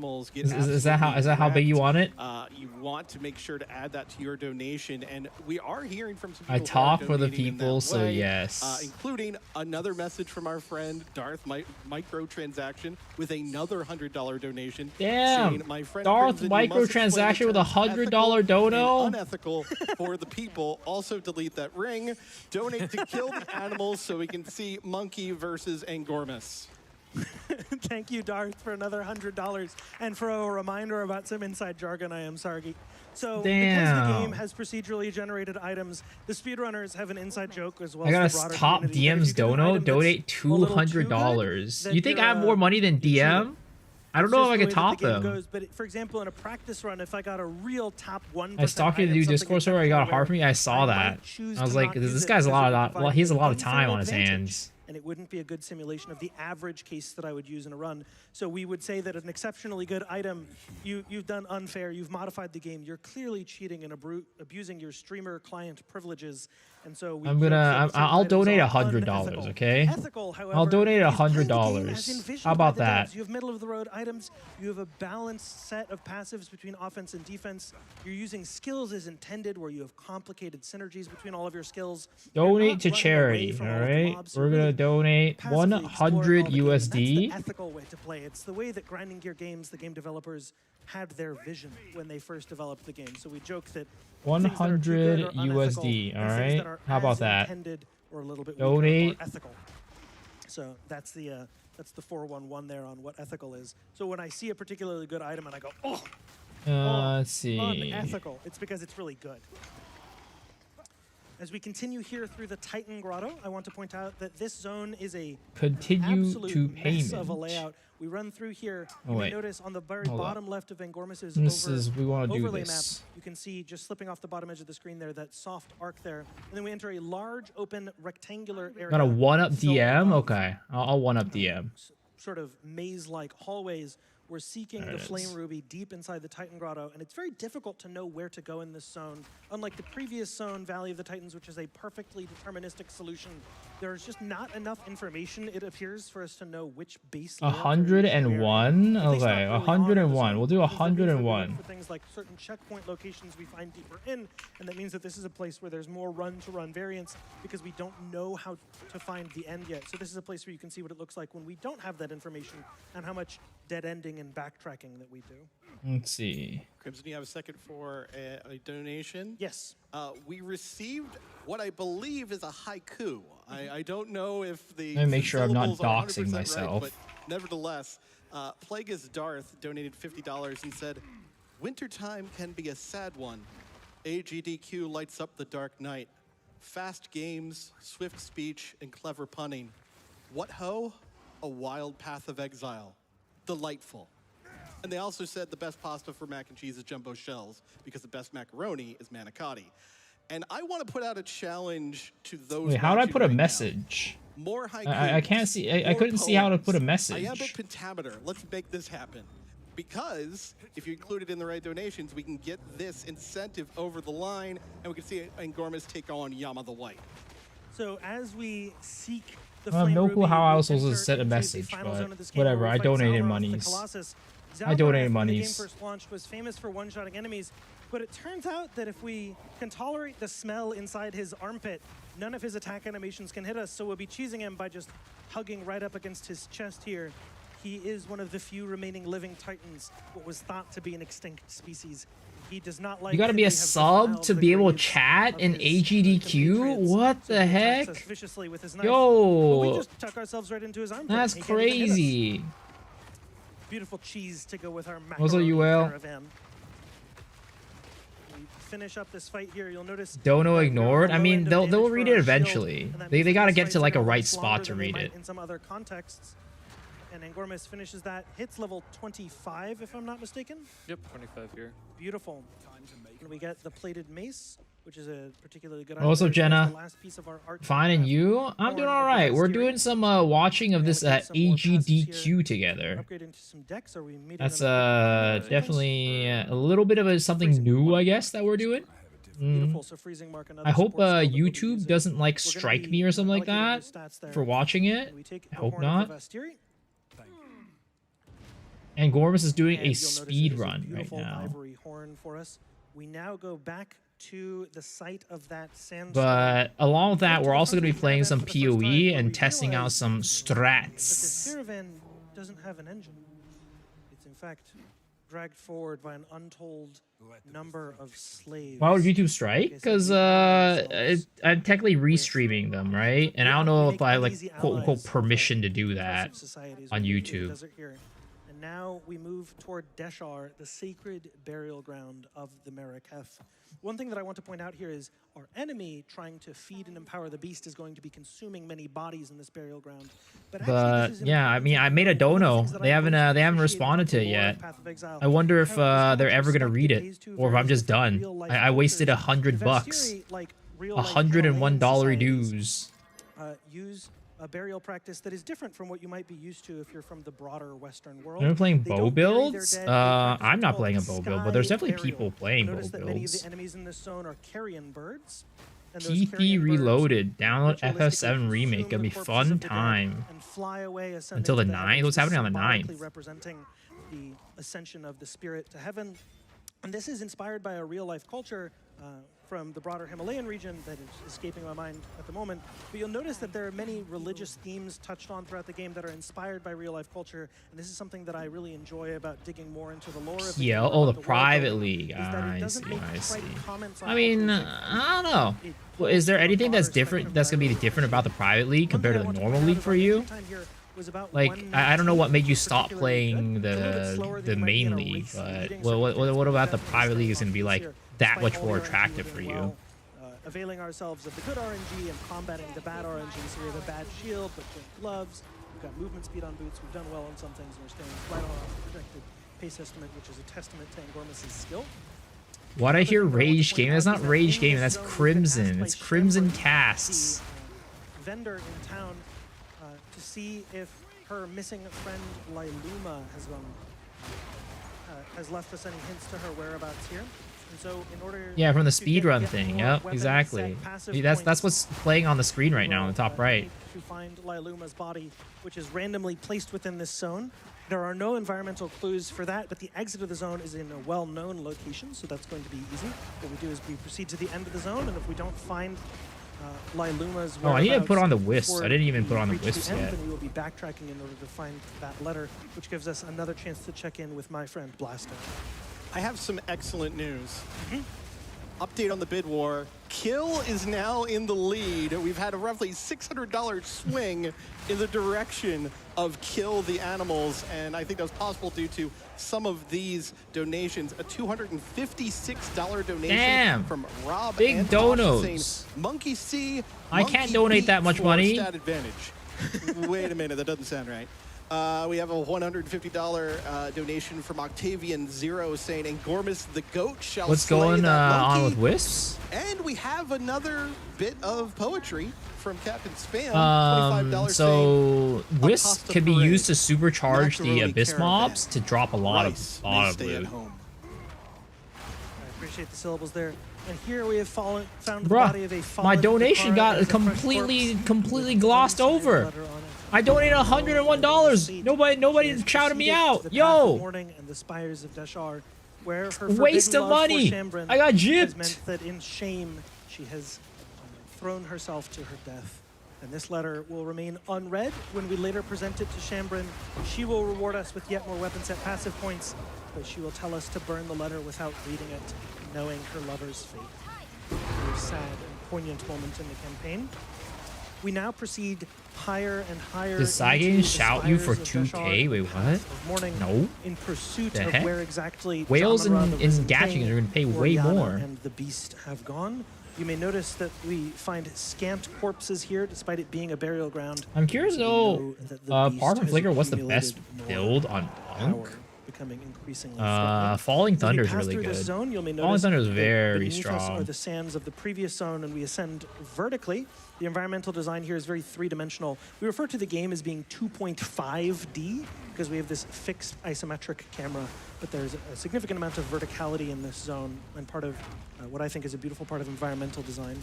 animals get Is that how big you want it? You want to make sure to add that to your donation, and we are hearing from some people. I who are talk for the donating in people, that so way, yes. including another message from our friend Darth microtransaction with another $100 donation. Damn, saying, my friend Darth Crimson, you must explain the microtransaction with a terms $100 dono. and unethical for the people. Also delete that ring. Donate to kill the animals so we can see Monkey versus Angormus. Thank you, Darth, for another $100 and for a reminder about some inside jargon. I am Sargi. So, because the game has procedurally generated items, the speedrunners have an inside joke as well. I got as the a broader top community. DM's dono. Donate $200. You think I have more money than DM? I don't know if I can top them. Goes, but for example, in a practice run, if I got a real top 1%, I stalked you to do Discord server. I got a hard for me. I saw that. I was like, this guy's a lot of. Well, he has a lot of time on his hands. And it wouldn't be a good simulation of the average case that I would use in a run. So we would say that an exceptionally good item, you've done unfair, you've modified the game, you're clearly cheating and abusing your streamer client privileges. And so I'll donate $100, okay? Ethical, however, I'll donate $100. How about that? You have middle of the road items, you have a balanced set of passives between offense and defense. You're using skills as intended, where you have complicated synergies between all of your skills. Donate to charity, all right? We're gonna donate 100 USD. That's the ethical way to play. It's the way that Grinding Gear Games, the game developers, had their vision when they first developed the game. So we joke that 100 USD, all right? How about that? Or a little bit donate. Ethical. So that's the 411 there on what ethical is. So when I see a particularly good item and I go, oh, let's see. Unethical, it's because it's really good. As we continue here through the Titan Grotto, I want to point out that this zone is a absolute mess of a layout. We run through here. You may notice on the very bottom left of Angormus's overlay map, you can see just slipping off the bottom edge of the screen there, that soft arc there. And then we enter a large, open, rectangular area. Got a one-up DM? Okay, I'll one-up DM. Sort of maze-like hallways. We're seeking the Flame Ruby deep inside the Titan Grotto, and it's very difficult to know where to go in this zone. Unlike the previous zone, Valley of the Titans, which is a perfectly deterministic solution, there's just not enough information, it appears, for us to know which base layout 101? Okay, 101. We'll do 101. For things like certain checkpoint locations we find deeper in, and that means that this is a place where there's more run-to-run variance because we don't know how to find the end yet. So this is a place where you can see what it looks like when we don't have that information and how much dead ending and backtracking that we do. Let's see. Crimson, you have a second for a donation? Yes. We received what I believe is a haiku. I don't know if the Let me make sure I'm not syllables are doxing 100% myself. right, but nevertheless, Plagueis Darth donated $50 and said, "Wintertime can be a sad one. AGDQ lights up the dark night. Fast games, swift speech, and clever punning. What ho? A wild path of exile. Delightful." And they also said the best pasta for mac and cheese is jumbo shells because the best macaroni is manicotti. And I want to put out a challenge to those. Wait, how do I put a right message? Now. More haikus, I can't see. I couldn't see how to put a message. Iambic pentameter. Let's make this happen. Because if you include it in the right donations, we can get this incentive over the line, and we can see Angormus take on Yama the White. So as we seek the I have Flame no clue Ruby, how I was we supposed to enter set a into the message, final but zone of this game whatever. where we I fight donated Zalbareth the monies. Colossus. I donated Zalbareth, when the monies. game first launched, was famous for one-shotting enemies, but it turns out that if we can tolerate the smell inside his armpit, none of his attack animations can hit us, so we'll be cheesing him by just hugging right up against his chest here. He is one of the few remaining living titans, what was thought to be an extinct species. He does not like. You gotta be a sub to be able to chat in AGDQ? What the heck? Yo, we just tuck ourselves right into his armpit. That's crazy. Beautiful cheese to go with our Also, macaroni UL. caravan. We finish up this fight here. You'll notice. Dono ignored. I mean, they'll read it eventually. They gotta get to like a right spot to read it. In some other contexts. And Angormus finishes that. Hits level 25, if I'm not mistaken. Yep, 25 here. Beautiful. And we get the plated mace, which is a particularly good. Also, Jenna, the last piece of our art fine, and you? I'm doing all right. We're doing some watching of this AGDQ together. That's definitely a little bit of something new, I guess, that we're doing. I hope YouTube doesn't like strike me or something like that for watching it. I hope not. And Gormus is doing And a you'll notice speed it is a run right beautiful now. ivory horn for us. We now go back to the site of that sandstorm. But along with that, we're also going to be playing some PoE PoE and testing out some But this strats. caravan doesn't have an engine. It's in fact dragged forward by an untold number of slaves. Why would YouTube strike? Because I'm technically restreaming them, right? And I don't know if I like quote unquote permission to do that on YouTube. And now we move toward Deshar, the sacred burial ground of the Meraketh. One thing that I want to point out here is our enemy trying to feed and empower the beast is going to be consuming many bodies in this burial ground. But yeah, I mean, I made a dono. They haven't responded to it yet. I wonder if they're ever gonna read it, or if I'm just done. I wasted $100, $101 dues. Use a burial practice that is different from what you might be used to if you're from the broader Western world. Are we playing bow builds? I'm not playing a bow build, but there's definitely people playing bow Notice that many of the builds. enemies in this zone are carrion birds. And those TP carrion birds Reloaded. Download ritualistically FF7 remake. Gonna be consume the fun corpses of the dead time. and fly away, ascending Until the to 9th? heavens, What's happening on the symbolically 9th? representing the ascension of the spirit to heaven. And this is inspired by a real-life culture from the broader Himalayan region that is escaping my mind at the moment. But you'll notice that there are many religious themes touched on throughout the game that are inspired by real-life culture, and this is something that I really enjoy about digging more into the lore of the Yeah, game, oh, about the world private building, league. is that it I doesn't see, make I see. trite comments on I mean, culture. I don't know. It Well, is there pulls from a anything that's broader different spectrum that's of gonna be values. different about the private league One compared thing to I the want normal point league out for is our you? game time here was about Like, one I don't know what made you minute, stop particularly playing good. It's a little bit slower the than you might be in main a league, race but leading what circuit. about the Definitely private league is staying gonna be on like here, that despite much all more the RNG attractive we're for doing you? well, availing ourselves of the good RNG and combating the bad RNG. So we have a bad shield, but good gloves. We've got movement speed on boots. We've done well on some things, and we're staying right on our projected pace estimate, which is a testament to Angormus's skill. What I hear Another thing that I want to Rage point Gaming, out that's is not that Rage in Gaming, this that's zone, we've been Crimson. asked by It's Crimson Shamrock, Casks. the vendor in town, to see if her missing friend Luma has left us any hints to her whereabouts here. And so in order Yeah, from the to speedrun get thing. more Yep, weapon exactly. set passive See, that's points, what's playing on the screen right now in the top right. need to find Luma's body, which is randomly placed within this zone. There are no environmental clues for that, but the exit of the zone is in a well-known location, so that's going to be easy. What we do is we proceed to the end of the zone, and if we don't find Luma's Oh, I need to put on the whereabouts Wisps. before I didn't even we put on the reach Wisps end, yet. then we will be backtracking in order to find that letter, which gives us another chance to check in with my friend Blasto. I have some excellent news. Update on the bid war. Kill is now in the lead. We've had a roughly $600 swing in the direction of Kill the Animals, and I think that was possible due to some of these donations. A $256 donation Damn. from Rob Big and donos. saying, Monkey C, I Monkey can't donate beat that much for money. Stat advantage. Wait a minute, that doesn't sound right. We have a $150 donation from Octavian Zero saying, "Angormus the goat shall What's slay going that on monkey." with Wisps? And we have another bit of poetry from Captain Spam. $25 saying, So Wisp Acosta can be Parade, used to supercharge the Macaroni Abyss Caravan, mobs to drop a lot Rice of may stay at loot. home. I appreciate the syllables there. And here we have found the Bruh, body of a my fallen donation Dakara got as a fresh completely corpse glossed with over. letter on it. I donated $101. Nobody She shouted me has out. proceeded to the path of Yo, mourning and the spires of Deshar, where her waste forbidden of love for money. Shambrin I got has gypped. meant that in shame she has thrown herself to her death. And this letter will remain unread when we later present it to Shambrin. She will reward us with yet more weapon set passive points, but she will tell us to burn the letter without reading it, knowing her lover's fate. A very sad and poignant moment in the campaign. We now proceed higher and higher. Does Saigen into the shout you for spires of 2K? Deshar, Wait, the what? path of mourning, No. in pursuit The of heck? where exactly Whales Jamara, in the Risen Gacha King, are gonna pay way Oriana, more. and the beast have gone. You may notice that we find scant corpses here, despite it being a burial ground. I'm curious to know, that the apart beast from has Flicker, what's the best accumulated more build on power, Punk? becoming increasingly threatening. Falling As we Thunder is pass really through this good. zone, you may Falling notice Thunder is that very beneath us strong. are the sands of the previous zone, and we ascend vertically. The environmental design here is very three-dimensional. We refer to the game as being 2.5D because we have this fixed isometric camera, but there's a significant amount of verticality in this zone, and part of what I think is a beautiful part of environmental design.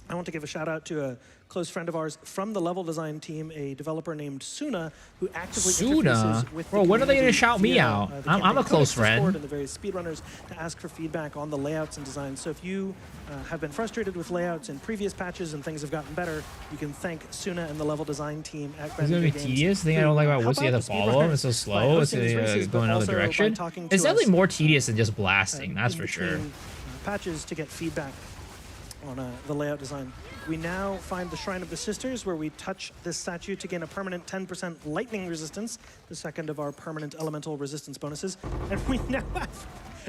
I want to give a shout out to a close friend of ours from the level design team, a developer named Suna, who actively interfaces with Bro, the when are they gonna community shout me via, out? the I'm a campaign close codex friend. Discord and the various speedrunners to ask for feedback on the layouts and designs. So if you have been frustrated with layouts in previous patches and things have gotten better, you can thank Suna and the level design team at It's gonna be tedious. The thing I don't like about Wisp, you have to follow him. It's so slow. It's gonna go in another direction. It's definitely more tedious than just blasting. That's for sure. Patches to get feedback on the layout design. We now find the Shrine of the Sisters, where we touch this statue to gain a permanent 10% lightning resistance, the second of our permanent elemental resistance bonuses. And we now have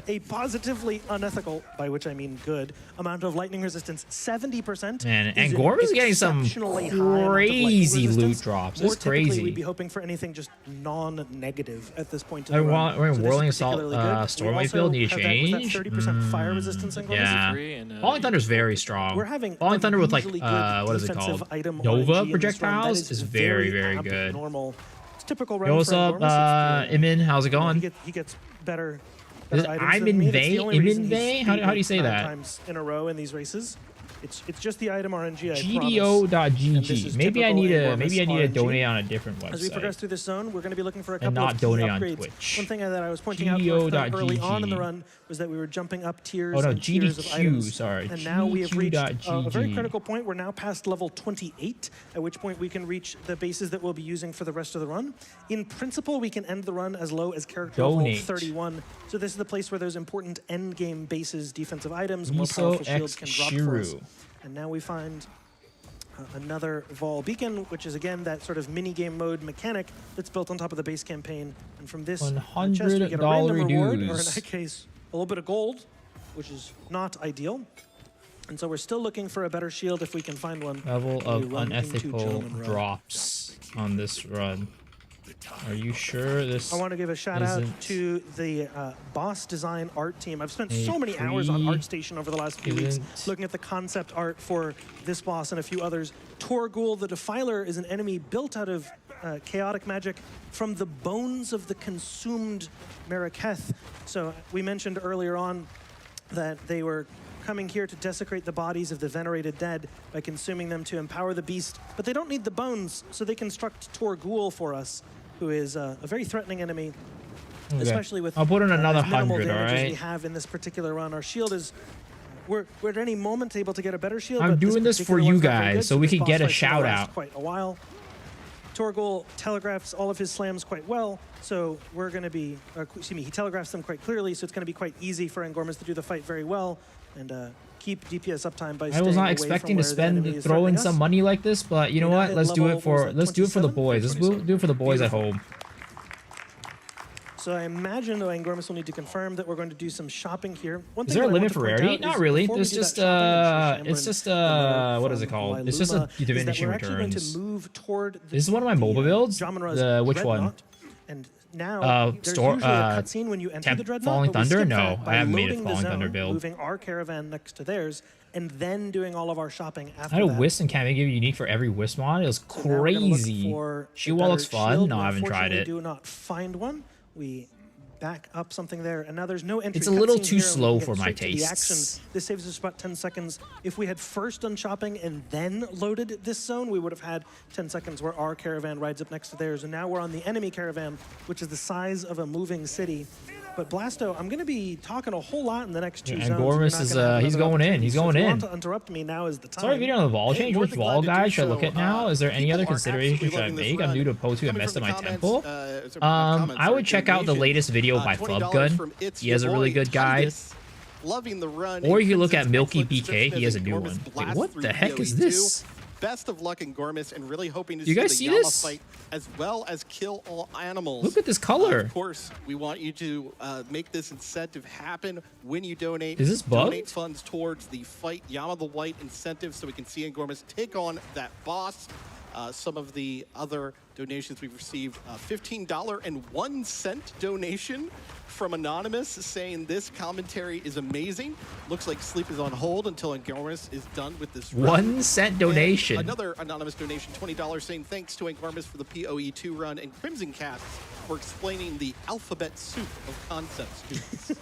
a positively unethical, by which I mean good, amount of lightning resistance. 70%. Man, and Gorm is getting some crazy loot drops. It's crazy. We'd be hoping for anything just non-negative at this point. We're in Whirling Assault Stormwave build. Need to change. 30% fire resistance. Yeah. Falling Thunder is very strong. We're having Falling Thunder with like what is it called? Nova projectiles is very, very good. Normal. It's typical run. Yo, what's up, Imin? How's it going? He gets better. Is it Imin Vey? Imin Vey? How do you say that? Times in a row in these races. It's just the item RNG. GDO.GG. Maybe I need to donate on a different website. As we progress through this zone, we're going to be looking for a couple not of donate upgrades. on Twitch. One thing that I was pointing out early on in the run was that we were jumping up tiers. Oh no, and tiers of GDQ. items. Sorry, and now we have reached a very GDQ.GG. critical point. We're now past level 28, at which point we can reach the bases that we'll be using for the rest of the run. In principle, we can end the run as low as character level 31. So this is the place where those important end game bases, defensive items, more powerful shields can drop for us. And now we find another Vol Beacon, which is again that sort of mini-game mode mechanic that's built on top of the base campaign. And from this chest, we get a random reward, or in that case, a little bit of gold, which is not ideal. And so we're still looking for a better shield if we can find one. Level of unethical drops on this run. Are you sure this? I want to give a shout out to the boss design art team. I've spent so many hours on ArtStation over the last few weeks looking at the concept art for this boss and a few others. Torgul the Defiler is an enemy built out of chaotic magic from the bones of the consumed Meraketh. So we mentioned earlier on that they were coming here to desecrate the bodies of the venerated dead by consuming them to empower the beast. But they don't need the bones, so they construct Torgul for us, who is a very threatening enemy, especially with I'll put in another minimal 100, damages alright? we have in this particular run. Our shield is... We're at any moment able to get a better shield. I'm doing this for you guys, so we could get a shout out. Quite a while. Torgul telegraphs all of his slams quite well, so we're going to be... excuse me, he telegraphs them quite clearly, so it's going to be quite easy for Angormus to do the fight very well and keep DPS uptime by I was not expecting to throw in some money like this, but you know what? Let's do it for the boys. Let's do it for the boys at home. So I imagine though Angormus will need to confirm that we're going to do some shopping here. Is there a limit for rarity? Not really. There's just what is it called? It's just a diminishing returns. This is one of my mobile builds. Which one? And now there's usually a cutscene when you enter the Dreadnought. Falling Thunder? No, I haven't made a Falling Thunder build. Moving our caravan next to theirs, and then doing all of our shopping after I had a that. Wisp and Cammy give you unique for every Wisp mod. It was crazy. She wall looks fun. No, I haven't tried it. We do not find one. We back up something there, and now there's no entry. It's a little too slow for my tastes. This saves us about 10 seconds. If we had first done shopping and then loaded this zone, we would have had 10 seconds where our caravan rides up next to theirs, and now we're on the enemy caravan, which is the size of a moving city. But Blasto, I'm going to be talking a whole lot in the next two zones. And Gormus is, he's going in. He's going in. If you want to interrupt me, now is the time. Sorry, video on the Vol change. Which Vol guys should I look at now? Is there any other considerations should I make? I'm new to Potu and messed up my temple. I would check out the latest video by Flubgun. He has a really good guide. Loving the run. Or you look at Milky BK. He has a new one. Wait, what the heck is this? Best of luck in Gormus and really hoping to you guys see the Yama this? fight as well as kill all animals. Look at this color. Of course, we want you to make this incentive happen when you donate. Is this bugged? Donate funds towards the Fight Yama the White incentive so we can see Gormus take on that boss. Some of the other donations we've received, $15.01 donation from Anonymous saying this commentary is amazing. Looks like sleep is on hold until Angormus is done with this run. 1 cent donation. And another anonymous donation, $20, saying thanks to Angormus for the PoE2 run and Crimson Casts for explaining the alphabet soup of concept students.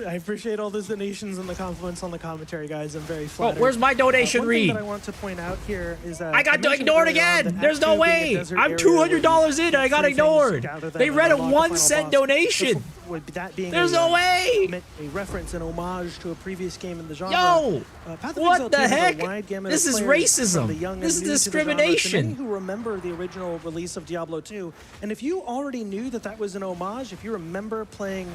I appreciate all those donations and the compliments on the commentary, guys. I'm very flattered. Oh, where's my donation one read? thing that I want to point out here is that I got mentioned ignored earlier on again. that There's Act no 2 being a way. desert I'm area $200 where in. I you got free things, ignored. gather them, They and read a unlock the 1 final cent boss. donation. With that being There's no way. A reference, an homage to a previous game in the genre. Yo, Path of what Exile the 2 has a heck? wide gamut This of is players, racism. from the young This and is new to the genre, to discrimination. many who remember the original release of Diablo 2. And if you already knew that that was an homage, if you remember playing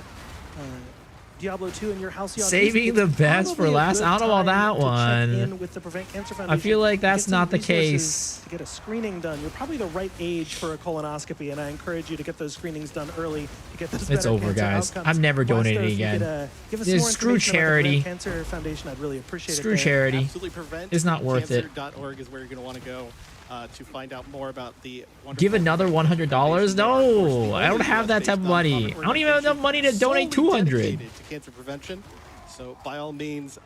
Diablo 2 in your halcyon Saving East, the it's best for probably a last. good I don't know about time that to check one. in with the Prevent Cancer I Foundation feel like to get that's some not the resources case. to get a screening done. You're probably the right age for a colonoscopy, and I encourage you to get those screenings done early to get those It's better over, cancer guys. outcomes. I'm never Plus, donating if you again. could, give us Yeah, more screw information about the charity. Prevent Cancer Foundation, I'd really appreciate Screw it. there. charity. Absolutely prevent. It's not worth it. Cancer.org is where you're going to want to go to find out more about the wonderful Give another $100? foundation. They are, of course, the No, I only don't have that type of US-based money. nonprofit I don't even have enough money to donate solely 200. dedicated to cancer prevention. So by all means,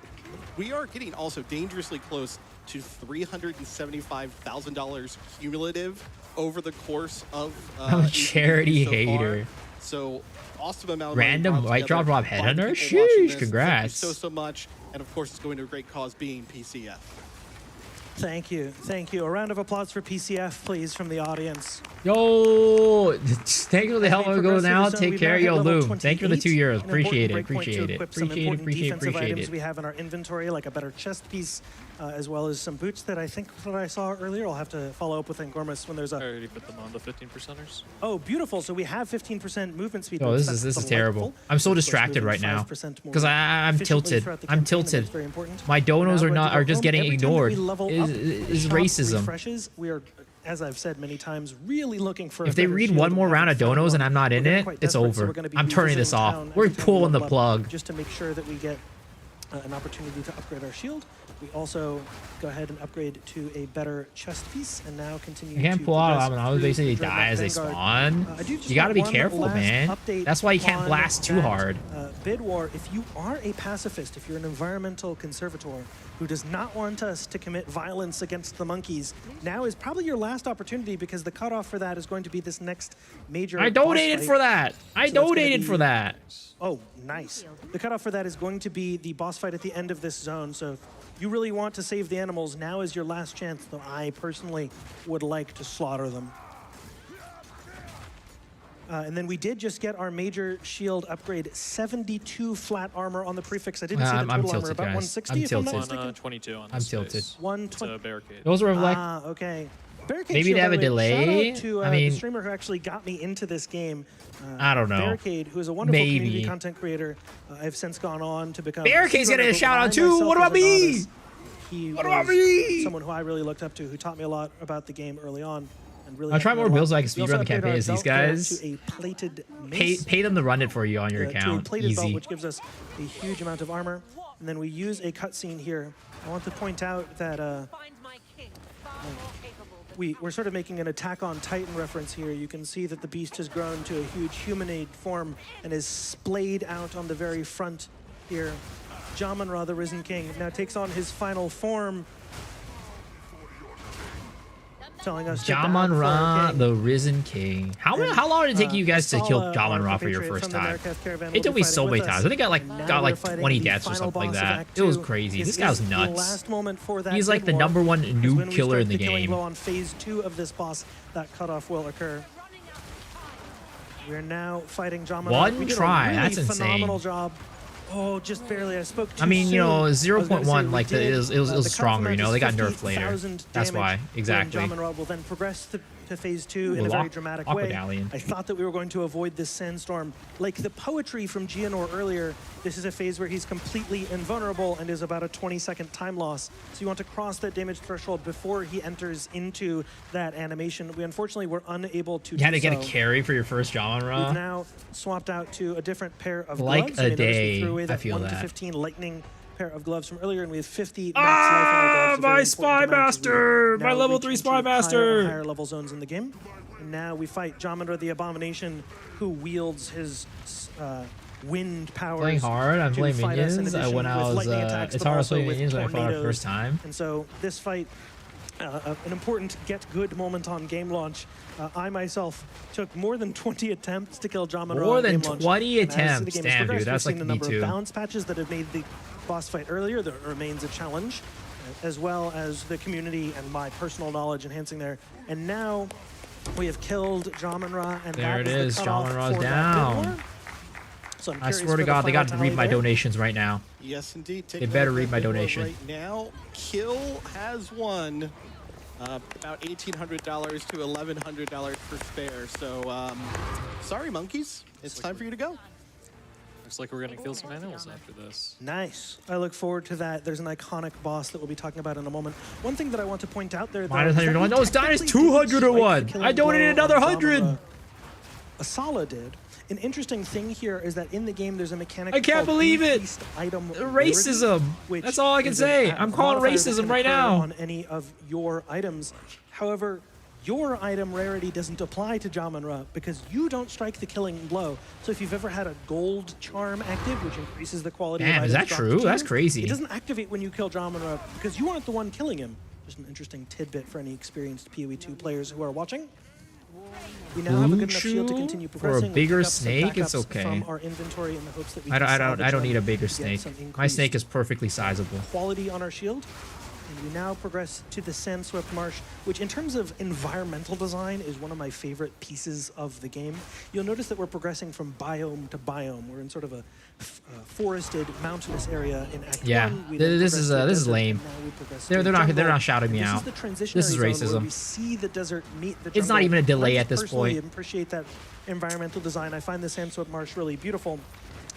we are getting also dangerously close to $375,000 cumulative over the course of I'm a charity so hater. far. So awesome amount of Random money brought white drop together Rob by Headhunter? people watching Sheesh, this. congrats. Thank you so much. And of course, it's going to a great cause being PCF. Thank you. Thank you. A round of applause for PCF, please, from the audience. Yo, thank you for the help. As we I'm going progress through now. the zone, Take we've care. now hit Yo, level Loom. Thank you for the 2 28, euros. an Appreciate it. important breakpoint to Appreciate it. equip some Appreciate it. important Appreciate it. defensive Appreciate items it. we have in our inventory, like a better chest piece, as well as some boots that I think that I saw earlier. I'll have to follow up with Angormus when there's I a... already put them on the 15%ers. Oh, beautiful. So we have 15% movement speed. Oh, boots. this That's is terrible. delightful. I'm so Of course, distracted moving right now 5% more because I'm efficiently tilted. throughout the I'm campaign, tilted. that's very important. My We're donos now are ready not to go are just home. getting Every time that we ignored. level up, Is the shop racism. refreshes. We are, as I've said many times, really looking for. If a they better read shield. one more We round of haven't found donos one. and I'm not in We're getting it, quite it's desperate, so over. we're gonna be I'm turning this revisiting off. town We're every time we pulling the level up, plug. just to make sure that we get an opportunity to upgrade our shield. We also go ahead and upgrade to a better chest piece, and now continue. You can't to pull out progress Abomination. through Basically the die as they Dreadnought spawn. Vanguard. I do just You gotta want be one careful, last man. update That's why you can't on blast too that, hard. Bid war, if you are a pacifist, if you're an environmental conservator who does not want us to commit violence against the monkeys, now is probably your last opportunity, because the cutoff for that is going to be this next major I boss donated fight. for that. I So that's gonna donated be- for that. Oh, nice. The cutoff for that is going to be the boss fight at the end of this zone. So if you really want to save the animals, now is your last chance, though I personally would like to slaughter them. And then we did just get our major shield upgrade, 72 flat armor on the prefix. I didn't see the I'm total armor, tilted, about guys. 160 I'm if I'm not tilted. mistaken. 22 on I'm this tilted. space. It's 120. a barricade. Those are like Okay. Barricade Maybe shield, they have by a the way. delay? Shout out to I mean- the streamer who actually got me into this game. I don't know. Barricade, who is a wonderful community Maybe. content creator. I've since gone on to become... Barricade's getting a Speedrunner, but shout out I too. myself What was about a me? novice. He What about was me? someone who I really looked up to, who taught me a lot about the game early on. And really I'll try helped me more a lot. builds so I can We also speedrun the upgraded our campaign as these belt there guys. to a plated Pay, mace. pay them to run it for you on your To a account. plated belt, Easy. which gives us a huge amount of armor. And then we use a cutscene here. I want to point out that we're sort of making an Attack on Titan reference here. You can see that the beast has grown to a huge humanoid form and is splayed out on the very front here. Jamun-Ra, the Risen King, now takes on his final form, telling us to bow before our Jamun-Ra, king. the Risen King. How long did it take you guys to kill Jamun-Ra for your first time? It took me so many times. I think I got like 20 deaths or something like that. It was crazy. This guy's nuts. He's like the #1 noob killer in the game. On phase 2 of this boss, that cutoff will occur. We're now fighting Jamun-Ra. One We did a try, really that's insane. phenomenal job. Oh, just barely. I spoke too I mean, you know, soon. I was gonna say 0.1, we like, did, it was the stronger, you know, they got nerfed 50,000 later. That's why, damage exactly. when Jamun-Ra will then progress to phase 2 in Ooh, a very dramatic way. Aquadallion. I thought that we were going to avoid this sandstorm. Like the poetry from Gianor earlier, this is a phase where he's completely invulnerable and is about a 20-second time loss. So you want to cross that damage threshold before he enters into that animation. We unfortunately were unable to You had do to get a so. carry for your first We've Jamun-Ra. now swapped out to a different pair of Like gloves. a You may notice we day, threw away I that feel 1 to that. 15 lightning pair of gloves from earlier, and we have 50 max life on our gloves. my Spy Master! My level 3 Spy Master! Higher level zones in the game. And now we fight Jamun-Ra the Abomination, who wields his wind powers. Playing hard, I'm to playing fight us in minions. addition when I with was, lightning attacks, it's but hard to also play with minions when I fought it the tornadoes. first time. And so this fight an important get-good moment on game launch. I myself took more than 20 attempts to kill Jamin Ra More on than game launch. 20 And as the attempts. game has Damn, dude, progressed, that's we've like seen a me number too. of balance patches that have made the boss fight earlier that remains a challenge, as well as the community and my personal knowledge enhancing there. And now we have killed Jamin Ra, and There that it is is. the cutoff Jamin Ra's for that bid down. war. So I'm I curious swear for to the God, they final got to read tally my there. donations right now. Yes, indeed. They better read my donation. Right now, Kill has won about $1,800 to $1,100 for spare. So, sorry, monkeys. It's time for you to go. Looks like we're gonna kill some animals after this. Nice. I look forward to that. There's an iconic boss that we'll be talking about in a moment. One thing that I want to point out there, though, Minus is that 101. we No, it's done. It's technically didn't 201. strike the killing I donated blow another on 100. Jamin Ra. Asala did. An interesting thing here is that in the game, there's a mechanic I can't called believe it. increased item Racism. rarity, which That's all I can is an say. I'm calling modifier that racism can right occur now. on any of your items. However, your item rarity doesn't apply to Jamin Ra because you don't strike the killing blow. So if you've ever had a gold charm active, which increases the quality of Damn, is items that dropped true? to That's you, crazy. It doesn't activate when you kill Jamin Ra because you aren't the one killing him. Just an interesting tidbit for any experienced PoE 2 players who are watching. We now have a good enough shield to continue For a progressing. bigger We'll pick up some snake, it's backups okay. From our inventory in the hopes that we I can don't salvage need them a bigger and get snake. some My increased snake is perfectly sizable. quality on our shield. And we now progress to the Sandswept Marsh, which in terms of environmental design is one of my favorite pieces of the game. You'll notice that we're progressing from biome to biome. We're in sort of a forested, mountainous area in Act Yeah, 1. We this then is progress to a this is desert, lame. and now we progress They're to a not jungle. shouting me And out. This is the transitionary This is zone where racism. we see the desert meet the jungle. It's not even a delay And I at this personally point. appreciate that environmental design. I find the Sandswept Marsh really beautiful.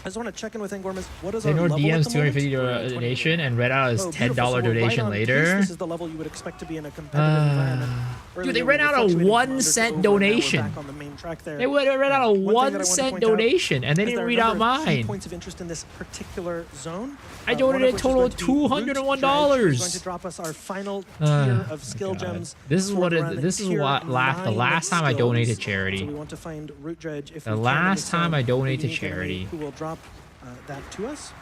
I just want to check in with Engormus. What is our Ignore level at DM's the moment? 250 We're at 20. donation and read out his Oh, $10 beautiful. So we're right donation on pace. later. This is the level you would expect to be in a competitive environment. Dude, they Earlier, read we were out a fluctuating from 1 under to cent over, and now we're donation. back on the main track there. They read out a One thing that I 1 want to cent point out donation, and they is didn't there are read a out number of key mine. points of interest in this particular zone. I One donated a which is total going of to be Root $201. Dredge, which is going to drop us our final tier of skill God. gems. This is for what around this is tier what the 9 last time I skills. donated So charity. we want to find Root Dredge if The we can in last this time zone. I donated A unique enemy charity. Who will drop that to us.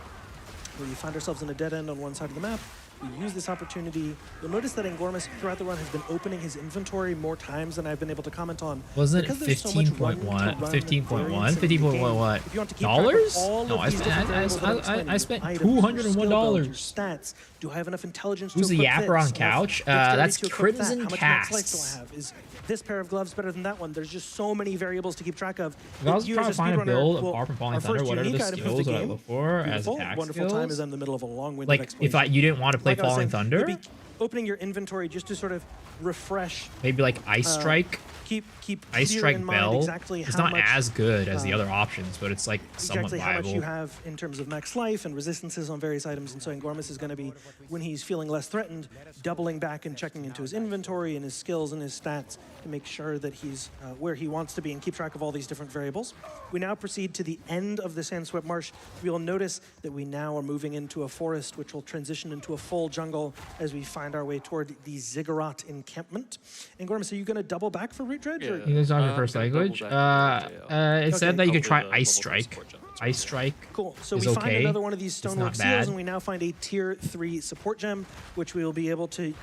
We find ourselves in a dead end on one side of the map. We use this opportunity. You'll notice that Engormus throughout the run has been opening his inventory more times than I've been able to comment on. Wasn't it Because there's so much 15.1? run-to-run 15.1? variance in the 15.1 game, what? if you want to keep track of Dollars? all No, of I these different variables that I'm spent explaining, I spent items, your skill builds, your $201. stats. Do I have enough intelligence Who's to the equip yapper this? on couch? Enough dexterity That's to equip that? Crimson How much max life Casts. do I have? Is this pair of gloves better than that one? There's just so many variables to keep track of. If I was You trying as to find a speedrunner build will- apart from Falling our Thunder, first what are the unique item of the skills that I game. look for as Beautiful, attack wonderful time is skills? in the middle of a long-winded Like, explanation. if you didn't want to play Like I was Falling saying, you'll Thunder, be opening your inventory just to sort of refresh, maybe like Ice Strike. keep Ice clear Strike in mind Bell. exactly It's how not much, as good as the other options, but it's like somewhat exactly how much you viable. have in terms of max life and resistances on various items. And so Engormus is going to be, when he's feeling less threatened, doubling back and checking into his inventory and his skills and his stats to make sure that he's where he wants to be and keep track of all these different variables. We now proceed to the end of the Sandswept Marsh. We will notice that we now are moving into a forest, which will transition into a full jungle as we find our way toward the Ziggurat encampment. Engormus, are you going to double back for Root Dredge? Or? You guys on your I'm first gonna language? double back It Okay. said that you could try Probably the Ice level Strike. support gem. Ice Strike. Cool. So is we find okay. another one of these It's stonework not seals, bad. and we now find a tier 3 support gem, which we will be able to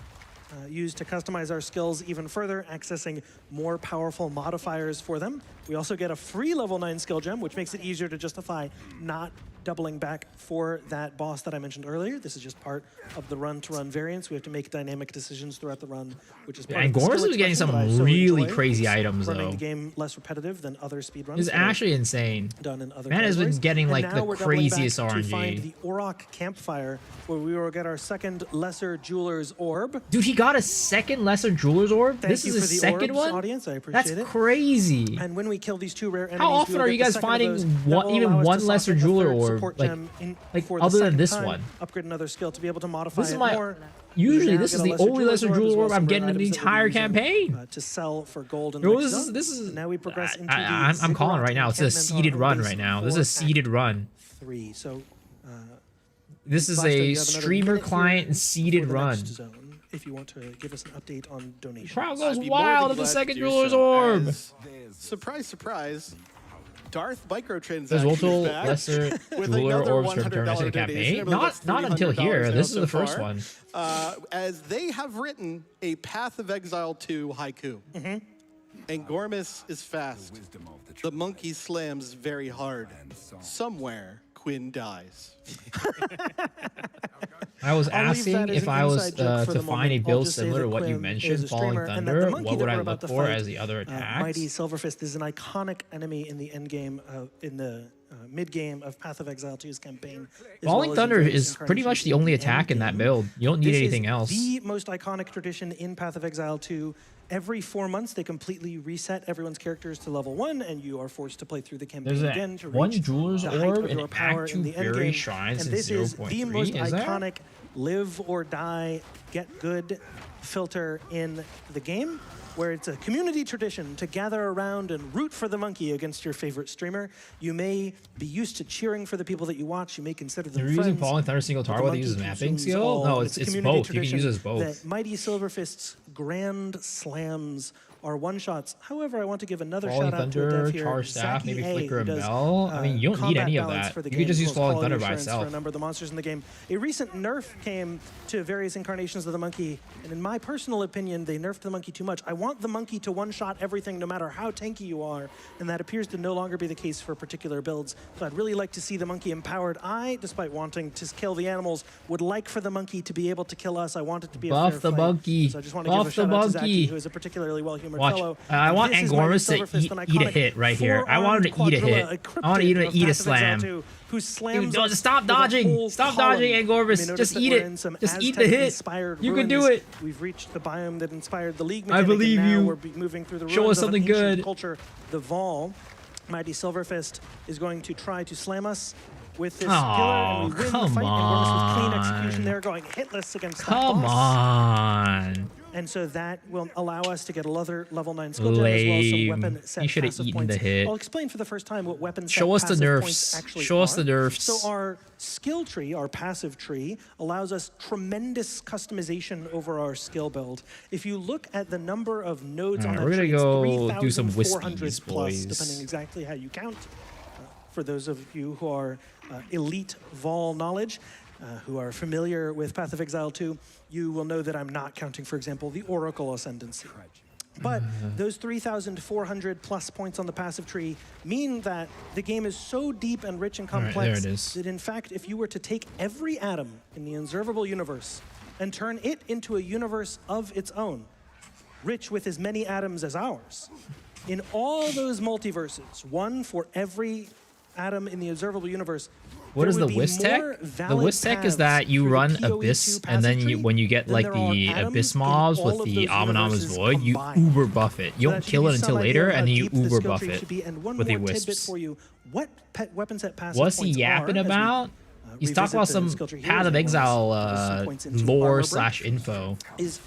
use to customize our skills even further, accessing more powerful modifiers for them. We also get a free level 9 skill gem, which makes it easier to justify not doubling back for that boss that I mentioned earlier. This is just part of the run-to-run variance. We have to make dynamic decisions throughout the run, which is part And of the skill Gormus is getting expression that I some so really enjoy. crazy It's items, running though. the game less repetitive than other speedruns. It's that I've actually insane. done in other Man has been categories. getting, And like, now the we're doubling back craziest to RNG. find the Auroch campfire, where we will get our second lesser jeweler's orb. Dude, he got a second Lesser Jeweler's Orb? Thank This you is for his the second orbs, one? audience. I That's appreciate it. crazy. And when we kill these two rare enemies, How we often will are get you the guys second of finding those one- that will even allow us one to Lesser socket a Jeweler third orb, support like- gem like for the other than second this time, one? Upgrade another skill to be able to modify This is it my... more. Usually, We now this get is a the Lesser only Jeweler's Lesser orb, as Jeweler well Orb as I'm some getting rare in the items that we'll be entire using, campaign. to sell for gold and Bro, mixed this up. is... And now we progress into I'm calling it right now. It's a seeded run right now. This is a seeded run. 3. So This is Blasto, you a have another streamer minute here client for seeded the run. next zone, if you want to give us an update on donations. Crowd I'd goes be more than wild at the glad to second do Jeweler's so, Orb. as, surprise, surprise, Darth microtransactions Does multiple back lesser with ruler another orbs from $100 tournaments in the donation. I campaign? believe that's Not until $300 here. now This is so the first far. one. As they have written a Path of Exile 2 haiku. And Gormus is fast. The monkey slams very hard. Somewhere, Quinn dies. I was I'll leave asking that as if an I was inside joke for to the find a moment. I'll build just say similar to that what you Quinn is mentioned, a Falling streamer, and that Thunder. the monkey What that would I we're about look to for fight, as the other attacks? Mighty Silverfist is an iconic enemy in the end game, in the mid game of Path of Exile 2's campaign. as Falling well as in Thunder various is pretty much incarnations the in only end attack in that game. build. You don't need This anything is else. the most iconic tradition in Path of Exile 2. Every 4 months, they completely reset everyone's characters to level 1, and you are forced to play through the campaign There's again to one reach jeweler's the height orb of and your power Act in 2 the end Fairy game. Shrines And in this is the 0.3. most Is there? iconic live or die, get good filter in the game, where it's a community tradition to gather around and root for the monkey against your favorite streamer. You may be used to cheering for the people that you watch. You may consider them You're friends. using Falling Thunder single but the target with monkey uses mapping consumes skill? all. No, And it's a community both. You can use it as tradition both. that Mighty Silverfist's grand slams are one-shots. However, I want to give another Falling shout out to a Thunder, dev here, Charge Staff, Zachy maybe A, Flicker who and does, Bell. I mean, you don't need combat any of balance that. for the You could just game, use as well as Falling Thunder quality by assurance itself. for a number of the monsters in the game. A recent nerf came to various incarnations of the monkey, and in my personal opinion, they nerfed the monkey too much. I want the monkey to one-shot everything, no matter how tanky you are, and that appears to no longer be the case for particular builds. So I'd really like to see the monkey empowered. I, despite wanting to kill the animals, would like for the monkey to be able to kill us. I want it to be a Buff fair the fight. monkey. So I just want to Buff give a shout the out to Zachy, monkey. who is a particularly well-humored Watch. fellow. I And want this is Mighty Angormus to Silverfist, an eat a iconic hit right here. I want him to eat a four-armed hit. quadrilla, I want you to cryptid eat a of Path of Exile slam. 2, who slams Dude, us stop with a dodging. whole Stop column. dodging, Angormus. You may Just notice eat that it. we're in some Just eat the hit. Aztec-inspired You can do ruins. it. We've reached the biome that inspired the League I mechanic, believe and now you. we're moving through the Show ruins us of an something ancient good. culture, the Vol. Mighty Silverfist is going to try to slam us with this Aw, killer, and we win the come fight. Angormus with clean on. execution there, going hitless against that Come boss. on. And so that will allow us to get another level 9 skill gem as well as some Lame. weapon set He should have passive eaten points. the hit. I'll explain for the first time what weapon set Show us the passive nerfs. points actually Show us are. the nerfs. So our skill tree, our passive tree, allows us tremendous customization over our skill build. If you look at the number of nodes on Alright, that we're tree, gonna it's go do some 3,400 wispies, plus, boys. depending exactly how you count. For those of you who are elite Vol knowledge, who are familiar with Path of Exile 2, you will know that I'm not counting, for example, the Oracle Ascendancy. But those 3,400 plus points on the passive tree mean that the game is so deep and rich and All right, complex there it is. that, in fact, if you were to take every atom in the observable universe and turn it into a universe of its own, rich with as many atoms as ours, in all those multiverses, one for every atom in the observable universe, What there is the would be Wisp tech? more The valid Wisp tech is paths that you through the run PoE2 Abyss, and passive then tree when you get than like there are the atoms Abyss in mobs all with of the those Abominous universes Void, you combined. uber buff it. You So don't that should kill give it you until some later, idea of and then how you deep the uber skill buff tree it should be. And one with the more tidbit Wisps. for you. What weapon set passive What's he points yapping are, as we, about? He's talking revisit about the some skill tree here, Path as of I want to Exile some points into lore armor slash break, info. is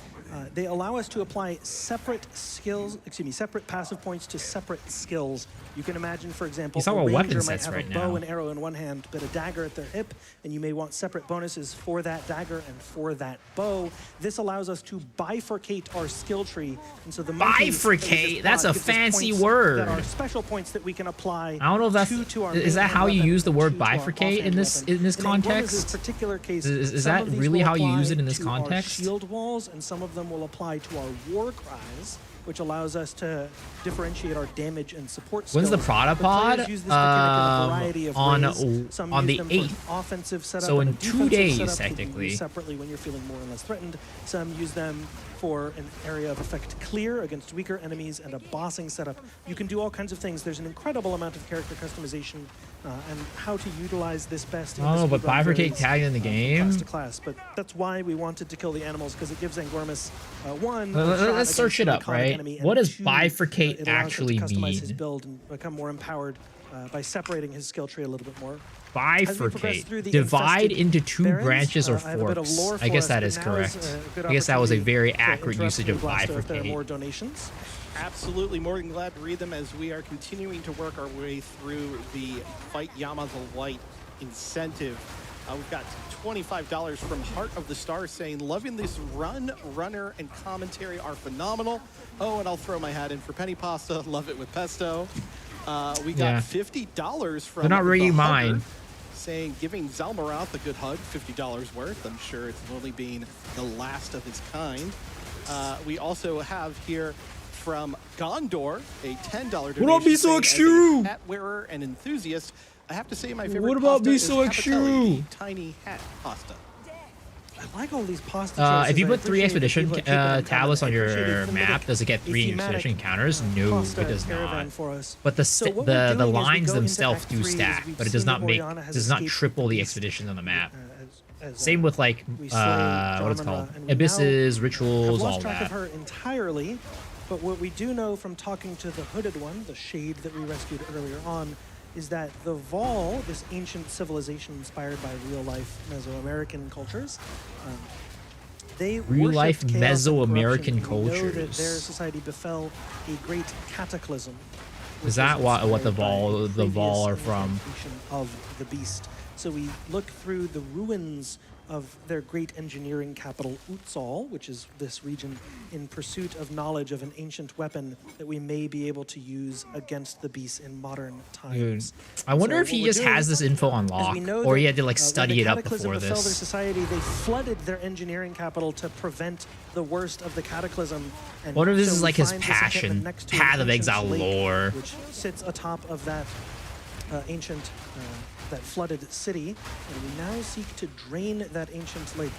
they allow us to apply separate passive points to separate skills. You can imagine, for example, He's talking a about weapon ranger might sets have right a bow now. and arrow in one hand, but a dagger at their hip, and you may want separate bonuses for that dagger and for that bow. This allows us to bifurcate our skill tree, and so the monkeys that we just Bifurcate? That's bought a gives us fancy points word. that are special points that we can apply. I don't know if that's to our is that main how you weapon use the and word to our bifurcate in offhand this weapon. in this In Angormus's context? particular case, Is some that of these really will how you use apply it in this to our context? shield walls, and some of them will apply to our war cries, which allows us to differentiate our damage and support skills. When's the Protopod? Players use this mechanic in a variety of on ways. Some on use the them for 8th. offensive setup So and in a 2 defensive days, setup that you use technically. separately when you're feeling more or less threatened. Some use them for an area of effect clear against weaker enemies and a bossing setup. You can do all kinds of things. There's an incredible amount of character customization and how to utilize this best. I don't know, but speedrun bifurcate varies, tagged in the from game. class to class, but that's why we wanted to kill the animals, because it gives Angormus one. Let's search it up, right? What does bifurcate it allows him to actually customize his mean? build and become more empowered by separating his skill tree a little bit more. Bifurcate. through the Divide infested into 2 barrens, branches or I have a bit of forks. lore I guess for us, that is but now is correct. a good I guess that was a very opportunity to accurate interrupt usage you, of Blasto, if there are more bifurcate. donations. Absolutely, more than glad to read them as we are continuing to work our way through the Fight Yama the Light incentive. We've got $25 from Heart of the Stars saying, loving this run, runner, and commentary are phenomenal. Oh, and I'll throw my hat in for Penny Pasta. Love it with pesto. We got $50 from They're not reading the mine. Hugger, saying giving Zalmarath a good hug, $50 worth. I'm sure it's only being the last of its kind. We also have here from Gondor a $10 donation. What about me so saying, extreme? as a hat wearer and enthusiast, I have to say my favorite What about pasta me is so Capitelli, extreme? the tiny hat pasta. I like all these pasta choices. If you I put 3 appreciate expedition people keeping them tablets on coming. I appreciate your it. map, does it get 3 thematic, expedition encounters? No, pasta it does caravan not. for us. But the So what we're the doing is we lines go into themselves Act do 3 is stack, we've but it does seen not that make Oriana has does not escaped triple the beast, expeditions on the map. Same with like we slay what it's Jarmana, called, and we abysses, now rituals, have all lost track that. of her entirely, but what we do know from talking to the hooded one, the shade that we rescued earlier on, is that the Vol, this ancient civilization inspired by real-life Mesoamerican cultures, they Real-life worshipped chaos and Mesoamerican corruption, and we know that their cultures. society befell a great cataclysm. which Is that was what the inspired by a Vol are previous from? incantation of the beast. So we look through the ruins of their great engineering capital, Utsal, which is this region, in pursuit of knowledge of an ancient weapon that we may be able to use against the beast in modern times. Dude, I wonder if he just has this info on lock, or he had to like study it up before When the Cataclysm befell their this. society, they flooded their engineering capital to prevent the worst of the cataclysm. And Wonder if this so is we like his find this encampment passion, next to an Path of ancient Exile lake, lore. which sits atop of that ancient, that flooded city, and we now seek to drain that ancient lake.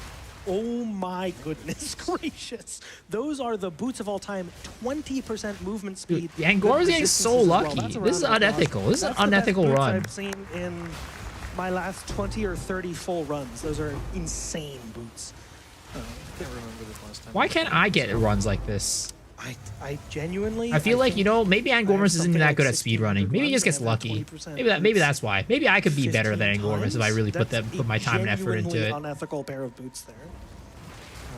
Oh my goodness gracious. Those are the boots of all time, 20% movement speed. Dude, Angor's good getting so resistances as well. lucky. That's a This is round of applause. unethical. This is an That's the best unethical boots run. I've seen in my last 20 or 30 full runs. Those are insane boots. I can't remember the last time. Why can't I get runs like this? I genuinely... I feel like, you think know, maybe Angormus isn't something that like good at 1,600 speedrunning. Maybe he just runs gets and I have lucky. 20% Maybe that's why. Maybe I could be better 15 than Angormus if I times? really put That's put my time and effort into genuinely it. unethical pair of boots there.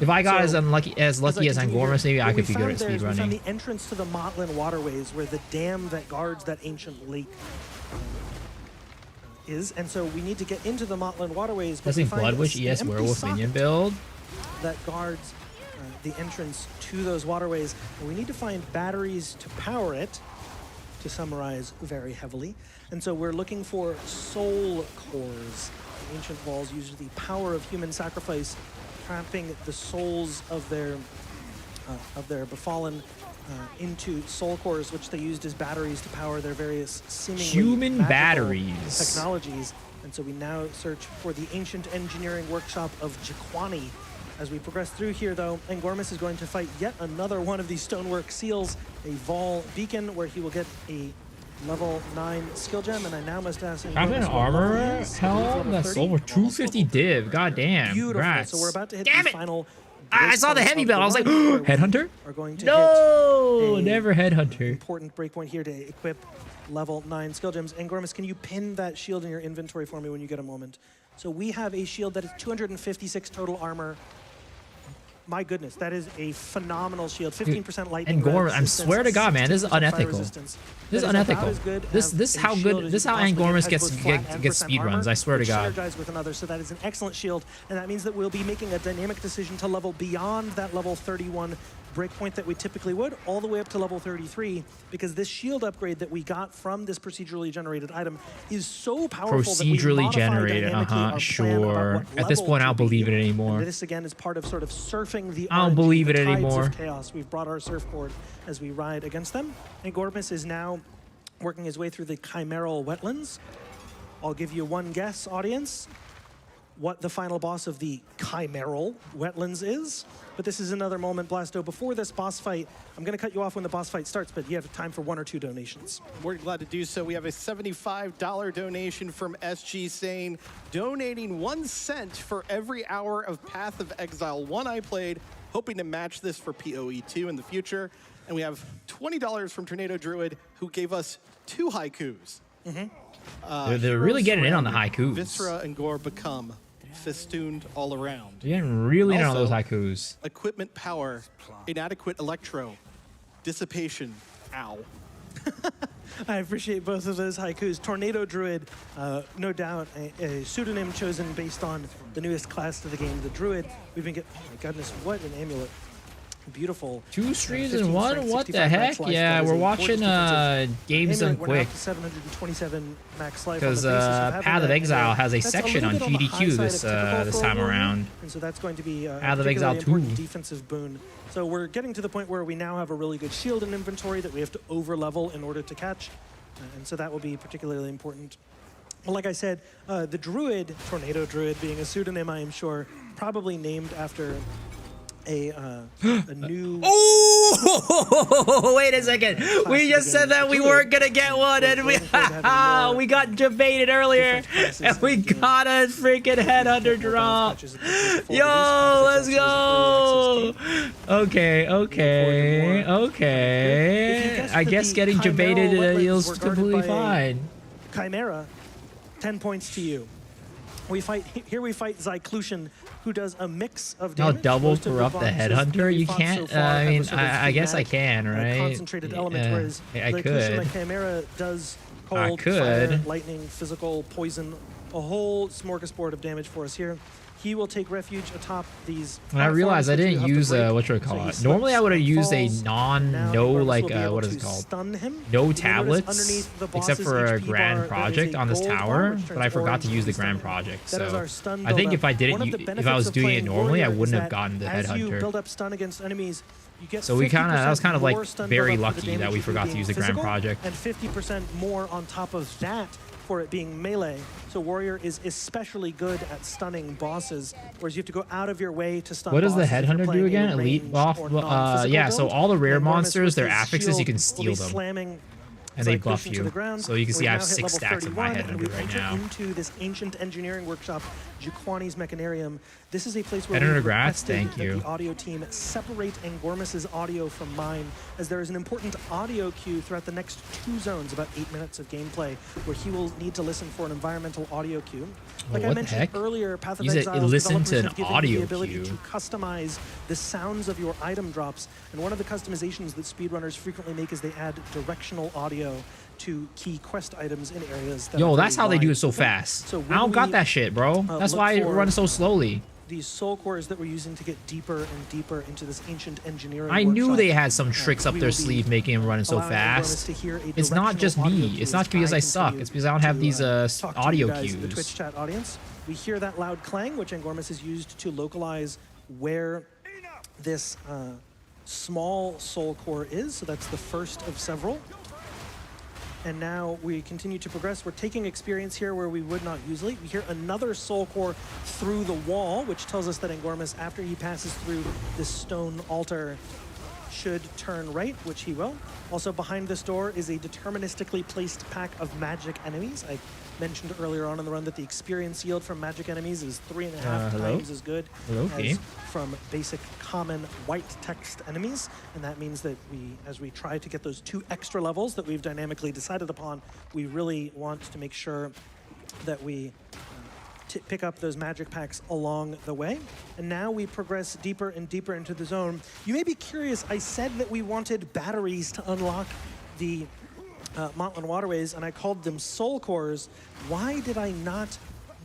If I got So, as lucky as I continue Angormus, here, maybe I what could we be good at found there is we found speedrunning. the entrance to the Marshland waterways, where the dam that guards that ancient lake is, and so we need to get into the Marshland waterways. But we Testing find Blood Witch an ES empty Werewolf socket minion build. that guards the entrance to those waterways, and we need to find batteries to power it, to summarize very heavily. And so we're looking for soul cores. The ancient walls use the power of human sacrifice, trapping the souls of their befallen into soul cores, which they used as batteries to power their various seemingly Human magical batteries. technologies. And so we now search for the ancient engineering workshop of Jiquani. As we progress through here, though, Angormus is going to fight yet another one of these stonework seals, a Vol beacon, where he will get a level 9 skill gem. And I now must ask Having an Angormus what level armor he is. helm Level that's 30. over 250 div. God damn. Beautiful. Congrats. So we're about to hit Damn the it! final. I saw the breakpoint heavy of belt. I was like, run, where we Headhunter? are going to No, hit a never Headhunter. important breakpoint here to equip level 9 skill gems. Angormus, can you pin that shield in your inventory for me when you get a moment? So we have a shield that is 256 total armor. My goodness, that is a phenomenal shield. 15% lightning. Angormus, I swear to God, man, this is 16% fire unethical. resistance. This is That about unethical. as good This as how a good. shield as This you how can possibly Angormus get. gets Has both flat and gets percent speed runs. armor, I swear to which God. synergize with another, so that is an excellent shield, and that means that we'll be making a dynamic decision to level beyond that level 31 breakpoint that we typically would, all the way up to level 33, because this shield upgrade that we got from this procedurally generated item is so powerful that we Procedurally modify generated, dynamically our plan about sure. what At this level point, I to don't believe be. it anymore. And this again is part of sort of surfing the I don't RNG, believe the it tides anymore. of chaos. We've brought our surfboard as we ride against them. And Angormus is now working his way through the chimeral wetlands. I'll give you one guess, audience, what the final boss of the chimeral wetlands is. But this is another moment, Blasto. Before this boss fight, I'm going to cut you off when the boss fight starts, but you have time for 1 or 2 donations. We're glad to do so. We have a $75 donation from SG saying, donating 1 cent for every hour of Path of Exile 1 I played, hoping to match this for PoE 2 in the future. And we have $20 from Tornado Druid, who gave us 2 haikus. They're really getting in on the haikus. Viscera and Gore become festooned all around. You're getting really in on those Also, haikus. Equipment power, inadequate electro, dissipation, ow. I appreciate both of those haikus. Tornado Druid, no doubt a pseudonym chosen based on the newest class to the game, the Druid. We've been getting, oh my goodness, what an amulet. beautiful. 2 streams in 15 one? strength, What the 65 max heck? life. Yeah, That is we're a watching gorgeous defensive games Amulet done went quick. out to 727 max life on Because the basis of having Path of that Exile Amulet. has a That's section little on bit the GDQ high side this of typical this for a time warrior, around. and so that's going to be a Path of particularly Exile 2. important defensive boon. So we're getting to the point where we now have a really good shield in inventory that we have to over level in order to catch, and so that will be particularly important. Well, like I said, the Druid, Tornado Druid being a pseudonym, I am sure, probably named after a new... Oh, wait a second. We just said that we weren't going to get one, and we got debated earlier, and we got a freaking headhunter drop. Yo, let's go. Okay. I guess getting debated is completely fine. Chimera, 10 points to you. We fight Zyclusion, who does a mix of Now damage. double Most of corrupt the bosses headhunter? we You fought can't. so far I have a mean, sort of I guess I thematic, can, right? concentrated element, whereas I Zyclusion could. like Chimera does I cold, could. fire, lightning, physical, poison, a whole smorgasbord of damage for us here. He will take refuge atop these. And I realized I didn't use whatchamacallit. Normally I would have used a what what is it called? No tablets, except for a grand project on this tower, but I forgot to use the grand project. So I think if I didn't, if I was doing it normally, I wouldn't have gotten the headhunter. So that was kind of like very lucky that we forgot to use the grand project. And 50% more on top of that for it being melee. So Warrior is especially good at stunning bosses, whereas you have to go out of your way to stun What does the bosses if you're headhunter do playing again? a Elite ranged buff? or non-physical Yeah, so build. all the rare And Gormus monsters, with their his affixes, you can shield will steal be them. slamming And they Zyclusion buff to the you. ground. So you can see We're I now have hit 6 level stacks of my 31, and we headhunter right enter now. into this ancient engineering workshop, Jukwani's Mechanarium. This is a place where Headhunter we Grats, requested thank that you. the audio team separate Angormus's audio from mine, as there is an important audio cue throughout the next 2 zones, about 8 minutes of gameplay, where he will need to listen for an environmental audio cue. Like I what the mentioned heck? earlier, Path of You said Exile listen to an have given audio the ability cue. to customize the sounds of your item drops, and one of the customizations that speedrunners frequently make is they add directional audio to key quest items in areas that Yo, are that's very how they do wide. it so fast. So I don't when got we, that shit, bro. That's look why it for runs so slowly. These soul cores that we're using to get deeper and deeper into this ancient engineering I knew workshop, they had some tricks up we their will be sleeve making him run so allowing Angormus fast. to hear a It's not just directional audio me. cue It's not as because I suck. continue It's because I don't have to, these talk to audio you guys, the Twitch cues. chat audience. We hear that loud clang, which Angormus has used to localize where this small soul core is. So that's the first of several. And now we continue to progress. We're taking experience here where we would not usually. We hear another soul core through the wall, which tells us that Angormus, after he passes through this stone altar, should turn right, which he will. Also behind this door is a deterministically placed pack of magic enemies. I mentioned earlier on in the run that the experience yield from magic enemies is 3.5 times as good as from basic common white text enemies. And that means that as we try to get those 2 extra levels that we've dynamically decided upon, we really want to make sure that we pick up those magic packs along the way. And now we progress deeper and deeper into the zone. You may be curious, I said that we wanted batteries to unlock the Motlin Waterways, and I called them soul cores. Why did I not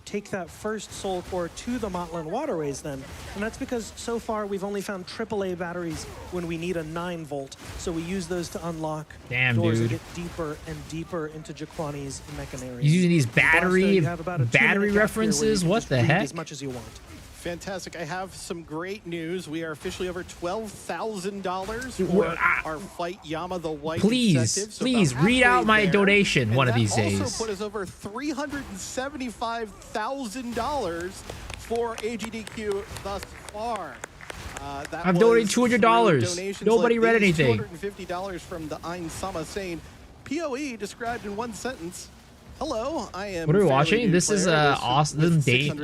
take that first soul core to the Motlin Waterways then? And that's because so far we've only found AAA batteries when we need a 9-volt. So we use those to unlock doors and get deeper and deeper into Jukwani's Mechanarium. He's using these battery references? references? What the heck? As much as you want. Fantastic. I have some great news. We are officially over $12,000 for our Fight Yama the White incentive. So please about read out my halfway there. donation And one of that these days. also put us over $375,000 for AGDQ thus far. I've donated $200. Nobody read anything. $250 from the Ein Sama saying, PoE described in one sentence. Hello, I am. What are we fairly watching? new This is player awesome games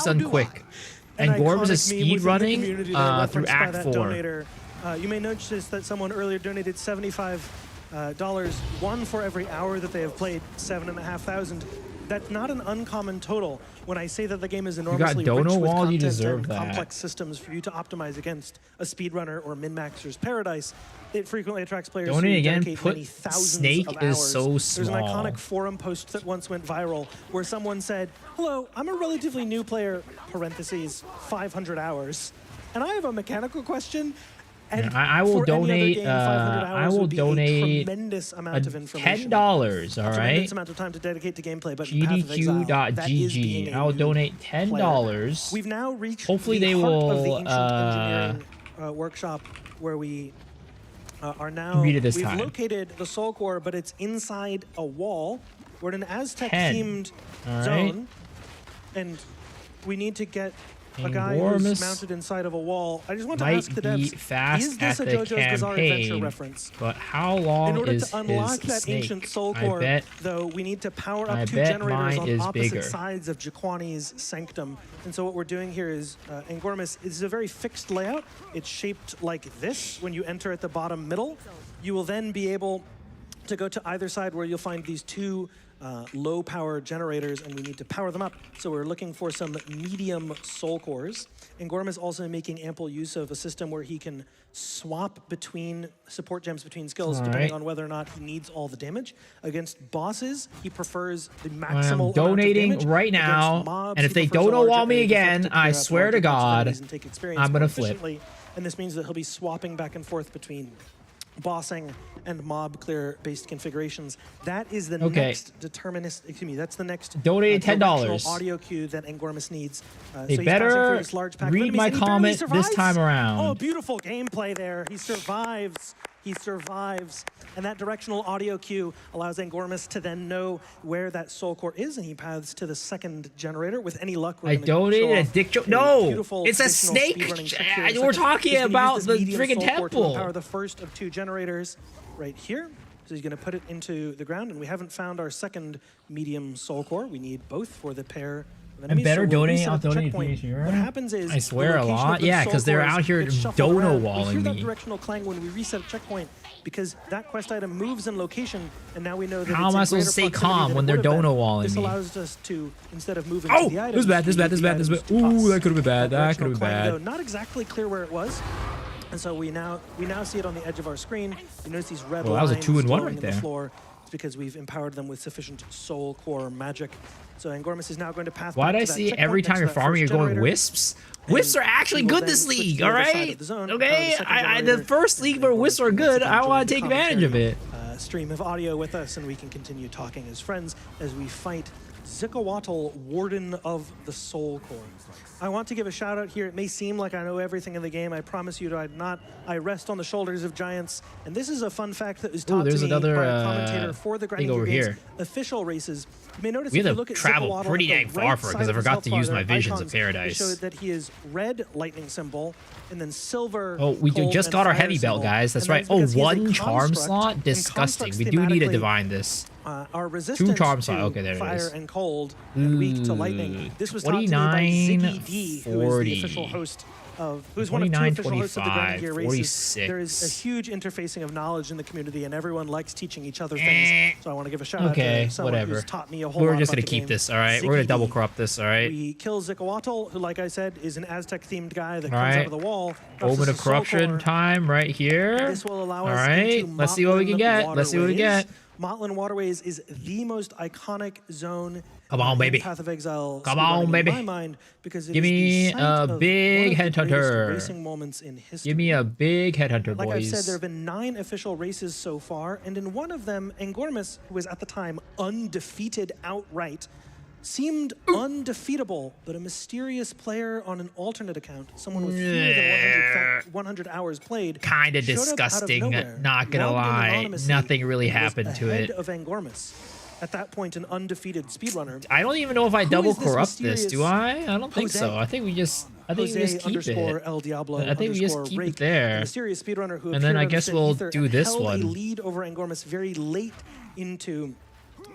How done do quick. An And Gorms is iconic meme speed within the running community that through referenced by Act that 4. donator. You may notice that someone earlier donated $75, one for every hour that they have played, 7,500. That's not an uncommon total. When I say that the game is enormously Dono rich with Wall, you content deserve and that. complex systems for you to optimize against a speedrunner or min-maxer's paradise, it frequently attracts players Donate who again, dedicate put many thousands Snake of is hours. so There's an small. iconic forum post that once went viral where someone said, hello, I'm a relatively new player, parentheses, 500 hours. And I have a mechanical question. And I will for any other donate. game, 500 I hours will would be a donate tremendous amount of information. $10. All A right. tremendous amount of time to dedicate to gameplay, but in Path of Exile, that is being GDQ.GG. a I'll new donate player. $10. We've now reached Hopefully the they heart will, of the ancient engineering workshop where we are now. Read it this we've time. located the Soul Core, but it's inside a wall. We're in an 10. Aztec-themed All right. zone, and we need to get a guy who's Enormous mounted inside of a wall. I just want to might ask the be devs, fast is this at a the JoJo's Bizarre Adventure campaign, reference? but how In long order is to unlock his that snake? ancient Soul I Core, bet though, we need to power I up 2 bet generators mine on is opposite bigger. sides of Jaquani's sanctum. And so what we're doing here is, Angormus is a very fixed layout. It's shaped like this when you enter at the bottom middle. You will then be able to go to either side where you'll find these 2 low power generators, and we need to power them up. So we're looking for some medium soul cores. And Gorm is also making ample use of a system where he can swap between support gems between skills, depending on whether or not he needs all the damage. Against bosses, he prefers the maximal I'm donating amount of damage. right now, Against mobs, and if he they prefers a don't know larger on me area effect again, to clear I up swear larger to bunches of God, enemies and take experience I'm gonna more flip. efficiently. And this means that he'll be swapping back and forth between bossing and mob clear based configurations. That is the next that's the next donated directional $10. audio cue that Angormus needs. They so he's passing better through this large pack of read enemies, my and he barely comment this survives. time around. Oh, beautiful gameplay there. He survives. He survives. And that directional audio cue allows Angormus to then know where that soul core is, and he paths to the second generator. With any luck, we're I gonna show donated a off dick joke. a No, beautiful it's a additional snake. speedrunning trick here in a We're second. talking He's gonna use about this the medium friggin' soul core to temple. empower the first of 2 generators right here. So he's going to put it into the ground, and we haven't found our second medium soul core. We need both for the pair of enemies. better so we'll donate. reset I'll at the donate checkpoint. to you. What happens is I swear the a location lot. of the Yeah, soul 'cause they're cores out here gets shuffled dono around. We walling hear that me. directional clang when we reset a checkpoint because that quest item moves in location, and now we know that How it's am in I supposed greater to stay proximity calm than when it they're would have been. dono walling This me? allows us to, instead of moving Oh, to the items, this is bad. This is bad. we This is lead bad. This the is bad. items Ooh, to that could have been bad. us. That could have directional been clang, though, bad. not exactly clear where it was. And so we now see it on the edge of our screen. You notice these red Well, that was a lines 2-in-1 glowing right in the there. floor. It's because we've empowered them with sufficient soul core magic. So Angormus is now going to pass. Why back do I to that see checkpoint every next time to you're that farming, you're first going generator. Wisps? Wisps are actually we will good this then switch league, to the all other side right? of the zone, Okay, power the second the generator, first and league then where Angormus Wisps are can once good, again I join want the to take advantage of it. stream of audio with us, and we can continue talking as friends as we fight Zikawatl, Warden of the Soul Core. I want to give a shout out here. It may seem like I know everything in the game. I promise you I'm not. I rest on the shoulders of giants. And this is a fun fact that was taught there's to me another, by a commentator for the Grinding over Games here. official races. You may notice We if had you to look at travel Zikawatl pretty at dang the far right for it, side 'cause I of his forgot health to bar, use there my are visions of icons paradise. that show that he is red lightning symbol, and then silver. Oh, we cold, just and got our fire heavy belt, symbol. guys. That's And right. that's Oh, because he is a one charm construct, slot? and Disgusting. We constructs do need to thematically divine this. are resistant charm to slot. Okay, there it fire is. and cold and weak to lightning. This was taught to me by 29, Ziggy D, who is 40. the official host of, who's one of 2 official hosts of the Grinding Gear 25, races. There is 46. a huge interfacing of knowledge in the community, and everyone likes teaching each other things. So I want to give a shout out Okay, to someone whatever. who's taught me a whole lot We're just about gonna the keep game. this, all right? We're gonna Ziggy double D. corrupt this, all right? We kill Zikawatl, who, like I said, is an Aztec-themed guy that All comes right. out of the wall. drops Omen us of a soul corruption core. time right here. This will allow All us right, into let's see what we can Motlin get. Let's see what we Waterways. get. Motlin Waterways is the most iconic zone. Come on, in baby. Path of Exile. Come on, speedrunning baby. In my mind, because it Give is me the site a of big one of the greatest headhunter. racing moments in history. Give me a big headhunter, Like I've said, boys. there have been 9 official races so far, and in one of them, Angormus, who was at the time undefeated outright, seemed undefeatable, but a mysterious player on an alternate account, someone with fewer than 100 hours played, Kinda showed up out of disgusting, nowhere, not gonna logged in lie. anonymously, Nothing really and was happened to ahead it. of Angormus. At that point, an undefeated speedrunner. I don't even know if I Who double is this corrupt this, do mysterious I? I don't think so. Jose? I think we just keep Jose it. El Diablo I think we just underscore keep Rake, it there. a mysterious speedrunner who And then appeared I out of guess thin we'll ether do and this held one. a lead over Angormus very late into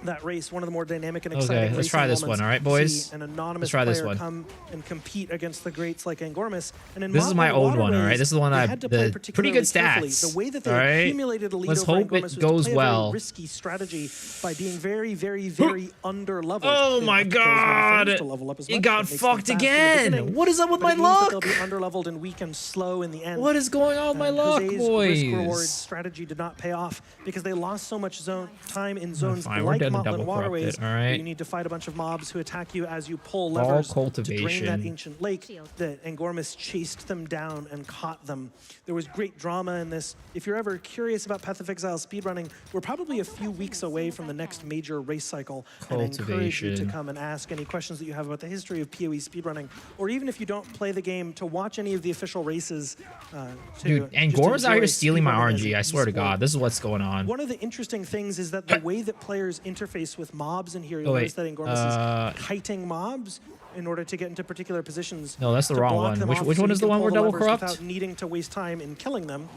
that race, one of the more dynamic and exciting Okay, let's racing try this moments one, all right, to boys? see an anonymous Let's try this player one. come and compete against the greats like Angormus. And in This is my Motlin own one, all right? Waterways, This is the one they I- had to play the pretty good particularly carefully. stats, The way that they all right? accumulated a lead Let's over hope Angormus it was to goes play a well. very risky strategy by being very, very, very under-leveled. Oh They my don't have to kill as many god! things to level up as It much. got That makes them fucked fast in the again! beginning, What is up with but my it means that luck? they'll be underleveled and weak and slow in the end. What is going on with my luck, Jose's risk-reward boys? strategy did not pay off because they lost so much time in zones Fine, like like done Mothland double Waterways, corrupted, all right. you need to fight a bunch of mobs who attack you as you pull All levers to drain cultivation. that ancient lake. The Angormus chased them down and caught them. There was great drama in this. If you're ever curious about Path of Exile speedrunning, we're probably a few weeks away from the next major race cycle. And I encourage you to come and ask any questions that you have about the history of PoE speedrunning, or even if you don't play the game, to watch any of the official races. Dude, Angor's out here stealing my RNG, I swear to God. This is what's going on. One of the interesting things is that the way that players interface with mobs in here, you'll notice that Angormus is kiting mobs in order to get into particular positions. No, that's the wrong one. Which one is the one we're double corrupt? Without needing to waste time in killing them.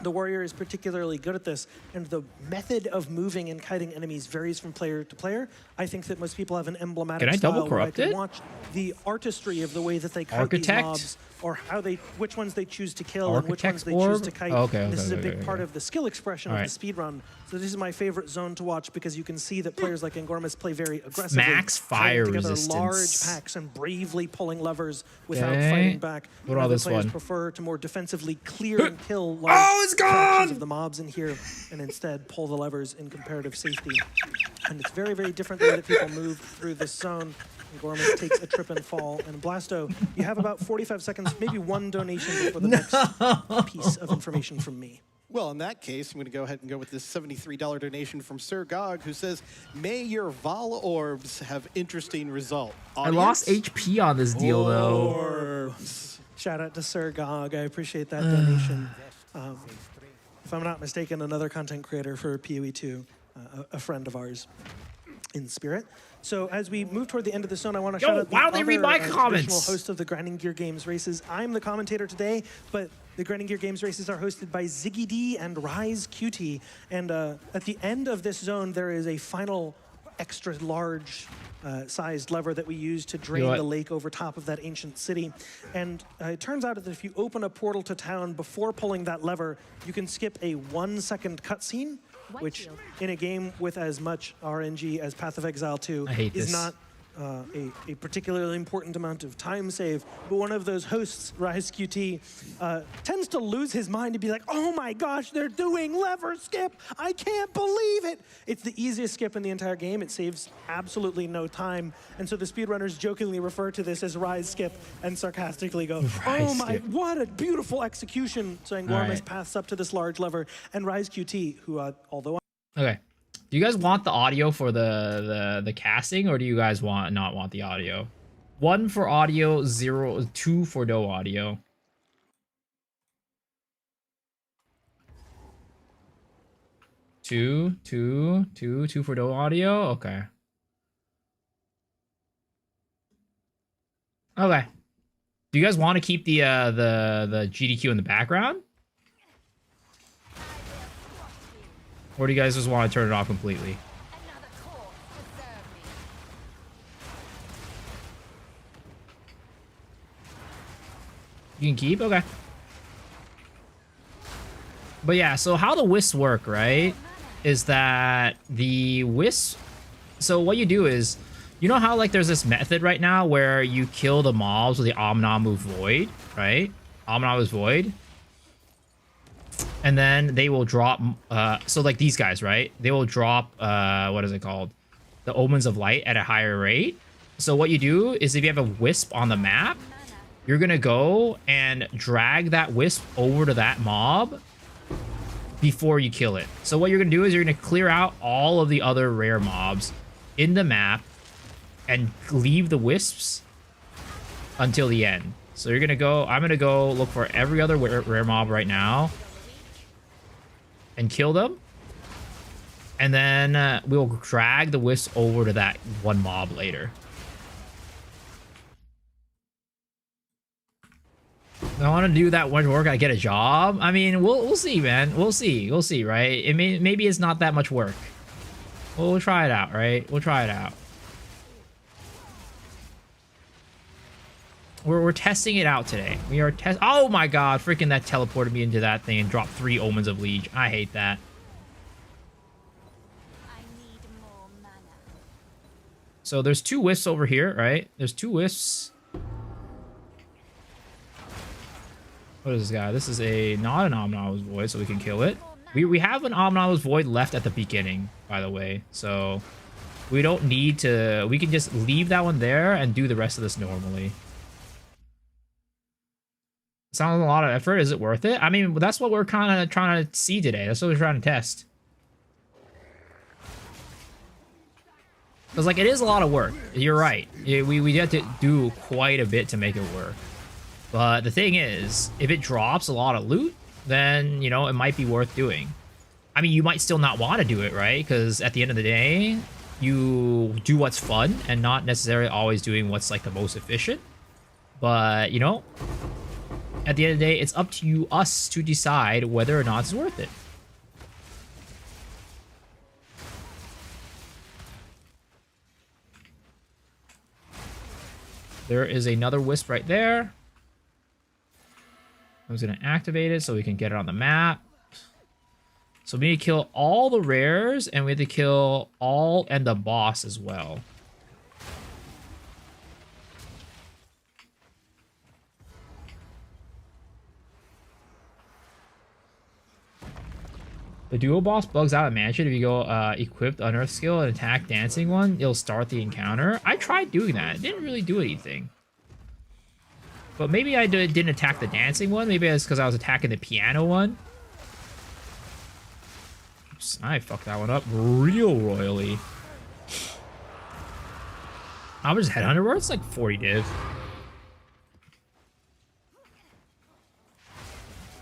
The warrior is particularly good at this, and the method of moving and kiting enemies varies from player to player. I think that most people have an emblematic style where I can watch the artistry of the way that they kite these mobs, or which ones they choose to kill and which ones they choose to kite. This is a big part of the skill expression of the speedrun. So this is my favorite zone to watch because you can see that players like Angormus play very aggressively. Max fire resistance. Large packs and bravely pulling levers without fighting back. What about this players one? prefer to more defensively clear and kill large it's gone! of the mobs in here and instead pull the levers in comparative safety. And it's very, very different the way that people move through this zone. Angormus takes a trip and fall. And Blasto, you have about 45 seconds, maybe one donation before the next piece of information from me. Well, in that case, I'm going to go ahead and go with this $73 donation from Sir Gog, who says, may your Val orbs have interesting result. I lost HP on this deal, though. Shout out to Sir Gog. I appreciate that donation. If I'm not mistaken, another content creator for PoE2, a friend of ours in spirit. So as we move toward the end of the zone, I want to shout out the other traditional host of the Grinding Gear Games races. I'm the commentator today, but the Grinding Gear Games races are hosted by Ziggy D and Rise QT. And at the end of this zone, there is a final extra large sized lever that we use to drain the lake over top of that ancient city. And it turns out that if you open a portal to town before pulling that lever, you can skip a 1-second cutscene, which in a game with as much RNG as Path of Exile 2 is not a particularly important amount of time save. But one of those hosts, Rise QT, tends to lose his mind and be like, oh my gosh, they're doing lever skip. I can't believe it. It's the easiest skip in the entire game. It saves absolutely no time. And so the speedrunners jokingly refer to this as Rise skip and sarcastically go, oh my, what a beautiful execution. So Angormus paths up to this large lever, and Rise QT, who although okay. Do you guys want the audio for the casting, or do you guys not want the audio? 1 for audio, 2 for no audio. Two for no audio. Okay. Okay. Do you guys want to keep the GDQ in the background? Or do you guys just want to turn it off completely? You can keep? Okay. But yeah, so how the Wisps work, right, is that the Wisp... So what you do is, you know how like there's this method right now where you kill the mobs with the Omnamu Void, right? Omnamu Void. And then they will drop, so like these guys, right? They will drop, what is it called? The Omens of Light at a higher rate. So what you do is if you have a Wisp on the map, you're going to go and drag that Wisp over to that mob before you kill it. So what you're going to do is you're going to clear out all of the other rare mobs in the map and leave the Wisps until the end. So you're going to go, I'm going to go look for every other rare mob right now and kill them, and then we'll drag the Wisp over to that one mob later. I want to do that one work. I get a job. I mean, we'll see, man. We'll see, right? It maybe it's not that much work. We'll try it out, right? We'll try it out. We're testing it out today. We are oh my god, freaking that teleported me into that thing and dropped 3 Omens of Liege. I hate that. I need more mana. So there's 2 Wisps over here, right? There's 2 Wisps. What is this guy? This is not an Omna's voice, so we can kill it. We have an Omnibus Void left at the beginning, by the way, so we don't need to... We can just leave that one there and do the rest of this normally. Sounds a lot of effort. Is it worth it? I mean, that's what we're kind of trying to see today. That's what we're trying to test. Because, like, it is a lot of work. You're right. We have to do quite a bit to make it work. But the thing is, if it drops a lot of loot, then, you know, it might be worth doing. I mean, you might still not want to do it, right? Because at the end of the day, you do what's fun and not necessarily always doing what's, like, the most efficient. But, you know, at the end of the day, it's up to us to decide whether or not it's worth it. There is another Wisp right there. I was going to activate it so we can get it on the map. So we need to kill all the rares, and we have to kill all and the boss as well. The duo boss bugs out of mansion. If you go equipped unearth skill and attack dancing one, it'll start the encounter. I tried doing that. It didn't really do anything. But maybe I didn't attack the dancing one. Maybe it's because I was attacking the piano one. Oops, I fucked that one up real royally. How much is Headhunter worth? It's like 40 div.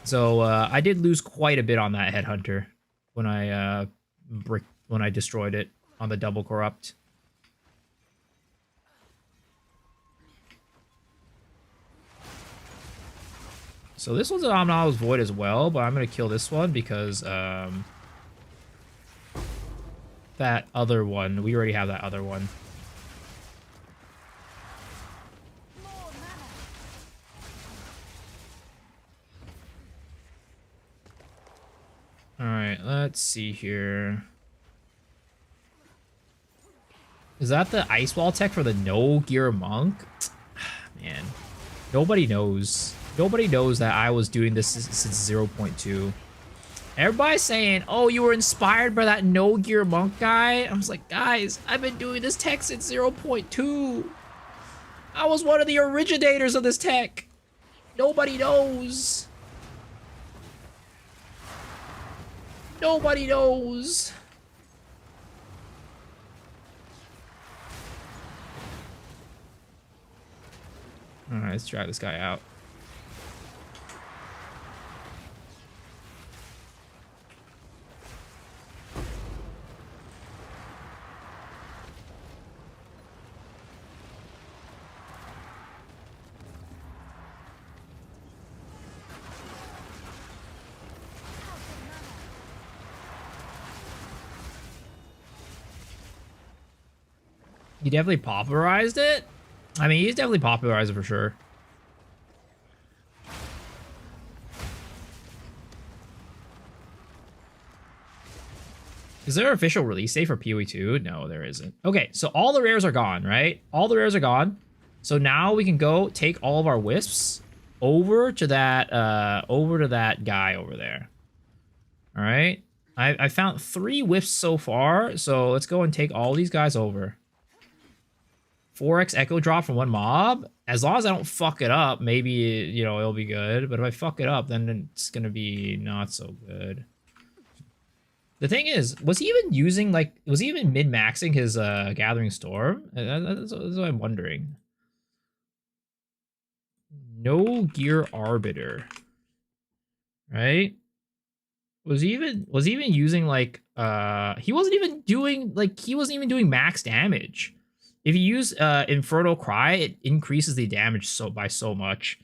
So I did lose quite a bit on that Headhunter when I destroyed it on the double corrupt. So this one's an Omnibus Void as well, but I'm going to kill this one because that other one, we already have that other one. Alright, let's see here. Is that the Ice Wall tech for the No Gear Monk? Man, nobody knows. Nobody knows that I was doing this since 0.2. Everybody's saying, oh, you were inspired by that No Gear Monk guy? I was like, guys, I've been doing this tech since 0.2. I was one of the originators of this tech. Nobody knows. Nobody knows. Alright, let's try this guy out. He definitely popularized it? I mean, he's definitely popularized it for sure. Is there an official release date for PoE 2? No, there isn't. Okay, so all the rares are gone, right? All the rares are gone. So now we can go take all of our Wisps over to that guy over there. All right. I found 3 Wisps so far, so let's go and take all these guys over. 4x echo drop from one mob. As long as I don't fuck it up, maybe, you know, it'll be good. But if I fuck it up, then it's gonna be not so good. The thing is, was he even using, like, was he even min-maxing his Gathering Storm? That's what I'm wondering. No Gear Arbiter. Right? Was he even using, like, he wasn't even doing max damage. If you use Infernal Cry, it increases the damage by so much.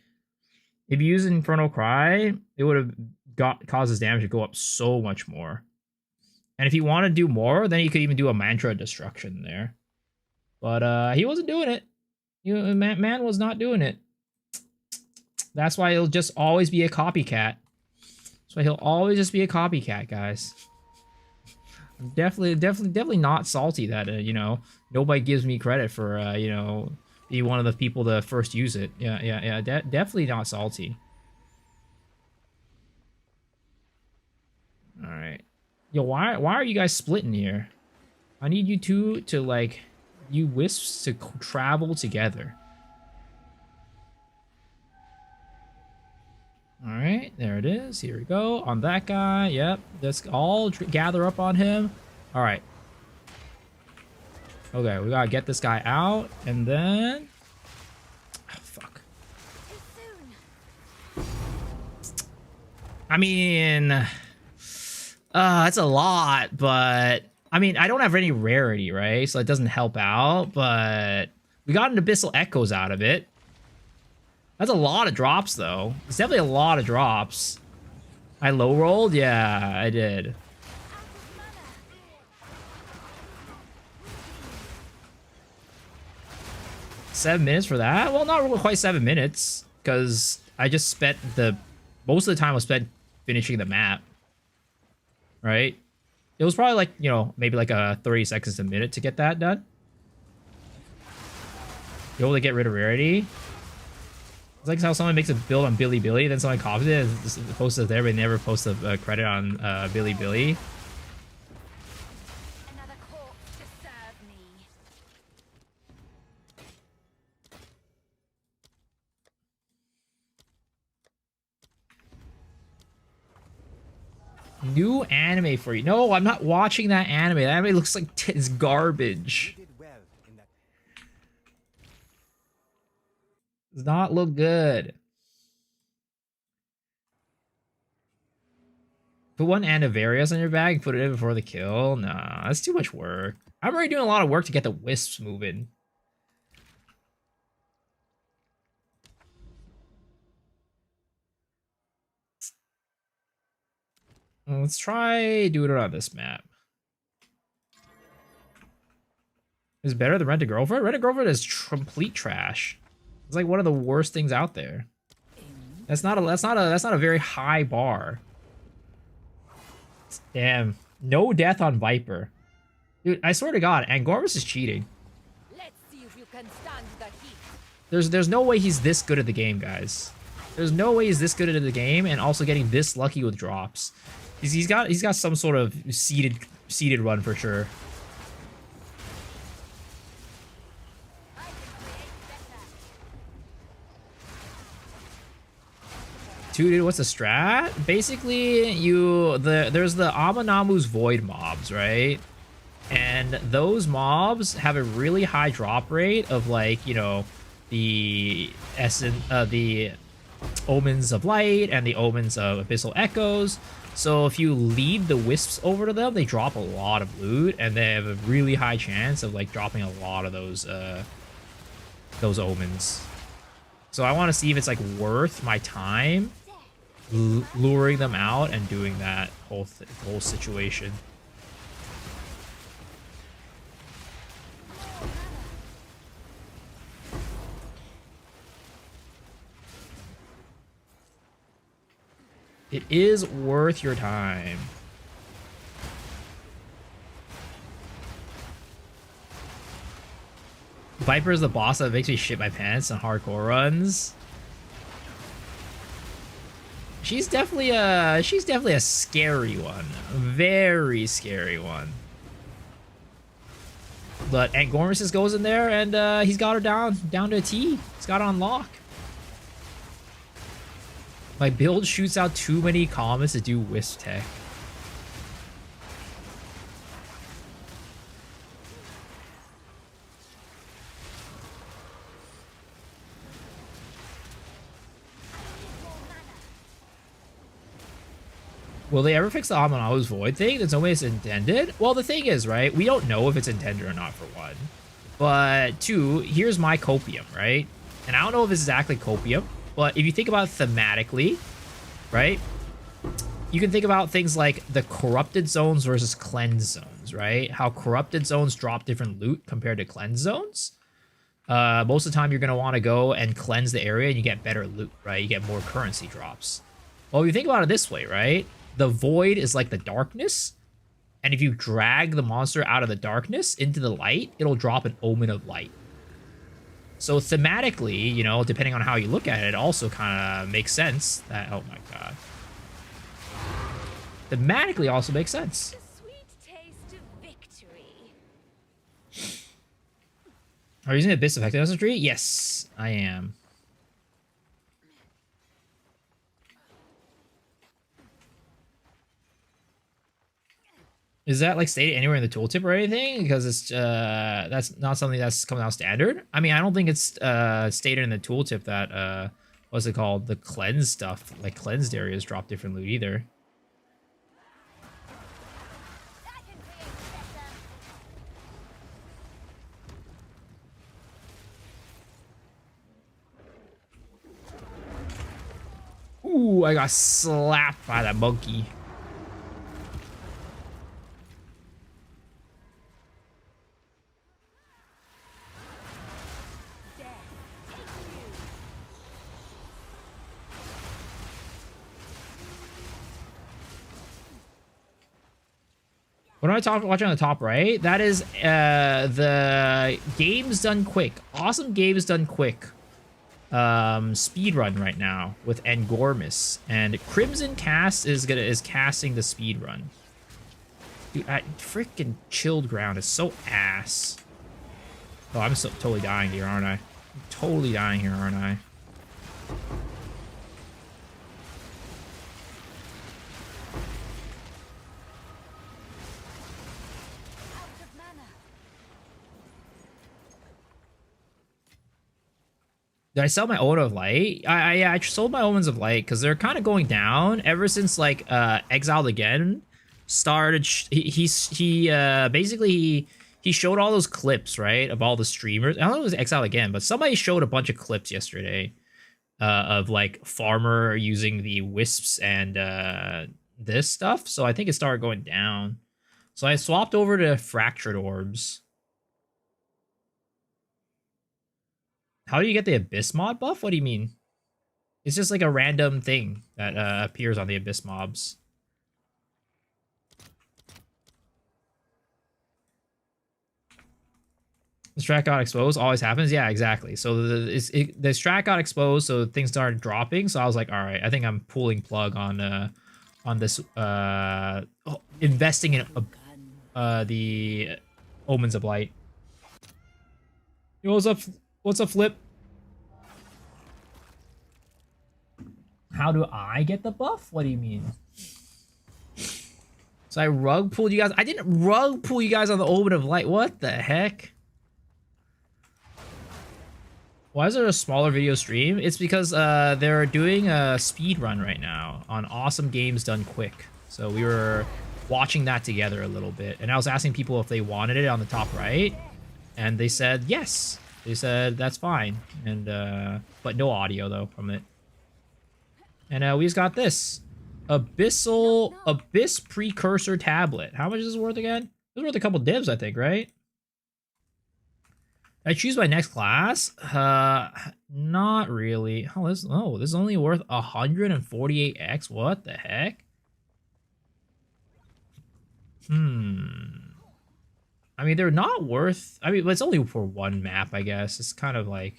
If you use Infernal Cry, it would have caused his damage to go up so much more. And if you want to do more, then you could even do a Mantra Destruction there. But he wasn't doing it. Man was not doing it. That's why he'll just always be a copycat. That's why he'll always just be a copycat, guys. I'm definitely not salty that, you know, nobody gives me credit for, you know, be one of the people to first use it. Yeah. Definitely not salty. All right. Yo, why are you guys splitting here? I need you two to, like, you Wisps to travel together. Alright, there it is. Here we go. On that guy. Yep. Let's all gather up on him. Alright. Okay, we gotta get this guy out. And then... Oh, fuck. I mean... that's a lot, but... I mean, I don't have any rarity, right? So it doesn't help out, but... We got an Abyssal Echoes out of it. That's a lot of drops, though. It's definitely a lot of drops. I low rolled? Yeah, I did. $7 for that? Well, not really quite 7 minutes, because I just spent the... Most of the time was spent finishing the map. Right? It was probably like, you know, maybe like a 30 seconds a minute to get that done. You able to get rid of rarity? It's like how someone makes a build on Billy, then someone copies it and posts it there, but never posts a credit on Billy. Another corpse to serve me. New anime for you. No, I'm not watching that anime. That anime looks like it's garbage. Does not look good. Put one Antivarius on your bag, put it in before the kill. Nah, that's too much work. I'm already doing a lot of work to get the Wisps moving. Let's try doing it on this map. Is it better than Rent a Girlfriend? Rent a Girlfriend is complete trash. It's like one of the worst things out there. That's not a very high bar. Damn. No death on Viper. Dude, I swear to God, Angormus is cheating. Let's see if you can stand the heat. There's no way he's this good at the game, guys. There's no way he's this good at the game and also getting this lucky with drops. He's got some sort of seeded run for sure. Dude, what's the strat? Basically, there's the Amannamu's Void mobs, right? And those mobs have a really high drop rate of, like, you know, the Omens of Light and the Omens of Abyssal Echoes. So if you lead the Wisps over to them, they drop a lot of loot, and they have a really high chance of, like, dropping a lot of those Omens. So I want to see if it's, like, worth my time luring them out and doing that whole situation. It is worth your time. Viper is the boss that makes me shit my pants on hardcore runs. She's definitely a scary one. A very scary one. But Angormus goes in there and he's got her down to a T. He's got it on lock. My build shoots out too many comments to do Wisp tech. Will they ever fix the Amannamu's Void thing? That's no way it's intended. Well, the thing is, right? We don't know if it's intended or not, for one. But two, here's my copium, right? And I don't know if it's exactly copium, but if you think about it thematically, right? You can think about things like the corrupted zones versus cleansed zones, right? How corrupted zones drop different loot compared to cleansed zones. Most of the time, you're going to want to go and cleanse the area and you get better loot, right? You get more currency drops. Well, if you think about it this way, right? The void is like the darkness. And if you drag the monster out of the darkness into the light, it'll drop an omen of light. So thematically, you know, depending on how you look at it, it also kind of makes sense that, oh my God. Thematically also makes sense. Are you using Abyss Effectiveness tree? Yes, I am. Is that like stated anywhere in the tooltip or anything? Because it's that's not something that's coming out standard. I mean, I don't think it's stated in the tooltip that what's it called? The cleanse stuff, like cleansed areas drop different loot either. Ooh, I got slapped by that monkey. What am I watching on the top right? That is the games done quick. Awesome games done quick. Speedrun right now with Engormis, and Crimson Cast is casting the speedrun. Dude, freaking Chilled Ground is so ass. Oh, I'm so totally dying here, aren't I? I'm totally dying here, aren't I? Did I sell my Omen of Light? I sold my Omens of Light because they're kind of going down ever since like Exiled Again started. He basically he showed all those clips, right, of all the streamers. I don't know if it was Exiled Again, but somebody showed a bunch of clips yesterday of like Farmer using the Wisps and this stuff. So I think it started going down. So I swapped over to Fractured Orbs. How do you get the Abyss mod buff? What do you mean? It's just like a random thing that appears on the Abyss mobs. The strat got exposed. Always happens. Yeah, exactly. So the strat got exposed, so things started dropping. So I was like, all right, I think I'm pulling plug on this investing in the Omens of Light. Yo, what's up? What's up, Flip? How do I get the buff? What do you mean? So I rug pulled you guys. I didn't rug pull you guys on the Omen of Light. What the heck? Why is there a smaller video stream? It's because they're doing a speed run right now on Awesome Games Done Quick. So we were watching that together a little bit. And I was asking people if they wanted it on the top right. And they said yes. They said that's fine, and but no audio though from it. And we just got this Abyss Precursor Tablet. How much is this worth again? It's worth a couple divs, I think, right? I choose my next class. Not really. Oh, this is only worth 148x. What the heck? I mean, they're not worth... I mean, it's only for one map, I guess. It's kind of like...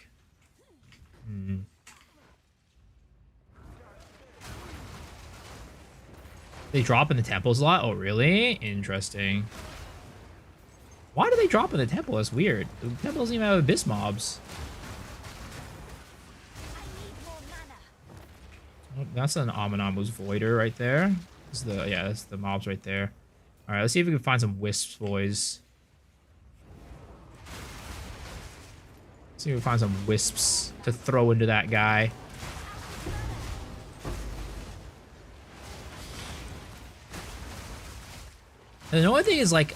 They drop in the temples a lot? Oh, really? Interesting. Why do they drop in the temple? That's weird. The temple doesn't even have Abyss mobs. Oh, that's an Aminamu's Voider right there. That's the mobs right there. Alright, let's see if we can find some Wisps, boys. See if we can find some Wisps to throw into that guy. And the only thing is, like,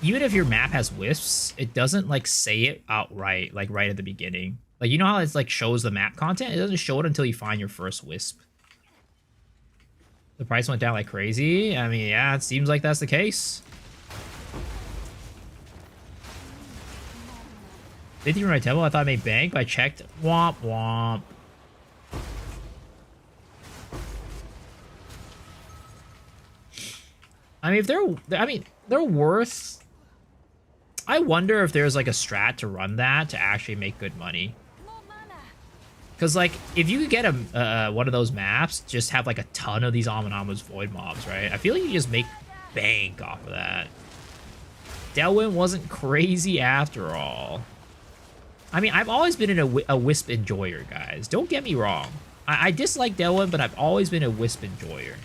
even if your map has Wisps, it doesn't, like, say it outright, like, right at the beginning. Like, you know how it's, like, shows the map content? It doesn't show it until you find your first Wisp. The price went down like crazy. I mean, yeah, it seems like that's the case. 50 from my temple. I thought I made bank, but I checked. Womp womp. I mean, they're worth. I wonder if there's like a strat to run that to actually make good money. Because, like, if you could get a one of those maps, just have, like, a ton of these Aminamu's Void mobs, right? I feel like you just make bank off of that. Delwyn wasn't crazy after all. I mean, I've always been a Wisp enjoyer, guys. Don't get me wrong. I dislike Delwyn, but I've always been a Wisp enjoyer.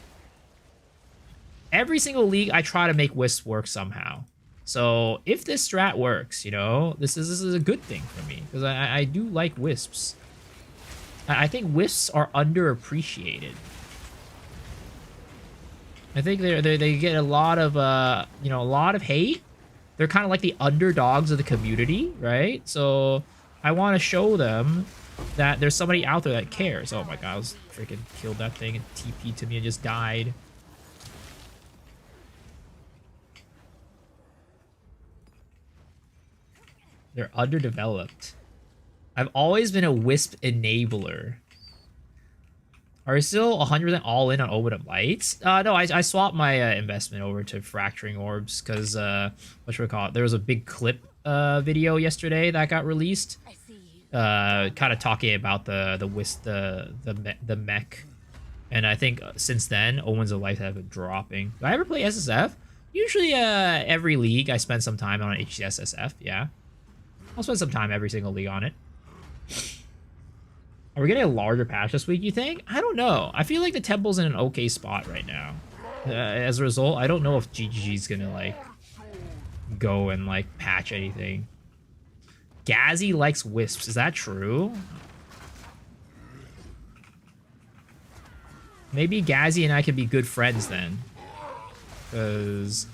Every single league, I try to make Wisp work somehow. So if this strat works, you know, this is a good thing for me because I do like Wisps. I think Wisps are underappreciated. I think they get a lot of you know, a lot of hate. They're kind of like the underdogs of the community, right? So I want to show them that there's somebody out there that cares. Oh my god, I was freaking killed that thing and TP'd to me and just died. They're underdeveloped. I've always been a Wisp enabler. Are we still 100% all in on Omen of Lights? No, I swapped my investment over to Fracturing Orbs because, what should we call it? There was a big clip video yesterday that got released. Kind of talking about the Wisp, the mech. And I think since then, Omens of Light have been dropping. Do I ever play SSF? Usually every league I spend some time on HCS SF, yeah. I'll spend some time every single league on it. Are we getting a larger patch this week, you think? I don't know. I feel like the temple's in an okay spot right now. As a result, I don't know if GGG's gonna, like, go and, like, patch anything. Gazzy likes Wisps. Is that true? Maybe Gazzy and I could be good friends then. Because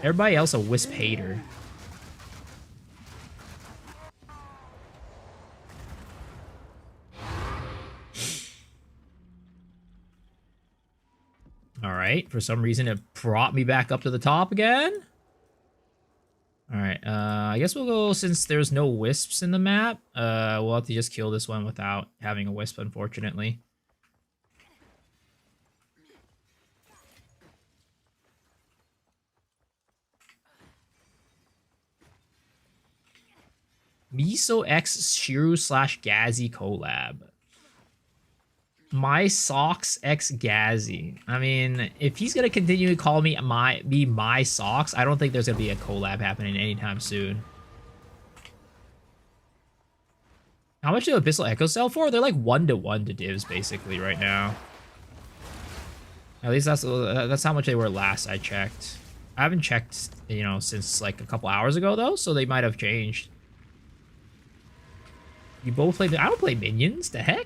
everybody else a Wisp hater. Alright, for some reason it brought me back up to the top again. Alright, I guess we'll go, since there's no Wisps in the map, we'll have to just kill this one without having a Wisp, unfortunately. Miso X Shiru / Gazzy collab. My Socks X Gazzy. I mean, if he's gonna continue to call me my Socks, I don't think there's gonna be a collab happening anytime soon. How much do Abyssal Echo sell for? They're like 1-to-1 to divs basically right now. At least that's how much they were last I checked. I haven't checked, you know, since like a couple hours ago though, so they might have changed. You both play. I don't play minions. The heck?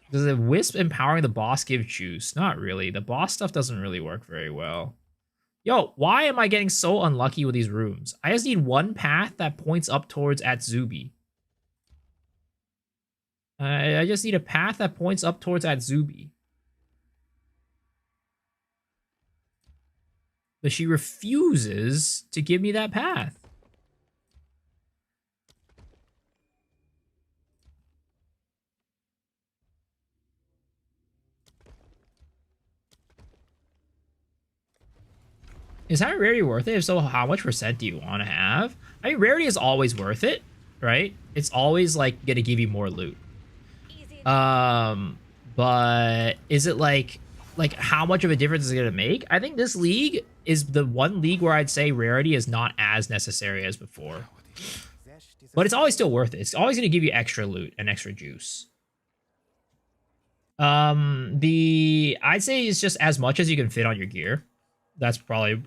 Does a Wisp empowering the boss give juice? Not really. The boss stuff doesn't really work very well. Yo, why am I getting so unlucky with these rooms? I just need one path that points up towards Atsubi. I just need a path that points up towards Atsubi. But she refuses to give me that path. Is high rarity worth it? If so, how much percent do you want to have? I mean, rarity is always worth it, right? It's always, like, gonna give you more loot. But is it, like, how much of a difference is it gonna make? I think this league is the one league where I'd say rarity is not as necessary as before. But it's always still worth it. It's always gonna give you extra loot and extra juice. I'd say it's just as much as you can fit on your gear. That's probably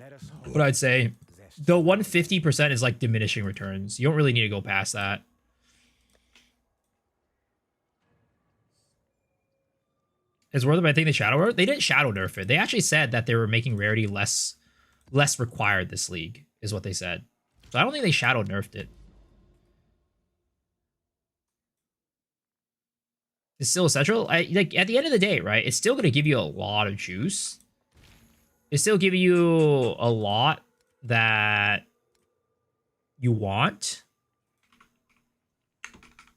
what I'd say. The 150% is like diminishing returns. You don't really need to go past that. It's worth it, but I think they shadow nerf. They didn't shadow nerf it. They actually said that they were making rarity less required this league, is what they said. So I don't think they shadow nerfed it. It's still essential. Like at the end of the day, right? It's still gonna give you a lot of juice. It's still giving you a lot that you want.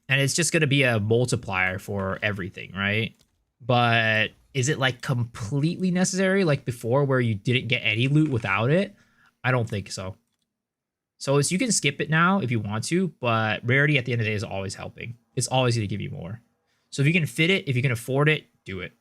And it's just going to be a multiplier for everything, right? But is it like completely necessary like before where you didn't get any loot without it? I don't think so. So you can skip it now if you want to, but rarity at the end of the day is always helping. It's always going to give you more. So if you can fit it, if you can afford it, do it.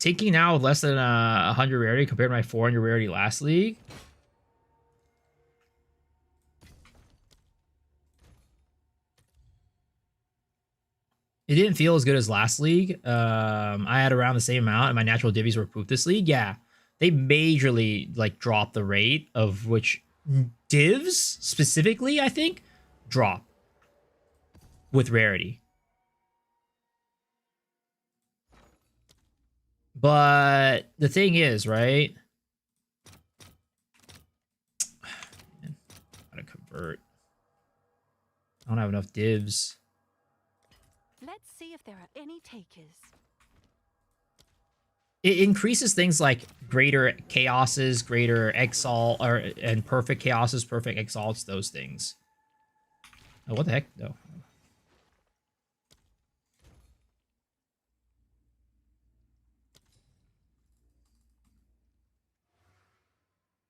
taking now less than 100 rarity compared to my 400 rarity last league. It didn't feel as good as last league. I had around the same amount, and my natural divvies were pooped this league. Yeah, they majorly like dropped the rate of which divs specifically, I think, drop with rarity. But the thing is, right? Man, gotta convert. I don't have enough divs. Let's see if there are any takers. It increases things like greater chaoses, greater exalt, and perfect chaoses, perfect exalts, those things. Oh, what the heck? No.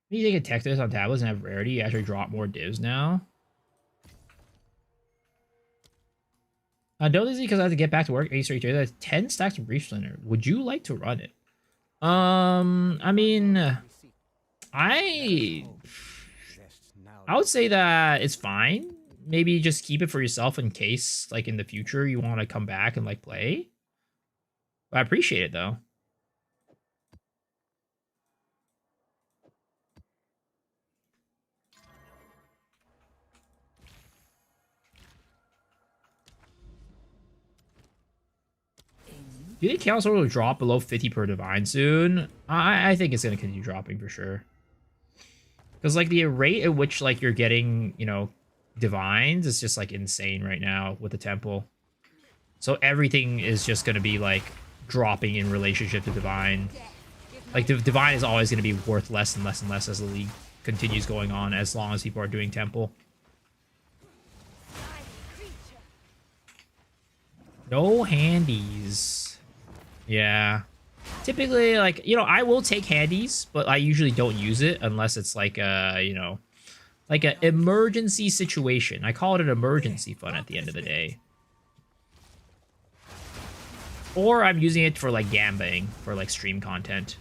You take a tech test on tablets and have rarity, you actually drop more divs now. Don't easy because I have to get back to work 8 straight days. I have 10 stacks of Brief Splinter. Would you like to run it? I mean, I would say that it's fine. Maybe just keep it for yourself in case, like, in the future you want to come back and, like, play. I appreciate it, though. Do you think Chaos Order will drop below 50 per Divine soon? I think it's going to continue dropping for sure. Because, like, the rate at which, like, you're getting, you know, Divines is just, like, insane right now with the Temple. So everything is just going to be, like, dropping in relationship to Divine. Like, the Divine is always going to be worth less and less and less as the league continues going on, as long as people are doing Temple. No handies. Yeah. Typically, like, you know, I will take handies, but I usually don't use it unless it's like a, you know, like an emergency situation. I call it an emergency fund at the end of the day. Or I'm using it for, like, gambling, for, like, stream content.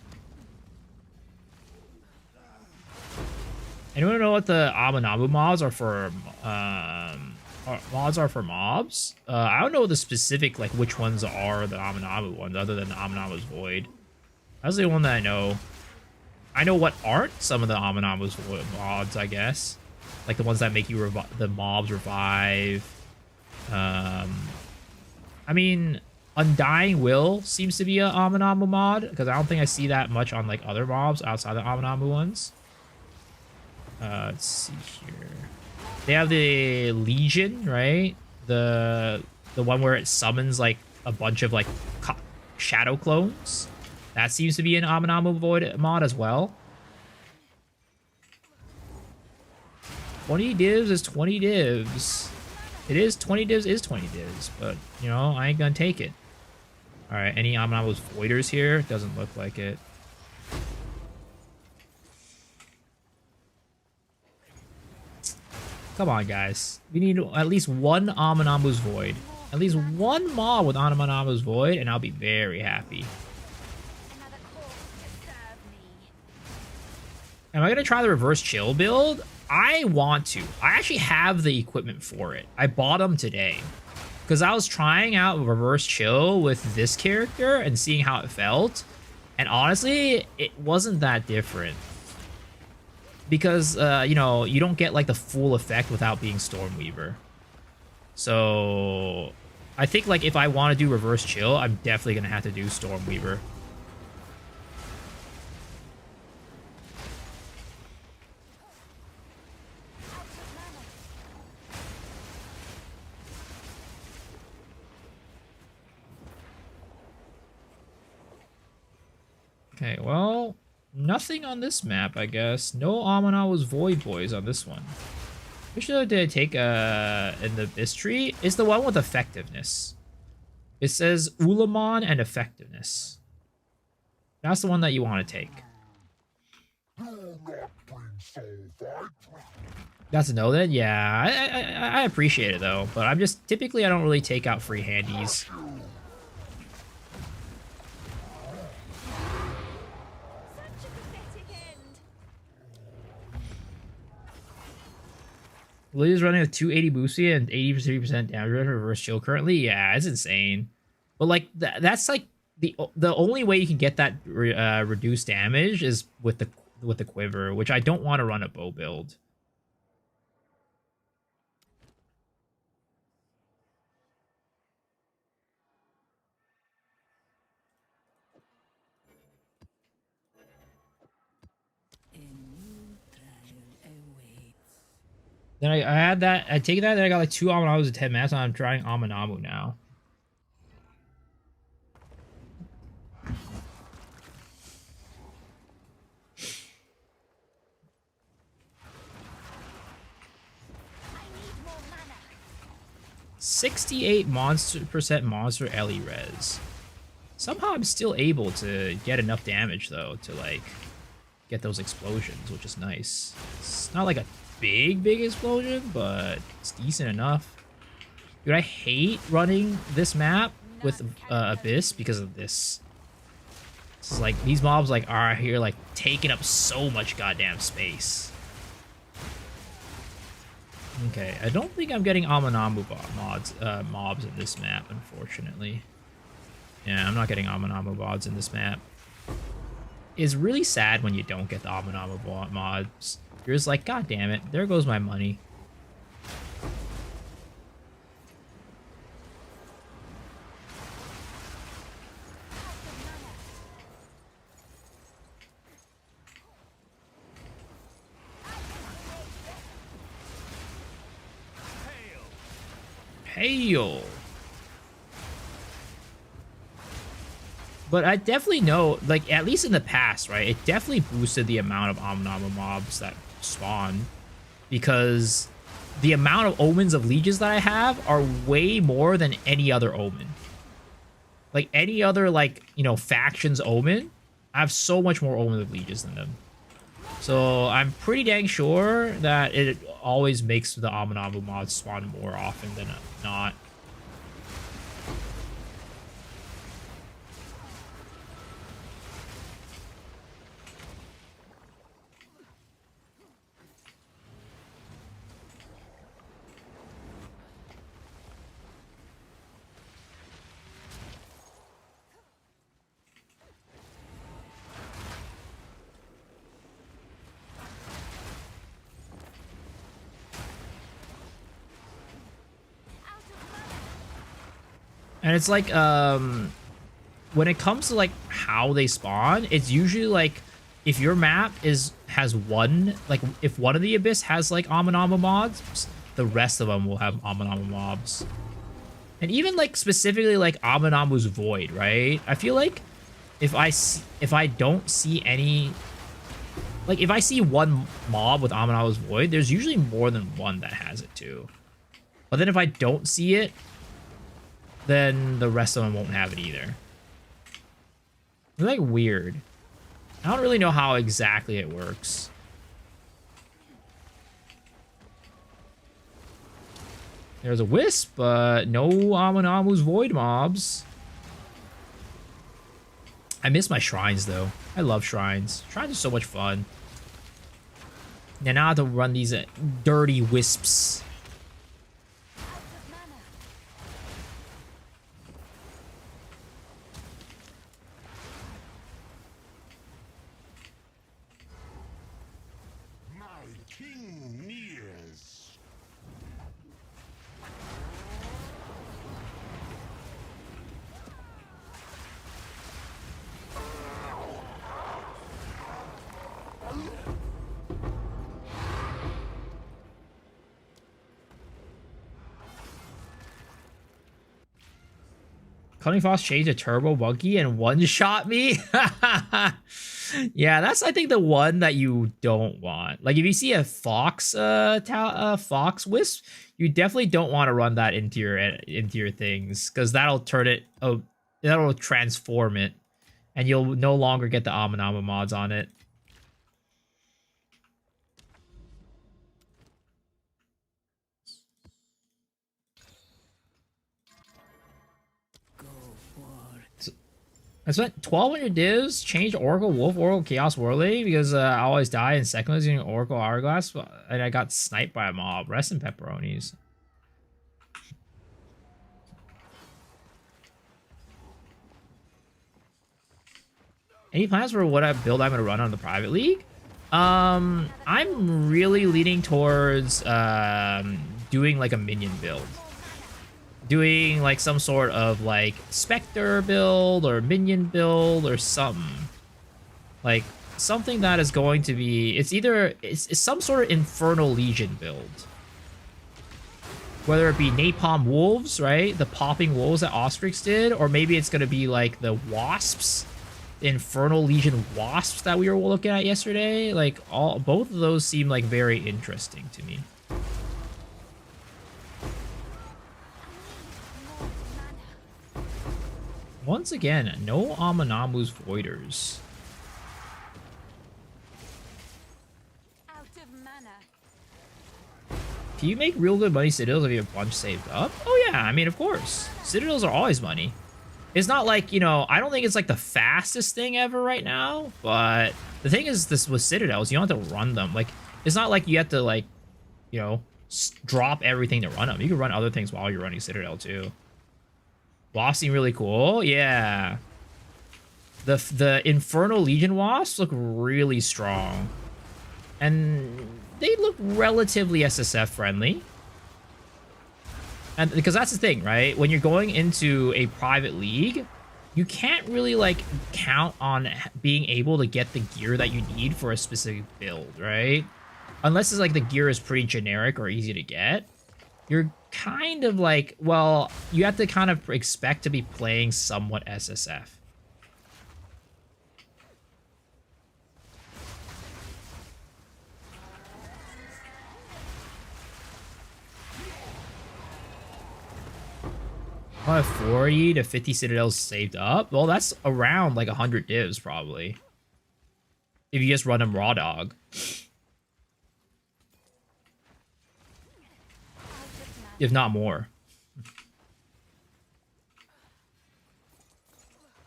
Anyone know what the Abominabu mods are for, mobs? I don't know the specific, like, which ones are the Abominabu ones, other than the Abominabu's Void. That's the one that I know. I know what aren't some of the Abominabu's Void mods, I guess. Like, the ones that make you the mobs revive. I mean, Undying Will seems to be an Abominabu mod, because I don't think I see that much on, like, other mobs outside the Abominabu ones. Let's see here. They have the Legion, right? The one where it summons, like, a bunch of, like, shadow clones. That seems to be an Abominabu Void mod as well. 20 divs is 20 divs. It is 20 divs is 20 divs, but, you know, I ain't gonna take it. Alright, any Abominabu's Voiders here? Doesn't look like it. Come on, guys. We need at least one Abominabu's Void. At least one mob with Abominabu's Void, and I'll be very happy. Am I going to try the reverse chill build? I want to. I actually have the equipment for it. I bought them today. Because I was trying out reverse chill with this character and seeing how it felt. And honestly, it wasn't that different. Because, you know, you don't get, like, the full effect without being Stormweaver. So, I think, like, if I want to do reverse chill, I'm definitely going to have to do Stormweaver. Okay, well, nothing on this map, I guess. No Abominabu's Void Boys on this one. Which did I take in the Abyss tree? It's the one with effectiveness. It says Ulamon and effectiveness. That's the one that you want to take. That's a no then? Yeah, I appreciate it though, but I'm just, typically I don't really take out free handies. Lily's running with 280 boosty and 83% damage rate reverse shield currently. Yeah, it's insane. But like that's like the only way you can get that reduced damage is with the quiver, which I don't want to run a bow build. Then I had that. I take that. Then I got like 2 Amanabus at 10 mass, and I'm trying Amanamu now. I need more mana. 68% monster Ellie res. Somehow I'm still able to get enough damage though to like get those explosions, which is nice. It's not like a big explosion, but it's decent enough. Dude, I hate running this map with Abyss because of this. It's like these mobs like are here like taking up so much goddamn space. Okay, I don't think I'm getting Amanamu mobs in this map, unfortunately. Yeah, I'm not getting Amanamu mods in this map. It's really sad when you don't get the Amanamu mods. You're just like, god damn it, there goes my money. Hail. But I definitely know, like, at least in the past, right? It definitely boosted the amount of Amanamu mobs that spawn. Because the amount of omens of lieges that I have are way more than any other omen. Like, any other, like, you know, faction's omen, I have so much more omens of lieges than them. So I'm pretty dang sure that it always makes the Amanamu mods spawn more often than not. And it's like, when it comes to like how they spawn, it's usually like if your map has one, like if one of the Abyss has like Amanamu mobs, the rest of them will have Amanamu mobs. And even like specifically like Amanamu's Void, right? I feel like if I don't see any, like if I see one mob with Amanamu's Void, there's usually more than one that has it too. But then if I don't see it, then the rest of them won't have it either. It's like weird. I don't really know how exactly it works. There's a Wisp, but no Amanamu's Void mobs. I miss my shrines though. I love shrines. Shrines are so much fun. And now I have to run these dirty Wisps. Cunning Fox changed a turbo buggy and one-shot me? Yeah, that's I think the one that you don't want. Like if you see a Fox Fox Wisp, you definitely don't want to run that into your things, because that'll turn it that'll transform it, and you'll no longer get the Amanamu mods on it. I spent 1,200 divs, changed Oracle, Wolf, Oracle, Chaos, Whirly because I always die in second using Oracle Hourglass, and I got sniped by a mob. Rest in pepperonis. Any plans for what build I'm going to run on the private league? I'm really leaning towards doing like a minion build. Doing like some sort of like Spectre build or minion build or something. Like something that is going to be, it's some sort of Infernal Legion build. Whether it be Napalm Wolves, right? The popping wolves that Ostrix did, or maybe it's going to be like the Wasps. Infernal Legion Wasps that we were looking at yesterday. Like both of those seem like very interesting to me. Once again, no Aminamu's Voiders. Out of mana. Can you make real good money Citadels if you have a bunch saved up? Oh yeah, I mean, of course. Citadels are always money. It's not like, you know, I don't think it's like the fastest thing ever right now, but the thing is this with Citadels, you don't have to run them. Like, it's not like you have to, like, you know, drop everything to run them. You can run other things while you're running Citadel too. Wasps seem really cool. Yeah. The Infernal Legion Wasps look really strong. And they look relatively SSF friendly. And because that's the thing, right? When you're going into a private league, you can't really like count on being able to get the gear that you need for a specific build, right? Unless it's like the gear is pretty generic or easy to get. You're kind of like, well, you have to kind of expect to be playing somewhat SSF. I have 40 to 50 Citadels saved up. Well, that's around like 100 divs probably. If you just run them raw dog. If not more.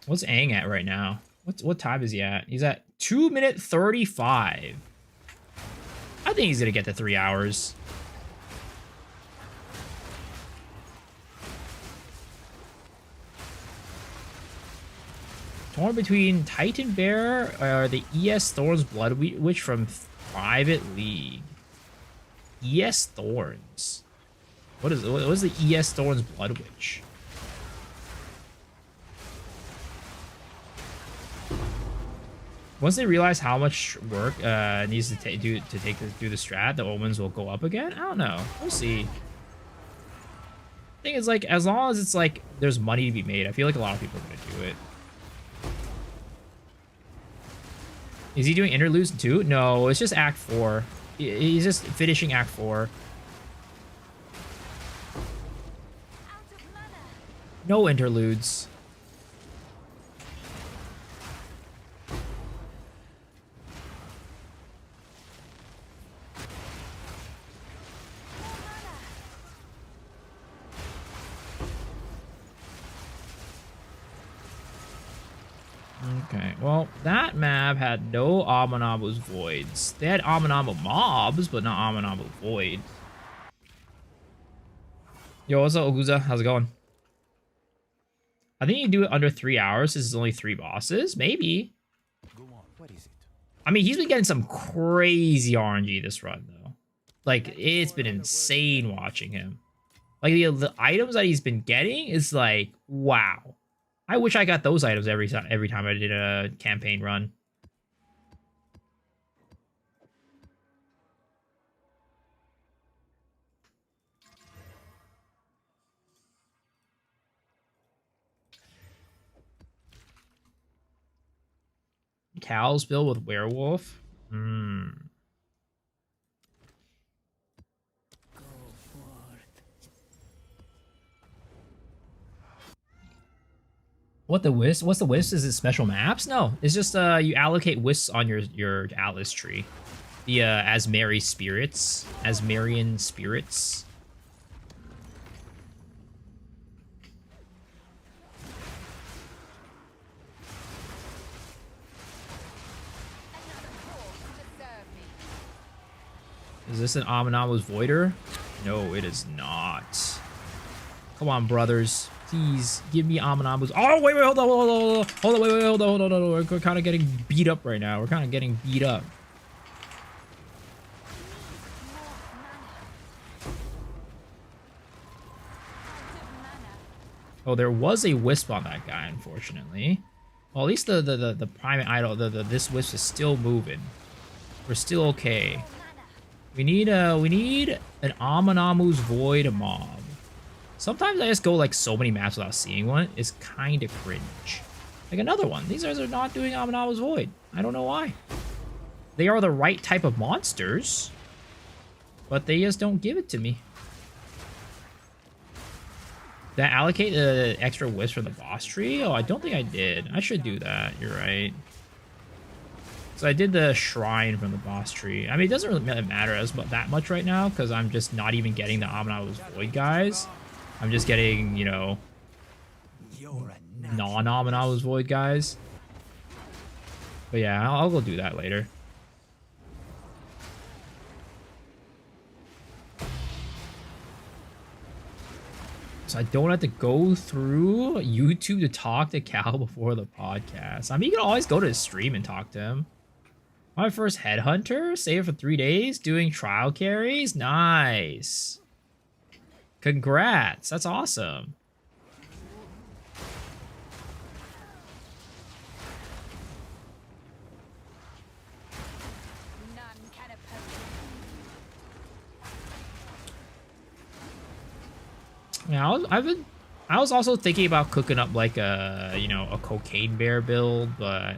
What's Aang at right now? What time is he at? He's at 2:35. I think he's gonna get to 3 hours. Torn between Titan Bear or the ES Thorns Blood Witch from Private League. ES Thorns. What is the ES Thorns Blood Witch? Once they realize how much work needs to do the strat, the omens will go up again. I don't know. We'll see. Thing is, like, as long as it's like there's money to be made, I feel like a lot of people are gonna do it. Is he doing interludes too? No, it's just Act 4. He's just finishing Act 4. No interludes. Okay, well, that map had no Aminamu's Voids. They had Aminamu mobs, but not Aminamu Void. Yo, what's up, Oguza? How's it going? I think you can do it under 3 hours. This is only 3 bosses. Maybe. Go on. What is it? I mean, he's been getting some crazy RNG this run, though. Like, it's been insane watching him. Like, the items that he's been getting is like, wow. I wish I got those items every time I did a campaign run. Cow's bill with werewolf. What the Wisp? What's the Wisp? Is it special maps? No, it's just you allocate Wisps on your Atlas tree. The Asmarian spirits. Is this an Amanamo's Voider? No, it is not. Come on, brothers. Please give me Amanamo's. Oh, wait, hold on, hold on. We're kind of getting beat up right now. We're kind of getting beat up. Oh, there was a Wisp on that guy, unfortunately. Well, at least the primate idol, this Wisp is still moving. We're still okay. We need an Amanamu's Void mob. Sometimes I just go like so many maps without seeing one. It's kind of cringe. Like another one. These guys are not doing Amanamu's Void. I don't know why. They are the right type of monsters, but they just don't give it to me. Did I allocate the extra Wisp for the boss tree? Oh, I don't think I did. I should do that. You're right. So I did the shrine from the boss tree. I mean, it doesn't really matter that much right now because I'm just not even getting the Amanamu's Void guys. I'm just getting, you know, non-Amanamu's Void guys. But yeah, I'll go do that later. So I don't have to go through YouTube to talk to Cal before the podcast. I mean, you can always go to his stream and talk to him. My first headhunter, saved for 3 days, doing trial carries. Nice. Congrats. That's awesome. Yeah, I was also thinking about cooking up like a, you know, a cocaine bear build, but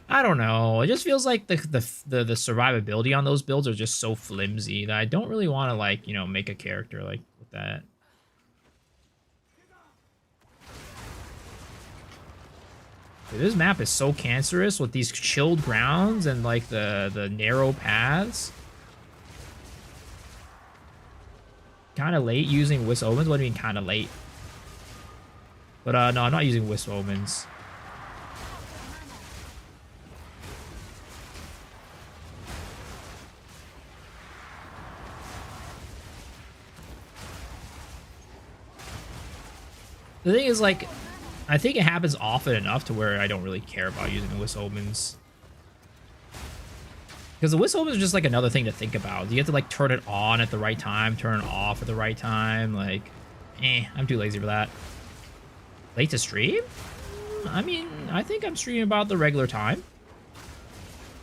I don't know. It just feels like the survivability on those builds are just so flimsy that I don't really want to, like, you know, make a character like with that. Dude, this map is so cancerous with these chilled grounds and like the narrow paths. Kind of late using Wisp Omens. What do you mean kind of late? But no, I'm not using Wisp Omens. The thing is, like, I think it happens often enough to where I don't really care about using the Wisp Omens. Because the Wisp Omens is just like another thing to think about. You have to like turn it on at the right time, turn it off at the right time. Like, I'm too lazy for that. Late to stream? I mean, I think I'm streaming about the regular time.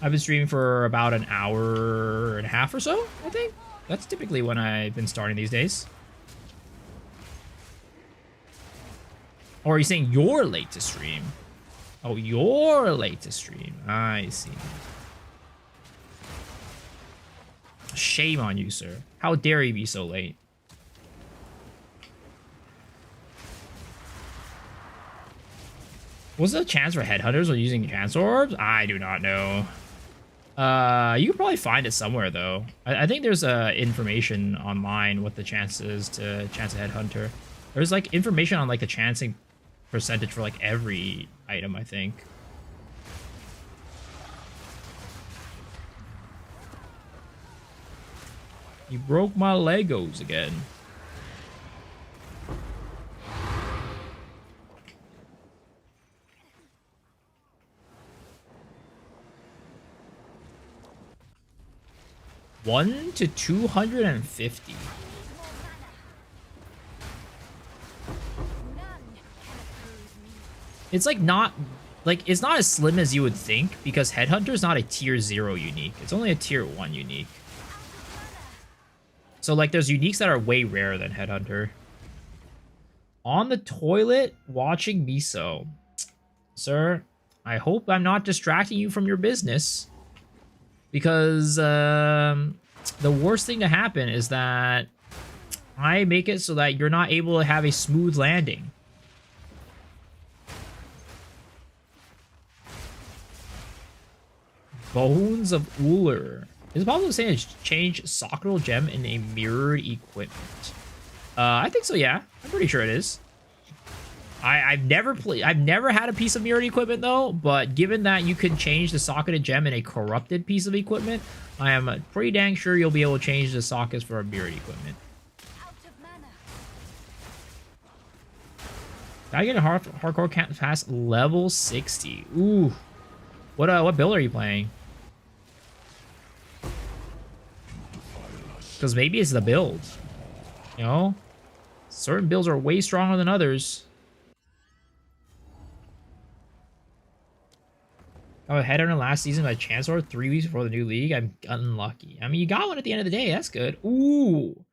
I've been streaming for about an hour and a half or so, I think. That's typically when I've been starting these days. Or are you saying you're late to stream? Oh, you're late to stream. I see. Shame on you, sir. How dare you be so late? What's the chance for headhunters when using chance orbs? I do not know. You can probably find it somewhere, though. I think there's information online what the chance is to chance a headhunter. There's like information on like the chancing percentage for like every item, I think. You broke my Legos again. $1 to 250. It's like not like it's not as slim as you would think because Headhunter's not a tier 0 unique. It's only a tier 1 unique. So like there's uniques that are way rarer than Headhunter. On the toilet watching Miso. Sir, I hope I'm not distracting you from your business. Because the worst thing to happen is that I make it so that you're not able to have a smooth landing. Bones of Uller. Is it possible to say change Soccer Gem in a mirrored equipment? I think so, yeah. I'm pretty sure it is. I've never had a piece of mirrored equipment though, but given that you can change the socketed gem in a corrupted piece of equipment, I am pretty dang sure you'll be able to change the sockets for a mirrored equipment. Out of mana. Gotta get a hardcore cat past level 60. Ooh. What build are you playing? Because maybe it's the build. You know? Certain builds are way stronger than others. I was ahead on the last season by Chancellor 3 weeks before the new league. I'm unlucky. I mean, you got one at the end of the day. That's good. Ooh.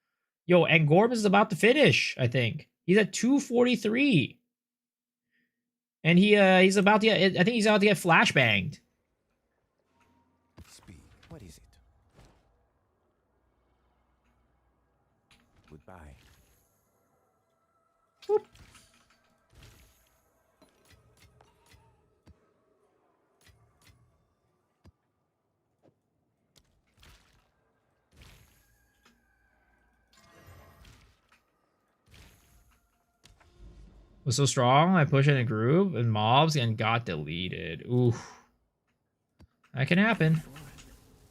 Yo, and Gorb is about to finish, I think. He's at 243. And he's about to get, I think he's about to get flashbanged. Speed, what is it? Goodbye. Whoop. Was so strong, I pushed in a group and mobs and got deleted. Ooh. That can happen.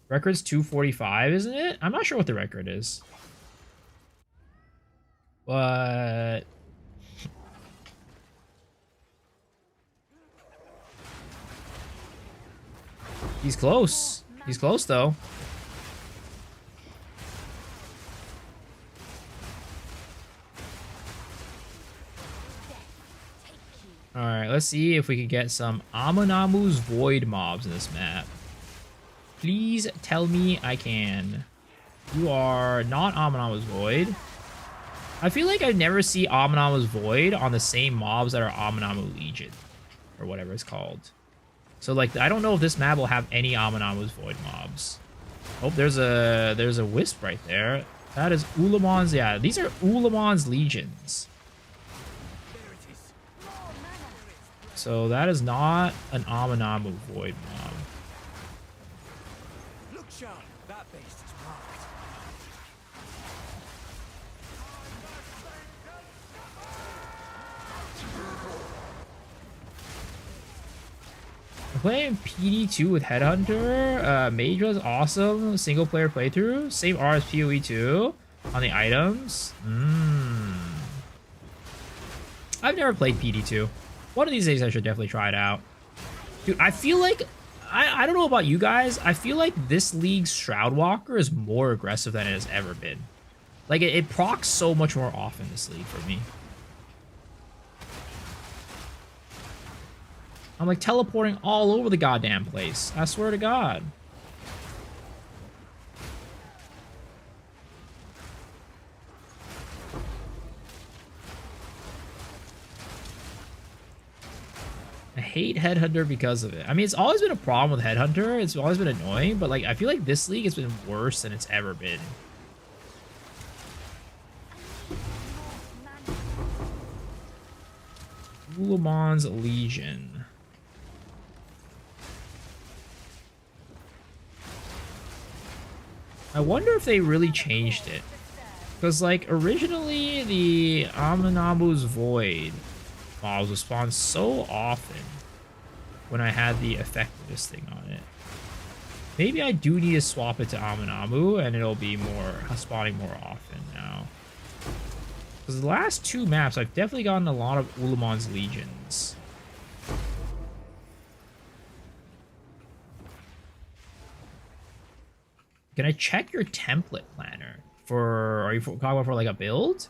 Record's 245, isn't it? I'm not sure what the record is. But... he's close. He's close, though. Alright, let's see if we can get some Amunamu's Void mobs in this map. Please tell me I can. You are not Amunamu's Void. I feel like I never see Amunamu's Void on the same mobs that are Amunamu Legion. Or whatever it's called. So, like, I don't know if this map will have any Amunamu's Void mobs. Oh, there's a Wisp right there. That is Ulamon's, yeah, these are Ulamon's Legions. So that is not an Amunamu Void mob. Look sharp, that beast is marked. I'm playing PD2 with Headhunter. Mage was awesome. Single player playthrough. Same R as PoE 2 on the items. I've never played PD2. One of these days I should definitely try it out. Dude, I feel like... I don't know about you guys. I feel like this league's Shroudwalker is more aggressive than it has ever been. Like, it procs so much more often this league for me. I'm like teleporting all over the goddamn place. I swear to God. I hate Headhunter because of it. I mean, it's always been a problem with Headhunter. It's always been annoying, but like I feel like this league has been worse than it's ever been. Ulamon's Legion. I wonder if they really changed it. Because like originally the Amunamu's Void mobs would spawn so often when I had the effectiveness thing on it. Maybe I do need to swap it to Amunamu and it'll be more spawning more often now. Because the last two maps, I've definitely gotten a lot of Ulamon's Legions. Can I check your template planner? Are you talking about for like a build?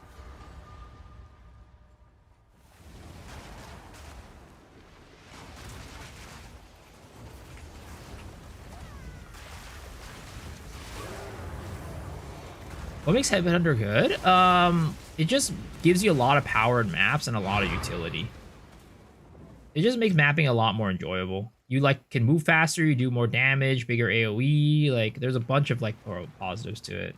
What makes Headhunter good? It just gives you a lot of power in maps and a lot of utility. It just makes mapping a lot more enjoyable. You like can move faster, you do more damage, bigger AoE. Like there's a bunch of like positives to it.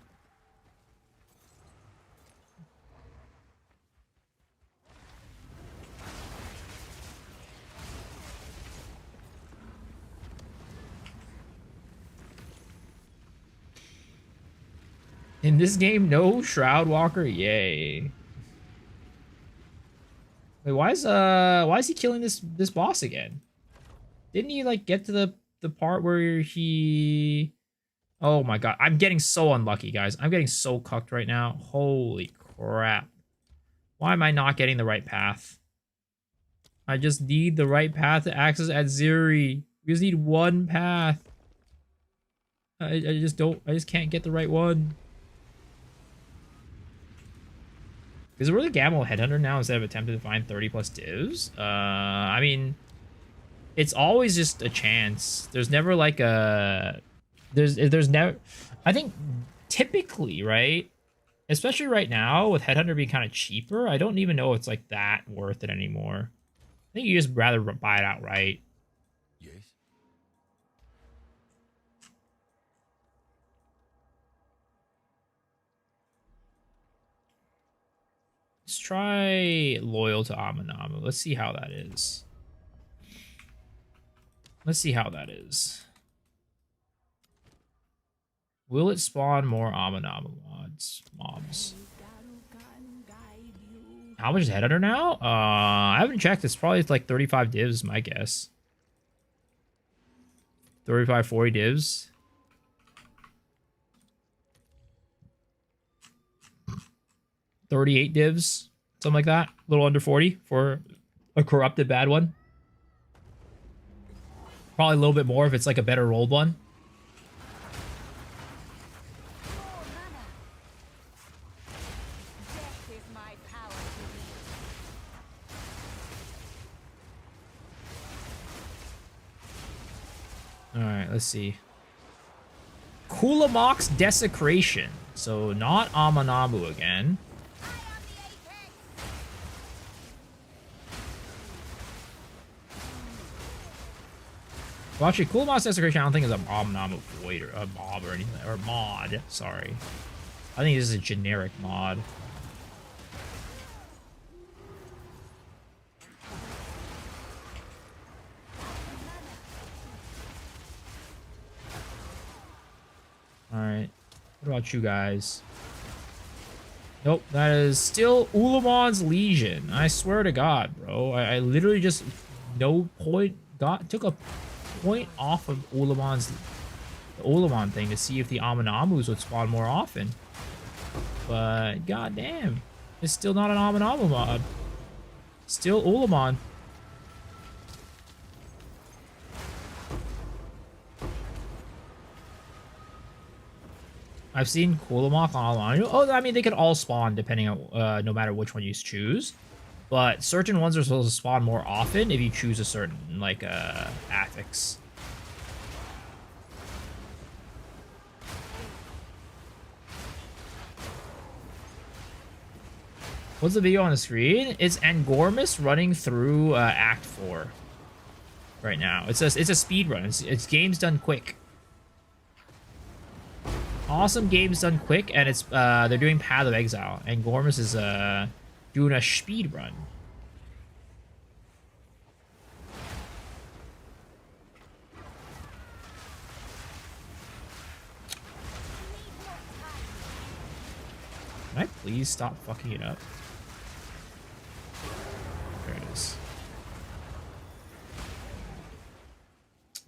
In this game, no Shroudwalker, yay. Wait, why is he killing this boss again? Didn't he like get to the part where he? Oh my god, I'm getting so unlucky, guys. I'm getting so cucked right now. Holy crap! Why am I not getting the right path? I just need the right path to access Adziri. We just need one path. I just can't get the right one. Is it really gamble headhunter now instead of attempting to find 30 plus divs? I mean, it's always just a chance. There's never like a, there's never, I think typically, right? Especially right now with headhunter being kind of cheaper, I don't even know if it's like that worth it anymore. I think you just rather buy it outright. Yes. Let's try loyal to Amanamu. Let's see how that is. Let's see how that is. Will it spawn more Amanamu mobs? How much is Headhunter now? I haven't checked. It's probably like 35 divs, my guess. 35, 40 divs. $38 divs, something like that. A little under 40 for a corrupted bad one. Probably a little bit more if it's like a better rolled one. Alright, let's see. Kulamak's Desecration. So not Amanabu again. Well, actually, Kulamak's Desecration I don't think is a Amanabu void or a mob or anything. Or mod, sorry. I think this is a generic mod. Alright. What about you guys? Nope, that is still Ulamon's Legion. I swear to God, bro. I literally just took a point off of Ulamon's the Ulamon thing to see if the Amanamus would spawn more often. But goddamn, it's still not an Amanamu mod. Still Ulamon. I've seen Kulamak on Alanu. Oh, I mean, they could all spawn depending on no matter which one you choose. But certain ones are supposed to spawn more often if you choose a certain, like, affix. What's the video on the screen? It's Angormus running through Act 4 right now. It's a speed run. It's games done quick. Awesome games done quick, and it's they're doing Path of Exile, and Gormus is doing a speed run. Can I please stop fucking it up? There it is.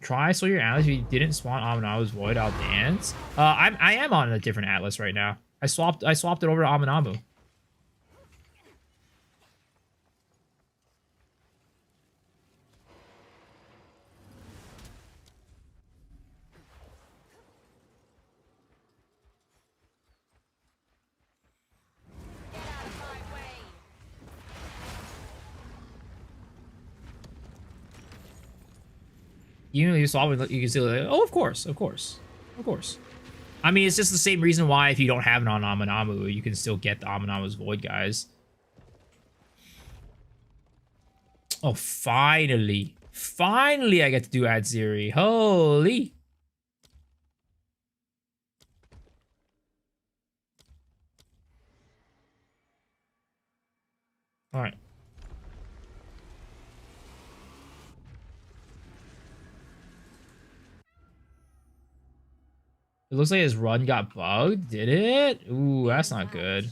Try so your atlas. If you didn't spawn Amanama's Void, I'll dance. I am on a different atlas right now. I swapped it over to Amanamu. You swap it, you can see like, oh, of course. I mean, it's just the same reason why if you don't have it on Amanamu, you can still get the Amanamu's Void, guys. Oh, finally. Finally, I get to do Adziri. Holy. All right. It looks like his run got bugged. Did it? Ooh, that's not good.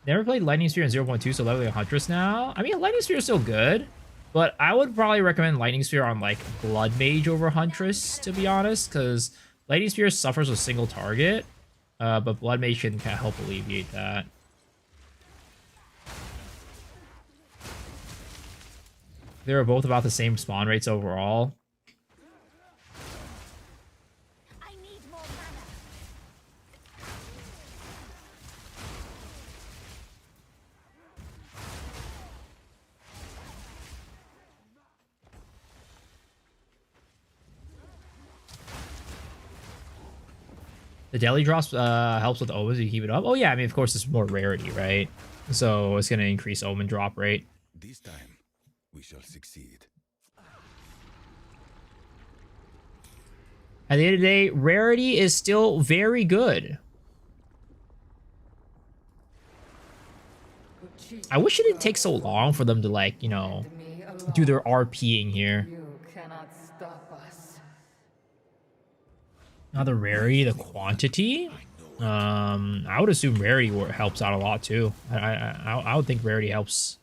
Never played Lightning Sphere in 0.2, so leveling a Huntress now. I mean, Lightning Sphere is still good, but I would probably recommend Lightning Sphere on like Blood Mage over Huntress, to be honest, because Lightning Sphere suffers with single target, but Blood Mage can kind of help alleviate that. They were both about the same spawn rates overall. I need more mana. The daily drops helps with omens if you keep it up. Oh yeah, I mean, of course, it's more rarity, right? So it's going to increase omen drop rate. This time, we shall succeed. At the end of the day, rarity is still very good. I wish it didn't take so long for them to, like, you know, do their RPing here. You cannot stop us. Now the rarity, the quantity. I would assume rarity helps out a lot too. I would think rarity helps,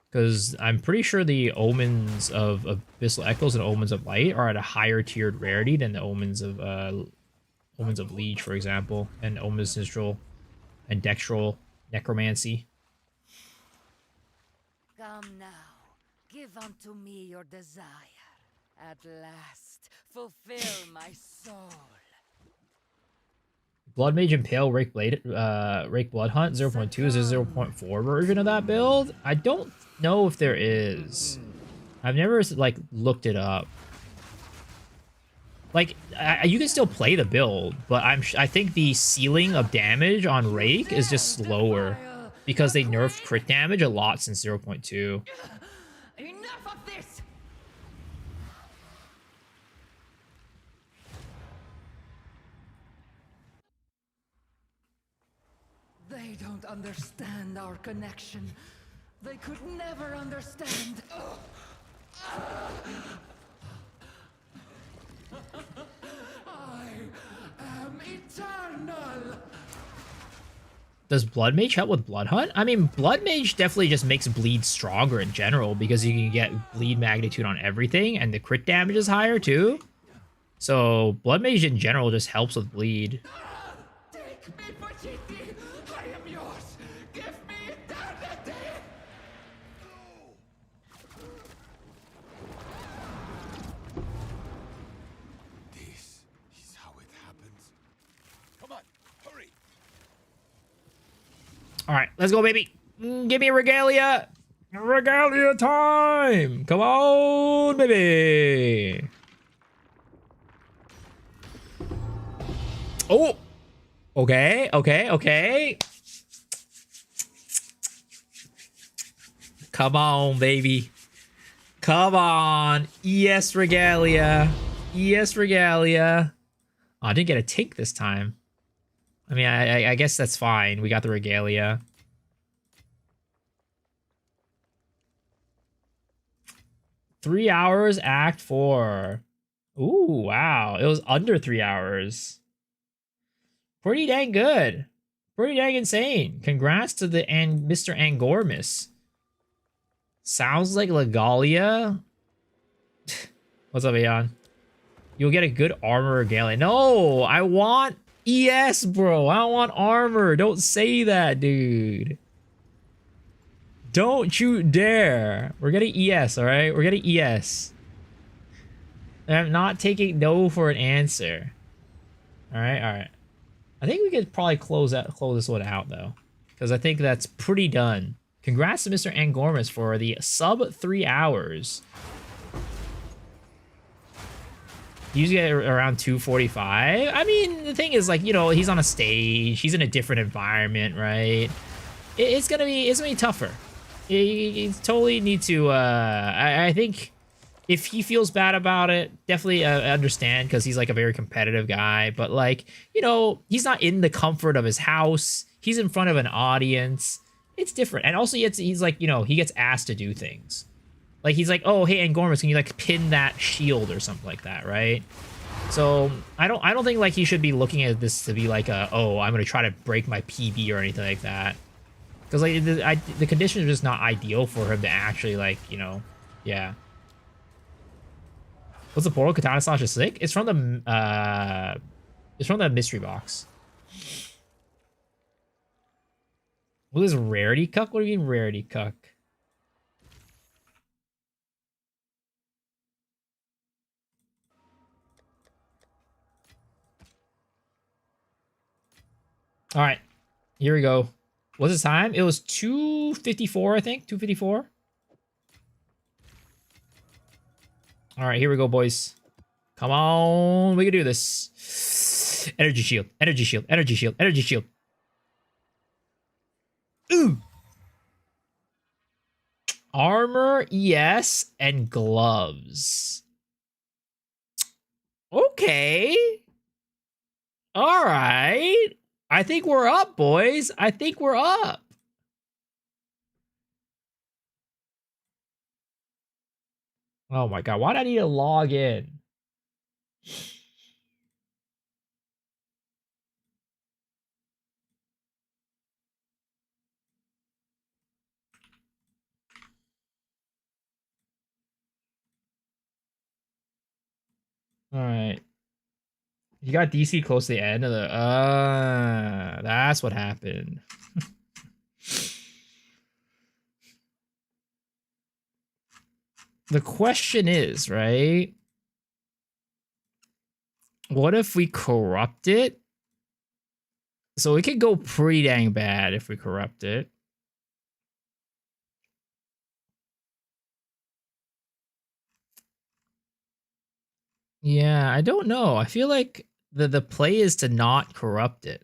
because I'm pretty sure the omens of Abyssal Echoes and omens of Light are at a higher tiered rarity than the omens of Liege, for example, and omens Sinistral and Dextral Necromancy. Come now, give unto me your desire. At last, fulfill my soul. Blood Mage Impale Rake Blood Hunt 0.2 is a 0.4 version of that build. I don't know if there is. I've never like looked it up. Like you can still play the build, but I think the ceiling of damage on Rake is just slower because they nerfed crit damage a lot since 0.2. Enough of this! They don't understand our connection. They could never understand. I am eternal. Does Blood Mage help with Blood Hunt? I mean, Blood Mage definitely just makes bleed stronger in general because you can get bleed magnitude on everything, and the crit damage is higher too. So Blood Mage in general just helps with bleed. Take me, Pachiti. I am yours. Give me eternity. This is how it happens. Come on, hurry. All right, let's go, baby. Give me Regalia. Regalia time. Come on, baby. Oh. Okay, okay, okay. Come on, baby. Come on. Yes, Regalia. Yes, Regalia. Oh, I didn't get a take this time. I mean, I guess that's fine. We got the Regalia. Three hours, Act 4. Ooh, wow. It was under 3 hours. Pretty dang good. Pretty dang insane. Congrats to the Mr. Angormus. Sounds like Legalia. What's up, Aeon? You'll get a good armor Regalia. No, I want ES, bro. I don't want armor. Don't say that, dude. Don't you dare. We're getting ES, all right? We're getting ES. And I'm not taking no for an answer. All right, all right. I think we could probably close this one out, though, because I think that's pretty done. Congrats to Mr. Angormus for the sub 3 hours. Usually get around 2:45. I mean, the thing is, like, you know, he's on a stage. He's in a different environment, right? It's gonna be tougher. You totally need to. I think if he feels bad about it, definitely understand, because he's like a very competitive guy. But, like, you know, he's not in the comfort of his house. He's in front of an audience. It's different. And also, he's like, you know, he gets asked to do things. Like, he's like, oh, hey, Angormus, can you, like, pin that shield or something like that, right? So I don't think, like, he should be looking at this to be like, oh, I'm gonna try to break my PB or anything like that. Because like the conditions are just not ideal for him to actually like, you know, yeah. What's the portal? Katana slash is sick? It's from the mystery box. What is rarity cuck? What do you mean rarity cuck? All right, here we go. What's the time? It was 2:54, I think. 2:54. All right, here we go, boys. Come on, we can do this. Energy shield, energy shield, energy shield, energy shield. Ooh. Armor, yes, and gloves. Okay. All right. I think we're up, boys. I think we're up. Oh my god, why do I need to log in? All right. You got DC close to the end of the... that's what happened. The question is, right? What if we corrupt it? So it could go pretty dang bad if we corrupt it. Yeah, I don't know. I feel like the play is to not corrupt it.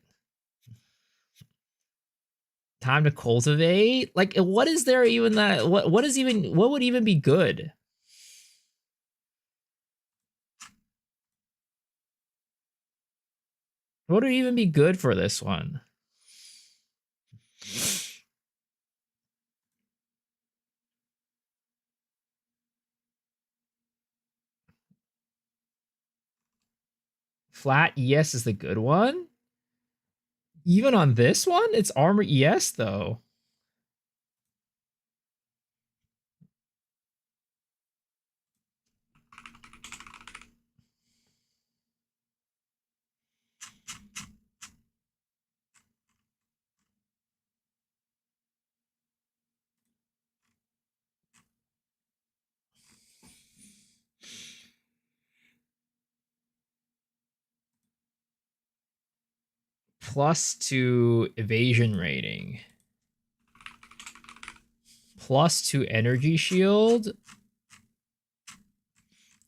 Time to cultivate? Like, what is there even that... What would even be good? What would even be good for this one? Flat ES is the good one? Even on this one? It's armor ES, though. +2 evasion rating. +2 energy shield.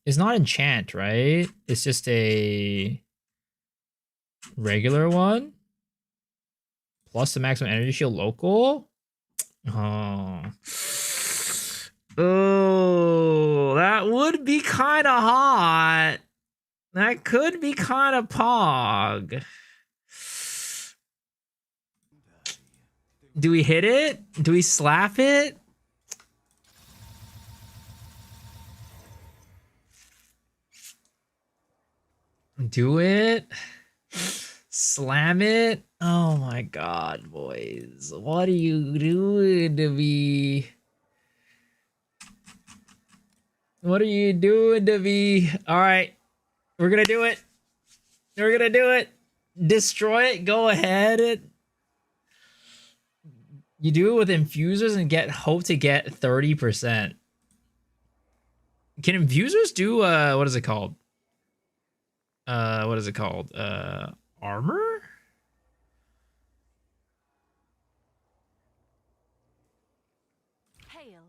It's not enchant, right? It's just a regular one. Plus the maximum energy shield local. Oh. Oh, that would be kind of hot. That could be kind of pog. Do we hit it? Do we slap it? Do it? Slam it? Oh my god, boys. What are you doing to me? What are you doing to me? Alright. We're gonna do it. We're gonna do it. Destroy it. Go ahead. You do it with infusers and hope to get 30%. Can infusers do what is it called? What is it called? Armor? Hail.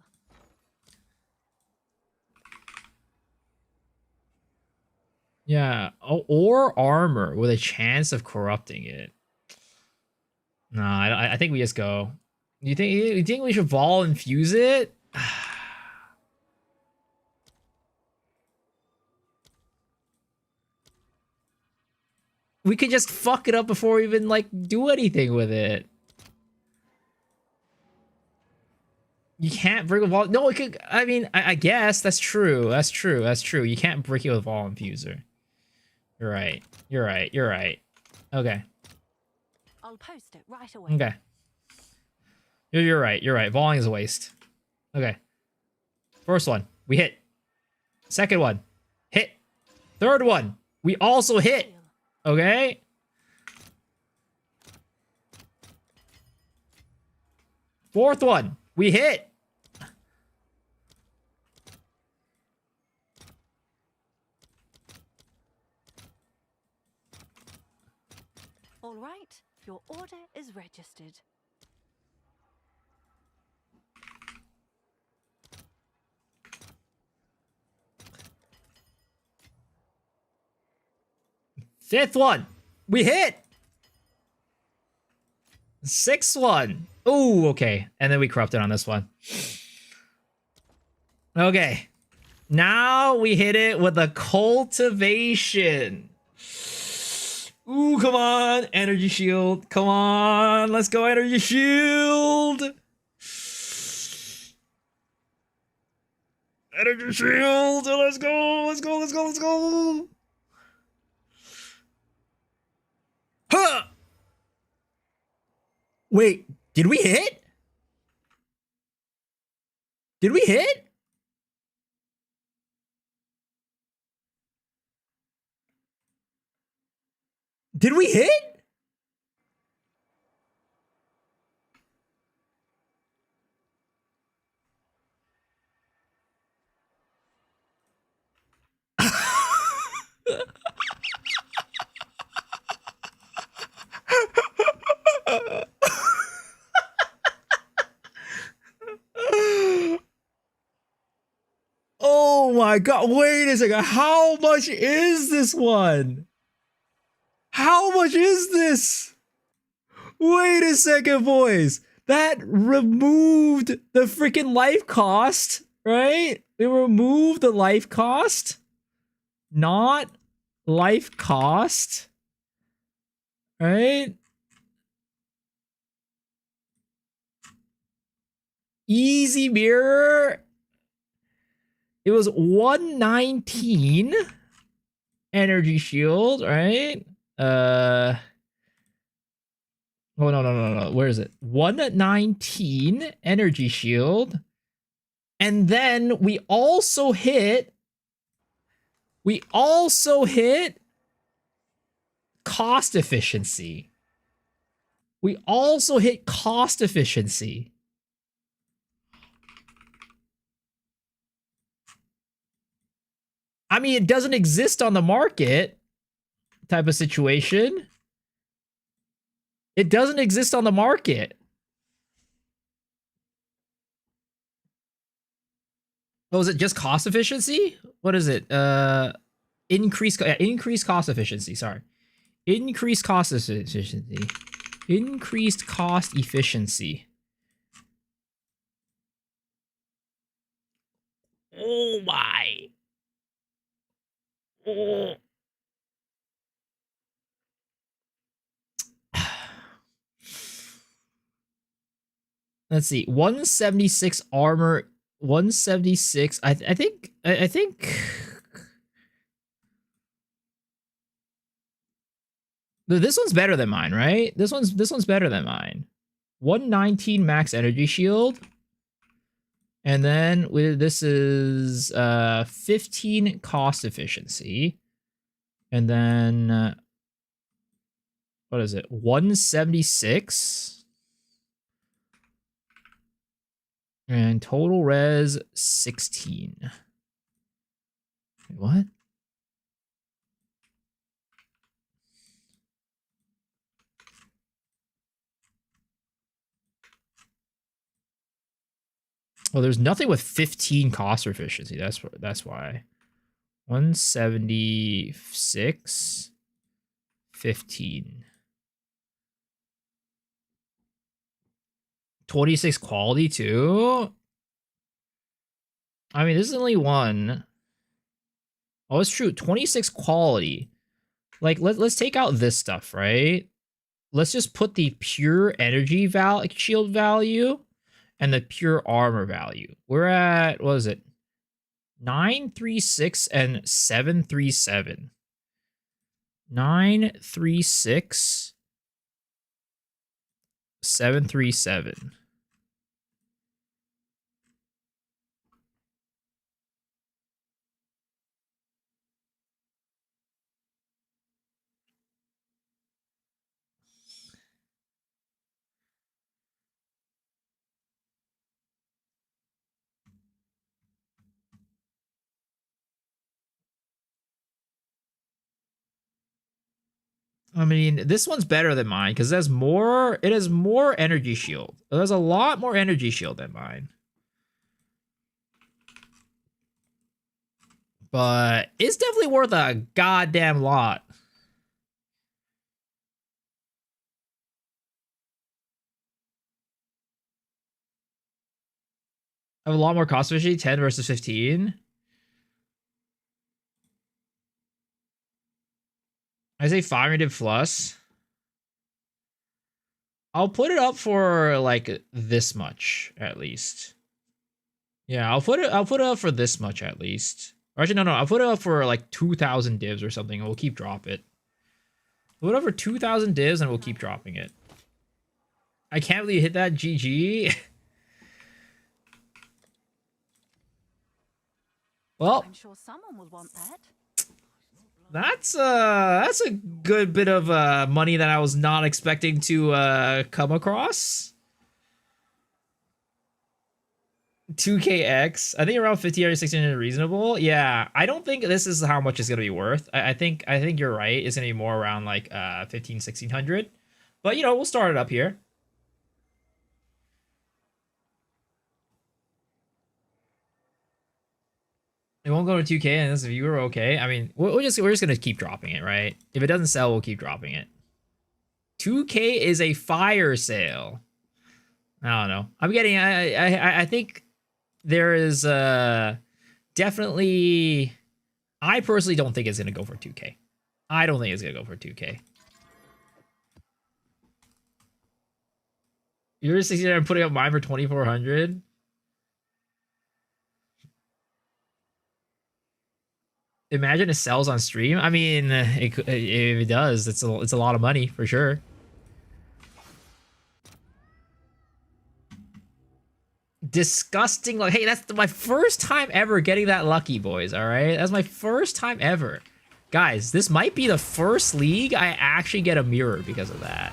Yeah, or armor with a chance of corrupting it. No, I think we just go. You think we should vol infuse it? We could just fuck it up before we even like do anything with it. You can't break a vol. No, it could. I mean, I guess that's true. That's true. That's true. You can't break it with vol infuser. You're right. You're right. You're right. Okay. I'll post it right away. Okay. You're right. You're right. Volleying is a waste. Okay. First one, we hit. Second one, hit. Third one, we also hit. Okay. Fourth one, we hit. All right, your order is registered. Fifth one, we hit. Sixth one. Ooh, okay. And then we corrupted on this one. Okay. Now we hit it with a cultivation. Ooh, come on. Energy shield. Come on. Let's go, energy shield. Energy shield. Let's go. Let's go. Let's go. Let's go. Huh. Wait, did we hit? Did we hit? Did we hit? Oh my god, wait a second. How much is this one? How much is this? Wait a second, boys. That removed the freaking life cost, right? It removed the life cost. Not life cost. Right? Easy mirror. It was 119 energy shield, right? Oh, no. Where is it? 119 energy shield. And then we also hit cost efficiency. We also hit cost efficiency. I mean, it doesn't exist on the market type of situation. It doesn't exist on the market. Oh, is it just cost efficiency? What is it? Increased cost efficiency, sorry. Increased cost efficiency. Increased cost efficiency. Oh my. Oh. Let's see. 176 armor. 176. I think. This one's better than mine, right? This one's better than mine. 119 max energy shield. And then this is 15 cost efficiency. And then what is it? 176. And total res 16. Wait, what? Well, there's nothing with 15 cost efficiency. That's why. 176, 15. 26 quality too? I mean, this is only one. Oh, it's true. 26 quality. Like, let's take out this stuff, right? Let's just put the pure energy shield value and the pure armor value. We're at, what is it? 936 and 737. 936, 737. I mean, this one's better than mine because it has more energy shield. It has a lot more energy shield than mine. But it's definitely worth a goddamn lot. I have a lot more cost efficiency, 10 versus 15. I say 500 plus. I'll put it up for like this much at least. Yeah, I'll put it up for this much at least. Or actually, no, I'll put it up for like 2,000 divs or something, and we'll keep drop it. Put it up for 2,000 divs, and we'll keep dropping it. I can't believe you hit that GG. Well, I'm sure someone will want that. that's a good bit of money that I was not expecting to come across. 2kx. I think around 50 or 1600 is reasonable. Yeah, I don't think this is how much it's gonna be worth. I think you're right. It's gonna be more around like 15, 1600. But you know, we'll start it up here. It won't go to 2k and this viewer, okay. I mean, we're just gonna keep dropping it, right? If it doesn't sell, we'll keep dropping it. 2k is a fire sale. I don't know. I'm getting. I think there is definitely. I personally don't think it's gonna go for 2k. I don't think it's gonna go for 2k. You're 69 and putting up mine for 2,400. Imagine it sells on stream. I mean, if it does, it's a lot of money for sure. Disgusting. Like, hey, that's my first time ever getting that lucky, boys. All right, that's my first time ever, guys. This might be the first league I actually get a mirror because of that.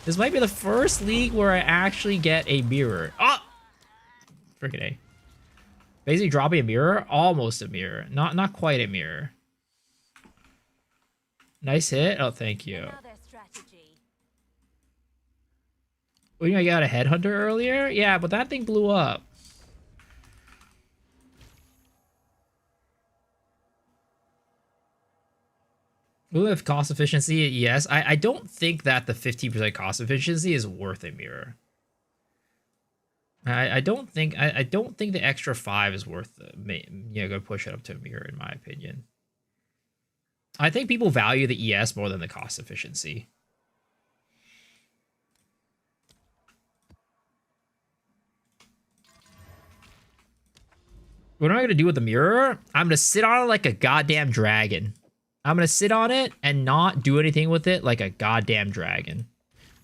This might be the first league where I actually get a mirror. Oh, freaking A. Basically dropping a mirror, almost a mirror, not quite a mirror. Nice hit. Oh, thank you. Well, you know, I got a headhunter earlier. Yeah, but that thing blew up. Will have cost efficiency? Yes. I don't think that the 15% cost efficiency is worth a mirror. I don't think the extra 5 is worth go push it up to a mirror in my opinion. I think people value the ES more than the cost efficiency. What am I gonna do with the mirror? I'm gonna sit on it like a goddamn dragon. I'm gonna sit on it and not do anything with it like a goddamn dragon.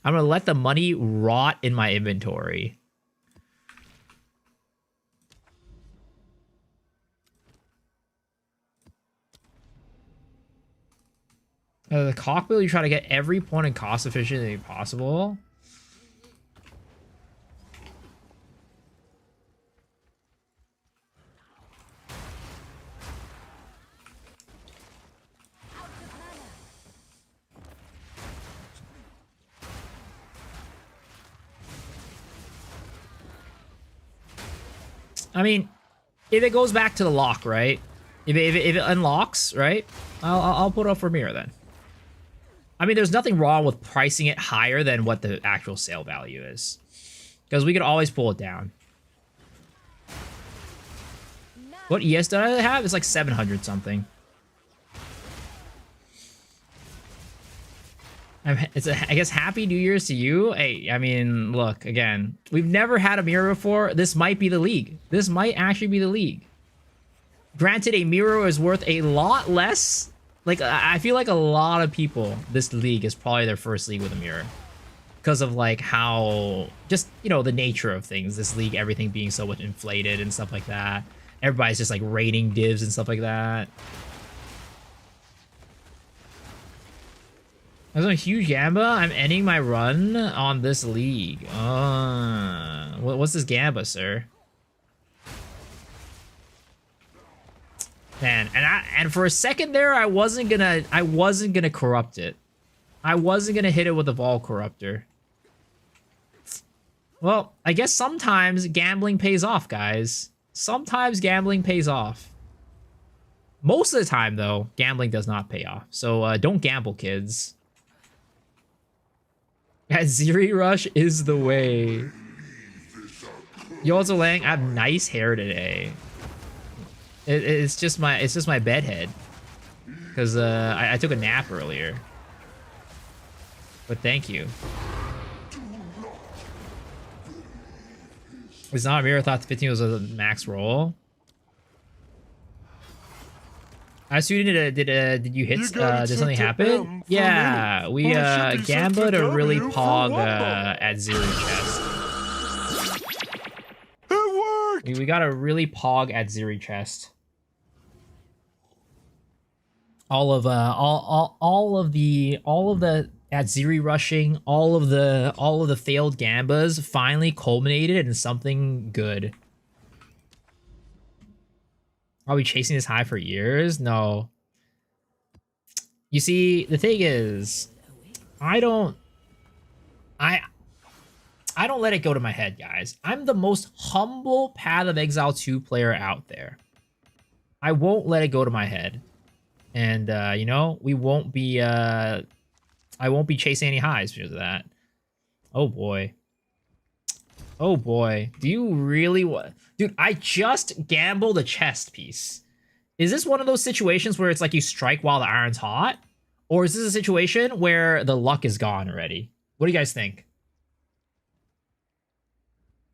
I'm gonna let the money rot in my inventory. The cockpit, you try to get every point in cost efficiency possible. I mean, if it goes back to the lock, right? If it unlocks, right? I'll put it up for mirror then. I mean, there's nothing wrong with pricing it higher than what the actual sale value is. Because we could always pull it down. What ES did I have? It's like 700 something. I guess Happy New Year's to you. Hey, I mean, look, again, we've never had a mirror before. This might be the league. This might actually be the league. Granted, a mirror is worth a lot less. Like, I feel like a lot of people, this league is probably their first league with a mirror. Because of, like, how, just, you know, the nature of things. This league, everything being so much inflated and stuff like that. Everybody's just, like, raiding divs and stuff like that. That's a huge Gamba. I'm ending my run on this league. What's this Gamba, sir? Man, and for a second there, I wasn't gonna corrupt it. I wasn't gonna hit it with a Vol Corruptor. Well, I guess sometimes gambling pays off, guys. Sometimes gambling pays off. Most of the time, though, gambling does not pay off. So don't gamble, kids. Ziri Rush is the way. Yo, also Lang, I have nice hair today. It's just my bed head. Because I took a nap earlier. But thank you. It's not a mirror. I thought 15 was a max roll. I assume did you hit? Did something happen? Yeah, we gambled a really pog at Ziri chest. It worked. We got a really pog at Ziri chest. All of the at Ziri rushing, all of the failed gambas finally culminated in something good. Are we chasing this high for years? No. You see, the thing is, I don't let it go to my head, guys. I'm the most humble Path of Exile 2 player out there. I won't let it go to my head. And you know, we won't be I won't be chasing any highs because of that. Oh boy. Oh boy. Do you really want... Dude, I just gambled a chest piece. Is this one of those situations where it's like you strike while the iron's hot? Or is this a situation where the luck is gone already? What do you guys think?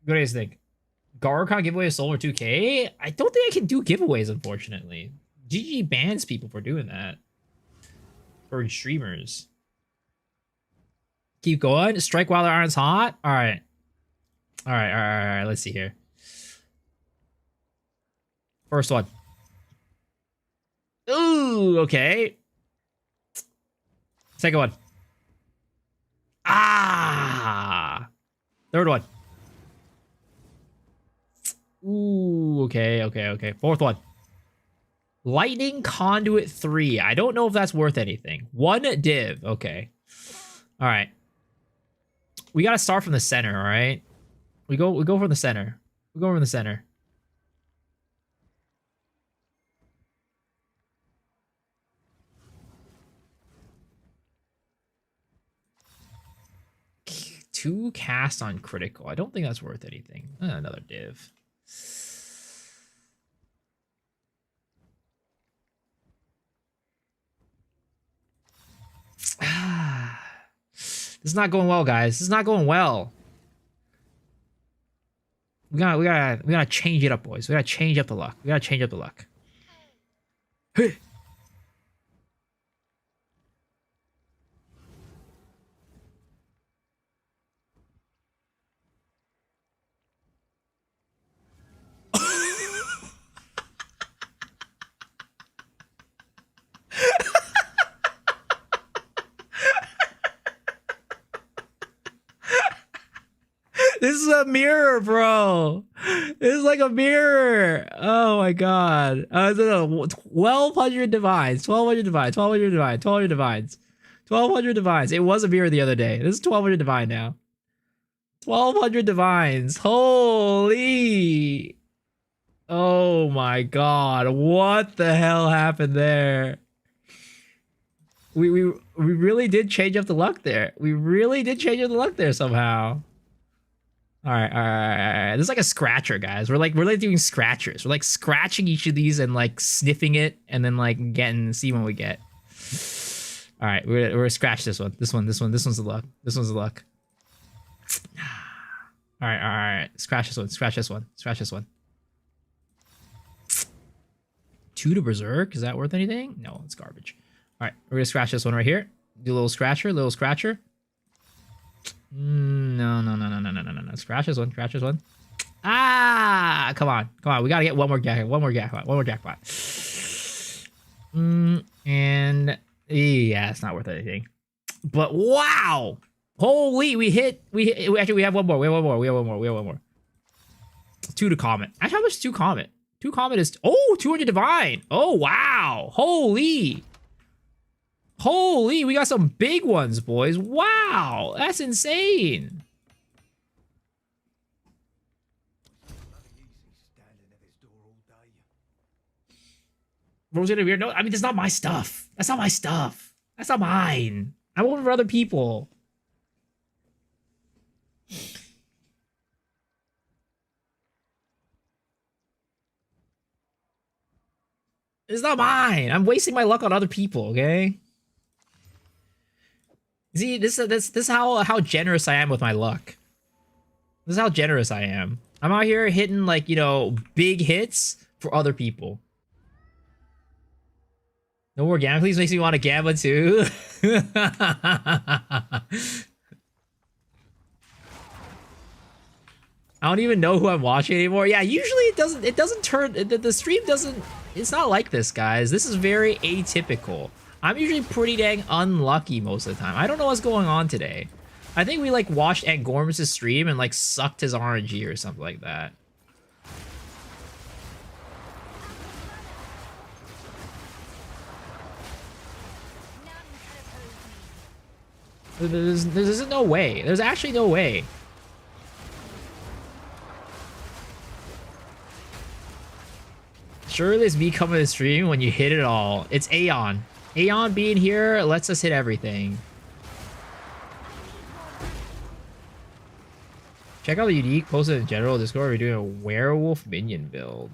What do you guys think? Garcon giveaway a soul or 2K? I don't think I can do giveaways, unfortunately. GG bans people for doing that. For streamers. Keep going. Strike while the iron's hot. All right. All right. Let's see here. First one. Ooh, okay. Second one. Ah. Third one. Ooh, okay. Fourth one. Lightning Conduit 3. I don't know if that's worth anything. 1 div. Okay. All right. We got to start from the center, all right? We go from the center. We go from the center. Two cast on critical. I don't think that's worth anything. Another div. This is not going well, guys. This is not going well. We gotta change it up, boys. We gotta change up the luck. We gotta change up the luck. Hey. This is a mirror, bro. This is like a mirror. Oh my god. 1,200 divines. 1,200 divines. 1,200 divines. 1,200 divines. 1,200 divines. It was a mirror the other day. This is 1,200 divine now. 1,200 divines. Holy. Oh my god. What the hell happened there? We really did change up the luck there. We really did change up the luck there somehow. All right. This is like a scratcher, guys. We're like doing scratchers. We're like scratching each of these and like sniffing it and then like see what we get. All right, we're gonna scratch this one. This one's the luck. This one's the luck. All right. Scratch this one. Scratch this one. Scratch this one. 2 to Berserk. Is that worth anything? No, it's garbage. All right, we're gonna scratch this one right here. Do a little scratcher. No. Scratch this one. Ah, come on. We gotta get one more jackpot. And yeah, it's not worth anything. But wow, holy, we have one more. We have one more. 2 to Comet. Actually, how much is 2 Comet? 2 Comet is 200 divine. Oh wow, holy. Holy, we got some big ones, boys. Wow, that's insane. Rose in a weird. No, I mean, that's not my stuff. That's not my stuff. That's not mine. I want for other people. It's not mine. I'm wasting my luck on other people, okay? See, this is how generous I am with my luck. This is how generous I am. I'm out here hitting, like, you know, big hits for other people. No more Gamma, please. Makes me want a Gamma too. I don't even know who I'm watching anymore. Yeah, usually it doesn't turn, the stream doesn't, it's not like this, guys. This is very atypical. I'm usually pretty dang unlucky most of the time. I don't know what's going on today. I think we like watched Ed Gorms' stream and like sucked his RNG or something like that. There's no way. There's actually no way. Surely it's me coming to the stream when you hit it all. It's Aeon. Aeon being here lets us hit everything. Check out the unique posted in general Discord. We're doing a werewolf minion build.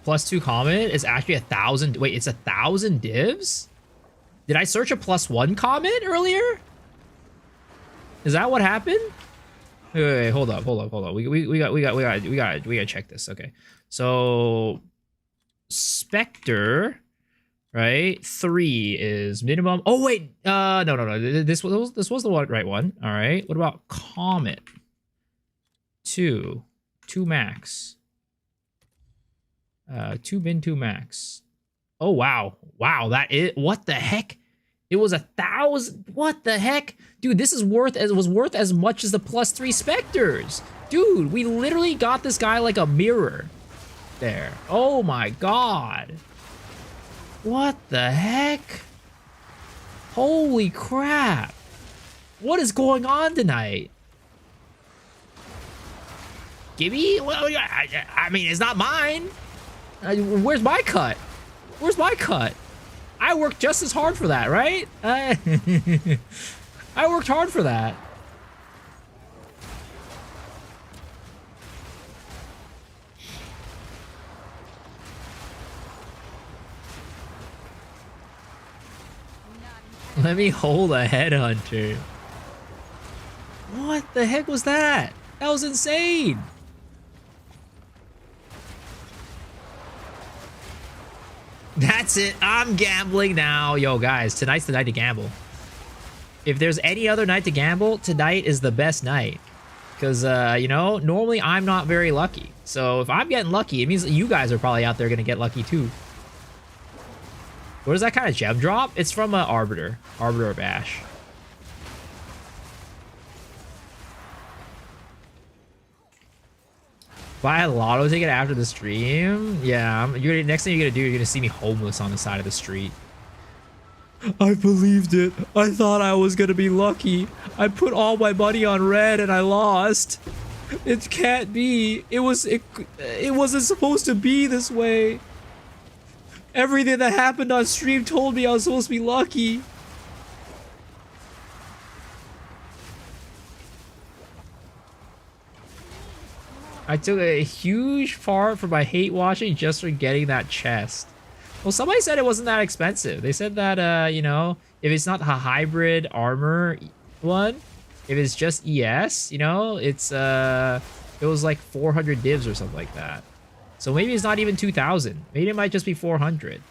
+2 comment is actually 1,000. Wait, it's 1,000 divs? Did I search a +1 comment earlier? Is that what happened? Wait, hold up. We gotta check this. Okay, so Spectre, right? 3 is minimum. Oh wait, no. This was the right one. All right. What about Comet? 2 max. 2 min 2 max. Oh wow, that is, what the heck? It was 1,000. What the heck, dude? This is worth as much as the +3 Spectres, dude. We literally got this guy like a mirror there. Oh my god, what the heck? Holy crap! What is going on tonight? Gimme? Well, I mean, it's not mine. Where's my cut? Where's my cut? I worked just as hard for that, right? I worked hard for that. Let me hold a headhunter. What the heck was that? That was insane. That's it. I'm gambling now. Yo, guys, tonight's the night to gamble. If there's any other night to gamble, tonight is the best night. Because, you know, normally I'm not very lucky. So if I'm getting lucky, it means that you guys are probably out there going to get lucky too. What is that kind of gem drop? It's from Arbiter. Arbiter of Ash. Buy a lotto ticket after the stream? Yeah, next thing you're gonna do, you're gonna see me homeless on the side of the street. I believed it. I thought I was gonna be lucky. I put all my money on red and I lost. It can't be. It wasn't supposed to be this way. Everything that happened on stream told me I was supposed to be lucky. I took a huge part for my hate watching just for getting that chest. Well, somebody said it wasn't that expensive. They said that, you know, if it's not a hybrid armor one, if it's just ES, you know, it's, it was like 400 divs or something like that. So maybe it's not even 2,000. Maybe it might just be 400.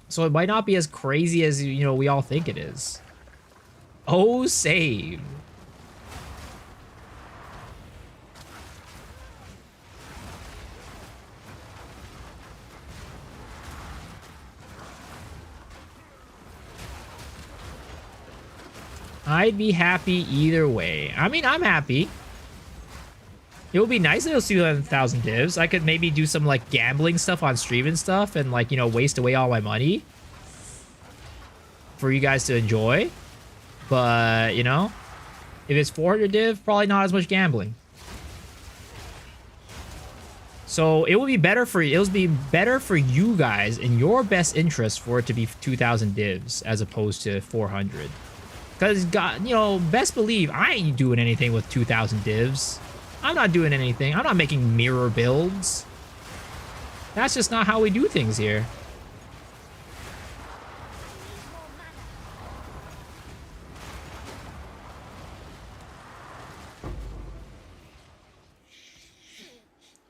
So it might not be as crazy as, you know, we all think it is. Oh, save. I'd be happy either way. I mean, I'm happy. It would be nice if it was 200,000 divs. I could maybe do some like gambling stuff on stream and stuff and like, you know, waste away all my money for you guys to enjoy. But, you know, if it's 400 div, probably not as much gambling. So it would be better for you guys in your best interest for it to be 2,000 divs as opposed to 400. Because, God, you know, best believe I ain't doing anything with 2,000 divs. I'm not doing anything. I'm not making mirror builds. That's just not how we do things here.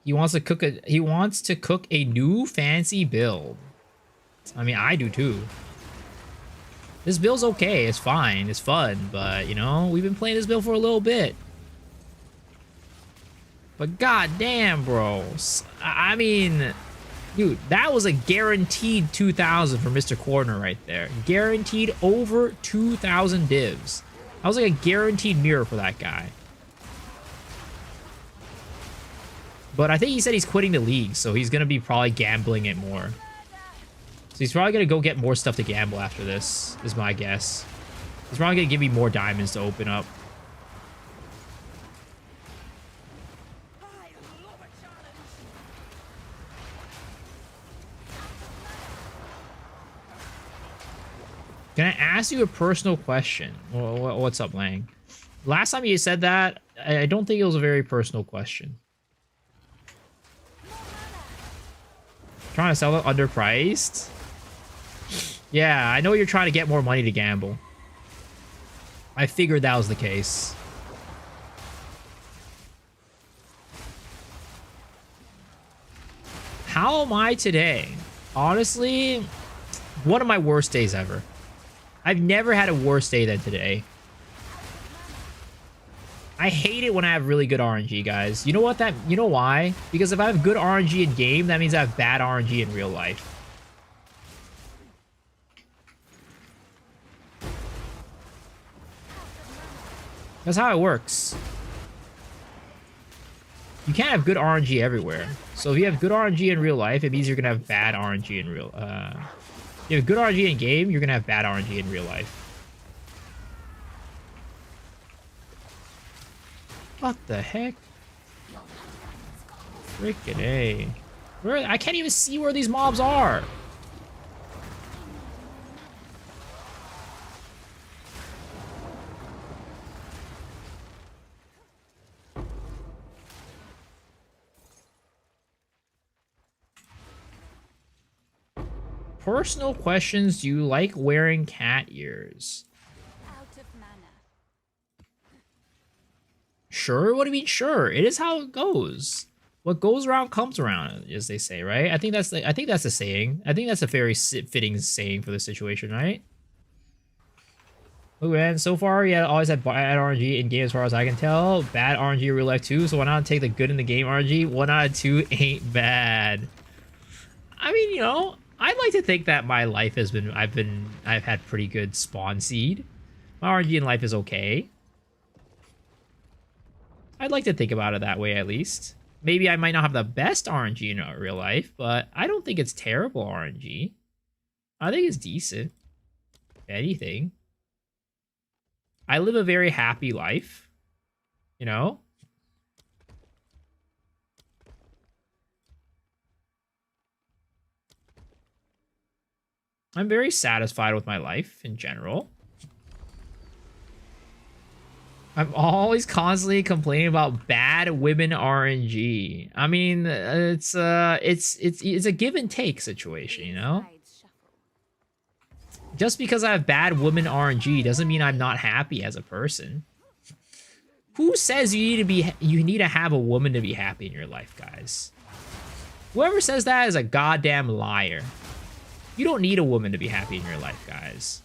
He wants to cook a new fancy build. I mean, I do too. This build's okay. It's fine. It's fun, but you know, we've been playing this build for a little bit. But goddamn, bro. I mean, dude, that was a guaranteed 2,000 for Mr. Corner right there. Guaranteed over 2,000 divs. That was like a guaranteed mirror for that guy. But I think he said he's quitting the league, so he's going to be probably gambling it more. So he's probably going to go get more stuff to gamble after this, is my guess. He's probably going to give me more diamonds to open up. Can I ask you a personal question? What's up, Lang? Last time you said that, I don't think it was a very personal question. Trying to sell it underpriced? Yeah, I know you're trying to get more money to gamble. I figured that was the case. How am I today? Honestly, one of my worst days ever. I've never had a worse day than today. I hate it when I have really good RNG, guys. You know what? You know why? Because if I have good RNG in game, that means I have bad RNG in real life. That's how it works. You can't have good RNG everywhere. So if you have good RNG in real life, it means you're gonna have bad RNG in real. If you have good RNG in game, you're gonna have bad RNG in real life. What the heck? Freaking A. I can't even see where these mobs are. Personal questions. Do you like wearing cat ears? Sure? What do you mean sure? It is how it goes. What goes around comes around, as they say, right? I think that's the saying. I think that's a very fitting saying for the situation, right? Oh man, so far yeah, always had bad RNG in game as far as I can tell. Bad RNG in real life too, so why not take the good in the game RNG? 1 out of 2 ain't bad. I mean, you know, I'd like to think that my life has been I've had pretty good spawn seed. My RNG in life is okay. I'd like to think about it that way at least. Maybe I might not have the best RNG in real life, but I don't think it's terrible RNG. I think it's decent. If anything. I live a very happy life. You know? I'm very satisfied with my life in general. I'm always constantly complaining about bad women RNG. I mean, it's a give and take situation, you know? Just because I have bad women RNG doesn't mean I'm not happy as a person. Who says you need to have a woman to be happy in your life, guys? Whoever says that is a goddamn liar. You don't need a woman to be happy in your life, guys.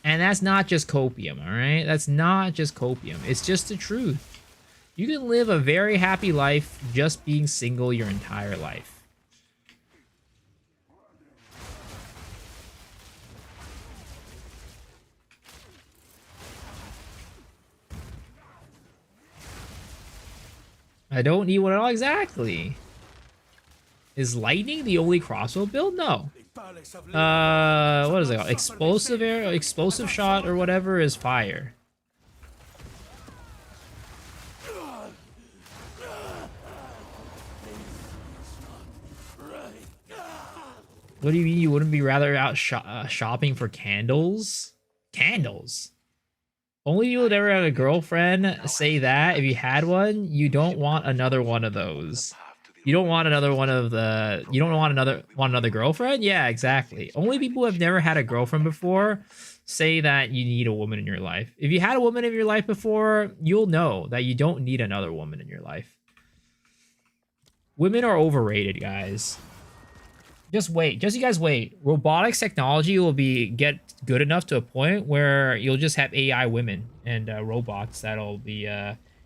And that's not just copium, all right? That's not just copium. It's just the truth. You can live a very happy life just being single your entire life. I don't need one at all. Exactly. Is lightning the only crossbow build? No. What is it called? Explosive arrow, explosive shot, or whatever is fire. What do you mean you wouldn't be rather out shopping for candles? Candles? Only you would ever have a girlfriend say that if you had one, you don't want another one of those. You don't want another one of the... You don't want another girlfriend? Yeah, exactly. Only people who have never had a girlfriend before say that you need a woman in your life. If you had a woman in your life before, you'll know that you don't need another woman in your life. Women are overrated, guys. Just wait. Just you guys wait. Robotics technology will get good enough to a point where you'll just have AI women and robots that'll be,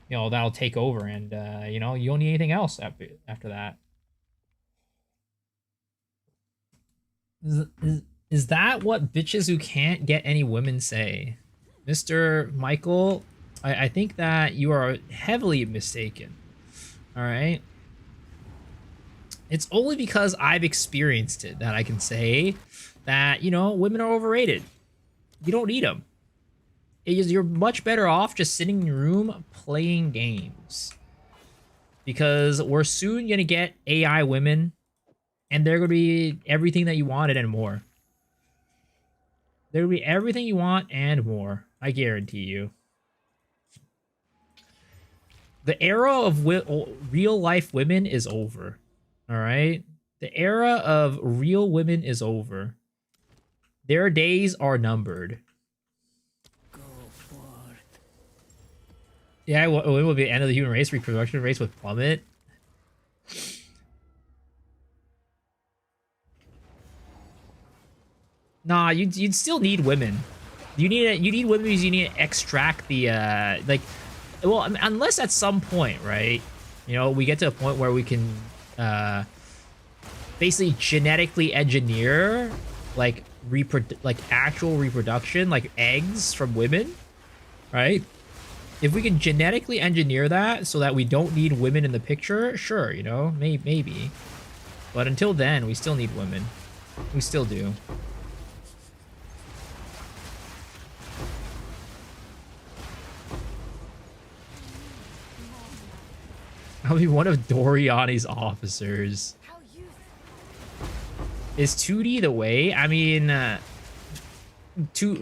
that'll take over, and you don't need anything else after that. Is that what bitches who can't get any women say? Mr. Michael, I think that you are heavily mistaken. All right? It's only because I've experienced it that I can say that, women are overrated. You don't need them. You're much better off just sitting in your room playing games. Because we're soon going to get AI women, and they're going to be everything that you wanted and more. There will be everything you want and more. I guarantee you. The era of real-life women is over. All right? The era of real women is over. Their days are numbered. Go forth. Yeah, when will be the end of the human race? Reproduction rates would plummet. Nah, you'd still need women. You need women because you need to extract the well, unless at some point, right? We get to a point where we can basically genetically engineer actual reproduction, like eggs from women, right? If we can genetically engineer that so that we don't need women in the picture, sure, maybe. But until then, we still need women. We still do. I'll be one of Doriani's officers. Is 2D the way? I mean,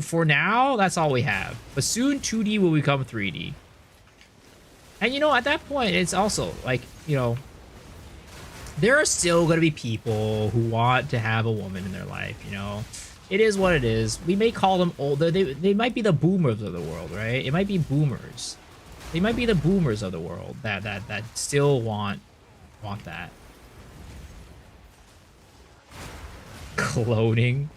for now, that's all we have. But soon, 2D will become 3D. And, at that point, it's also, there are still going to be people who want to have a woman in their life, It is what it is. We may call them old. They might be the boomers of the world, right? It might be boomers. They might be the boomers of the world that still want that. Cloning.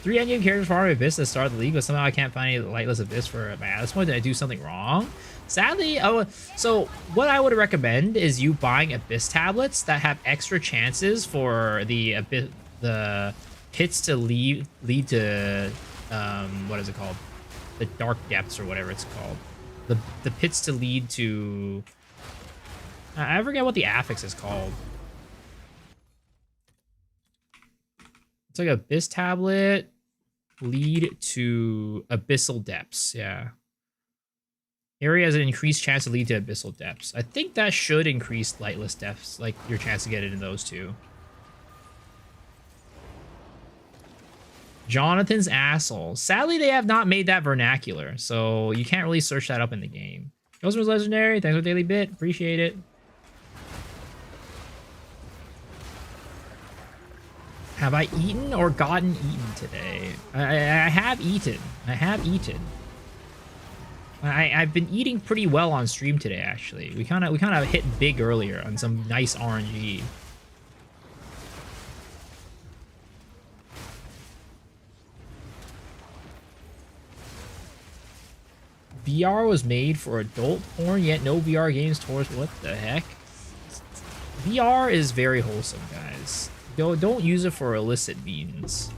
3 endgame characters for Army Abyss at the start of the league, but somehow I can't find any Lightless Abyss for at this point. Did I do something wrong? Sadly, so what I would recommend is you buying Abyss tablets that have extra chances for the pits to lead to what is it called? The dark depths or whatever it's called. The pits to lead to... I forget what the affix is called. It's like Abyss tablet lead to abyssal depths. Yeah. Area has an increased chance to lead to abyssal depths. I think that should increase lightless depths, like your chance to get it in those two. Jonathan's asshole. Sadly, they have not made that vernacular, so you can't really search that up in the game. Ghost was legendary. Thanks for daily bit. Appreciate it. Have I eaten or gotten eaten today? I have eaten. I have eaten. I've been eating pretty well on stream today, actually. We kind of hit big earlier on some nice RNG. VR was made for adult porn, yet no VR games towards... What the heck? VR is very wholesome, guys. Don't use it for illicit means.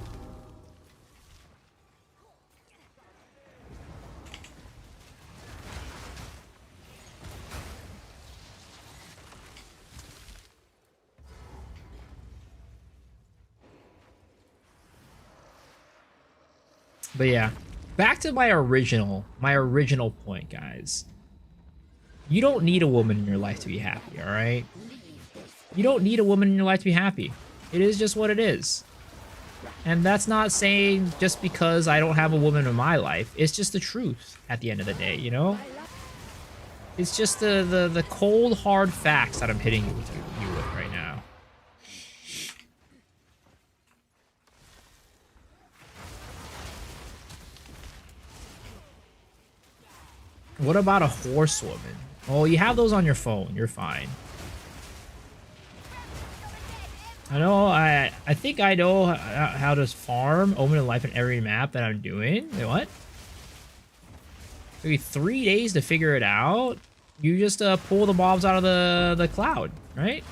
But yeah, back to my original point, guys. You don't need a woman in your life to be happy, all right? You don't need a woman in your life to be happy. It is just what it is. And that's not saying just because I don't have a woman in my life. It's just the truth at the end of the day, you know? It's just the cold, hard facts that I'm hitting you with right now. What about a horsewoman? Well, you have those on your phone. You're fine. I know, I think I know how to farm Omen of Life in every map that I'm doing. Wait, what? Maybe 3 days to figure it out? You just pull the mobs out of the cloud, right?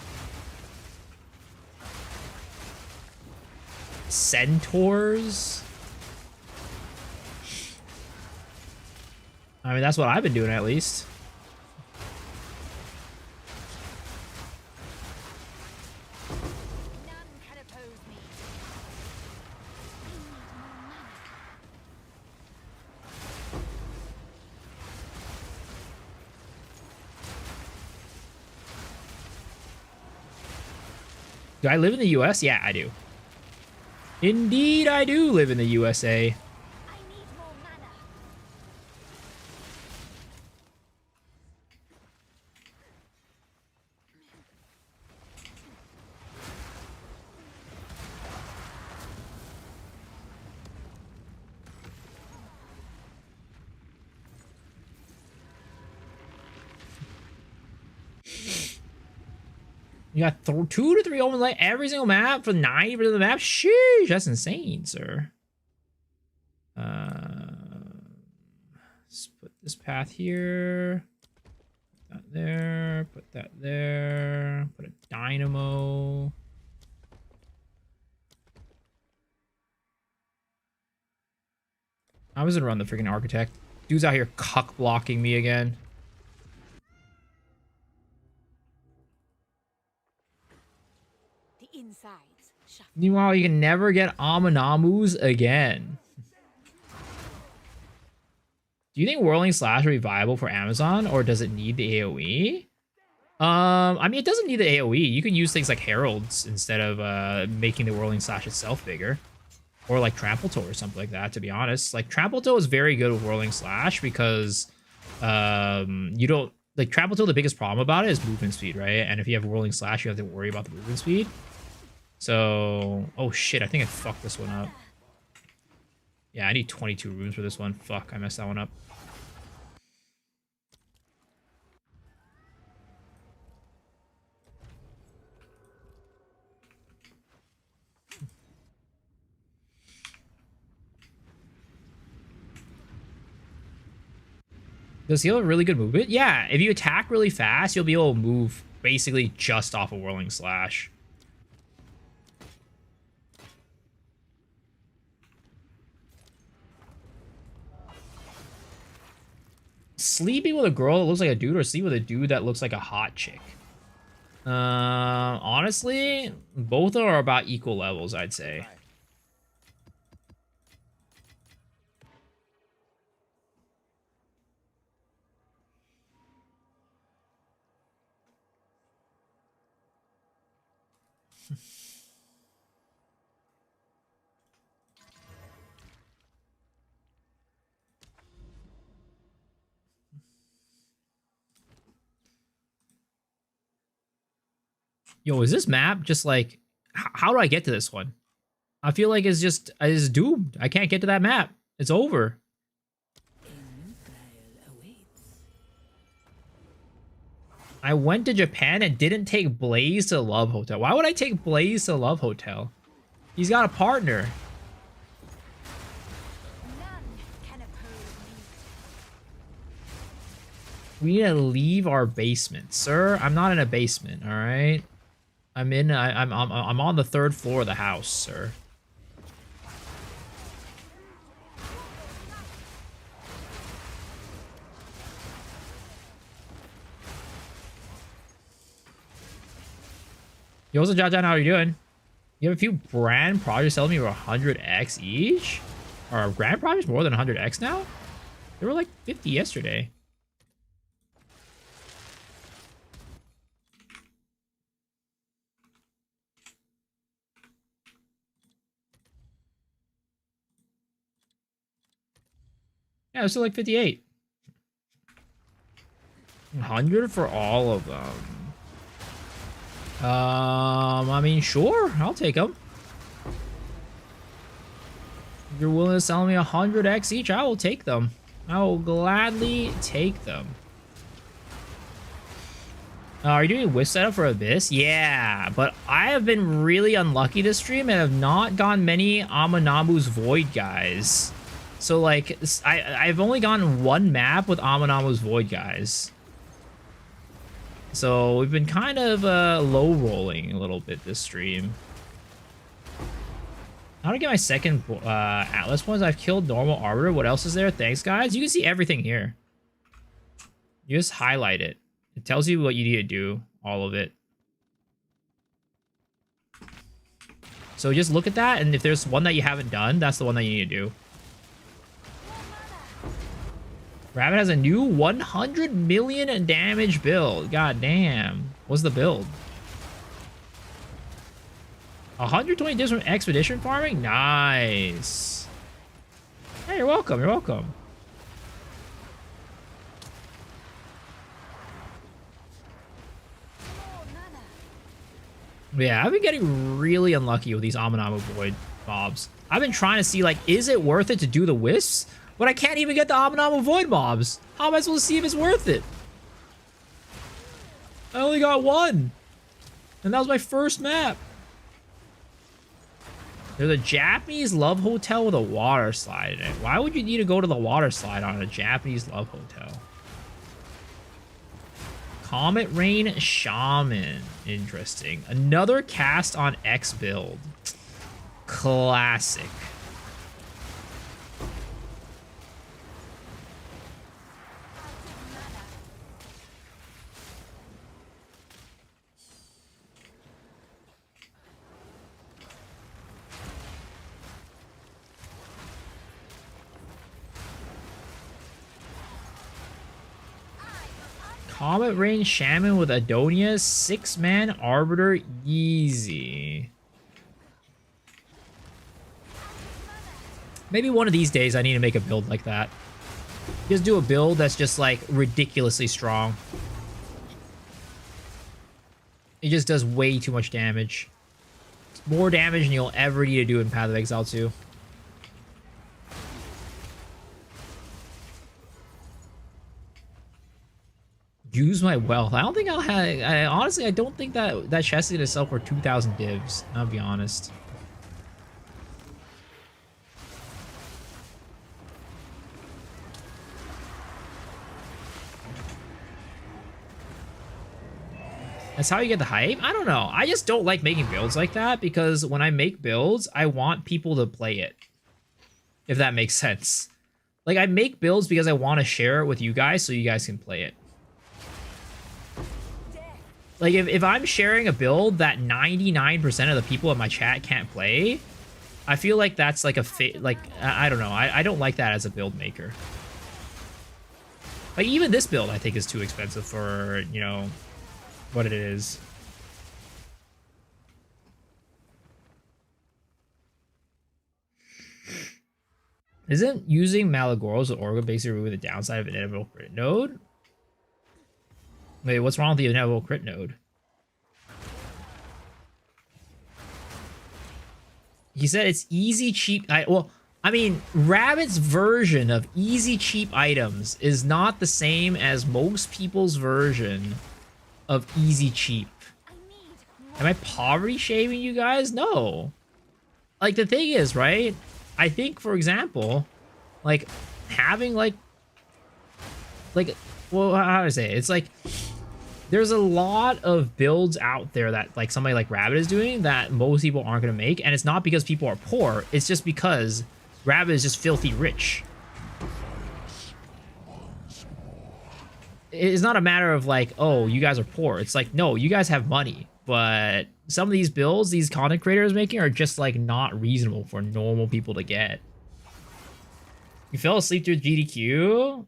Centaurs? I mean, that's what I've been doing at least. Do I live in the US? Yeah, I do. Indeed, I do live in the USA. I need more mana. You got 2 to 3 Omen Light every single map for 90% of the map? Sheesh, that's insane, sir. Let's put this path here. Put that there. Put that there. Put a dynamo. I was gonna run the freaking architect. Dude's out here cuck blocking me again. Insides. Meanwhile, you can never get Aminamus again. Do you think Whirling Slash will be viable for Amazon, or does it need the AoE? I mean, it doesn't need the AoE. You can use things like Heralds instead of making the Whirling Slash itself bigger. Or like Trample Toe or something like that, to be honest. Like, Trample Toe is very good with Whirling Slash because you don't... Like, Trample Toe, the biggest problem about it is movement speed, right? And if you have Whirling Slash, you have to worry about the movement speed. So, oh shit, I think I fucked this one up. Yeah, I need 22 runes for this one. Fuck, I messed that one up. Does he have a really good movement? Yeah, if you attack really fast, you'll be able to move basically just off a Whirling Slash. Sleeping with a girl that looks like a dude, or sleep with a dude that looks like a hot chick? Honestly, both are about equal levels, I'd say. Yo, is this map just like... How do I get to this one? I feel like it's doomed. I can't get to that map. It's over. I went to Japan and didn't take Blaze to Love Hotel. Why would I take Blaze to Love Hotel? He's got a partner. We need to leave our basement. Sir, I'm not in a basement, all right? I'm on the 3rd floor of the house, sir. Yo, what's up, Jajan? How are you doing? You have a few brand projects selling me for 100x each? Are grand projects more than 100x now? They were like 50 yesterday. Yeah, it's still like 58. 100 for all of them. I mean, sure, I'll take them. If you're willing to sell me 100x each, I will take them. I will gladly take them. Are you doing Wisp setup for Abyss? Yeah, but I have been really unlucky this stream and have not gotten many Amanambu's Void guys. So, like, I've only gotten one map with Amanambu's Void guys. So, we've been kind of low-rolling a little bit this stream. How to get my second Atlas points? I've killed normal Arbiter. What else is there? Thanks, guys. You can see everything here. You just highlight it. It tells you what you need to do. All of it. So just look at that, and if there's one that you haven't done, that's the one that you need to do. Rabbit has a new 100 million damage build. God damn. What's the build? 120 dips from expedition farming? Nice. Hey, you're welcome. You're welcome. Yeah, I've been getting really unlucky with these Amanama Void mobs. I've been trying to see, like, is it worth it to do the Wisps? But I can't even get the Amanama Void mobs. How am I supposed to see if it's worth it? I only got one. And that was my first map. There's a Japanese love hotel with a water slide in it. Why would you need to go to the water slide on a Japanese love hotel? Comet Rain Shaman. Interesting. Another cast on X build. Classic. Comet Rain Shaman with Adonia, 6-man Arbiter, easy. Maybe one of these days I need to make a build like that. Just do a build that's just like ridiculously strong. It just does way too much damage. It's more damage than you'll ever need to do in Path of Exile 2. Use my wealth. I don't think I'll have. Honestly, I don't think that chest is gonna sell for 2,000 divs. I'll be honest. That's how you get the hype? I don't know. I just don't like making builds like that because when I make builds, I want people to play it. If that makes sense. Like, I make builds because I want to share it with you guys so you guys can play it. Like, if I'm sharing a build that 99% of the people in my chat can't play, I feel like that's like I don't know. I don't like that as a build maker. Like, even this build, I think, is too expensive for, you know, what it is. Isn't using Malagoros with Orga basically remove the downside of an inevitable crit node? Wait, what's wrong with the inevitable crit node? He said it's easy, cheap. Well, I mean, Rabbit's version of easy, cheap items is not the same as most people's version of easy, cheap. Am I poverty shaming you guys? No. Like, the thing is, right? I think, for example, like, having, like, well, how do I say it? It's like, there's a lot of builds out there that, like, somebody like Rabbit is doing that most people aren't going to make, and it's not because people are poor, it's just because Rabbit is just filthy rich. It's not a matter of, like, oh, you guys are poor. It's like, no, you guys have money, but some of these builds these content creators are making are just, like, not reasonable for normal people to get. You fell asleep through GDQ?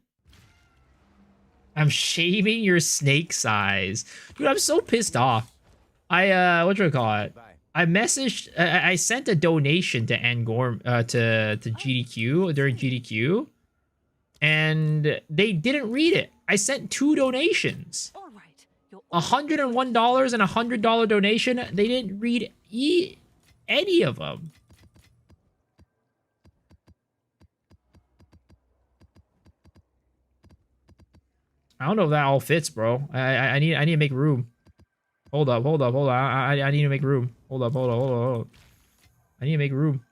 I'm shaving your snake size. Dude, I'm so pissed off. Whatchamacallit? I messaged, I sent a donation to Angorm, to GDQ, during GDQ. And they didn't read it. I sent 2 donations. All right. You're $101 and $100 donation. They didn't read any of them. I don't know if that all fits, bro. I need to make room. Hold up. I need to make room. Hold up. I need to make room.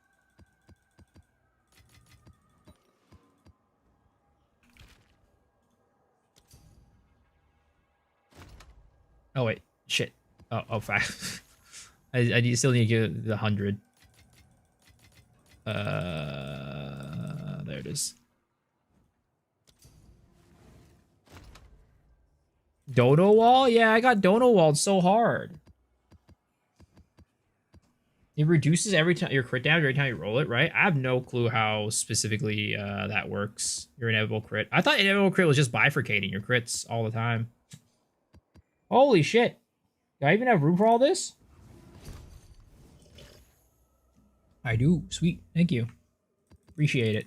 Oh wait, shit. Oh, fuck. I still need to get the 100. There it is. Dono wall? Yeah, I got dono walled so hard. It reduces every time your crit damage every time you roll it, right? I have no clue how specifically that works. Your inevitable crit. I thought inevitable crit was just bifurcating your crits all the time. Holy shit. Do I even have room for all this? I do. Sweet. Thank you. Appreciate it.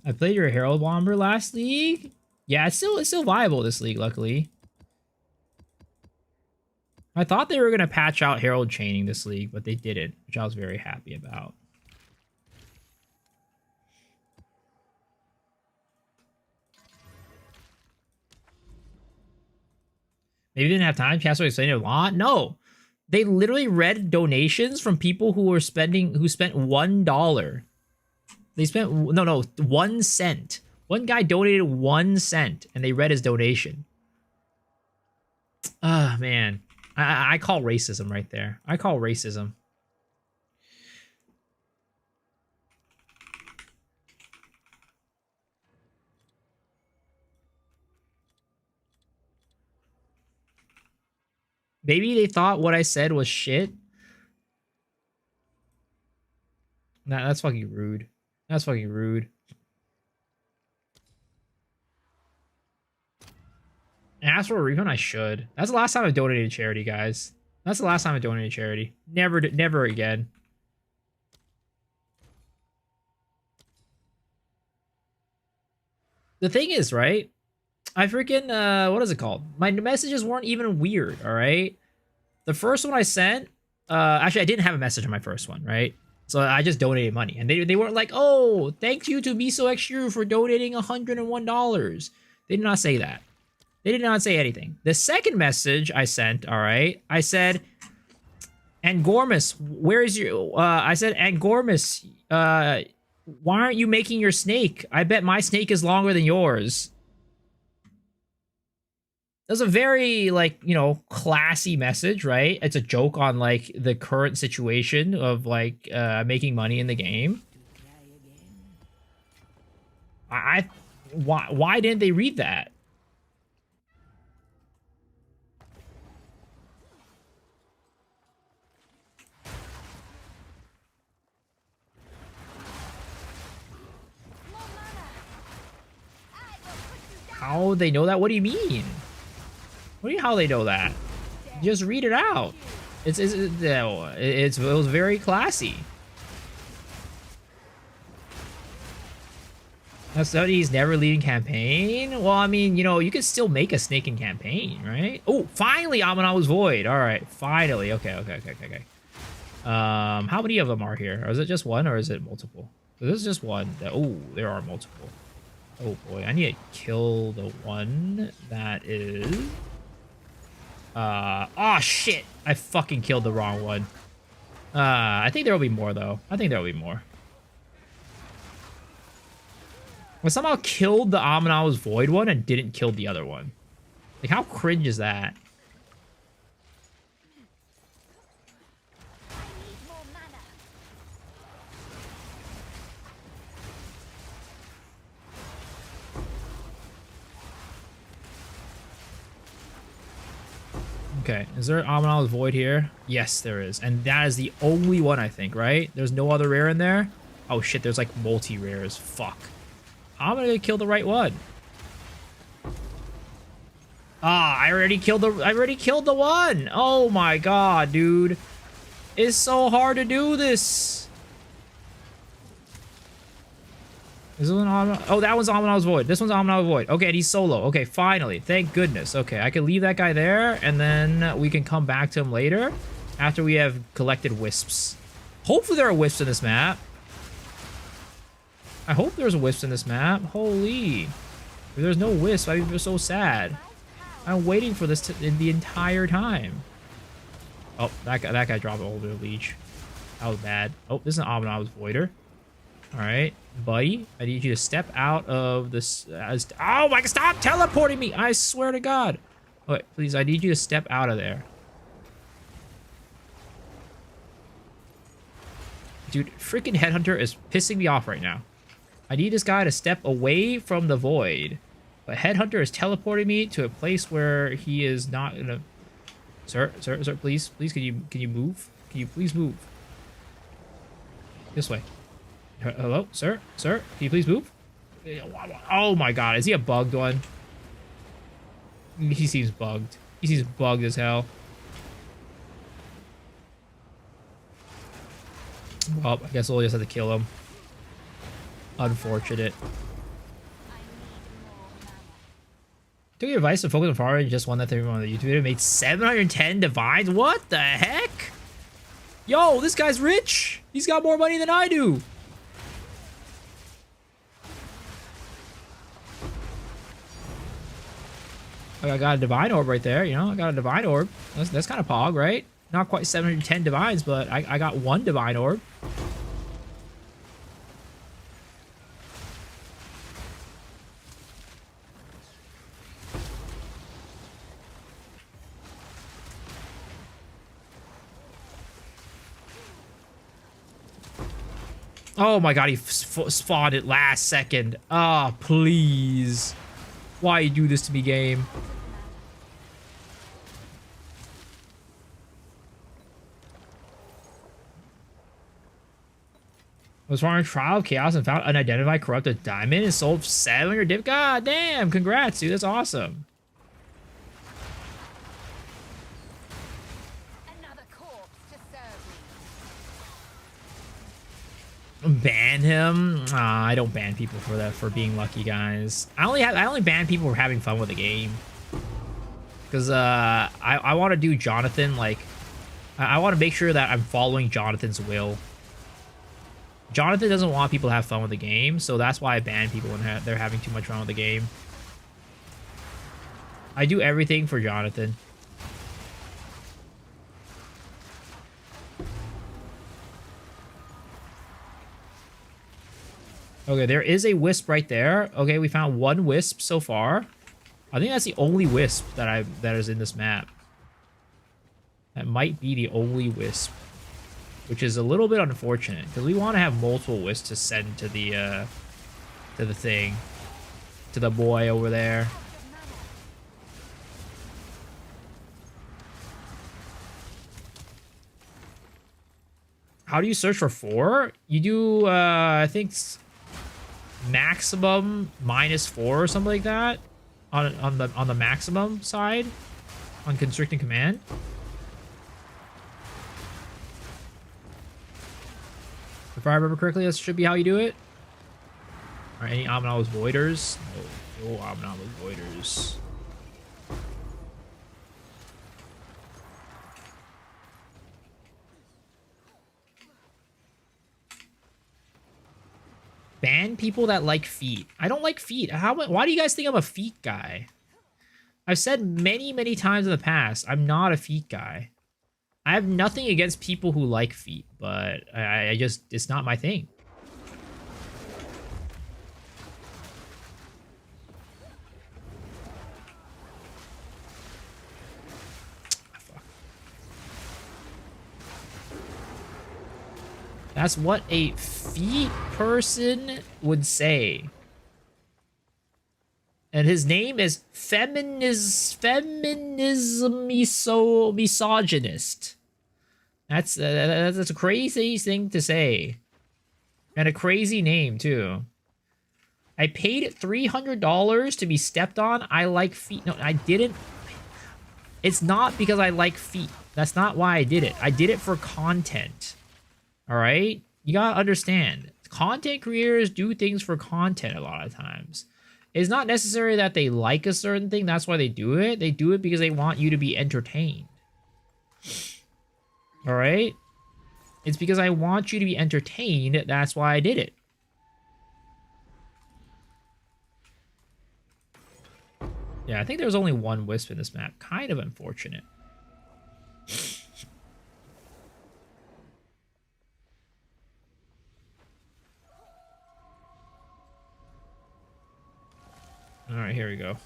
I played your Herald Bomber last league. Yeah, it's still viable this league, luckily. I thought they were going to patch out Herald chaining this league, but they didn't, which I was very happy about. Maybe they didn't have time. Castle explained it a lot. No, they literally read donations from people who spent $1. They spent 1 cent. One guy donated 1 cent, and they read his donation. Ah, man, I call racism right there. I call racism. Maybe they thought what I said was shit. Nah, that's fucking rude. That's fucking rude. Ask for a refund? I should. That's the last time I donated to charity, guys. That's the last time I donated to charity. Never again. The thing is, right? I freaking, what is it called? My messages weren't even weird, all right? The first one I sent, actually, I didn't have a message on my first one, right? So I just donated money. And they weren't like, oh, thank you to Miso Extru for donating $101. They did not say that. They did not say anything. The second message I sent, all right, I said, Angormus, where is your... I said, Angormus, why aren't you making your snake? I bet my snake is longer than yours. That's a very, like, you know, classy message, right? It's a joke on, like, the current situation of, like, making money in the game. Why didn't they read that? How they know that? What do you mean? What do you mean how they know that? Just read it out. It was very classy. Study's never leading campaign? Well, I mean, you know, you could still make a snake in campaign, right? Oh, finally Aminawa's Void. All right, finally. Okay. How many of them are here? Or is it just one or is it multiple? So this is just one. Oh, there are multiple. Oh boy, I need to kill the one that is... oh shit! I fucking killed the wrong one. I think there will be more though. I think there will be more. I somehow killed the Aminawa's Void one and didn't kill the other one. Like, how cringe is that? Okay, is there an Aminawa's Void here? Yes, there is. And that is the only one, I think, right? There's no other rare in there? Oh shit, there's like multi-rares. Fuck. I'm gonna kill the right one. Ah, I already killed the one. Oh my god, dude. It's so hard to do this. Is this one on? Oh, that one's Abomination's Void. This one's Abomination's Void. Okay, and he's solo. Okay, finally. Thank goodness. Okay, I can leave that guy there, and then we can come back to him later after we have collected Wisps. Hopefully there are Wisps in this map. I hope there's Wisps in this map. Holy. If there's no Wisp, I'd be so sad. I'm waiting for this the entire time. Oh, that guy dropped a older leech. That was bad. Oh, this is an Abomination's Voider. Alright, buddy, I need you to step out of this. Oh my god, stop teleporting me! I swear to God. Okay, please, I need you to step out of there. Dude, freaking Headhunter is pissing me off right now. I need this guy to step away from the void. But Headhunter is teleporting me to a place where he is not gonna... Sir, please, can you move? Can you please move? This way. Hello, sir? Can you please move? Oh my god, is he a bugged one? He seems bugged. He seems bugged as hell. Well, I guess we'll just have to kill him. Unfortunate. Took your advice to focus on farming and just won that everyone on the YouTube video. Made 710 divines? What the heck? Yo, this guy's rich! He's got more money than I do! I got a divine orb right there, you know? I got a divine orb. That's kind of pog, right? Not quite 710 divines, but I got one divine orb. Oh my god, he spawned it last second. Ah, oh, please. Why you do this to me, game? Was farming Trial of Chaos and found unidentified corrupted diamond and sold 700 dip. God damn, congrats, dude. That's awesome. Another corpse to serve me. Ban him? I don't ban people for that, for being lucky, guys. I only ban people for having fun with the game. Because I want to do Jonathan, like, I want to make sure that I'm following Jonathan's will. Jonathan doesn't want people to have fun with the game, so that's why I ban people when they're having too much fun with the game. I do everything for Jonathan. Okay, there is a Wisp right there. Okay, we found one Wisp so far. I think that's the only Wisp that is in this map. That might be the only Wisp, which is a little bit unfortunate because we want to have multiple Wisps to send to the thing, to the boy over there. How do you search for 4? You do, I think, maximum -4 or something like that on the maximum side on constricting command. If I remember correctly, that should be how you do it. Are any Abomination's Voiders? No Abomination's Voiders. Ban people that like feet. I don't like feet. Why do you guys think I'm a feet guy? I've said many times in the past, I'm not a feet guy. I have nothing against people who like feet, but I just, it's not my thing. Fuck. That's what a feet person would say. And his name is misogynist. That's a crazy thing to say. And a crazy name, too. I paid $300 to be stepped on. I like feet. No, I didn't. It's not because I like feet. That's not why I did it. I did it for content. All right? You gotta understand. Content creators do things for content a lot of times. It's not necessary that they like a certain thing. That's why they do it. They do it because they want you to be entertained. All right? It's because I want you to be entertained. That's why I did it. Yeah, I think there was only one Wisp in this map. Kind of unfortunate. Alright, here we go.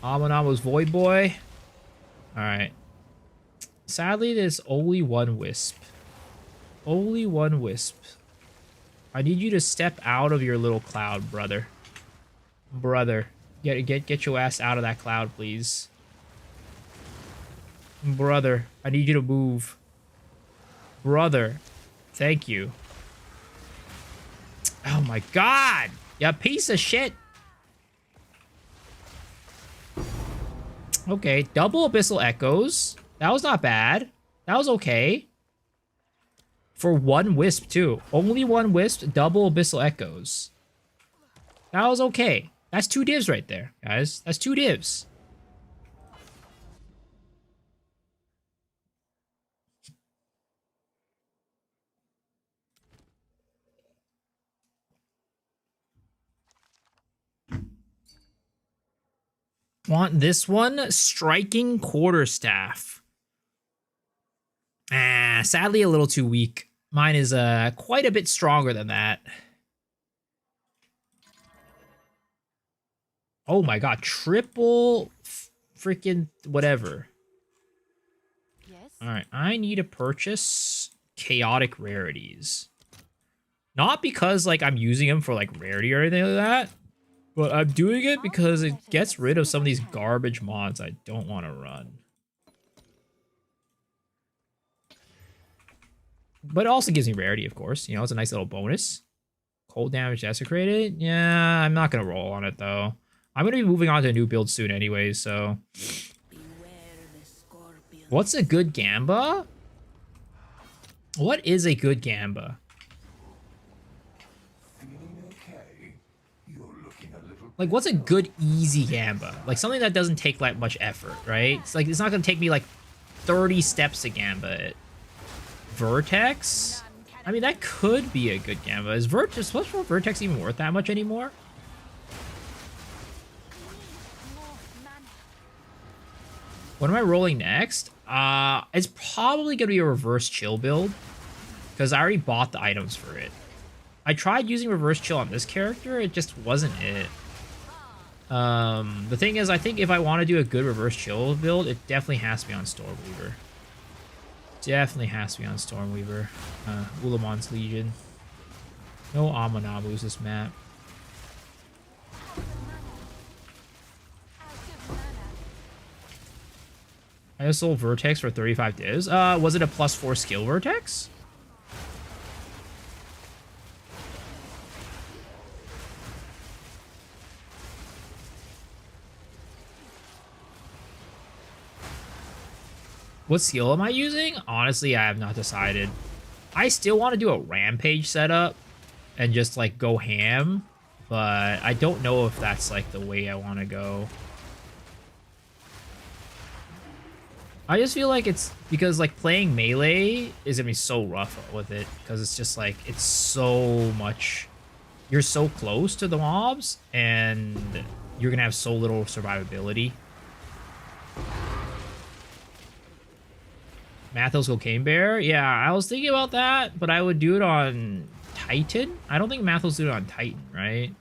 Amonama's Void Boy. Alright. Sadly, there's only one Wisp. Only one Wisp. I need you to step out of your little cloud, brother. Brother. Get your ass out of that cloud, please. Brother, I need you to move. Brother, thank you. Oh my god! You piece of shit! Okay, double Abyssal Echoes. That was not bad. That was okay. For one Wisp, too. Only one Wisp, double Abyssal Echoes. That was okay. That's 2 divs right there, guys. That's 2 divs. Want this one? Striking Quarterstaff. Sadly a little too weak. Mine is quite a bit stronger than that. Oh my god, triple freaking whatever. Yes. Alright, I need to purchase chaotic rarities. Not because like I'm using them for like rarity or anything like that, but I'm doing it because it gets rid of some of these garbage mods I don't want to run. But it also gives me rarity, of course. You know, it's a nice little bonus. Cold damage desecrated? Yeah, I'm not going to roll on it, though. I'm going to be moving on to a new build soon anyway, so... What's a good Gamba? What is a good Gamba? Like, what's a good easy Gamba? Like, something that doesn't take, like, much effort, right? It's like, it's not going to take me, like, 30 steps to Gamba it. Vertex? I mean, that could be a good Gamba. Is Vertex even worth that much anymore? What am I rolling next? It's probably going to be a reverse chill build, because I already bought the items for it. I tried using reverse chill on this character, it just wasn't it. The thing is, I think if I want to do a good reverse chill build, it definitely has to be on Stormweaver. Definitely has to be on Stormweaver. Ulamon's Legion. No Amanabus this map. I just sold Vertex for 35 divs. Was it a +4 skill Vertex? What skill am I using? Honestly, I have not decided. I still want to do a rampage setup and just like go ham, but I don't know if that's like the way I want to go. I just feel like it's because like playing melee is gonna be so rough with it because it's just like it's so much. You're so close to the mobs and you're gonna have so little survivability. Mathos Cocaine Bear? Yeah, I was thinking about that, but I would do it on Titan. I don't think Mathos do it on Titan, right?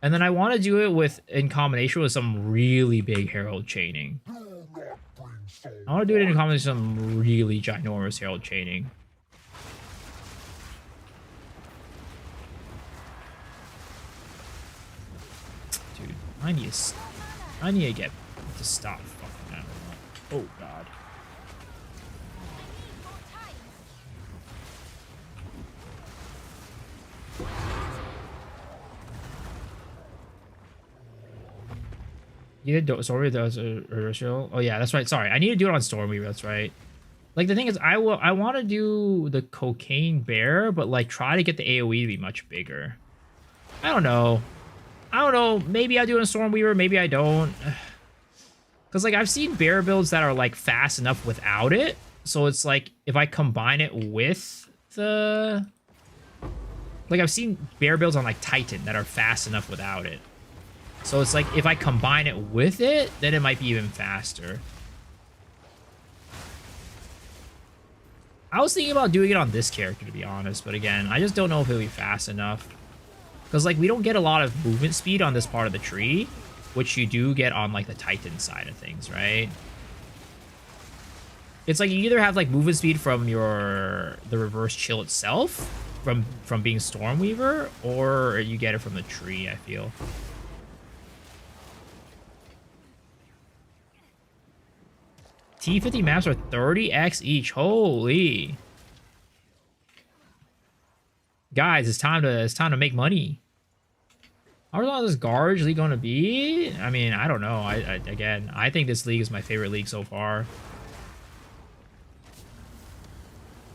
And then I want to do it with in combination with some really big Herald chaining. I want to do it in combination with some really ginormous Herald chaining. Dude, I need to get to stop fucking that. Oh god. You did Stormweaver, that was original. Oh yeah, that's right. Sorry, I need to do it on Stormweaver. That's right. Like the thing is, I want to do the cocaine bear, but like try to get the AOE to be much bigger. I don't know. Maybe I do it on Stormweaver, maybe I don't. Because like I've seen bear builds that are like fast enough without it. So it's like if I combine it with the, like I've seen bear builds on like Titan that are fast enough without it. So it's like if I combine it with it, then it might be even faster. I was thinking about doing it on this character, to be honest, but again, I just don't know if it'll be fast enough. Because, like, we don't get a lot of movement speed on this part of the tree, which you do get on, like, the Titan side of things, right? It's like you either have, like, movement speed from the reverse chill itself, from being Stormweaver, or you get it from the tree, I feel. T50 maps are 30x each. Holy. Guys, it's time to make money. How long is this Garge League going to be? I mean, I don't know. Again, I think this league is my favorite league so far.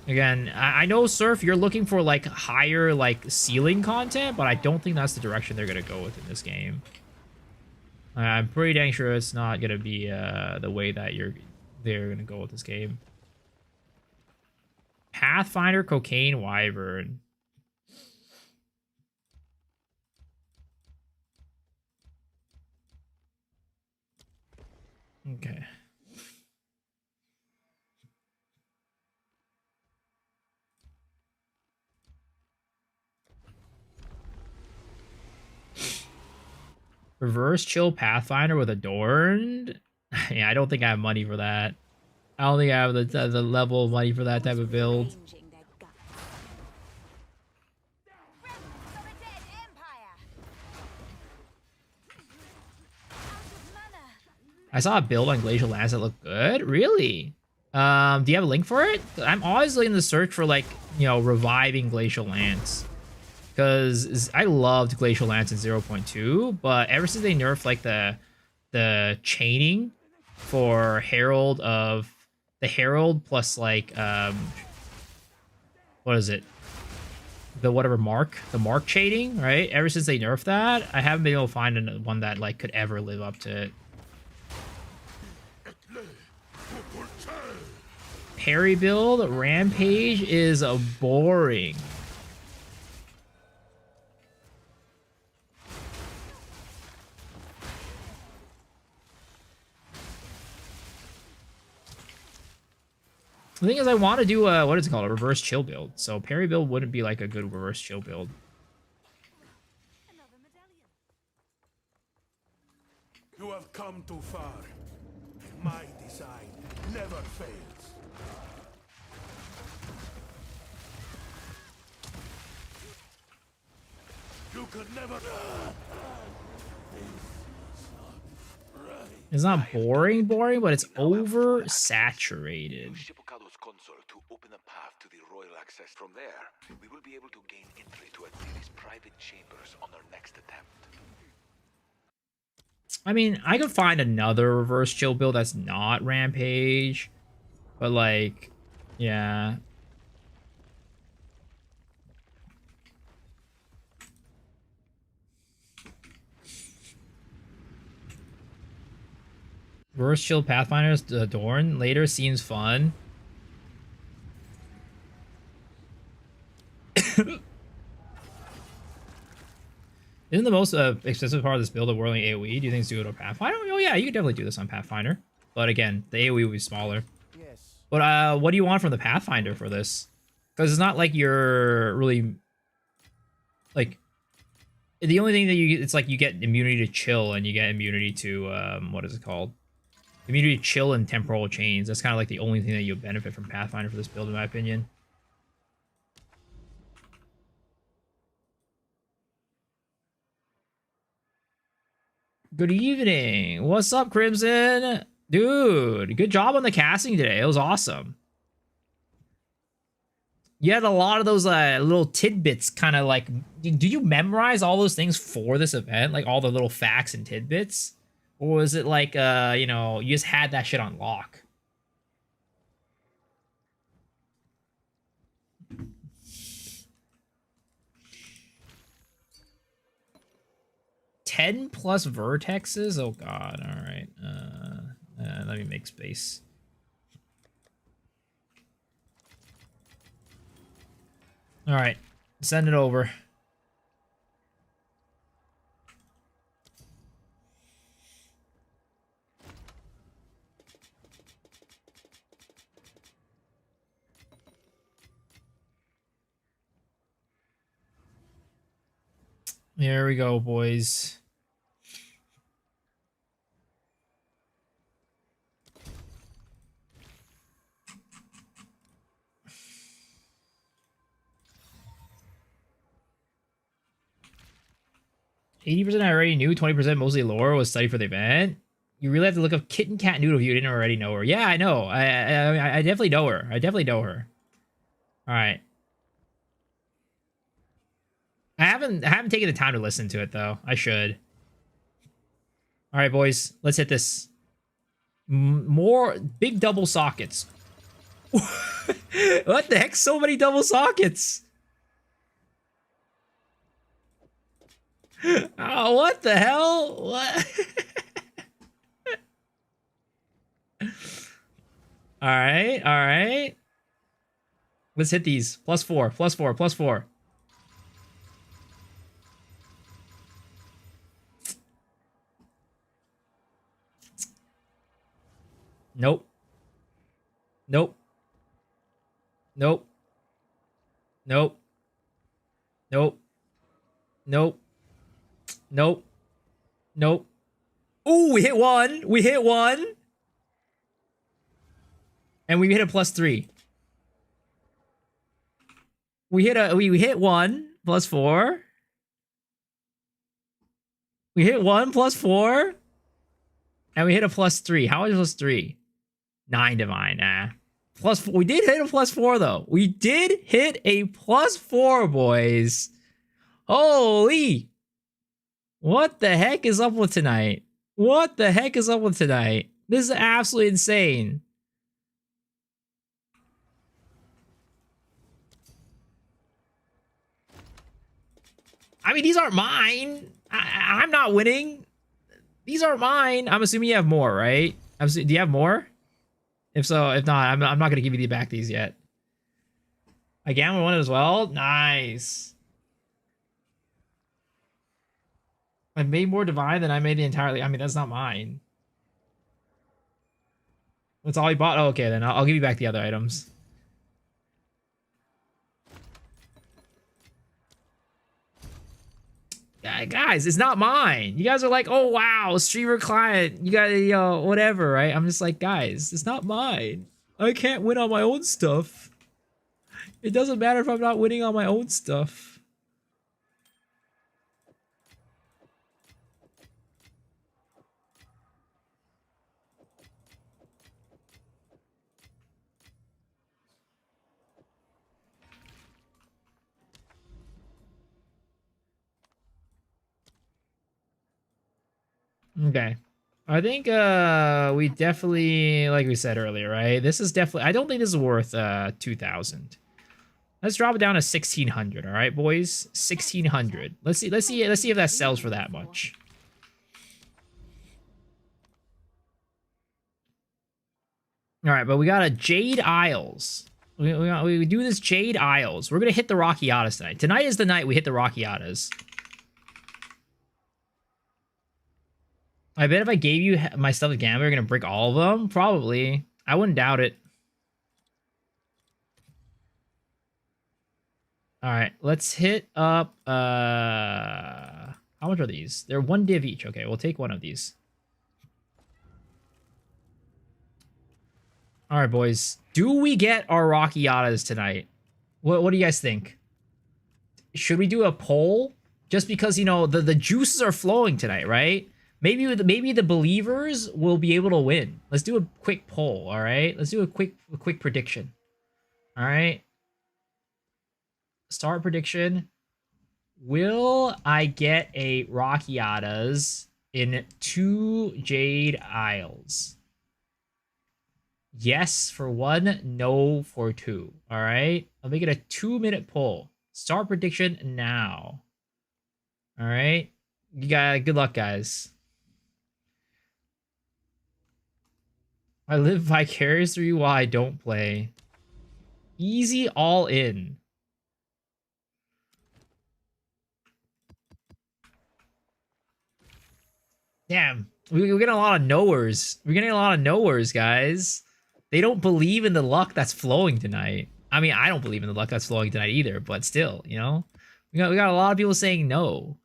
Again, I know, Surf, you're looking for, like, higher, like, ceiling content, but I don't think that's the direction they're going to go with in this game. I'm pretty dang sure it's not going to be the way that they're going to go with this game. Pathfinder, Cocaine, Wyvern. Okay. Reverse chill Pathfinder with Adorned? Yeah, I don't think I have money for that. I don't think I have the level of money for that type of build. I saw a build on Glacial Lance that looked good. Really? Do you have a link for it? I'm always in the search for, like, you know, reviving Glacial Lance. Because I loved Glacial Lance in 0.2, but ever since they nerfed, like, the chaining for Herald of... The Herald plus, like, what is it? The whatever mark? The mark chaining, right? Ever since they nerfed that, I haven't been able to find one that, like, could ever live up to it. Parry build, Rampage is boring. The thing is, I want to do a, what is it called, a reverse chill build. So parry build wouldn't be like a good reverse chill build. You have come too far. My design never fails. You could never. It's not boring, but it's oversaturated. Console to open a path to the royal access. From there, we will be able to gain entry to Adiri's private chambers on our next attempt. I mean, I could find another reverse chill build that's not Rampage, but like, yeah. Reverse chill Pathfinder's Adorn later seems fun. Isn't the most expensive part of this build a whirling AoE? Do you think it's doable to Pathfinder? Oh yeah, you could definitely do this on Pathfinder. But again, the AoE will be smaller. Yes. But what do you want from the Pathfinder for this? Because it's not like you're really... Like, the only thing that you get, it's like you get immunity to chill and you get immunity to, what is it called? Immunity to chill and temporal chains. That's kind of like the only thing that you'll benefit from Pathfinder for this build, in my opinion. Good evening. What's up, Crimson? Dude, good job on the casting today. It was awesome. You had a lot of those little tidbits kind of like... Do you memorize all those things for this event? Like all the little facts and tidbits? Or was it like, you know, you just had that shit on lock? $10 plus vertexes? Oh god, alright. Let me make space. Alright, send it over. Here we go, boys. $80% I already knew, 20% mostly lore was studied for the event. You really have to look up Kitten Cat Noodle if you didn't already know her. Yeah, I know. I definitely know her. I definitely know her. All right. I haven't taken the time to listen to it though. I should. All right, boys, let's hit this. More big double sockets. What the heck? So many double sockets. Oh, what the hell? What? All right, all right. Let's hit these. +4, +4, +4. Nope. Nope. Nope. Nope. Nope. Nope. Nope. Nope. Ooh, we hit one. We hit one. And we hit a +3. We hit one +4. We hit one +4. And we hit a +3. How much +3? 9 divine. Nah. +4. We did hit a +4 though. We did hit a +4, boys. Holy. What the heck is up with tonight? What the heck is up with tonight? This is absolutely insane. I mean, these aren't mine. I'm not winning. These aren't mine. I'm assuming you have more, right? Do you have more? If so, if not, I'm not going to give you back these yet. I gambled one as well. Nice. I made more divine than I made the entirely. I mean, that's not mine. That's all you bought? Oh, okay, then I'll give you back the other items. Guys, it's not mine. You guys are like, oh, wow, streamer client. You got, you know, whatever, right? I'm just like, guys, it's not mine. I can't win on my own stuff. It doesn't matter if I'm not winning on my own stuff. Okay. I think we definitely, like we said earlier, right? This is definitely, I don't think this is worth 2,000. Let's drop it down to 1,600, all right, boys? 1,600. Let's see if that sells for that much. All right, but we got a Jade Isles. We do this Jade Isles. We're gonna hit the Rockiatas tonight. Tonight is the night we hit the Rockiatas. I bet if I gave you my stuff at Gambler, you're gonna break all of them. Probably. I wouldn't doubt it. All right, let's hit up. How much are these? They're 1 div each. Okay, we'll take one of these. All right, boys. Do we get our Rockiatas tonight? What do you guys think? Should we do a poll? Just because, you know, the juices are flowing tonight, right? Maybe the believers will be able to win. Let's do a quick poll, all right? Let's do a quick prediction. All right. Start prediction. Will I get a Rockiatas in 2 Jade Isles. Yes for 1, no for 2. All right, I'll make it a 2-minute poll. Start prediction now. All right, you got good luck, guys. I live vicariously through you while I don't play. Easy all in. Damn, we're getting a lot of knowers. We're getting a lot of knowers, guys. They don't believe in the luck that's flowing tonight. I mean, I don't believe in the luck that's flowing tonight either, but still, you know? We got a lot of people saying no.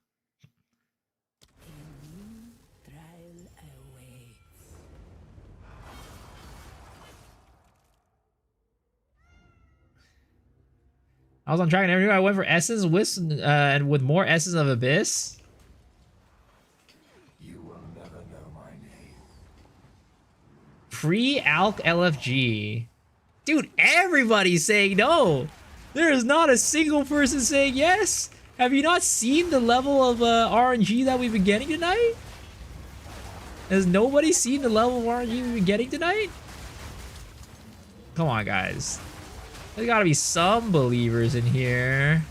I was on track and everywhere I went for Essence, Wisp, and with more Essence of Abyss. You will never know my name. Pre-Alk LFG. Dude, everybody's saying no. There is not a single person saying yes. Have you not seen the level of RNG that we've been getting tonight? Has nobody seen the level of RNG we've been getting tonight? Come on, guys. There's gotta be some believers in here.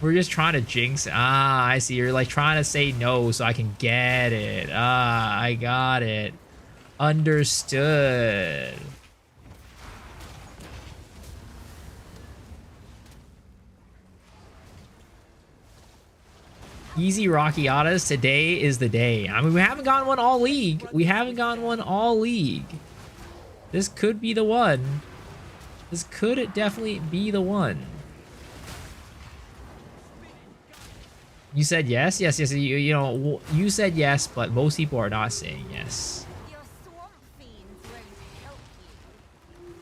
We're just trying to jinx. Ah, I see. You're like trying to say no so I can get it. Ah, I got it. Understood. Easy Rockiatas. Today is the day. I mean, we haven't gotten one all league. We haven't gotten one all league. This could be the one. This could definitely be the one. You said yes? Yes, yes. You know, you said yes, but most people are not saying yes. Your swamp fiends won't help you.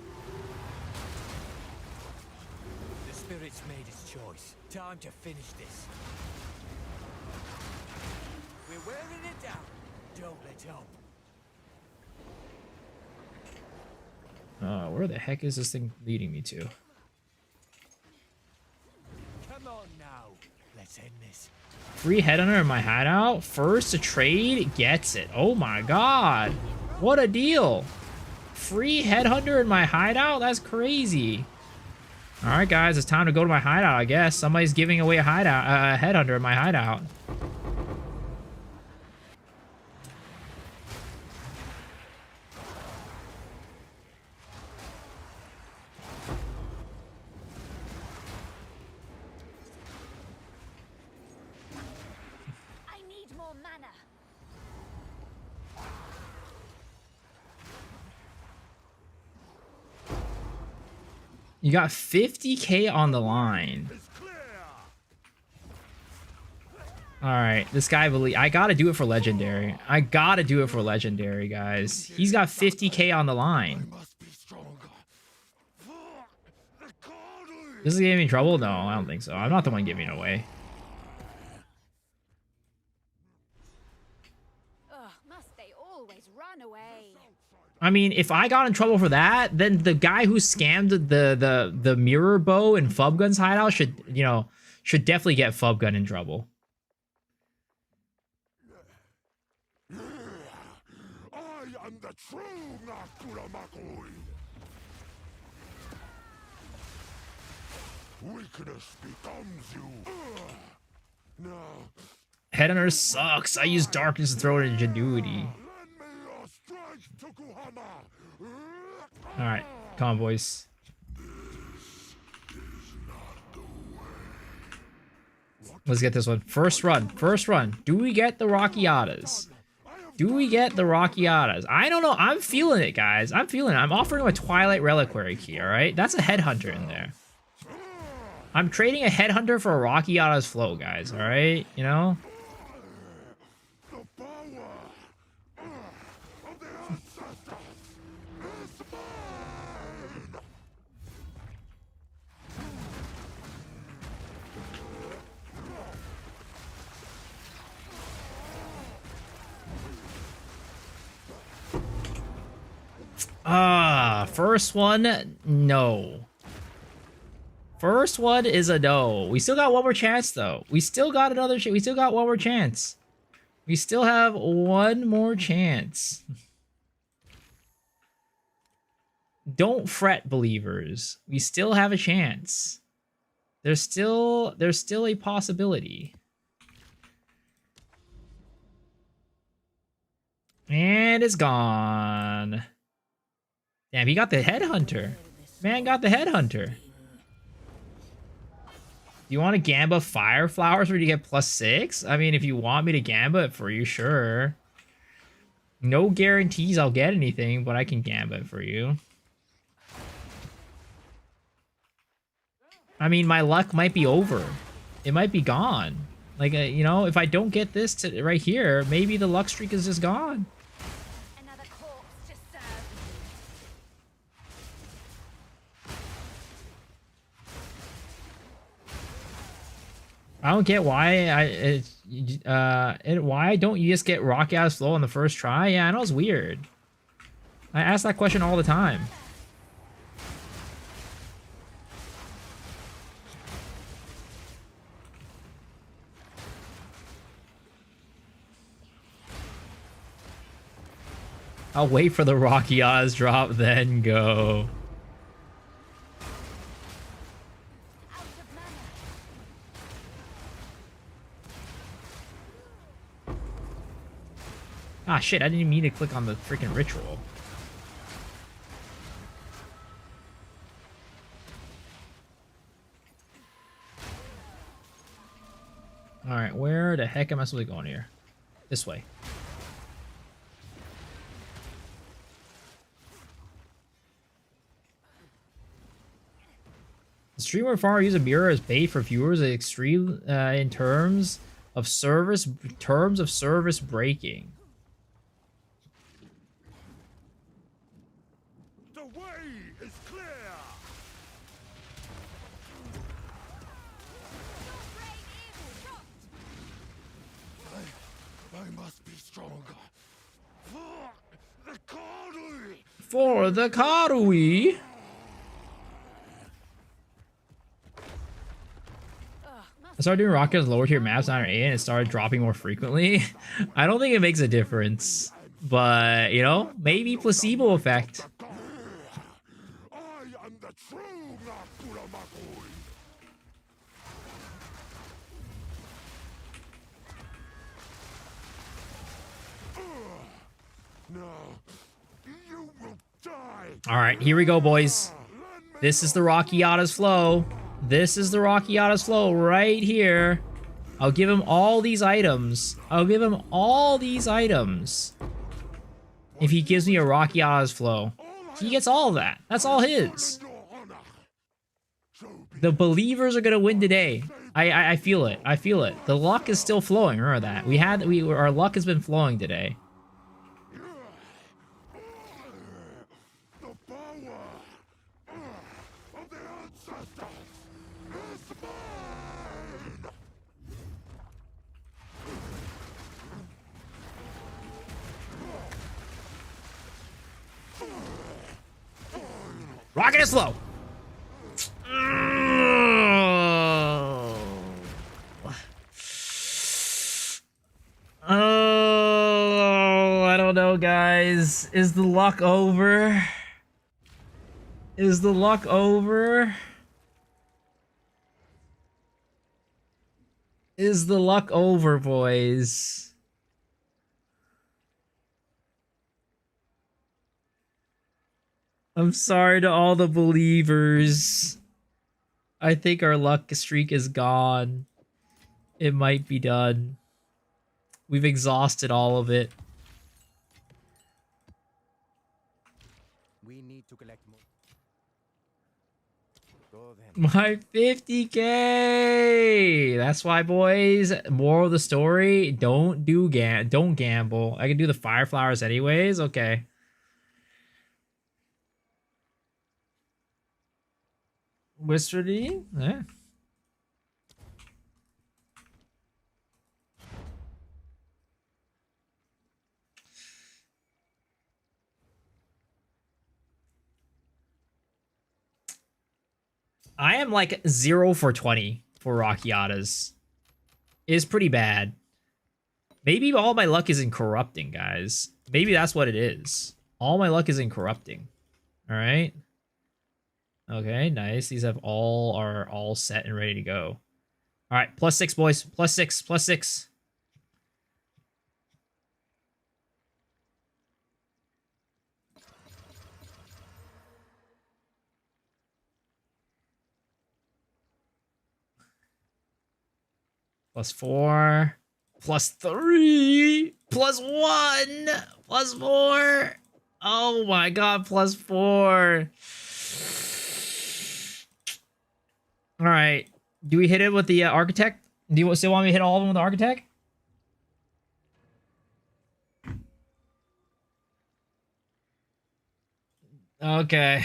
The spirit's made its choice. Time to finish this. We're wearing it down. Don't let up. Where the heck is this thing leading me to? Come on now. Let's end this. Free headhunter in my hideout. First to trade gets it. Oh my god. What a deal. Free headhunter in my hideout? That's crazy. Alright guys, it's time to go to my hideout, I guess. Somebody's giving away a hideout, headhunter in my hideout. You got 50k on the line. Alright, this guy I gotta do it for legendary. I gotta do it for legendary, guys. He's got 50k on the line. This is giving me trouble? No, I don't think so. I'm not the one giving it away. Ugh, must they always run away? I mean, if I got in trouble for that, then the guy who scammed the mirror bow in Fubgun's hideout should, you know, should definitely get Fubgun in trouble. I am the true Nakuramakoi. Weakness becomes you. Now, Headhunter sucks. I use darkness to throw in ingenuity. Alright, come on, boys. Let's get this one. First run. First run. Do we get the Rockiatas? Do we get the Rockiatas? I don't know. I'm feeling it, guys. I'm feeling it. I'm offering him a Twilight Reliquary key, alright? That's a Headhunter in there. I'm trading a Headhunter for a Rockiatas flow, guys, alright? You know? First one, no. First one is a no. We still got one more chance, though. We still got another. We still got one more chance. We still have one more chance. Don't fret, believers. We still have a chance. There's still a possibility. And it's gone. Damn, he got the headhunter. Man got the headhunter. You want to Gamba Fire Flowers where you get +6? I mean, if you want me to Gamba it for you, sure. No guarantees I'll get anything, but I can Gamba it for you. I mean, my luck might be over. It might be gone. Like, you know, if I don't get this to right here, maybe the luck streak is just gone. Another corpse to serve. I don't get why why don't you just get Rocky out slow on the first try? Yeah, I know it's weird. I ask that question all the time. I'll wait for the Rocky Oz drop, then go. Ah, shit, I didn't even mean to click on the freaking ritual. Alright, where the heck am I supposed to be going here? This way. The streamer farmer use a mirror as bait for viewers at extreme in terms of service breaking. The way is clear. I must be stronger. For the Karui. For the Karui. I started doing rockets lower tier maps 9 or 8 and it started dropping more frequently. I don't think it makes a difference. But, you know, maybe placebo effect. I am the true Nakura Makui. Now, you will die. Alright, here we go, boys. This is the Rocky Yada's flow. This is the Rocky Yada's flow right here. I'll give him all these items. I'll give him all these items. If he gives me a Rocky Yada's flow. He gets all of that. That's all his. The believers are gonna win today. I feel it. I feel it. The luck is still flowing. Remember that. Our luck has been flowing today. Rocket is slow. Oh, I don't know, guys. Is the luck over? Is the luck over? Is the luck over, boys? I'm sorry to all the believers. I think our luck streak is gone. It might be done. We've exhausted all of it. We need to collect more. Go then. My 50k. That's why, boys. Moral of the story: don't gamble. I can do the fire flowers anyways. Okay. Wizardry? Yeah. I am like 0 for 20 for Rockiatas. It's pretty bad. Maybe all my luck is in corrupting, guys. Maybe that's what it is. All my luck is in corrupting. All right. Okay, nice. These are all set and ready to go. All right, +6, boys. +6, +6. +4, +3, +1, +4. Oh my god, +4. All right. Do we hit it with the architect? Do you still want me to hit all of them with the architect? Okay.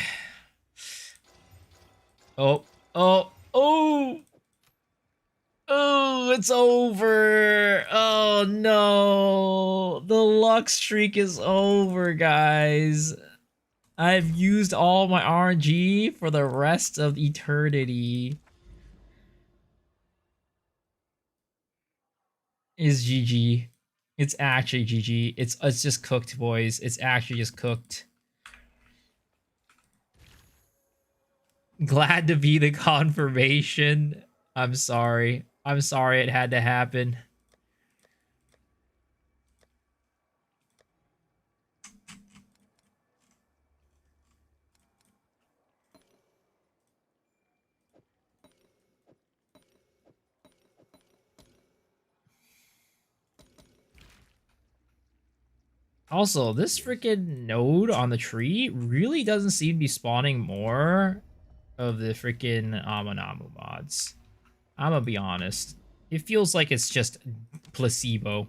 Oh, oh, oh. Oh, it's over. Oh no. The luck streak is over, guys. I've used all my RNG for the rest of eternity. Is GG. It's actually GG. It's just cooked, boys. It's actually just cooked. Glad to be the confirmation. I'm sorry. I'm sorry it had to happen. Also, this freaking node on the tree really doesn't seem to be spawning more of the freaking Amanamu mods. I'm gonna be honest. It feels like it's just placebo.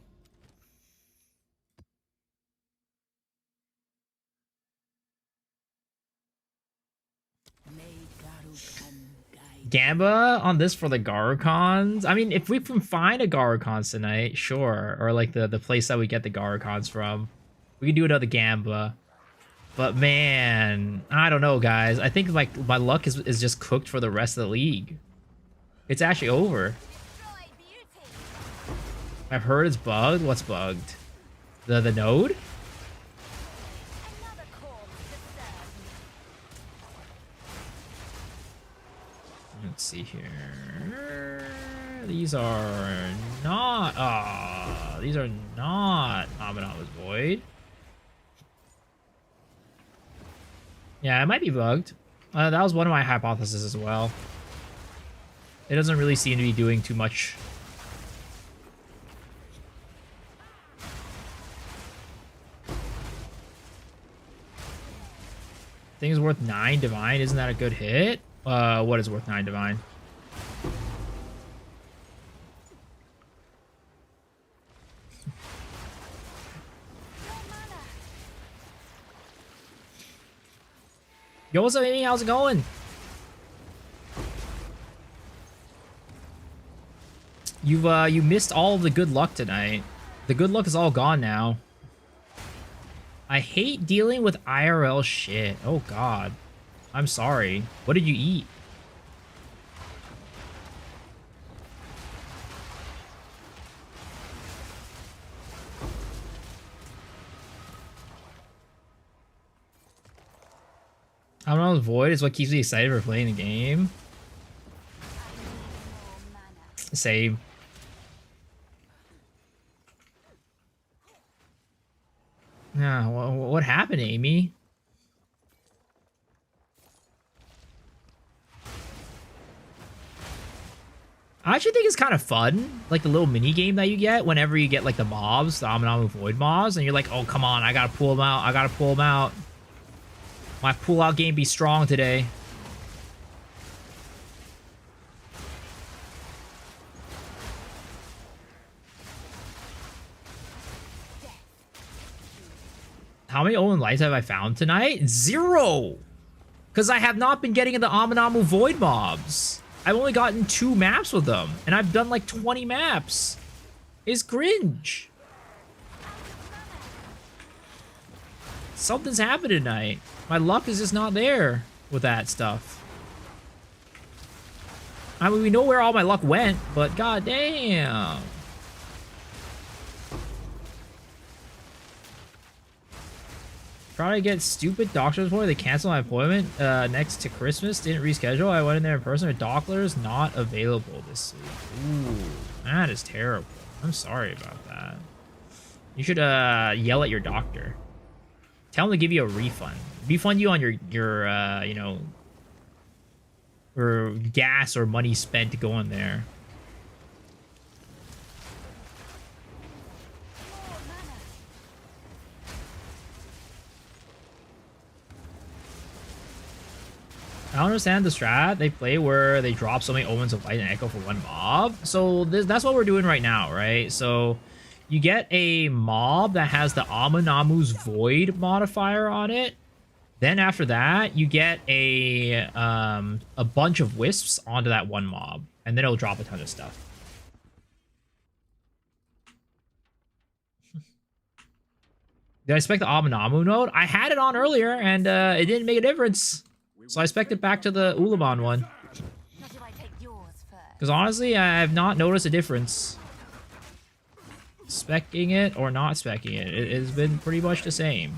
Gamba on this for the Garukons? I mean, if we can find a Garukons tonight, sure. Or like the place that we get the Garukons from. We can do another Gamba. But man, I don't know, guys. I think like my luck is just cooked for the rest of the league. It's actually over. I've heard it's bugged. What's bugged? The node? Let's see here. These are not. These are not Amanamu's Void. Yeah, it might be bugged. That was one of my hypotheses as well. It doesn't really seem to be doing too much. Thing's worth 9 divine. Isn't that a good hit? What is worth 9 divine? Yo, what's up, Amy? How's it going? You missed all of the good luck tonight. The good luck is all gone now. I hate dealing with IRL shit. Oh god. I'm sorry. What did you eat? Amanamu's Void is what keeps me excited for playing the game. Same. Yeah, what happened, Amy? I actually think it's kind of fun, like the little mini game that you get whenever you get like the mobs, the Amanamu Void mobs, and you're like, oh come on, I gotta pull them out, I gotta pull them out. My pull-out game be strong today. How many Owen Lights have I found tonight? 0! Because I have not been getting the Amanamu Void mobs. I've only gotten 2 maps with them. And I've done like 20 maps. It's cringe. Something's happened tonight. My luck is just not there with that stuff. I mean, we know where all my luck went, but goddamn. Trying to get stupid doctors for they canceled my appointment next to Christmas. Didn't reschedule. I went in there in person. Doctors not available this week. Ooh, that is terrible. I'm sorry about that. You should yell at your doctor. Tell him to give you a refund. Refund you on your you know, or gas or money spent going there. I don't understand the strat they play where they drop so many Omens of Light and Echo for one mob. So that's what we're doing right now, right? So you get a mob that has the Amunamu's Void modifier on it. Then after that, you get a bunch of Wisps onto that one mob. And then it'll drop a ton of stuff. Did I spec the Amunamu node? I had it on earlier, and it didn't make a difference. So I spec'd it back to the Ulaman one. Because honestly, I have not noticed a difference. Specking it or not specking it. It has been pretty much the same.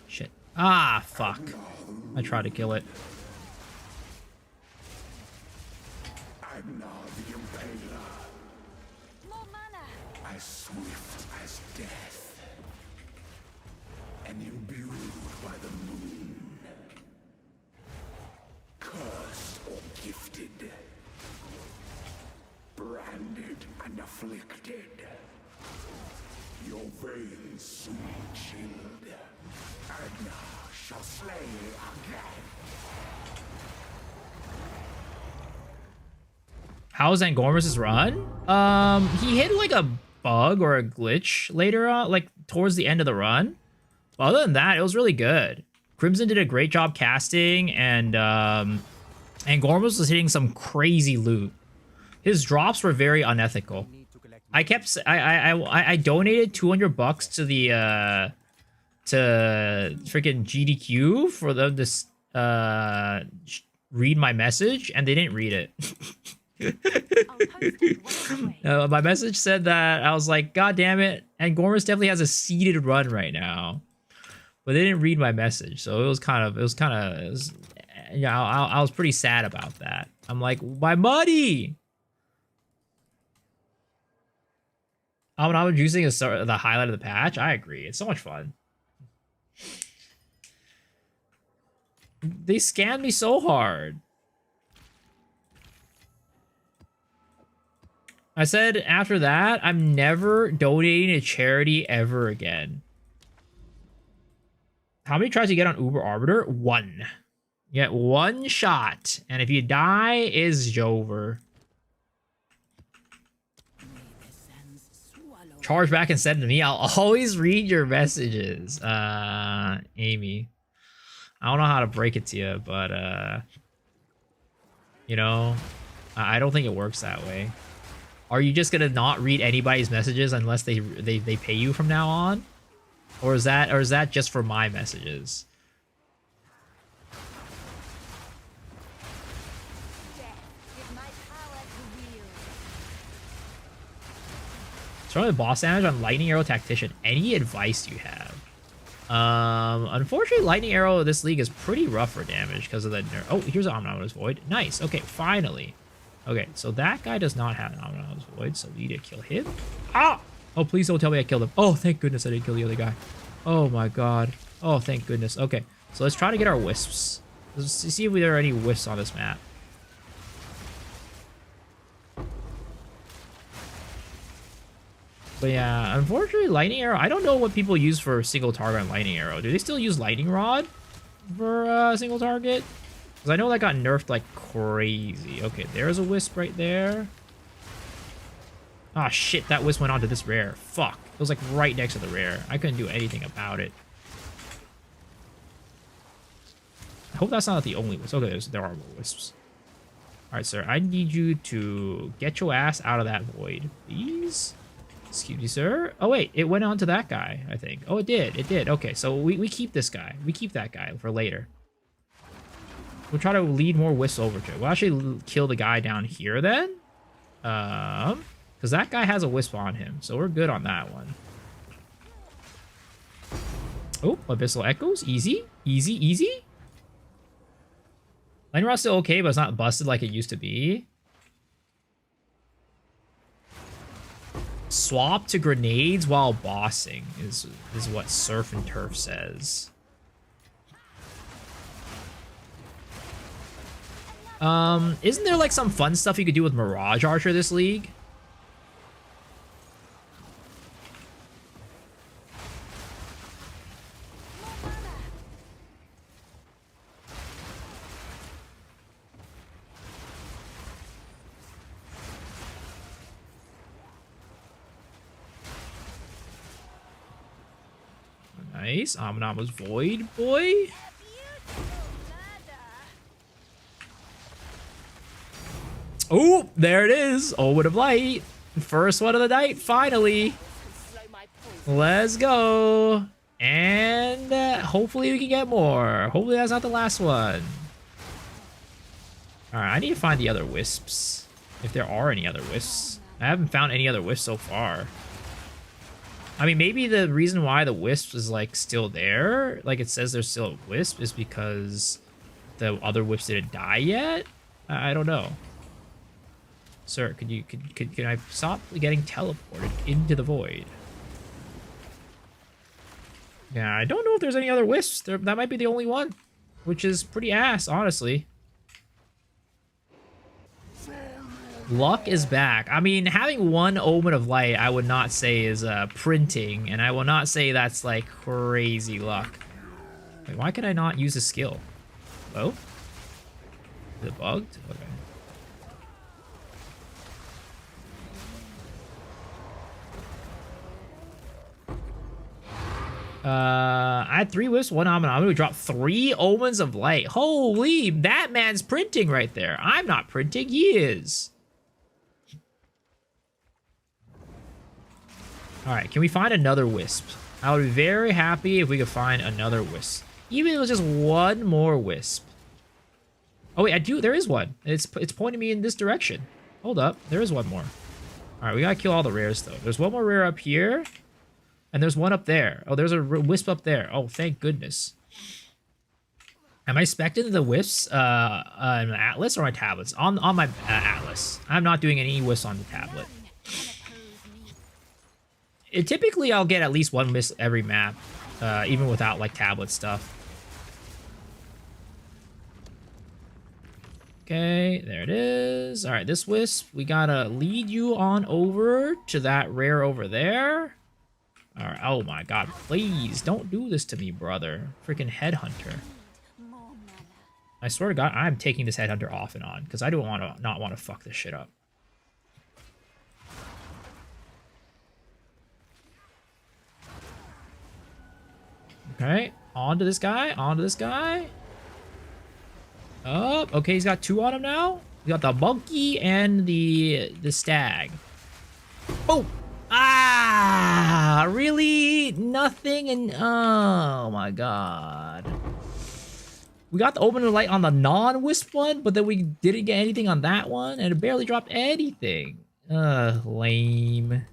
Shit. Ah, fuck. I tried to kill it. I'm now the Impaler. More mana. As swift as death. And imbued by the moon. Cursed or gifted. Branded and afflicted. Your veins soon chilled. Agna shall slay again. How is Angormus' run? He hit like a bug or a glitch later on, like towards the end of the run. But other than that, it was really good. Crimson did a great job casting, and Angormus was hitting some crazy loot. His drops were very unethical. I donated $200 to the to freaking GDQ for them to read my message, and they didn't read it. My message said that I was like, God damn it, and Gormus definitely has a seeded run right now, but they didn't read my message, so it was yeah, I was pretty sad about that. I'm like, my money. When I was using the highlight of the patch, I agree. It's so much fun. They scammed me so hard. I said after that, I'm never donating to charity ever again. How many tries do you get on Uber Arbiter? 1. You get 1 shot. And if you die, it's over. Charge back and send it to me. I'll always read your messages, Amy. I don't know how to break it to you, but, you know, I don't think it works that way. Are you just gonna not read anybody's messages unless they pay you from now on? Or is that just for my messages? Start with boss damage on Lightning Arrow Tactician. Any advice you have? Unfortunately, Lightning Arrow this league is pretty rough for damage because of the nerf. Oh, here's an Omnimore's Void. Nice. Okay, finally. Okay, so that guy does not have an Omnimore's Void, so we need to kill him. Ah! Oh, please don't tell me I killed him. Oh, thank goodness I didn't kill the other guy. Oh my god. Oh, thank goodness. Okay, so let's try to get our Wisps. Let's see if there are any Wisps on this map. But yeah, unfortunately, Lightning Arrow, I don't know what people use for single target on Lightning Arrow. Do they still use Lightning Rod for single target? Because I know that got nerfed like crazy. Okay, there's a Wisp right there. Ah, shit, that Wisp went onto this rare. Fuck. It was like right next to the rare. I couldn't do anything about it. hope that's not the only wisp. Okay, there are more wisps. All right, sir. I need you to get your ass out of that void, please. Excuse me, sir. Oh, wait. It went on to that guy, I think. Oh, it did. It did. Okay, so we keep this guy. We keep that guy for later. We'll try to lead more wisps over to it. We'll actually kill the guy down here then. Because that guy has a wisp on him. So we're good on that one. Oh, Abyssal Echoes. Easy. Easy, easy. Lane Rot's still okay, but it's not busted like it used to be. Swap to grenades while bossing is what Surf and Turf says. Isn't there like some fun stuff you could do with Mirage Archer this league? Nice. Omnama's Void Boy. Oh, there it is. Omen of Light. First one of the night, finally. Let's go. And hopefully we can get more. Hopefully that's not the last one. Alright, I need to find the other wisps. If there are any other wisps. I haven't found any other wisps so far. I mean, maybe the reason why the wisp is like still there, like it says there's still a wisp, is because the other wisps didn't die yet. I don't know. Sir, can I stop getting teleported into the void? Yeah, I don't know if there's any other wisps. That might be the only one, which is pretty ass, honestly. Luck is back. I mean, having one Omen of Light, I would not say is printing, and I will not say that's like crazy luck. Wait, why could I not use a skill? Oh? Is it bugged? Okay. I had 3 wisps, 1 Omen. I'm gonna drop 3 Omens of Light. Holy, that man's printing right there. I'm not printing, he is. Alright, can we find another wisp? I would be very happy if we could find another wisp. Even if it was just one more wisp. Oh wait, there is one. It's pointing me in this direction. Hold up, there is one more. Alright, we gotta kill all the rares though. There's one more rare up here. And there's one up there. Oh, there's a wisp up there. Oh, thank goodness. Am I specting the wisps on Atlas or my tablets? On my Atlas. I'm not doing any wisps on the tablet. Typically, I'll get at least 1 wisp every map, even without like tablet stuff. Okay, there it is. All right, this wisp, we gotta lead you on over to that rare over there. All right, oh my god, please don't do this to me, brother. Freaking headhunter. I swear to god, I'm taking this headhunter off and on because I don't not want to fuck this shit up. Okay, on to this guy, on to this guy. Oh, okay, he's got 2 on him now. He got the monkey and the stag. Oh! Ah! Really? Nothing and... Oh my god. We got the Omen of Light on the non-wisp one, but then we didn't get anything on that one, and it barely dropped anything. Lame.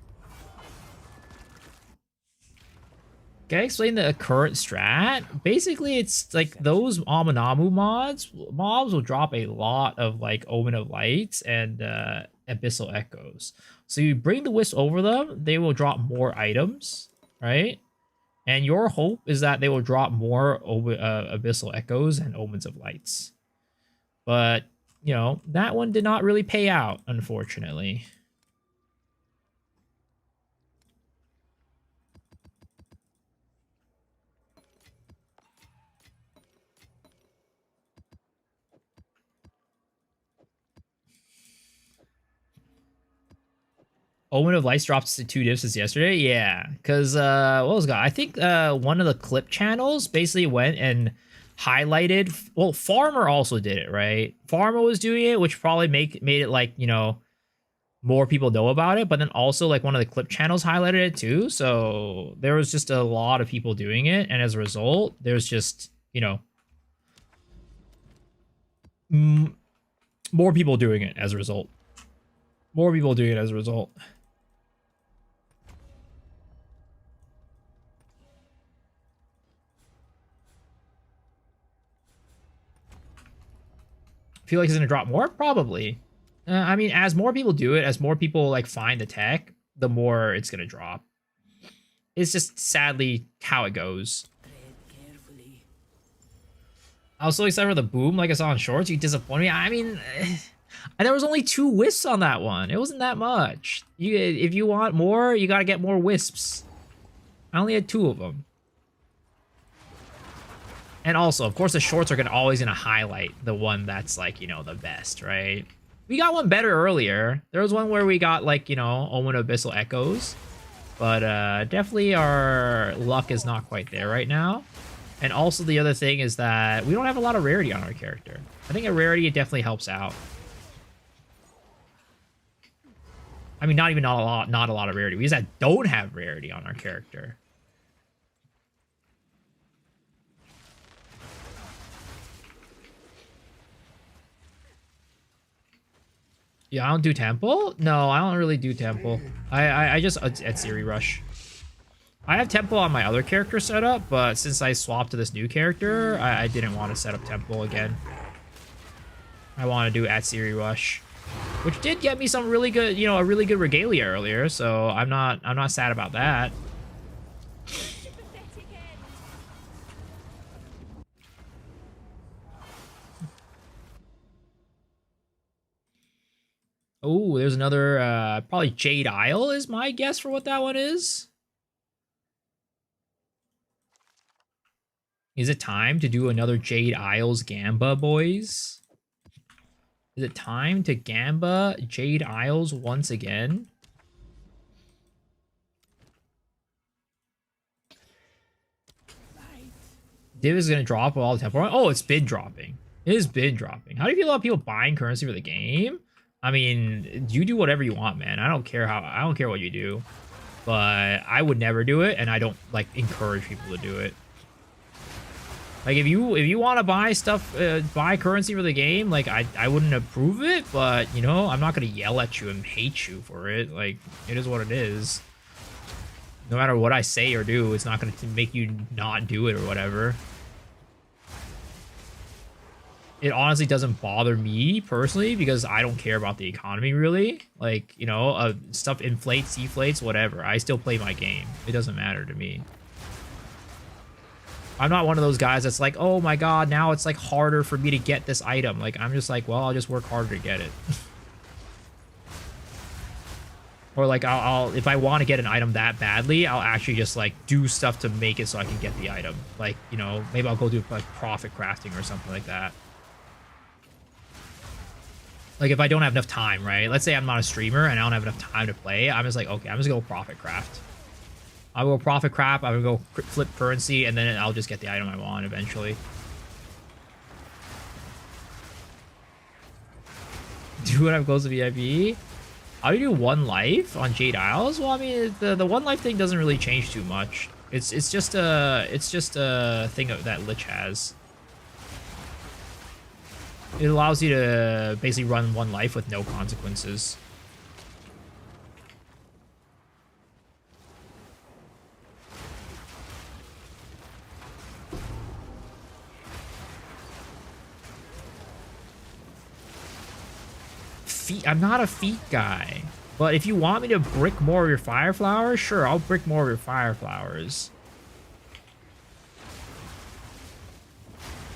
Okay, explain the current strat. Basically, it's like those Aminamu mobs will drop a lot of like Omen of Lights and Abyssal Echoes. So you bring the Wisp over them, they will drop more items, right? And your hope is that they will drop more Abyssal Echoes and Omens of Lights. But, you know, that one did not really pay out, unfortunately. Omen of Lights dropped to 2 diffs since yesterday? Yeah, because, what was it? I think one of the clip channels basically went and highlighted. Well, Farmer also did it, right? Farmer was doing it, which probably made it like, you know, more people know about it, but then also like one of the clip channels highlighted it too. So there was just a lot of people doing it, and as a result, there's just, you know, more people doing it as a result. More people doing it as a result. Feel like it's gonna drop more? Probably. I mean, as more people do it, as more people like find the tech, the more it's gonna drop. It's just sadly how it goes. I was so excited for the boom, like I saw in shorts. You disappointed me. I mean, there was only 2 wisps on that one. It wasn't that much. If you want more, you gotta get more wisps. I only had 2 of them. And also, of course, the shorts are always gonna highlight the one that's like, you know, the best, right? We got one better earlier. There was one where we got like, you know, Omen Abyssal Echoes. But definitely our luck is not quite there right now. And also the other thing is that we don't have a lot of rarity on our character. I think a rarity definitely helps out. I mean, not a lot of rarity. We just don't have rarity on our character. Yeah, I don't do temple? No, I don't really do temple. I just at Siri Rush. I have temple on my other character setup, but since I swapped to this new character, I didn't want to set up temple again. I want to do at Siri Rush, which did get me some really good, you know, a really good regalia earlier. So I'm not sad about that. Oh, there's another, probably Jade Isle is my guess for what that one is. Is it time to do another Jade Isles Gamba, boys? Is it time to Gamba Jade Isles once again? Div is going to drop all the temple. Oh, it's been dropping. It has been dropping. How do you feel about people buying currency for the game? I mean, you do whatever you want, man. I don't care what you do. But I would never do it, and I don't like encourage people to do it. Like if you want to buy stuff, buy currency for the game, like I wouldn't approve it, but you know, I'm not gonna yell at you and hate you for it. Like it is what it is. No matter what I say or do, it's not gonna make you not do it or whatever. It honestly doesn't bother me personally because I don't care about the economy really. Like, you know, stuff inflates, deflates, whatever. I still play my game. It doesn't matter to me. I'm not one of those guys that's like, oh my god, now it's like harder for me to get this item. Like, I'm just like, well, I'll just work harder to get it. Or like, I'll if I want to get an item that badly, I'll actually just like do stuff to make it so I can get the item. Like, you know, maybe I'll go do like profit crafting or something like that. Like if I don't have enough time, right? Let's say I'm not a streamer and I don't have enough time to play. I'm just like, okay, I'm just gonna go profit craft. I'll go profit craft, I'm gonna go flip currency, and then I'll just get the item I want eventually. Do what I'm close to VIP? How do you do 1 life on Jade Isles? Well, I mean, the 1 life thing doesn't really change too much. It's just a thing that Lich has. It allows you to basically run 1 life with no consequences. I'm not a feat guy, but if you want me to brick more of your fire flowers, sure, I'll brick more of your fire flowers.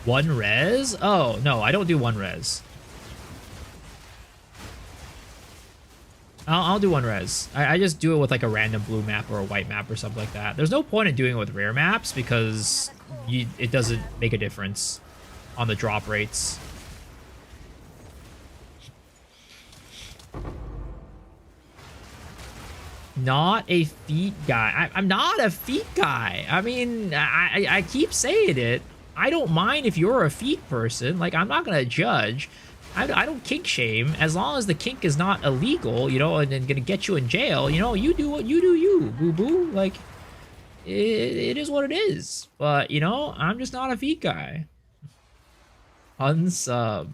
1 res? Oh, no, I don't do 1 res. I'll do 1 res. I just do it with like a random blue map or a white map or something like that. There's no point in doing it with rare maps because it doesn't make a difference on the drop rates. Not a feat guy. I'm not a feat guy. I mean, I keep saying it. I don't mind if you're a feet person. Like, I'm not gonna judge. I don't kink shame as long as the kink is not illegal, you know, and gonna get you in jail. You know, you do what you do, you boo boo. Like, it is what it is. But you know, I'm just not a feet guy. Unsub.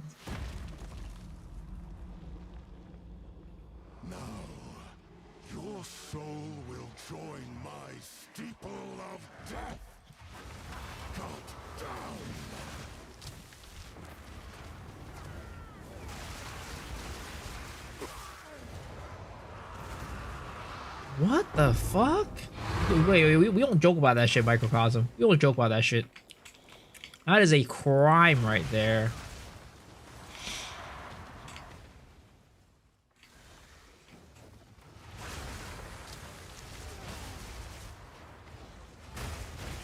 Now, your soul will join my steeple of death. Cut down. What the fuck? Wait, we don't joke about that shit, Microcosm. We don't joke about that shit. That is a crime right there.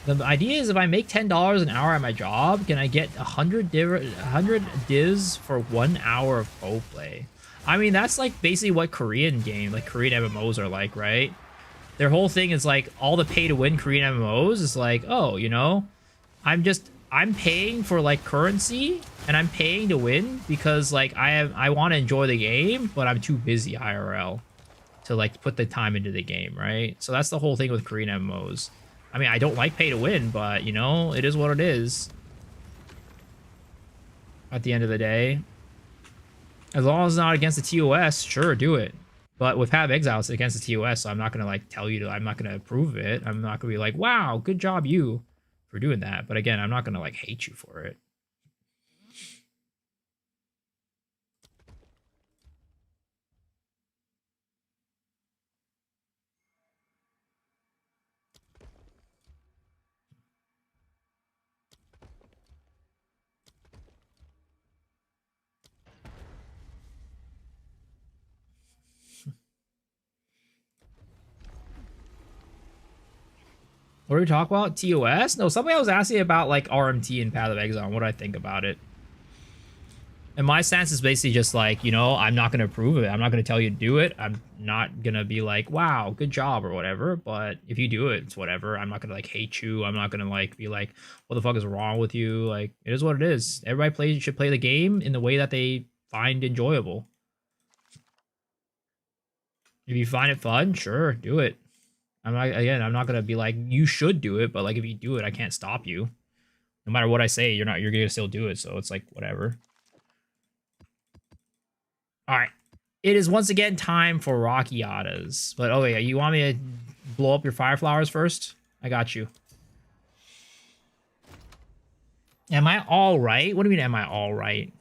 The idea is if I make $10 an hour at my job, can I get 100 divs for 1 hour of pro play? I mean, that's like basically what Korean like Korean MMOs are like, right? Their whole thing is like all the pay to win Korean MMOs is like, oh, you know, I'm paying for like currency and I'm paying to win because like I want to enjoy the game, but I'm too busy IRL to like put the time into the game, right? So that's the whole thing with Korean MMOs. I mean, I don't like pay to win, but you know, it is what it is. At the end of the day, as long as it's not against the TOS, sure, do it. But with Have Exile, it's against the TOS, so I'm not gonna like tell you to. I'm not gonna approve it. I'm not gonna be like, wow, good job you for doing that. But again, I'm not gonna like hate you for it. What are we talking about? TOS? No, somebody was asking about like RMT and Path of Exile and what I think about it. And my stance is basically just like, you know, I'm not going to approve of it. I'm not going to tell you to do it. I'm not going to be like, wow, good job or whatever. But if you do it, it's whatever. I'm not going to like hate you. I'm not going to like be like, what the fuck is wrong with you? Like, it is what it is. Everybody should play the game in the way that they find enjoyable. If you find it fun, sure, do it. I'm not gonna be like, you should do it, but like if you do it, I can't stop you. No matter what I say, you're gonna still do it, so it's like whatever. Alright. It is once again time for Rockiatas. But oh yeah, you want me to blow up your fire flowers first? I got you. Am I alright? What do you mean am I alright?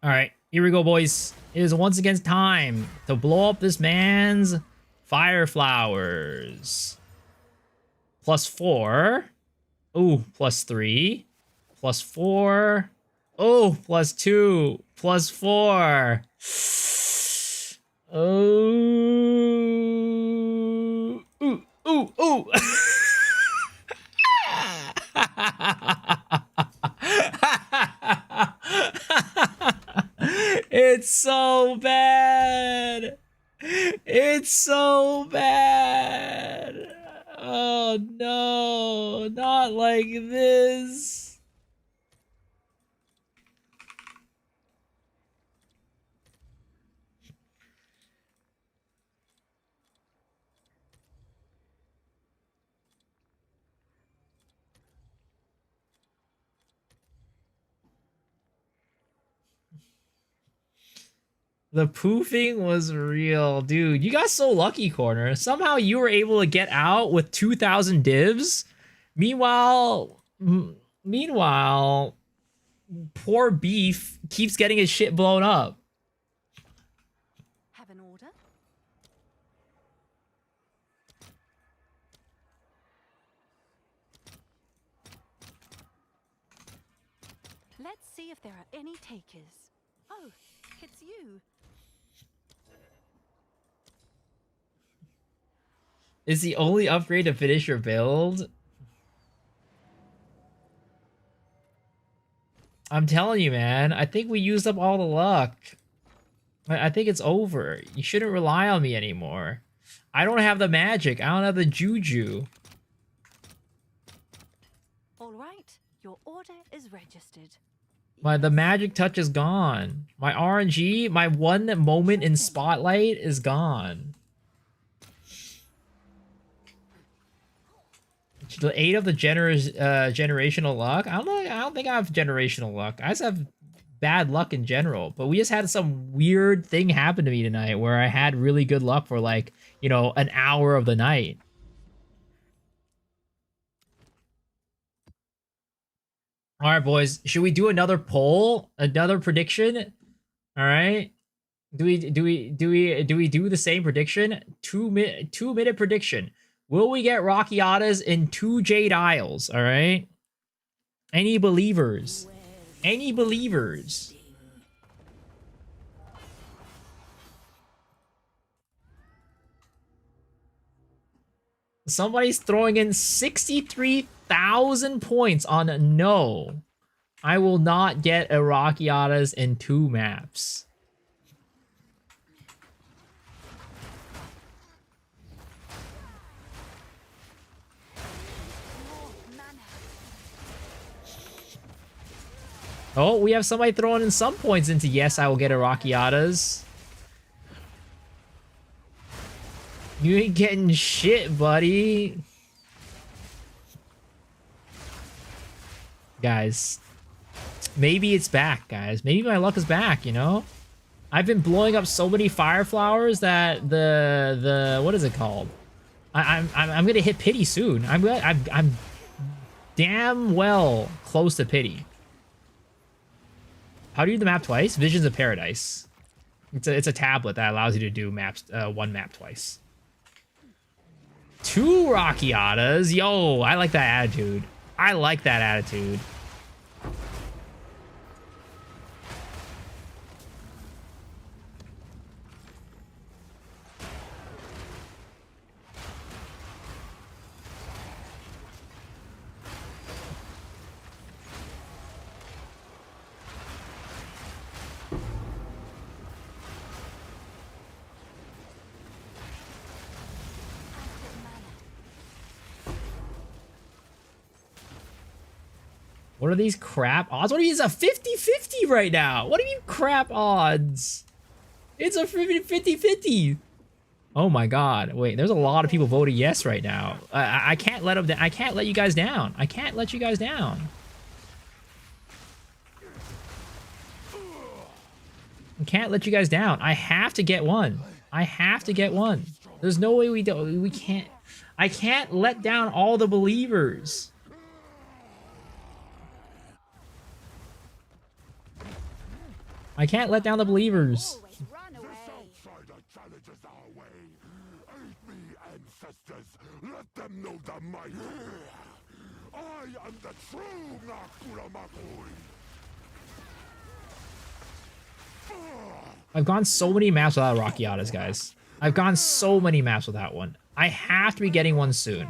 Alright, here we go, boys. It is once again time to blow up this man's fire flowers. +4. Ooh, +3. +4. Oh, +2. +4. Oh. Ooh, ooh, ooh. It's so bad. It's so bad. Oh no, not like this. The poofing was real, dude. You got so lucky, Corner. Somehow you were able to get out with 2,000 divs. Meanwhile, poor Beef keeps getting his shit blown up. Have an order? Let's see if there are any takers. Oh, it's you. Is the only upgrade to finish your build? I'm telling you, man. I think we used up all the luck. I think it's over. You shouldn't rely on me anymore. I don't have the magic. I don't have the juju. All right, your order is registered. The magic touch is gone. My RNG, my one moment in spotlight is gone. The 8 of the generational luck. I don't think I have generational luck. I just have bad luck in general. But we just had some weird thing happen to me tonight where I had really good luck for like, you know, an hour of the night. All right, boys. Should we do another poll? Another prediction? All right. Do we do the same prediction? 2-minute prediction. Will we get Rockiatas in 2 Jade Isles? All right. Any believers? Any believers? Somebody's throwing in 63,000 points on no. I will not get a Rockiatas in 2 maps. Oh, we have somebody throwing in some points into yes, I will get a Rockiatas. You ain't getting shit, buddy. Guys, maybe it's back, guys. Maybe my luck is back, you know? I've been blowing up so many fire flowers that the what is it called? I'm gonna hit pity soon. I'm damn well close to pity. How do you do the map twice? Visions of Paradise. It's a tablet that allows you to do maps one map twice. 2 Rockiatas. Yo, I like that attitude. I like that attitude. What are these crap odds? What do you mean it's a 50-50 right now? What do you mean crap odds? It's a 50-50. Oh my god. Wait, there's a lot of people voting yes right now. I can't let them I can't let you guys down. I can't let you guys down. I can't let you guys down. I have to get one. I have to get one. There's no way we can't. I can't let down all the believers. I can't let down the believers. Let them know the might. I am the true Nakuramakui. I've gone so many maps without Rockiatas, guys. I've gone so many maps without one. I have to be getting one soon.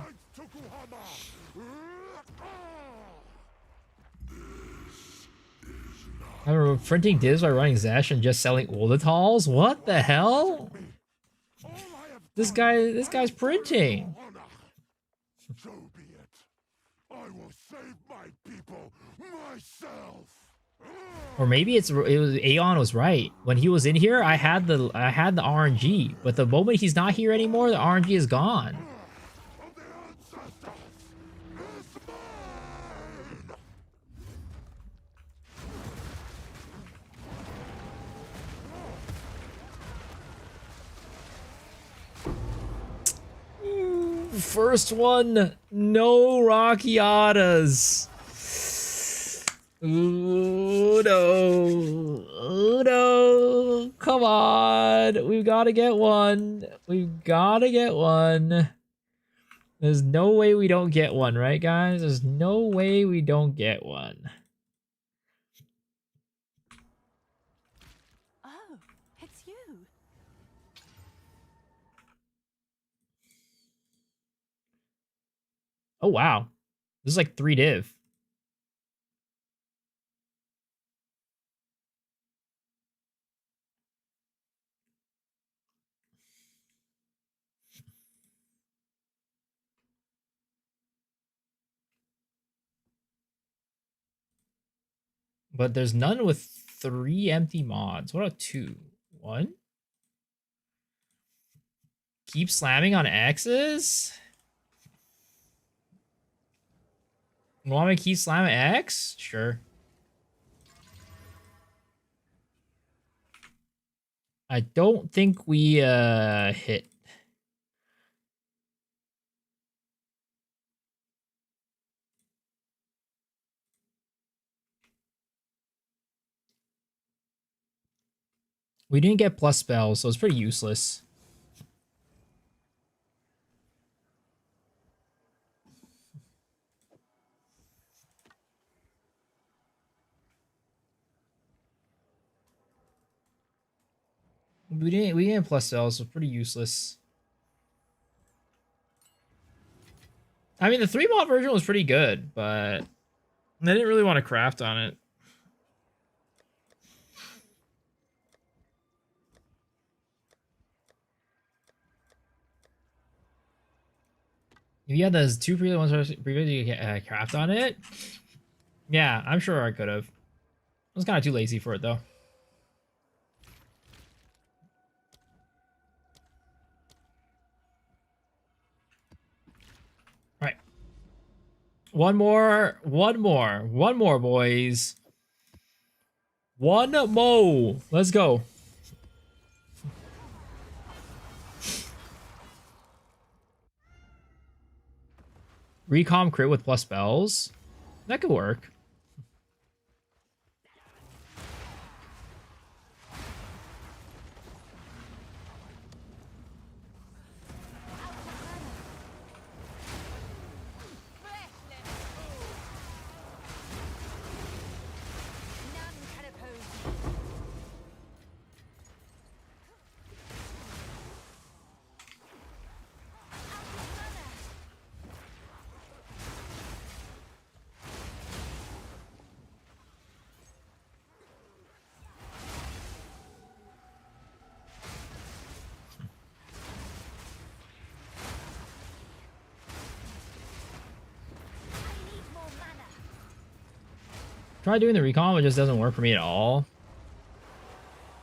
I'm printing divs by running Zesh and just selling Oldatals? What the hell? This guy's printing. So be it. I will save my people myself. Or maybe it was Aeon was right. When he was in here, I had the RNG, but the moment he's not here anymore, the RNG is gone. First one, no Rockiatas. Ooh, no. Ooh, no. Come on. We've got to get one. We've got to get one. There's no way we don't get one, right, guys? There's no way we don't get one. Oh, it's you. Oh, wow. This is like 3 div. But there's none with 3 empty mods. What about 2? 1? Keep slamming on X's? You want me to keep slamming X? Sure. I don't think we hit. We didn't get plus spells, so it's pretty useless. We didn't plus spells, so pretty useless. I mean, the 3 mod version was pretty good, but I didn't really want to craft on it. If you had those 2 previous ones previously craft on it, yeah, I'm sure I could have. I was kind of too lazy for it though. All right, one more, boys. One more. Let's go. Recom crit with plus spells. That could work. Try doing the recon, it just doesn't work for me at all.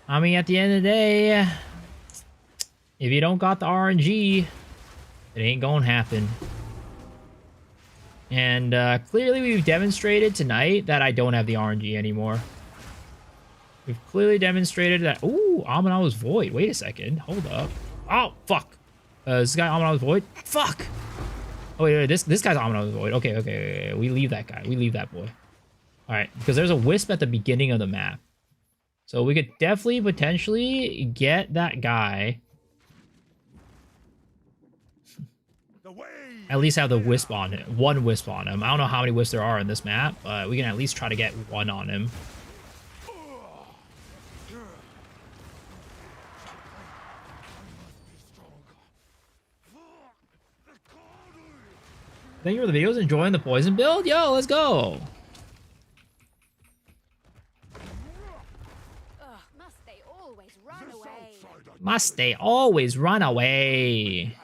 I mean, at the end of the day, if you don't got the RNG, it ain't gonna happen. And clearly we've demonstrated tonight that I don't have the RNG anymore. We've clearly demonstrated that... Ooh, Amana's Void. Wait a second. Hold up. Oh, fuck. This guy Amana's Void? Fuck! Oh, wait, this guy's Amana's Void. Okay. We leave that guy. We leave that boy. Alright, because there's a Wisp at the beginning of the map. So we could definitely, potentially, get that guy. At least have the Wisp on it. 1 Wisp on him. I don't know how many Wisps there are in this map, but we can at least try to get 1 on him. Thank you for the videos. Enjoying the poison build? Yo, let's go! Must they always run away?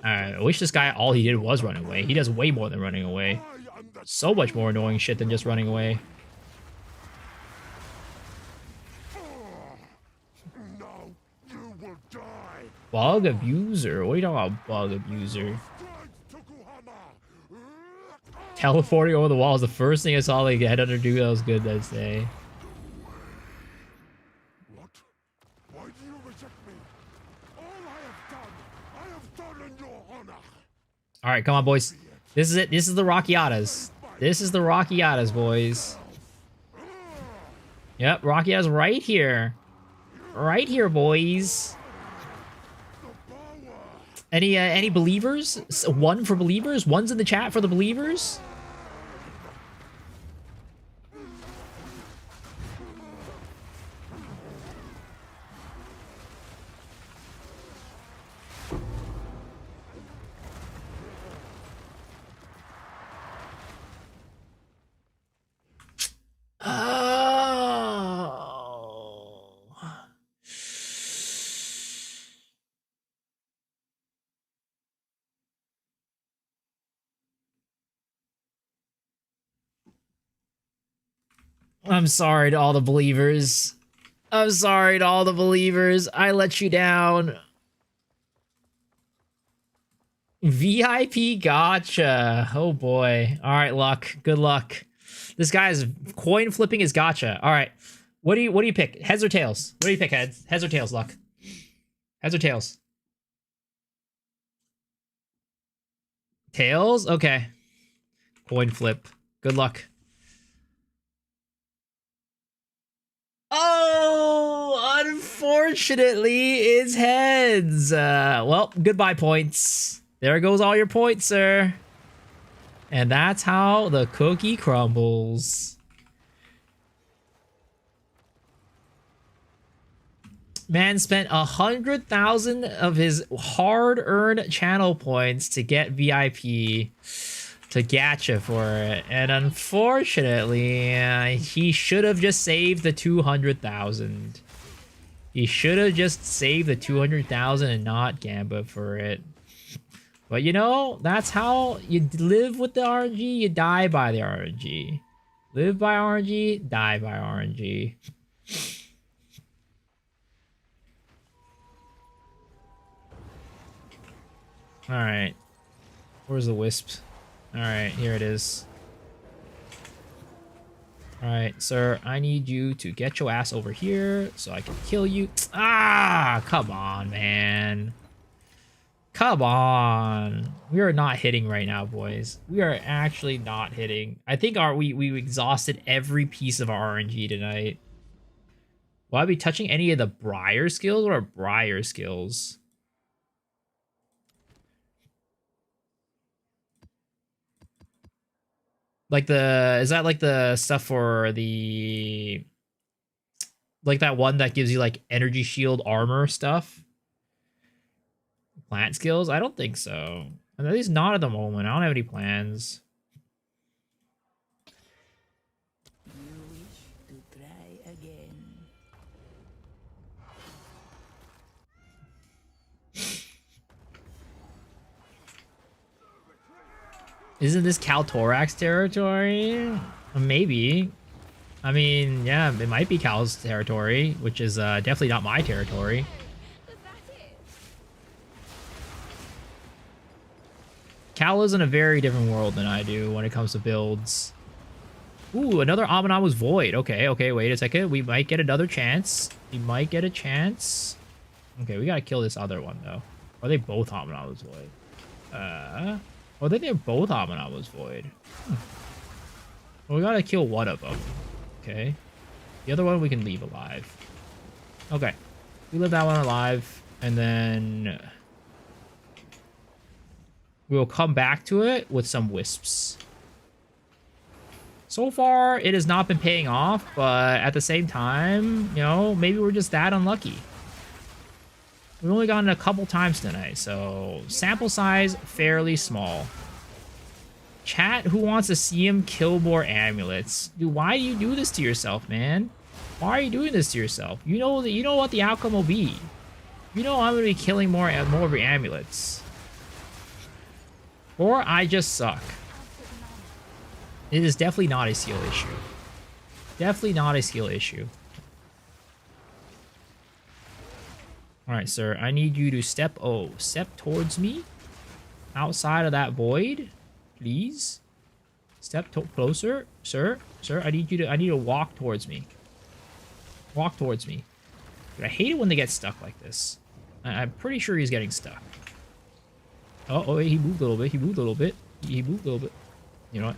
Alright, I wish this guy, all he did was run away. He does way more than running away. So much more annoying shit than just running away. Bug abuser? What are you talking about, bug abuser? Teleporting over the walls. The first thing I saw like Headhunter do that was good that day. All right, come on, boys. This is it. This is the Rockiatas. This is the Rockiatas, boys. Yep, Rockiatas right here. Right here, boys. Any believers? 1 for believers? 1's in the chat for the believers? I'm sorry to all the believers. I'm sorry to all the believers. I let you down. VIP Gacha. Oh boy. All right, luck. Good luck. This guy is coin flipping his Gacha. All right. What do you pick? Heads or tails? What do you pick, heads? Heads or tails, luck? Heads or tails? Tails? Okay. Coin flip. Good luck. Oh, unfortunately, it's heads. Well, goodbye points. There goes all your points, sir. And that's how the cookie crumbles. Man spent 100,000 of his hard-earned channel points to get VIP to Gacha for it, and unfortunately, he should have just saved the 200,000. He should have just saved the 200,000 and not Gamba for it. But you know, that's how you live with the RNG, you die by the RNG. Live by RNG, die by RNG. Alright. Where's the Wisp? Alright, here it is. Alright, sir, I need you to get your ass over here so I can kill you. Ah, come on, man. Come on. We are not hitting right now, boys. We are actually not hitting. I think we exhausted every piece of our RNG tonight. Will I be touching any of the Briar skills? What are Briar skills? Like is that like the stuff for the, like that one that gives you like energy shield armor stuff? Plant skills? I don't think so. At least not at the moment. I don't have any plans. You wish to try again. Isn't this Kaltorax territory? Maybe. I mean, yeah, it might be Cal's territory, which is definitely not my territory. Cal lives in a very different world than I do when it comes to builds. Ooh, another Aminamu's Void. Okay, wait a second. We might get another chance. We might get a chance. Okay, we gotta kill this other one, though. Are they both Aminamu's Void? Oh, I think they're both Aminamu's Void. Well, we gotta kill one of them. Okay. The other one we can leave alive. Okay. We leave that one alive, and then we'll come back to it with some Wisps. So far, it has not been paying off, but at the same time, you know, maybe we're just that unlucky. We've only gotten a couple times tonight, so sample size fairly small. Chat, who wants to see him kill more amulets? Dude, why do you do this to yourself, man? Why are you doing this to yourself? You know that, you know what the outcome will be. You know I'm gonna be killing more of your amulets. Or I just suck. It is definitely not a skill issue. Definitely not a skill issue. Alright, sir. I need you to step towards me. Outside of that void. Please. Step closer. Sir, I need you to walk towards me. Walk towards me. Dude, I hate it when they get stuck like this. I'm pretty sure he's getting stuck. Oh, he moved a little bit. He moved a little bit. He moved a little bit. You know what?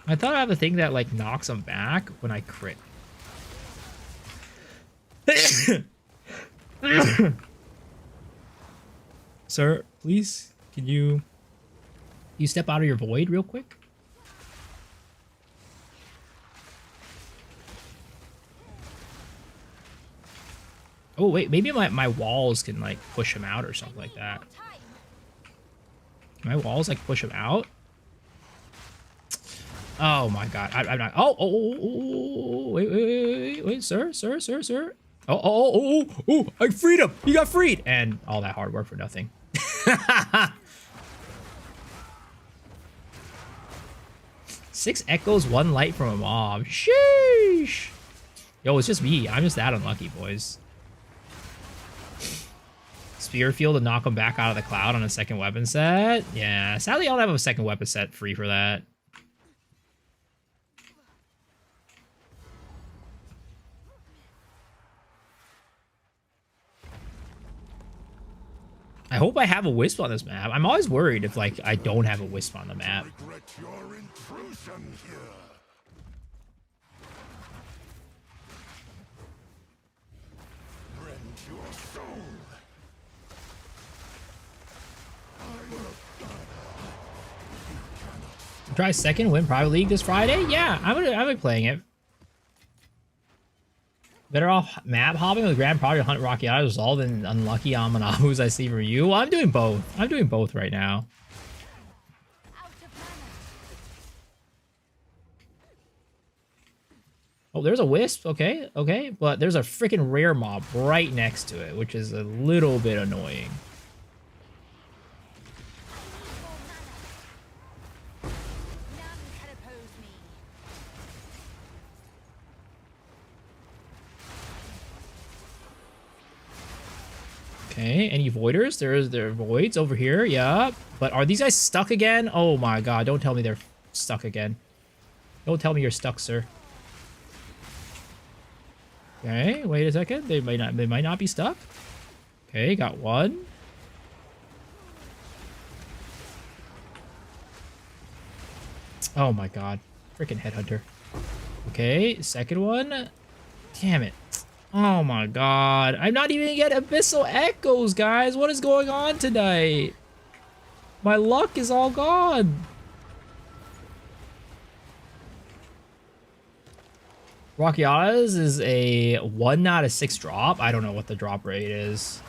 I thought I have a thing that like knocks him back when I crit. Sir, please, can you step out of your void real quick? Oh wait, maybe my walls can like push him out or something like that. My walls like push him out? Oh my god, I'm not. Oh, wait, sir. Oh, I freed him. He got freed, and all that hard work for nothing. 6 echoes, 1 light from a mob. Sheesh. Yo, it's just me. I'm just that unlucky, boys. Spear field to knock him back out of the cloud on a second weapon set. Yeah, sadly I don't have a second weapon set free for that. I hope I have a Wisp on this map. I'm always worried if, like, I don't have a Wisp on the map. Regret your intrusion here. Rend your soul. Try second win Private League this Friday? Yeah, I'm be playing it. Better off map hopping with Grand Project Hunt Rocky Isles all than unlucky Amanabus I see from you. Well, I'm doing both. I'm doing both right now. Oh, there's a Wisp. Okay, okay. But there's a freaking rare mob right next to it, which is a little bit annoying. Okay, any voiders? There are voids over here, yeah. But are these guys stuck again? Oh my god, don't tell me they're stuck again. Don't tell me you're stuck, sir. Okay, wait a second. They might not be stuck. Okay, got one. Oh my god. Freaking headhunter. Okay, second one. Damn it. Oh my god. I'm not even gonna get Abyssal Echoes, guys. What is going on tonight? My luck is all gone. Rocky Isles is a 1 out of 6 drop. I don't know what the drop rate is.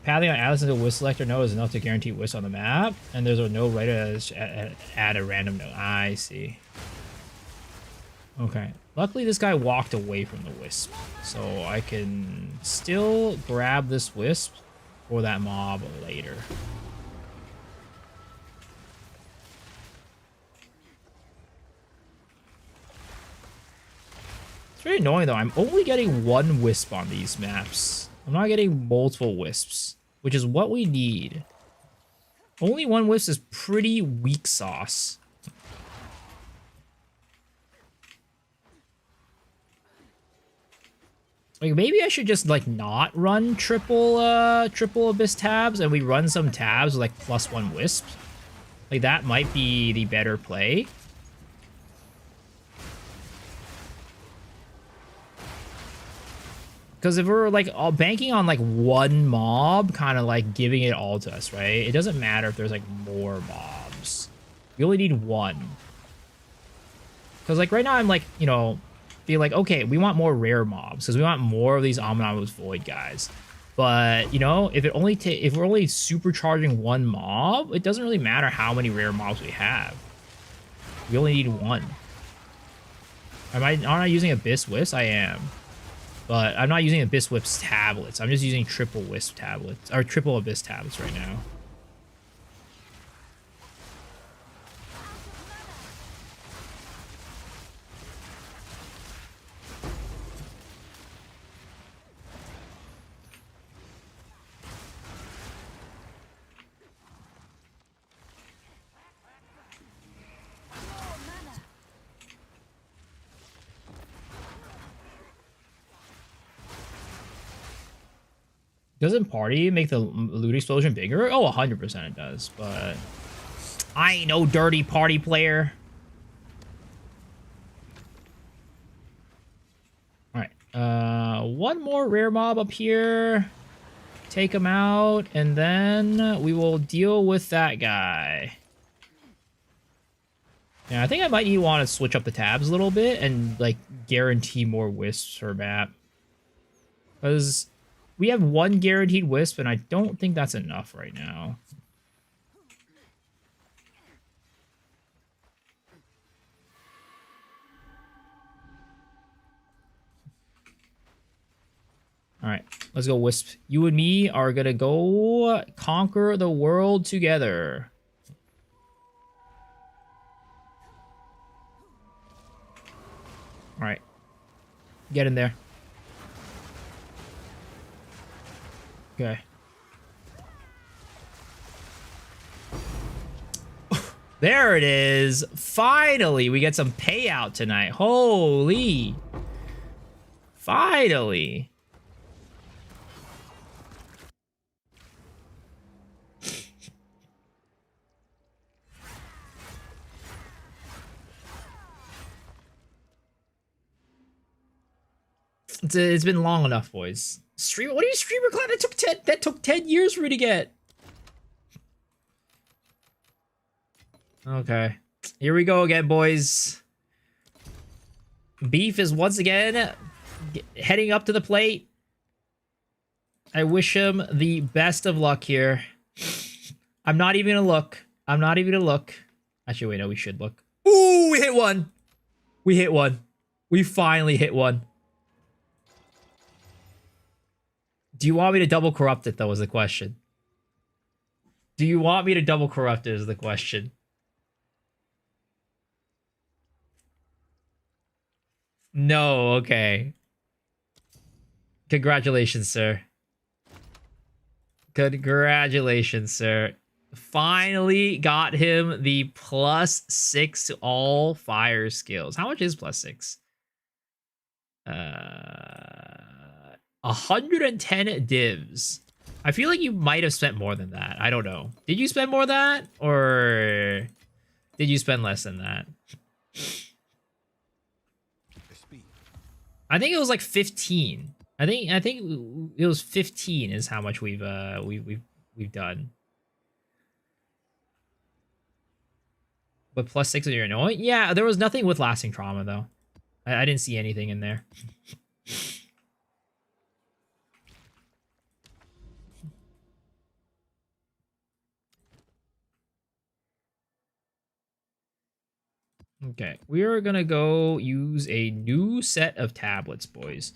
Pathing on Atlas into Wisp Selector no is enough to guarantee Wisp on the map. And there's a no right to add a random node. I see. Okay. Luckily, this guy walked away from the Wisp. So I can still grab this Wisp for that mob later. It's very annoying, though. I'm only getting 1 Wisp on these maps. I'm not getting multiple Wisps, which is what we need. Only 1 Wisp is pretty weak sauce. Like, maybe I should just, like, not run triple Abyss tabs, and we run some tabs with, like, +1 Wisp. Like, that might be the better play. Because if we're, like, all banking on, like, 1 mob, kind of, like, giving it all to us, right? It doesn't matter if there's, like, more mobs. We only need 1. Because, like, right now I'm, like, you know, being like, okay, we want more rare mobs because we want more of these Omnibus Void guys. But, you know, if we're only supercharging 1 mob, it doesn't really matter how many rare mobs we have. We only need 1. Am I using Abyss Wisps? I am. But I'm not using Abyss Wisp tablets. I'm just using triple Wisp tablets, or triple Abyss tablets right now. Doesn't party make the loot explosion bigger? Oh, 100% it does, but I ain't no dirty party player. All right, 1 more rare mob up here. Take him out, and then we will deal with that guy. Yeah, I think I might want to switch up the tabs a little bit and, like, guarantee more Wisps per map. Because we have 1 guaranteed Wisp, and I don't think that's enough right now. All right, let's go, Wisp. You and me are going to go conquer the world together. All right. Get in there. Okay. There it is. Finally, we get some payout tonight. Holy. Finally. It's been long enough, boys. Streamer, what are you streamer clan? That took 10 years for me to get. Okay. Here we go again, boys. Beef is once again heading up to the plate. I wish him the best of luck here. I'm not even gonna look. I'm not even gonna look. Actually, wait, no, we should look. Ooh, we hit one. We hit one. We finally hit one. Do you want me to double corrupt it, though, is the question. Do you want me to double corrupt it, is the question. No, okay. Congratulations, sir. Congratulations, sir. Finally got him the +6 to all fire skills. How much is +6? 110 divs. I feel like you might have spent more than that. I don't know. Did you spend more than that? Or did you spend less than that? I think it was like 15. I think it was 15 is how much we've done. But +6 on your annoying? Yeah, there was nothing with lasting trauma though. I didn't see anything in there. Okay, we are gonna go use a new set of tablets, boys.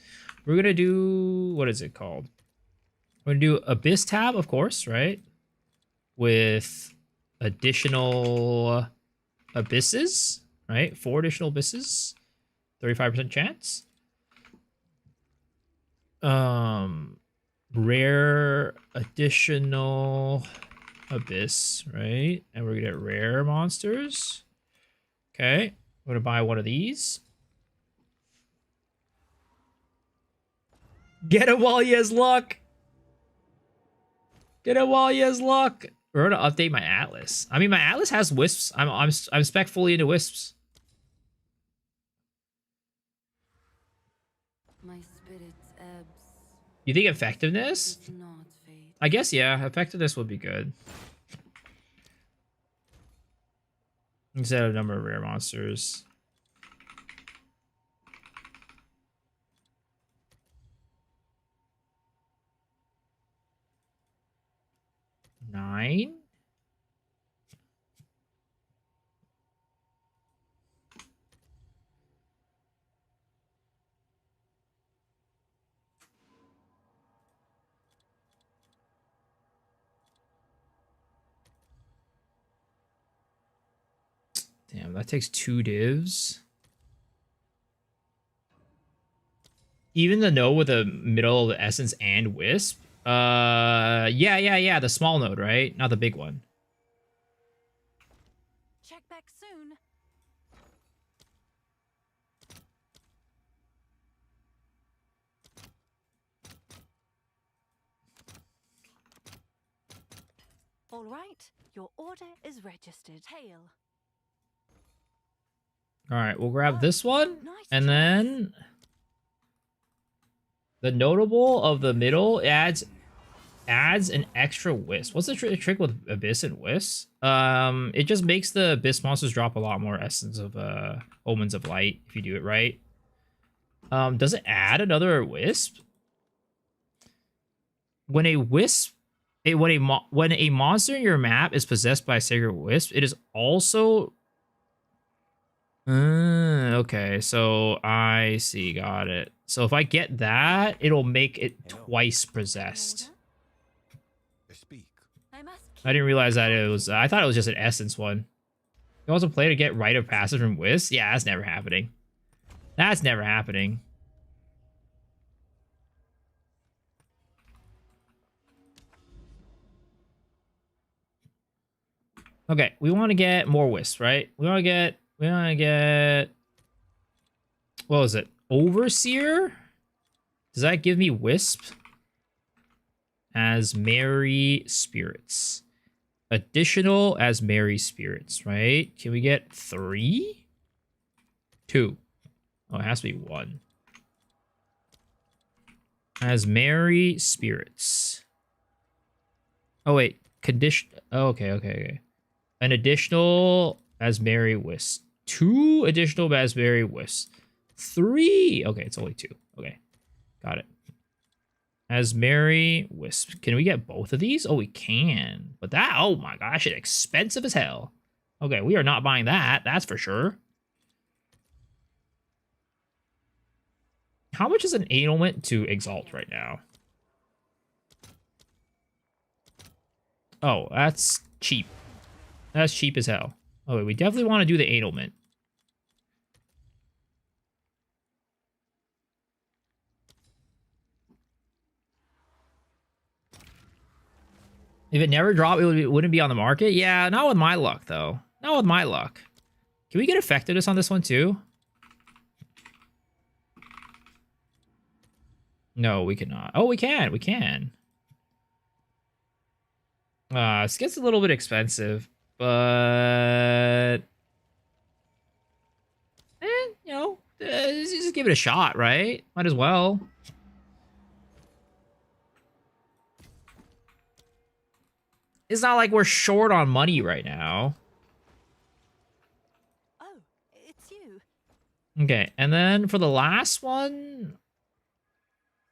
We're gonna do, what is it called? We're gonna do Abyss tab, of course, right? With additional abysses, right? 4 additional abysses, 35% chance. Rare additional abyss, right? And we're gonna get rare monsters. Okay, I'm gonna buy one of these. Get him while he has luck. Get him while he has luck. We're gonna update my atlas. I mean, my atlas has wisps. I'm spec fully into wisps. My spirit's ebbs. You think effectiveness? Does not fade. I guess yeah. Effectiveness would be good. Instead of a number of rare monsters. Nine? Damn, that takes 2 divs. Even the node with the middle of the essence and wisp. Yeah, the small node, right? Not the big one. Check back soon. All right, your order is registered. Hail. All right, we'll grab this one, and then the notable of the middle adds an extra wisp. What's the trick with abyss and wisp? It just makes the abyss monsters drop a lot more essence of omens of light if you do it right. Does it add another wisp? When a wisp, when a monster in your map is possessed by a sacred wisp, it is also okay, so I see, got it. So if I get that, it'll make it twice possessed. I didn't realize that it was, I thought it was just an essence one. You also play to get rite of passage from Wisp? Yeah, that's never happening. That's never happening. Okay, we want to get more wisps, right? We want to get, what was it? Overseer? Does that give me wisp? As merry spirits. Additional as merry spirits, right? Can we get 3? 2. Oh, it has to be 1. As merry spirits. Oh, wait. Condition. Oh, okay. An additional as merry wisp. 2 additional as merry wisps. 3. Okay, it's only 2. Okay. Got it. As merry wisp. Can we get both of these? Oh, we can. But that, oh my gosh, it's expensive as hell. Okay, we are not buying that. That's for sure. How much is an ailment to exalt right now? Oh, that's cheap. That's cheap as hell. Oh, wait, we definitely want to do the ailment. If it never dropped, it wouldn't be on the market? Yeah, not with my luck, though. Not with my luck. Can we get effectiveness on this one, too? No, we cannot. Oh, we can. We can. This gets a little bit expensive, but... you know, just give it a shot, right? Might as well. It's not like we're short on money right now. Oh, it's you. Okay, and then for the last one...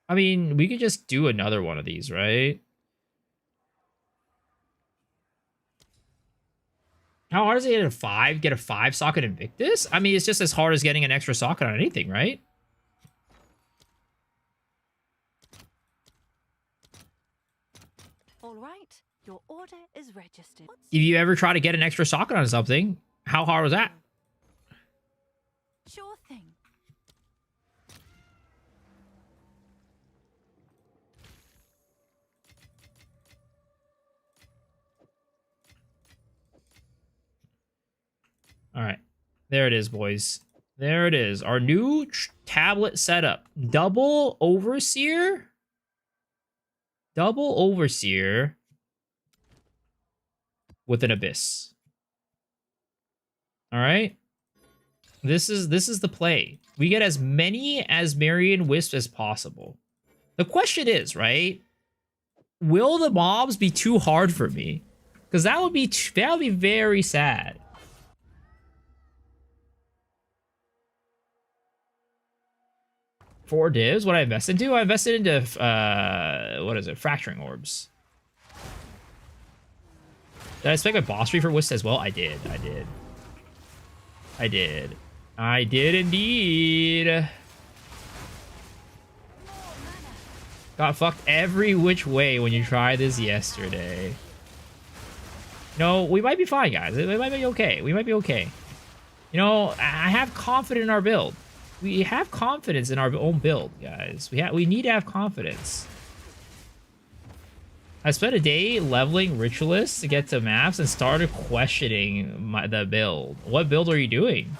I mean, we could just do another one of these, right? How hard is it to get a 5 socket Invictus? I mean, it's just as hard as getting an extra socket on anything, right? All right, your order is registered. If you ever try to get an extra socket on something, how hard was that? Sure thing. All right. There it is, boys. There it is. Our new tablet setup. Double Overseer? Double Overseer with an Abyss. All right. This is the play. We get as many as Marion Wisp as possible. The question is, right? Will the mobs be too hard for me? Because that would be very sad. Four divs? What I invest into? I invested into, what is it? Fracturing Orbs. Did I spec my boss tree for Wisp as well? I did indeed. Got fucked every which way when you tried this yesterday. No, we might be fine, guys. We might be okay. We might be okay. You know, I have confidence in our build. We have confidence in our own build, guys. We need to have confidence. I spent a day leveling Ritualists to get to maps and started questioning the build. What build are you doing?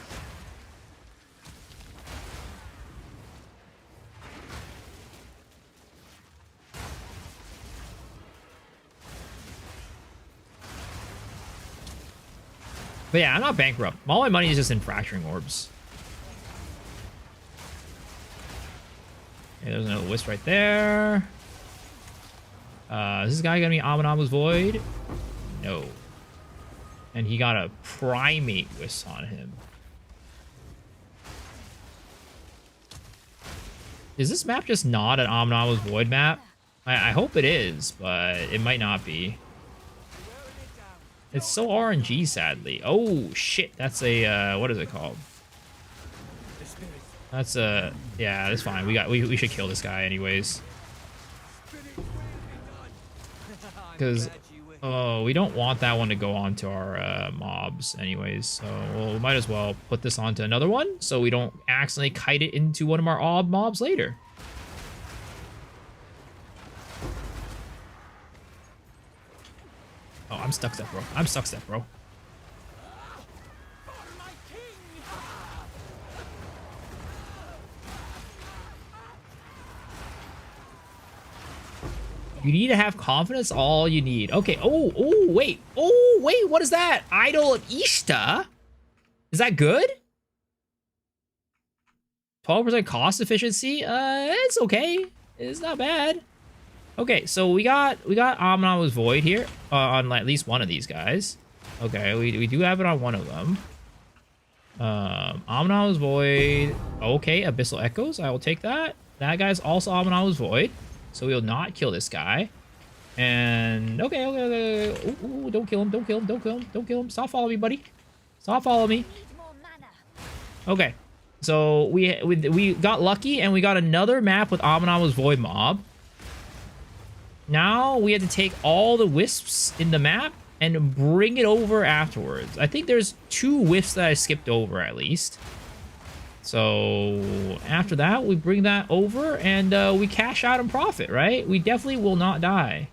But yeah, I'm not bankrupt. All my money is just in Fracturing Orbs. Okay, there's another Wisp right there. Is this guy gonna be Abomination's Void? No. And he got a Primate Wisp on him. Is this map just not an Abomination's Void map? I hope it is, but it might not be. It's so RNG, sadly. Oh, shit. That's a, what is it called? That's a... Yeah, that's fine. We should kill this guy anyways. Because Oh, we don't want that one to go onto our mobs anyways, so we might as well put this onto another one so we don't accidentally kite it into one of our odd mobs later. Oh, I'm stuck step, bro. I'm stuck step, bro. You need to have confidence, all you need. Okay, oh, wait, what is that? Idol of Ishta? Is that good? 12% cost efficiency? It's okay. It's not bad. Okay, so we got Abomination's Void here on at least one of these guys. Okay, we do have it on one of them. Abomination's Void. Okay, Abyssal Echoes. I will take that. That guy's also Abomination's Void. So we will not kill this guy. And okay. Ooh, don't kill him. Don't kill him. Don't kill him. Don't kill him. Stop following me, buddy. Stop following me. Okay. So we got lucky and we got another map with Abomination's Void mob. Now we have to take all the wisps in the map and bring it over afterwards. I think there's 2 wisps that I skipped over at least. So after that, we bring that over and we cash out and profit, right? We definitely will not die.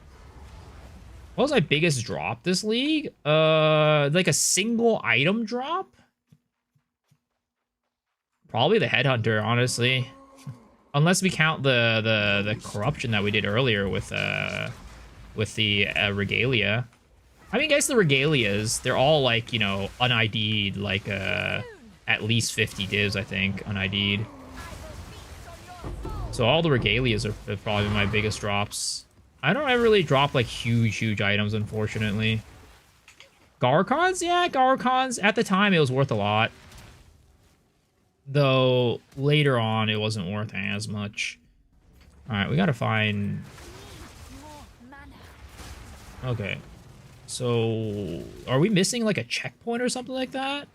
What was my biggest drop this league? Like a single item drop? Probably the Headhunter, honestly. Unless we count the corruption that we did earlier with the Regalia. I mean, guys, the Regalias, they're all like, you know, un-ID'd, like at least 50 divs, I think, un-ID'd. So all the Regalias are probably my biggest drops. I don't ever really drop like huge items, unfortunately. Garcons? Yeah, Garcons. At the time, it was worth a lot. Though later on, it wasn't worth as much. All right, we gotta find. Okay, so are we missing like a checkpoint or something like that?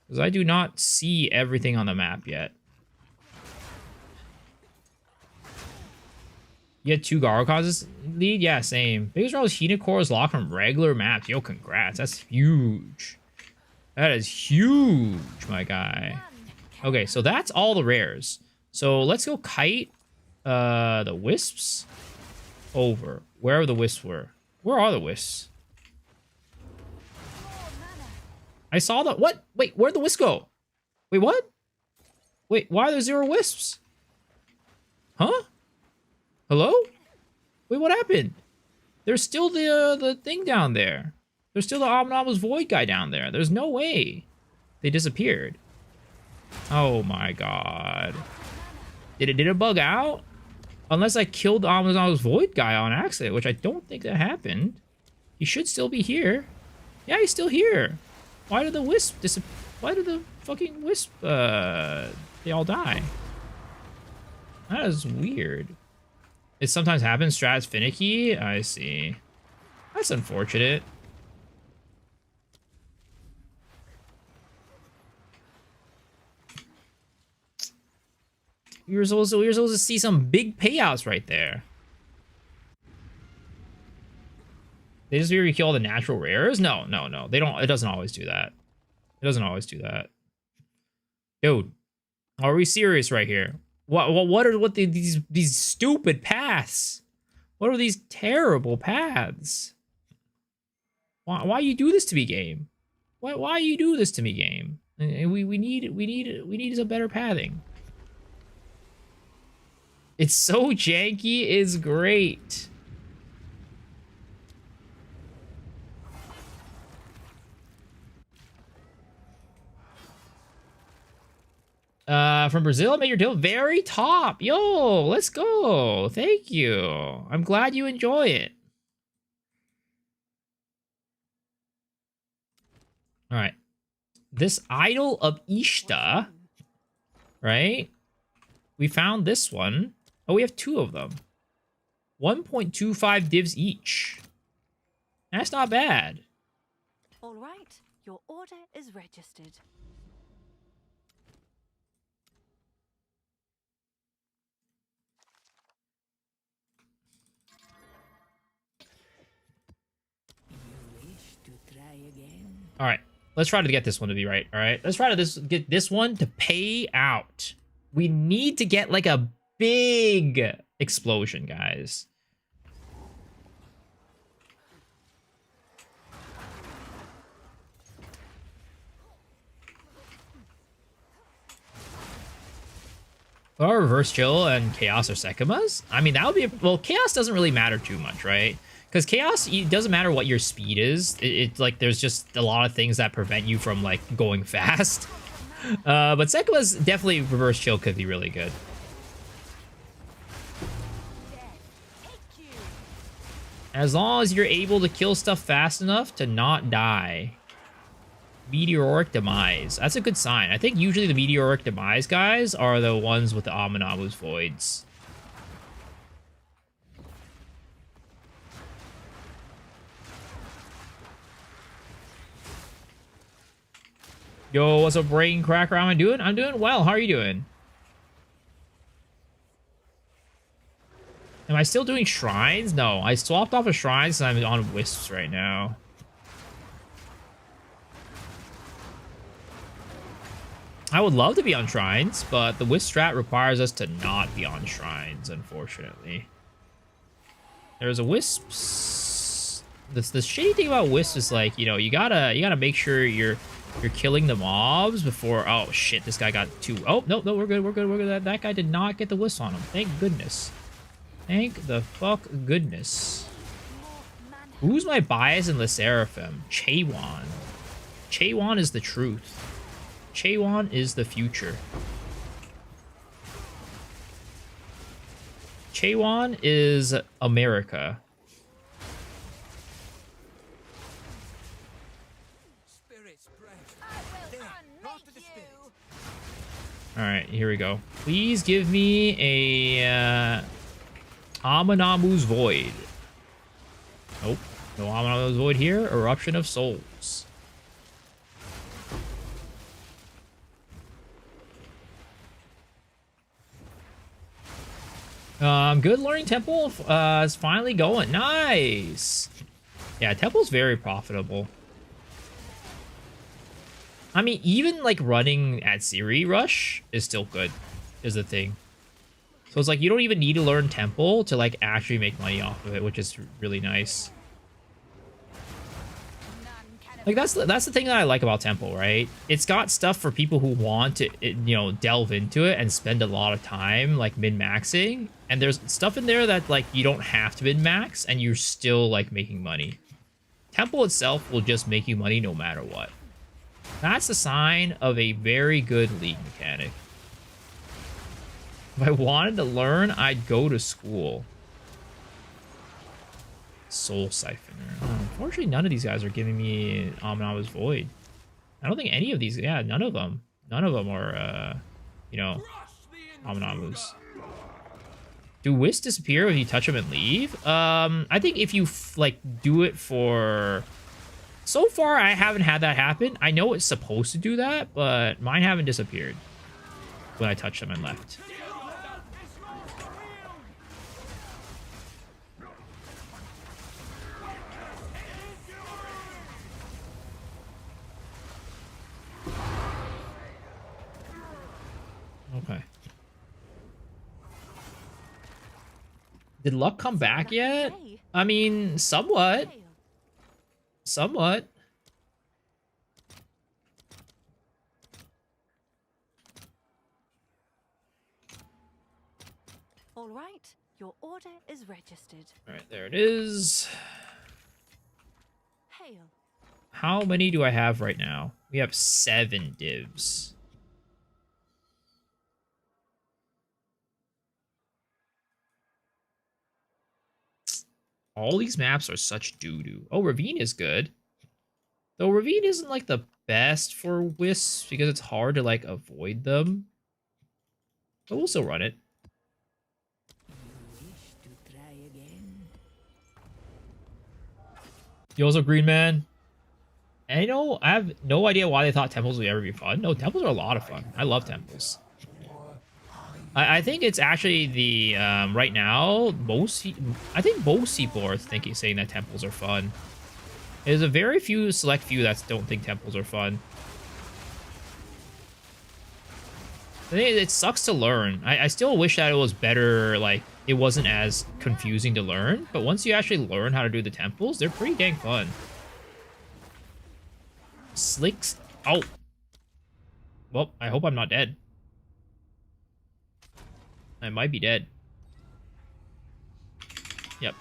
Because I do not see everything on the map yet. You had 2 Garcons lead? Yeah, same. Biggest draw was Hinacore is locked from regular maps. Yo, congrats. That's huge. That is huge, my guy. Okay, so that's all the rares. So let's go kite the wisps over. Wherever the wisps were. Where are the wisps? I saw the... What? Wait, where'd the wisp go? Wait, what? Wait, why are there 0 wisps? Huh? Hello? Wait, what happened? There's still the thing down there. There's still the Abomination's Void guy down there. There's no way. They disappeared. Oh my god. Did it bug out? Unless I killed the Abomination's Void guy on accident, which I don't think that happened. He should still be here. Yeah, he's still here. Why did the wisp disappear? Why did the fucking wisp, they all die? That is weird. It sometimes happens. Strat's finicky. I see. That's unfortunate. We were supposed to see some big payouts right there. They just really kill all the natural rares? No. They don't. It doesn't always do that. It doesn't always do that. Dude, are we serious right here? What are these stupid paths? What are these terrible paths? Why you do this to me, game? Why you do this to me, game? We need some better pathing. It's so janky, it's great. From Brazil, made your deal very top. Yo, let's go. Thank you. I'm glad you enjoy it. All right. This Idol of Ishta, right? We found this one. Oh, we have 2 of them. 1.25 divs each. That's not bad. All right, your order is registered. All right, let's try to get this one to be right. All right, let's try to get this one to pay out. We need to get like a big explosion, guys. Or reverse chill and chaos or Sekimas? I mean, that would be... Well, chaos doesn't really matter too much, right? Because chaos, it doesn't matter what your speed is. It's like there's just a lot of things that prevent you from like going fast. But Sekimas, definitely reverse chill could be really good. As long as you're able to kill stuff fast enough to not die. Meteoric Demise. That's a good sign. I think usually the Meteoric Demise guys are the ones with the Aminamu's Voids. Yo, what's up, Brain Cracker? How am I doing? I'm doing well. How are you doing? Am I still doing shrines? No, I swapped off of shrines and I'm on Wisps right now. I would love to be on shrines, but the Wisp strat requires us to not be on shrines, unfortunately. There's a Wisps. The shitty thing about Wisps is like, you know, you gotta make sure you're killing the mobs before. Oh shit, this guy got 2. Oh no, we're good. That guy did not get the Wisp on him. Thank goodness. Thank the fuck goodness. Who's my bias in the Seraphim? Chaywan. Chaywan is the truth. Chaywan is the future. Chaywan is America. Alright, here we go. Please give me a Aminamu's Void. Nope. No Aminamu's Void here. Eruption of Souls. Good learning Temple is finally going. Nice. Yeah, Temple's very profitable. I mean, even like running at Siri Rush is still good, is the thing. So it's like you don't even need to learn Temple to like actually make money off of it, which is really nice. Like that's the thing that I like about Temple, right? It's got stuff for people who want to, you know, delve into it and spend a lot of time like min-maxing. And there's stuff in there that like you don't have to min-max and you're still like making money. Temple itself will just make you money no matter what. That's a sign of a very good league mechanic. If I wanted to learn, I'd go to school. Soul Siphoner. Oh, unfortunately, none of these guys are giving me Aminamu's Void. I don't think any of these... Yeah, none of them. None of them are, you know, Aminamu's. Do Wisps disappear if you touch them and leave? I think if you, like, do it for... So far, I haven't had that happen. I know it's supposed to do that, but mine haven't disappeared when I touched them and left. Okay. Did luck come back yet? I mean, somewhat. Somewhat. All right, your order is registered. All right, there it is. Hail. How many do I have right now? We have 7 divs. All these maps are such doo-doo. Oh, Ravine is good. Though Ravine isn't, like, the best for Wisps because it's hard to, like, avoid them. But we'll still run it. Yo, what's up, Green Man? And, you know, I have no idea why they thought temples would ever be fun. No, temples are a lot of fun. I love temples. I think it's actually the, right now, I think most people are saying that temples are fun. There's a very select few that don't think temples are fun. I think it sucks to learn. I still wish that it was better, like, it wasn't as confusing to learn, but once you actually learn how to do the temples, they're pretty dang fun. Slicks. Oh. Well, I hope I'm not dead. I might be dead. Yep.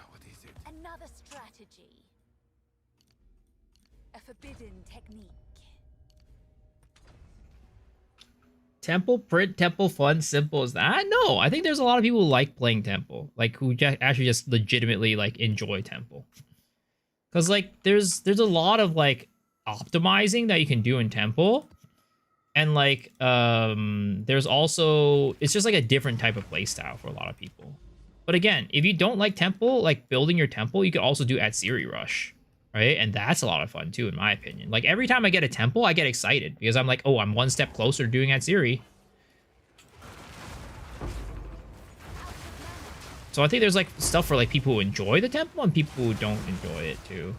What is it? Another strategy. A forbidden technique. Temple, print, temple, fun, simple as that? No, I think there's a lot of people who like playing temple. Like, who actually just legitimately, like, enjoy temple. Because, like, there's a lot of, like, optimizing that you can do in temple. And, like, there's also... It's just, like, a different type of playstyle for a lot of people. But again, if you don't like temple, like, building your temple, you could also do Atsiri Rush. Right? And that's a lot of fun, too, in my opinion. Like, every time I get a temple, I get excited. Because I'm like, oh, I'm one step closer to doing Atsiri. So I think there's, like, stuff for, like, people who enjoy the temple and people who don't enjoy it, too.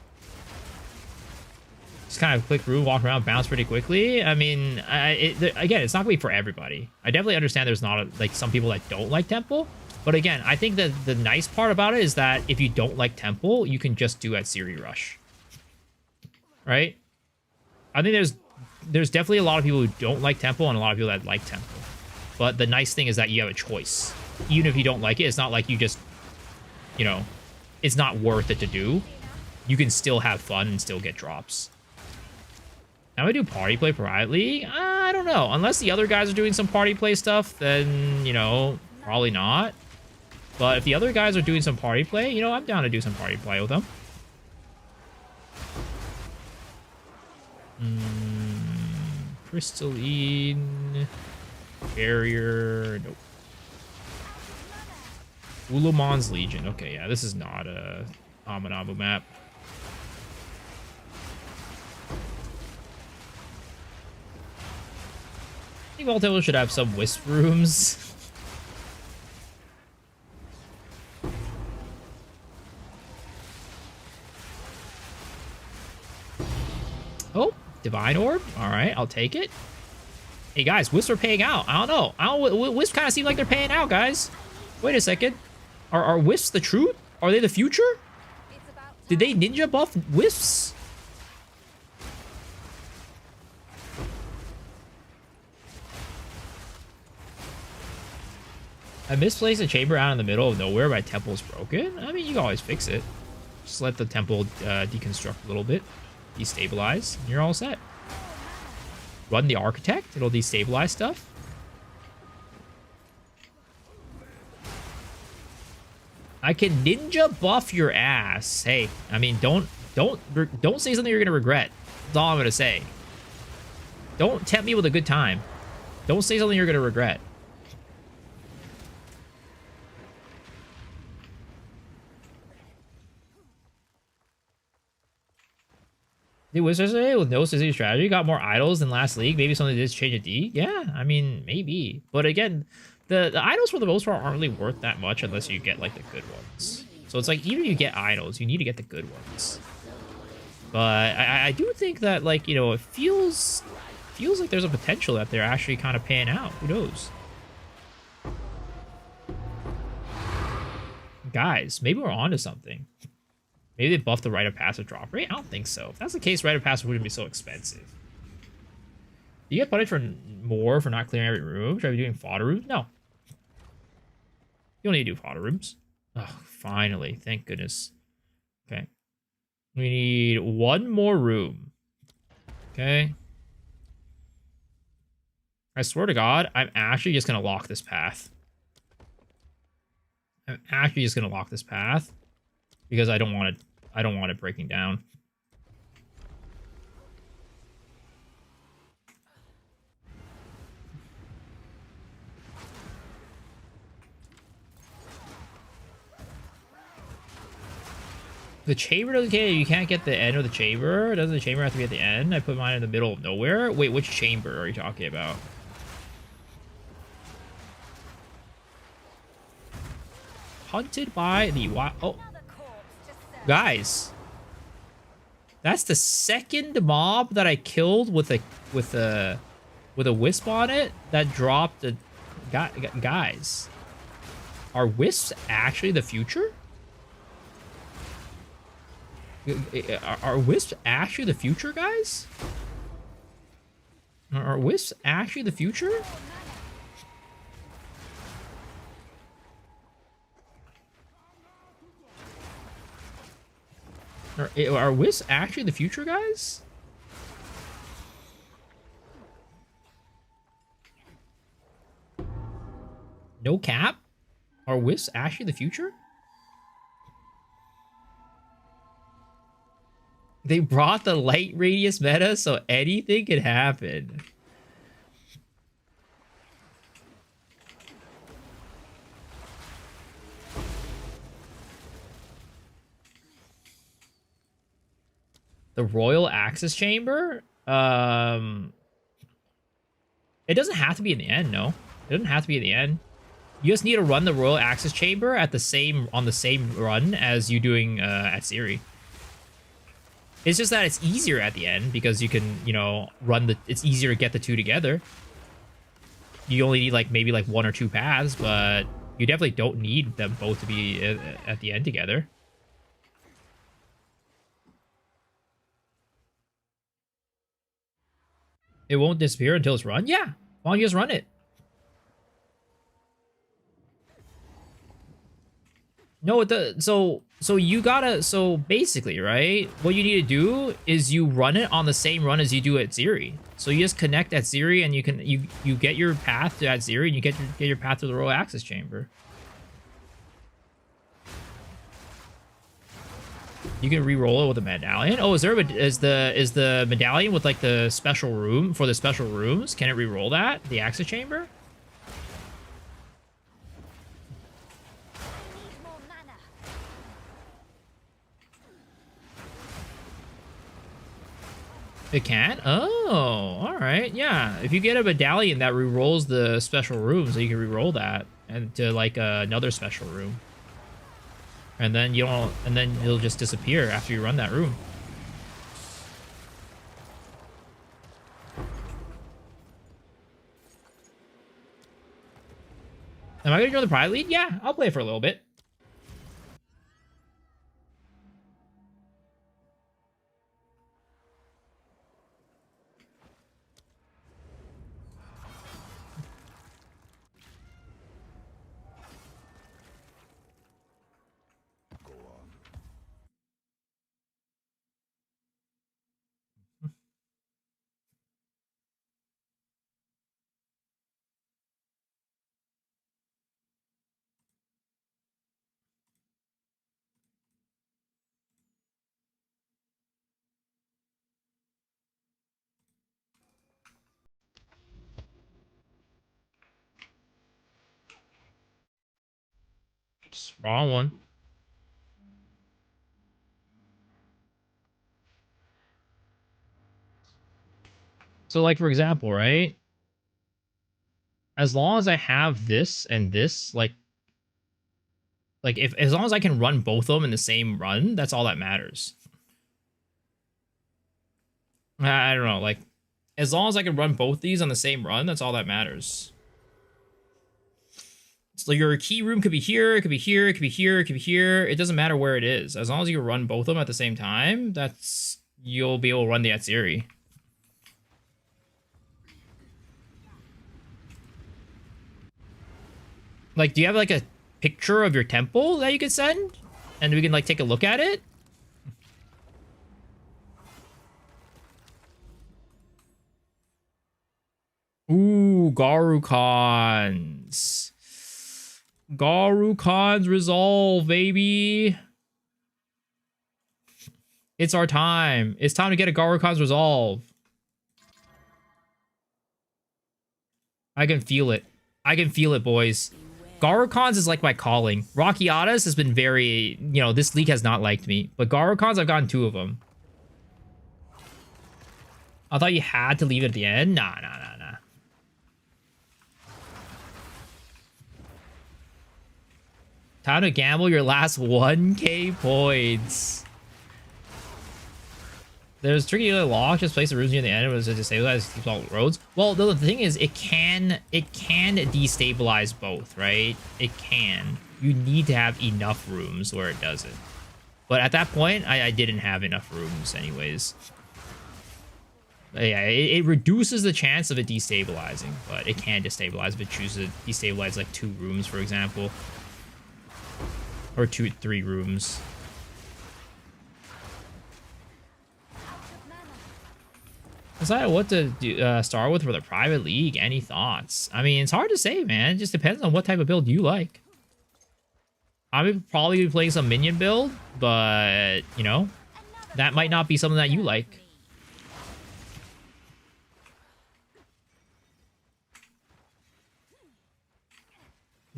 Just kind of click through, walk around, bounce pretty quickly. I mean, again, it's not going to be for everybody. I definitely understand there's not, like, some people that don't like temple. But again, I think that the nice part about it is that if you don't like temple, you can just do Atsiri Rush. Right? I think there's definitely a lot of people who don't like temple and a lot of people that like temple. But the nice thing is that you have a choice. Even if you don't like it, it's not like you just, you know, it's not worth it to do. You can still have fun and still get drops. Now I do party play privately? I don't know. Unless the other guys are doing some party play stuff, then, you know, probably not. But if the other guys are doing some party play, you know, I'm down to do some party play with them. Crystalline. Barrier. Nope. Ulamon's Legion. Okay, yeah, this is not a Amanabu map. I think Voltaire should have some Wisp rooms. Oh, Divine Orb. All right, I'll take it. Hey, guys, Wisps are paying out. I don't know. Wisps kind of seem like they're paying out, guys. Wait a second. Are Wisps the truth? Are they the future? Did they ninja buff Wisps? I misplaced a chamber out in the middle of nowhere. My temple's broken. I mean, you can always fix it. Just let the temple deconstruct a little bit. Destabilize, and you're all set. Run the architect, it'll destabilize stuff. I can ninja buff your ass. Hey, I mean, don't say something you're gonna regret. That's all I'm gonna say. Don't tempt me with a good time. Don't say something you're gonna regret. Did Wizards today with no specific strategy got more idols than last league? Maybe something did change a D? Yeah, I mean, maybe. But again, the idols for the most part aren't really worth that much unless you get, like, the good ones. So it's like, even if you get idols, you need to get the good ones. But I do think that, like, you know, it feels like there's a potential that they're actually kind of paying out. Who knows? Guys, maybe we're onto something. Maybe they buffed the rite of passage drop rate? I don't think so. If that's the case, rite of passage wouldn't be so expensive. Do you get punished for more for not clearing every room? Should I be doing fodder rooms? No. You don't need to do fodder rooms. Oh, finally. Thank goodness. Okay. We need one more room. Okay. I swear to God, I'm actually just going to lock this path. I'm actually just going to lock this path. Because I don't want it breaking down. The chamber doesn't care. You can't get the end of the chamber. Doesn't the chamber have to be at the end? I put mine in the middle of nowhere. Wait, which chamber are you talking about? hunted by the wild. Oh, guys, that's the second mob that I killed with a wisp on it that dropped a guys. Are wisps actually the future? Are wisps actually the future, guys? Are wisps actually the future? Are wisps actually the future, guys? No cap? Are wisps actually the future? They brought the light radius meta, so anything could happen. The Royal Access Chamber? It doesn't have to be in the end, no. It doesn't have to be in the end. You just need to run the Royal Access Chamber at the same run as you doing at Siri. It's just that it's easier at the end because you can, you know, it's easier to get the two together. You only need like maybe like 1 or 2 paths, but you definitely don't need them both to be at the end together. It won't disappear until it's run? Yeah, why don't you just run it? No, it does. So basically, right? What you need to do is you run it on the same run as you do at Ziri. So you just connect at Ziri, and you get your path to at Ziri, and you get your path to the Royal Access Chamber. You can re-roll it with a medallion. Oh, is the medallion with like the special room for the special rooms? Can it re-roll that? The Access Chamber? It can? Oh, alright, yeah. If you get a medallion that re-rolls the special rooms, so you can re-roll that and to like another special room. And then it'll just disappear after you run that room. Am I gonna join the Pride League? Yeah, I'll play for a little bit. Wrong one. So, like, for example, right? As long as I have this and this, like if as long as I can run both of them in the same run, that's all that matters. I don't know, like, as long as I can run both these on the same run, that's all that matters. So your key room could be here, it could be here, it could be here, it could be here. It doesn't matter where it is. As long as you can run both of them at the same time, you'll be able to run the Atziri. Like, do you have like a picture of your temple that you could send? And we can like take a look at it? Ooh, Garukans. Garukans resolve, baby. It's our time. It's time to get a Garukans resolve. I can feel it. I can feel it, boys. Garukans is like my calling. Rockiatas has been very, you know, this league has not liked me. But Garukans, I've gotten 2 of them. I thought you had to leave it at the end. Nah. Time to gamble your last 1k points. There's tricky lock, just place the runes near the end, was it destabilize keeps all roads? Well, the thing is, it can destabilize both, right? It can. You need to have enough rooms where it does it. But at that point, I didn't have enough rooms anyways. But yeah, it reduces the chance of it destabilizing, but it can destabilize if it chooses to destabilize like 2 rooms, for example. Or 3 rooms. Decide what to do, start with for the private league. Any thoughts? I mean, it's hard to say, man. It just depends on what type of build you like. I would probably be playing some minion build, but, you know, that might not be something that you like.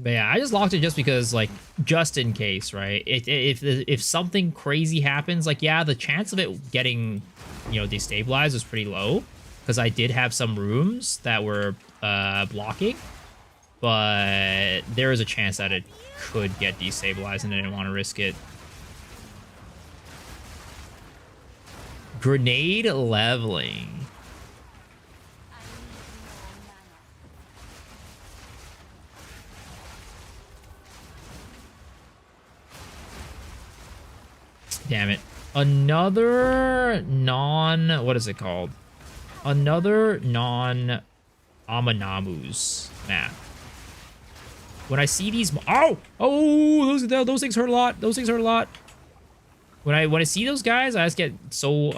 But yeah, I just locked it just because, like, just in case, right? If something crazy happens, like, yeah, the chance of it getting, you know, destabilized is pretty low. Because I did have some rooms that were blocking. But there is a chance that it could get destabilized and I didn't want to risk it. Grenade leveling. Damn it. Another non... What is it called? Another non-Amanamus map. When I see these... Oh! Oh! Those things hurt a lot. Those things hurt a lot. When I see those guys, I just get so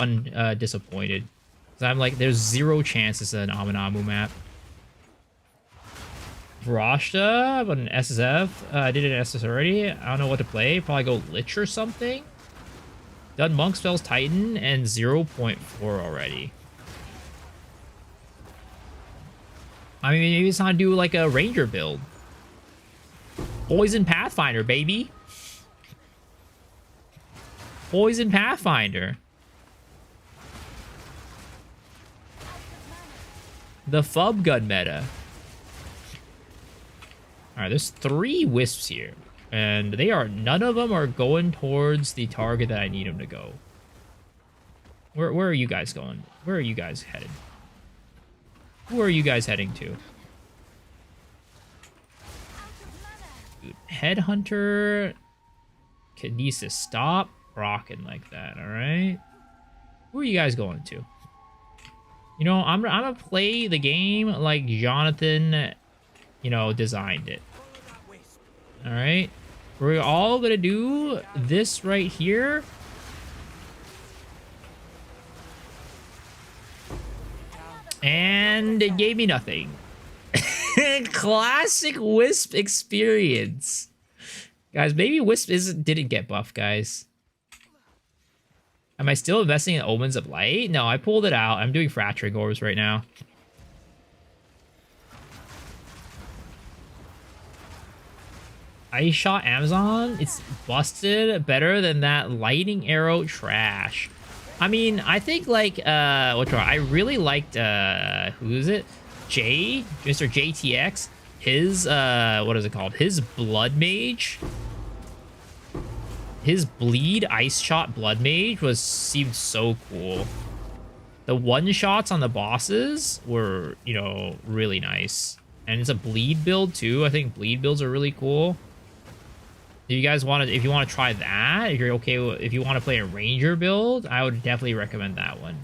disappointed. Because I'm like, there's 0 chance it's an Amanamu map. Rashta, but an SSF. I did an SS already. I don't know what to play. Probably go Lich or something. Done Monk Spells Titan and 0.4 already. I mean, maybe it's time to do like a Ranger build. Poison Pathfinder, baby. Poison Pathfinder. The Fub Gun meta. Alright, there's 3 Wisps here. And they are, none of them are going towards the target that I need them to go. Where are you guys going? Where are you guys headed? Who are you guys heading to? Dude, Headhunter needs to stop rocking like that, alright? Who are you guys going to? You know, I'm gonna play the game like Jonathan, you know, designed it. Alright? We're all gonna do this right here. And it gave me nothing. Classic Wisp experience. Guys, maybe Wisp didn't get buffed, guys. Am I still investing in Omens of Light? No, I pulled it out. I'm doing Fracturing Orbs right now. Ice Shot Amazon, it's busted better than that Lightning Arrow trash. I mean, I think like, I really liked, who is it? Mr. JTX, his, what is it called? His Blood Mage. His Bleed Ice Shot Blood Mage seemed so cool. The one-shots on the bosses were, you know, really nice. And it's a Bleed build too. I think Bleed builds are really cool. If you guys want to, if you want to try that, if you're okay with, if you want to play a Ranger build, I would definitely recommend that one.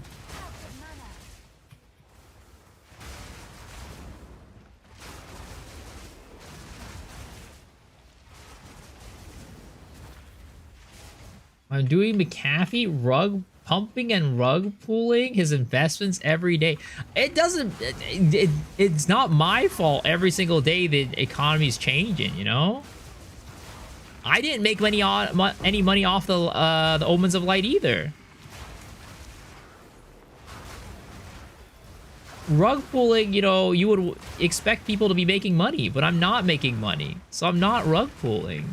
I'm doing McAfee rug pumping and rug pulling his investments every day. It doesn't, it's not my fault every single day the economy's changing, you know? I didn't make any money off the Omens of Light either. Rug pulling, you know, you would expect people to be making money, but I'm not making money, so I'm not rug pulling.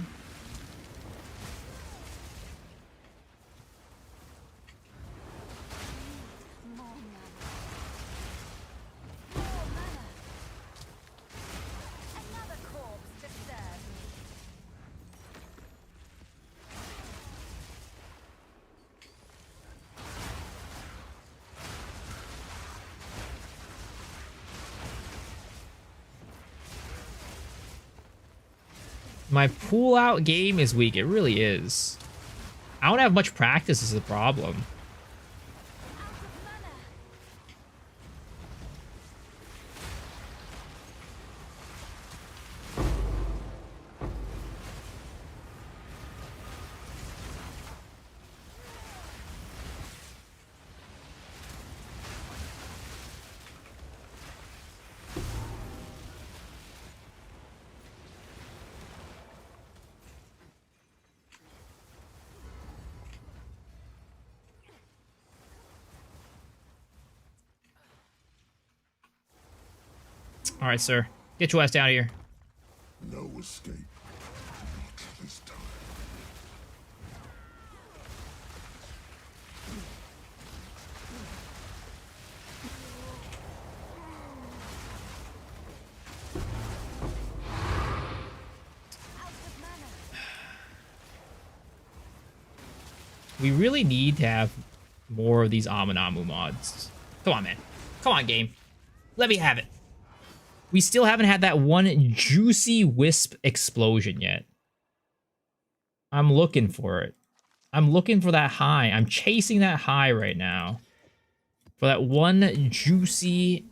My pull-out game is weak. It really is. I don't have much practice is the problem. All right, sir. Get your ass out of here. No escape. Not this time. We really need to have more of these Aminamu mods. Come on, man. Come on, game. Let me have it. We still haven't had that one juicy Wisp explosion yet. I'm looking for it. I'm looking for that high. I'm chasing that high right now. For that one juicy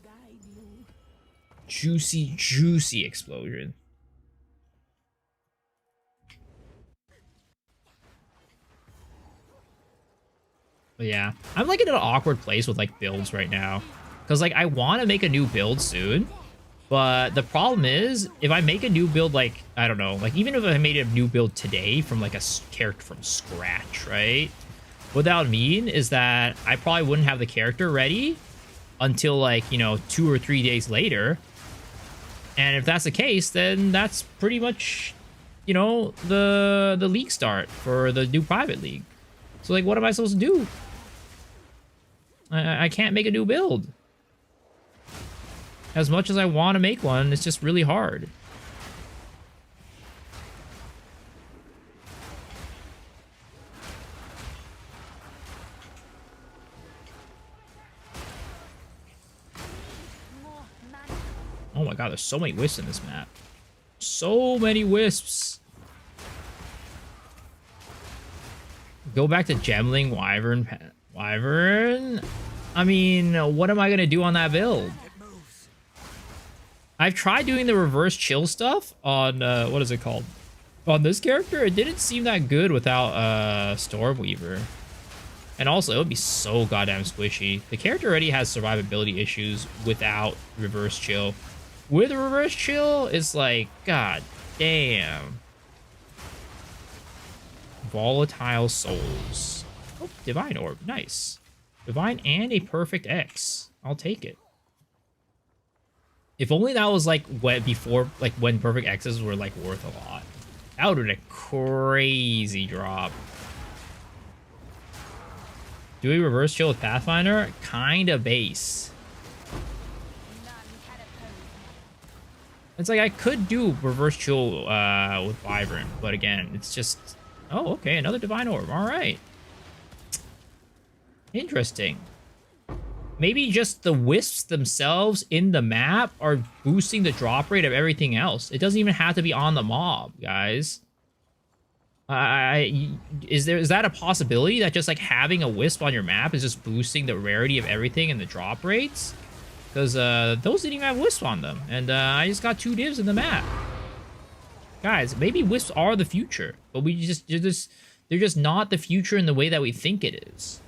explosion. But yeah, I'm like in an awkward place with like builds right now. Because like I want to make a new build soon. But the problem is, if I make a new build, like, I don't know, like, even if I made a new build today from, like, a character from scratch, right? What that would mean is that I probably wouldn't have the character ready until, like, you know, 2 or 3 days later. And if that's the case, then that's pretty much, you know, the league start for the new private league. So, like, what am I supposed to do? I can't make a new build. As much as I want to make one, it's just really hard. Oh my god, there's so many wisps in this map. So many wisps. Go back to Gemling, Wyvern. I mean, what am I going to do on that build? I've tried doing the reverse chill stuff on, what is it called? On this character, it didn't seem that good without Stormweaver. And also, it would be so goddamn squishy. The character already has survivability issues without reverse chill. With reverse chill, it's like, god damn. Volatile souls. Oh, divine orb, nice. Divine and a perfect X. I'll take it. If only that was like before, like when perfect X's were like worth a lot. That would have been a crazy drop. Doing reverse chill with Pathfinder? Kinda base. It's like I could do reverse chill with Wyvern, but again, it's just... Oh, okay, another divine orb. Alright. Interesting. Maybe just the wisps themselves in the map are boosting the drop rate of everything else. It doesn't even have to be on the mob, guys. Is that a possibility that just like having a wisp on your map is just boosting the rarity of everything and the drop rates? Because those didn't even have wisps on them, and I just got 2 divs in the map. Guys, maybe wisps are the future, but they're just not the future in the way that we think it is.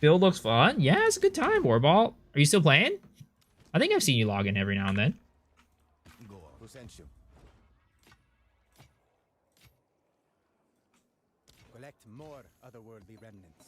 Build looks fun. Yeah, it's a good time, Warball. Are you still playing? I think I've seen you log in every now and then. Collect more otherworldly remnants.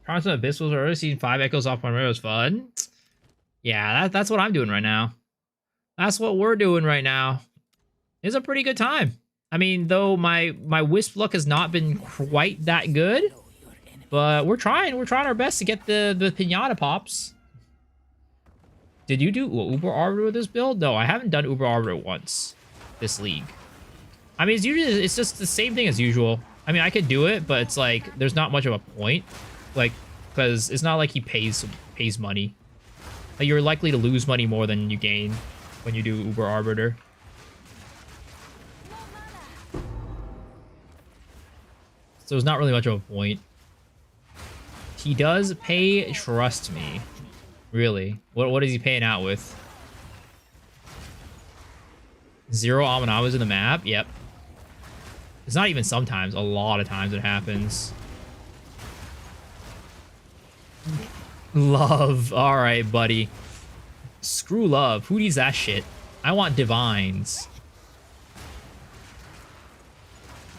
Promise of Abyss was already seen 5 echoes off my radar was fun. Yeah, that's what I'm doing right now. That's what we're doing right now. It's a pretty good time. I mean, though my Wisp luck has not been quite that good, but we're trying our best to get the pinata pops. Did you do Uber Arbiter with this build? No, I haven't done Uber Arbiter once this league. I mean, it's just the same thing as usual. I mean, I could do it, but it's like there's not much of a point, like because it's not like he pays money. Like you're likely to lose money more than you gain when you do Uber Arbiter. So there's not really much of a point. He does pay, trust me. Really? What is he paying out with? 0 Aminamas in the map? Yep. It's not even sometimes. A lot of times it happens. Love. Alright, buddy. Screw love. Who needs that shit? I want divines.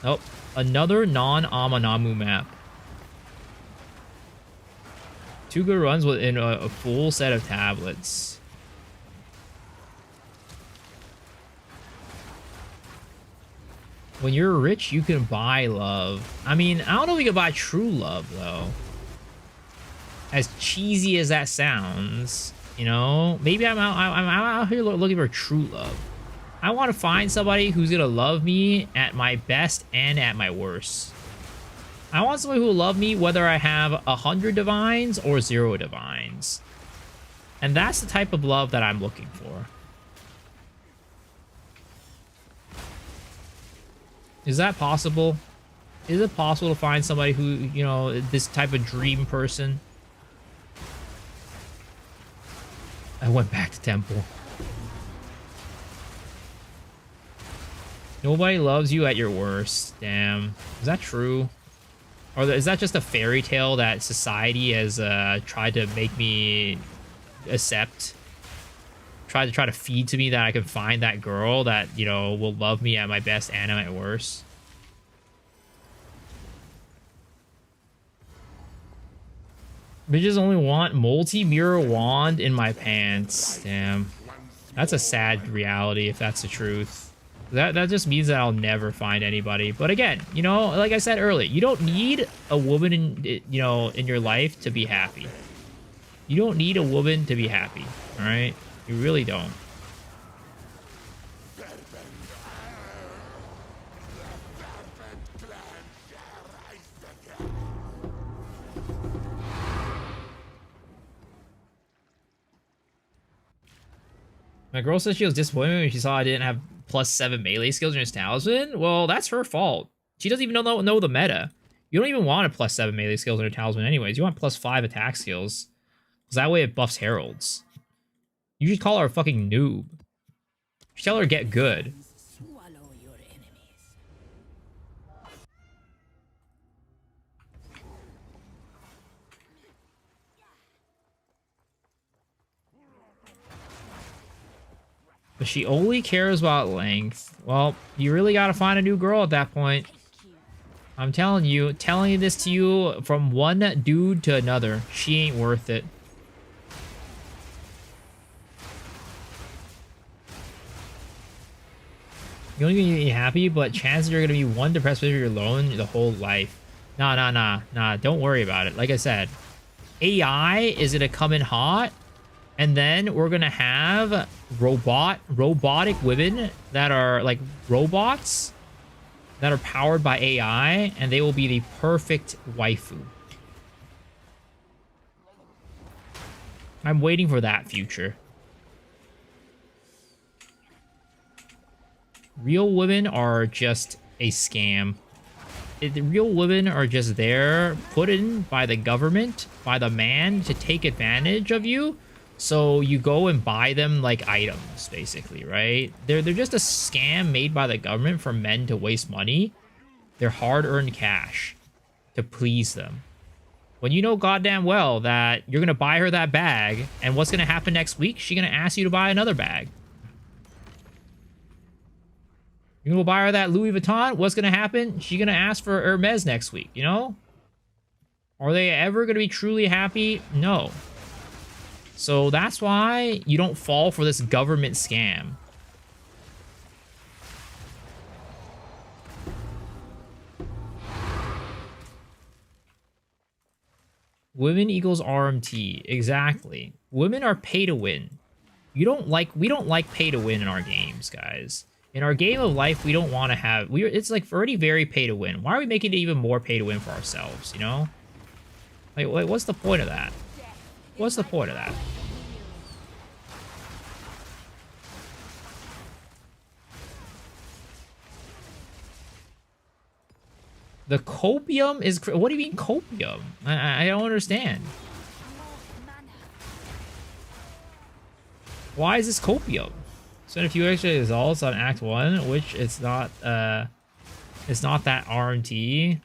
Oh, another non-Amanamu map. 2 good runs within a full set of tablets. When you're rich, you can buy love. I mean, I don't know if you can buy true love, though. As cheesy as that sounds, you know? Maybe I'm out here looking for true love. I want to find somebody who's going to love me at my best and at my worst. I want somebody who will love me whether I have 100 divines or 0 divines. And that's the type of love that I'm looking for. Is that possible? Is it possible to find somebody who, you know, this type of dream person? I went back to temple. Nobody loves you at your worst. Damn. Is that true? Or is that just a fairy tale that society has tried to make me accept? Try to feed to me that I can find that girl that, you know, will love me at my best and at my worst. Bitches only want multi-mirror wand in my pants. Damn. That's a sad reality if that's the truth. That just means that I'll never find anybody. But again, you know, like I said earlier, you don't need a woman in, you know, in your life to be happy. You don't need a woman to be happy, all right? You really don't. My girl said she was disappointed when she saw I didn't have +7 melee skills in his talisman. Well, that's her fault. She doesn't even know the meta. You don't even want a +7 melee skills in your talisman anyways. You want +5 attack skills. Because that way it buffs heralds. You should call her a fucking noob. You should tell her to get good. But she only cares about length. Well, you really gotta find a new girl at that point. I'm telling you this to you from one dude to another. She ain't worth it. You're only gonna be happy, but chances are gonna be one depressed because you're alone the whole life. Nah. Don't worry about it. Like I said, AI is gonna come in hot. And then we're gonna have robotic women that are like robots that are powered by AI, and they will be the perfect waifu. I'm waiting for that future. Real women are just a scam. The real women are just there, put in by the government, by the man, to take advantage of you. So you go and buy them like items, basically, right? They're just a scam made by the government for men to waste money. They're hard-earned cash to please them. When you know goddamn well that you're going to buy her that bag, and what's going to happen next week? She's going to ask you to buy another bag. You're going to buy her that Louis Vuitton? What's going to happen? She's going to ask for Hermes next week, you know? Are they ever going to be truly happy? No. So that's why you don't fall for this government scam. Women equals RMT. Exactly. Women are pay to win. we don't like pay to win in our games, guys. In our game of life, we don't want to have it's like already very pay to win. Why are we making it even more pay to win for ourselves, you know? Like what's the point of that? What's the point of that? The copium is... What do you mean copium? I don't understand. Why is this copium? Spend a few extra exalts on Act 1, which it's not that RNT.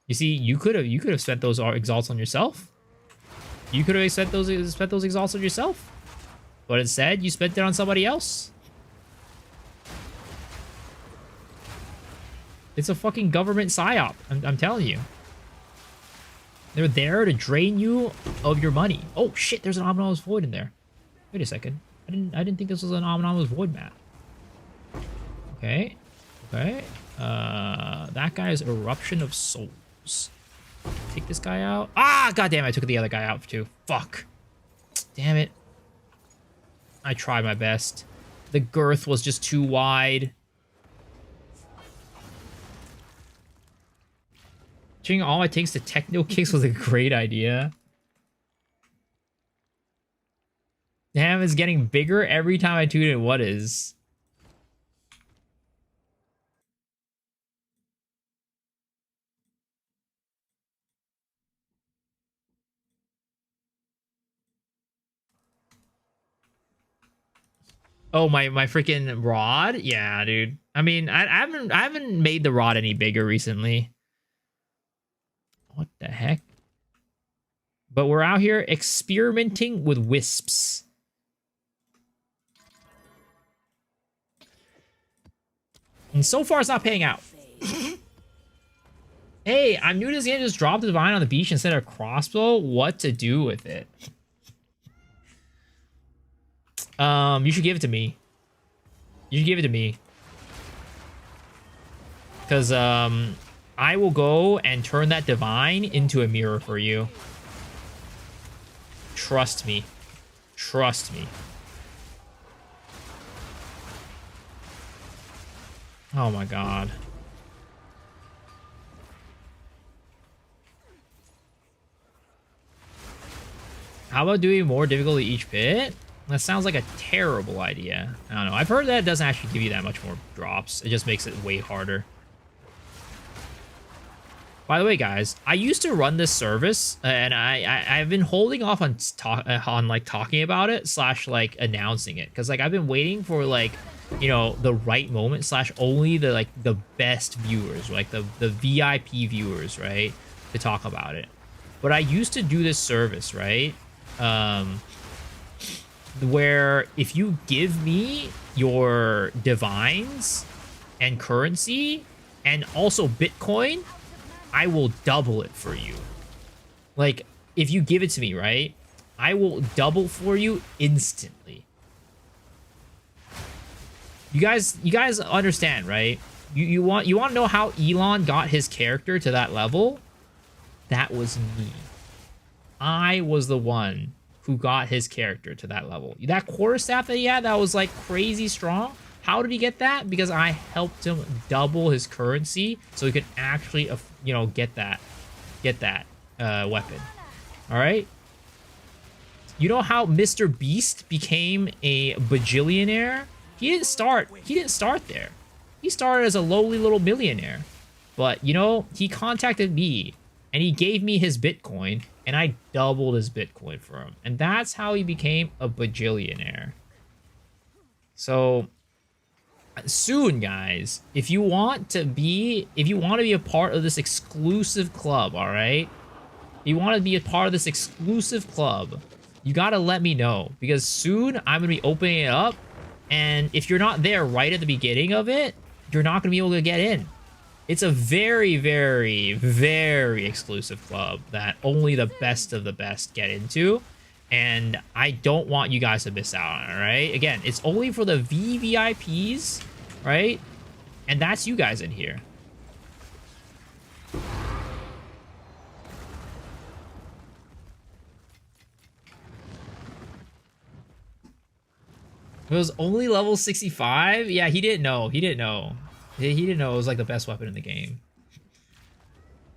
You see, you could have spent those exalts on yourself. You could have spent those exalts on yourself. But instead, you spent it on somebody else. It's a fucking government psyop. I'm telling you. They're there to drain you of your money. Oh shit! There's an Abominous Void in there. Wait a second. I didn't think this was an Abominous Void map. Okay. Okay. That guy's Eruption of Souls. Take this guy out. Ah, goddamn! I took the other guy out too. Fuck. Damn it. I tried my best. The girth was just too wide. Changing all my takes to techno kicks was a great idea. Damn, it's getting bigger every time I tune in. What is? Oh, my freaking rod? Yeah, dude. I mean, I haven't made the rod any bigger recently. What the heck? But we're out here experimenting with wisps. And so far, it's not paying out. Hey, I'm new to this game. Just dropped the divine on the beach instead of crossbow. What to do with it? You should give it to me. You should give it to me. Because, I will go and turn that divine into a mirror for you. Trust me. Trust me. Oh my god. How about doing more difficulty each pit? That sounds like a terrible idea. I don't know. I've heard that it doesn't actually give you that much more drops. It just makes it way harder. By the way, guys, I used to run this service, and I've been holding off on talking about it / like announcing it, because like I've been waiting for like, you know, the right moment / only the best viewers, like the VIP viewers, right, to talk about it. But I used to do this service, right, where if you give me your divines and currency and also Bitcoin, I will double it for you. Like, if you give it to me, right, I will double for you instantly. You guys understand, right? You want to know how Elon got his character to that level? That was me. I was the one who got his character to that level. That quarterstaff that he had, that was like crazy strong. How did he get that? Because I helped him double his currency so he could actually, you know, get that weapon. All right. You know how Mr. Beast became a bajillionaire? He didn't start there. He started as a lowly little millionaire. But, you know, he contacted me and he gave me his Bitcoin and I doubled his Bitcoin for him. And that's how he became a bajillionaire. So soon, guys, if you want to be a part of this exclusive club, all right? You want to be a part of this exclusive club, you got to let me know, because soon I'm going to be opening it up, and if you're not there right at the beginning of it, you're not going to be able to get in. It's a very, very, very exclusive club that only the best of the best get into. And I don't want you guys to miss out on it, right? Again, it's only for the VVIPs, right? And that's you guys in here. It was only level 65? Yeah, he didn't know. He didn't know. He didn't know it was like the best weapon in the game.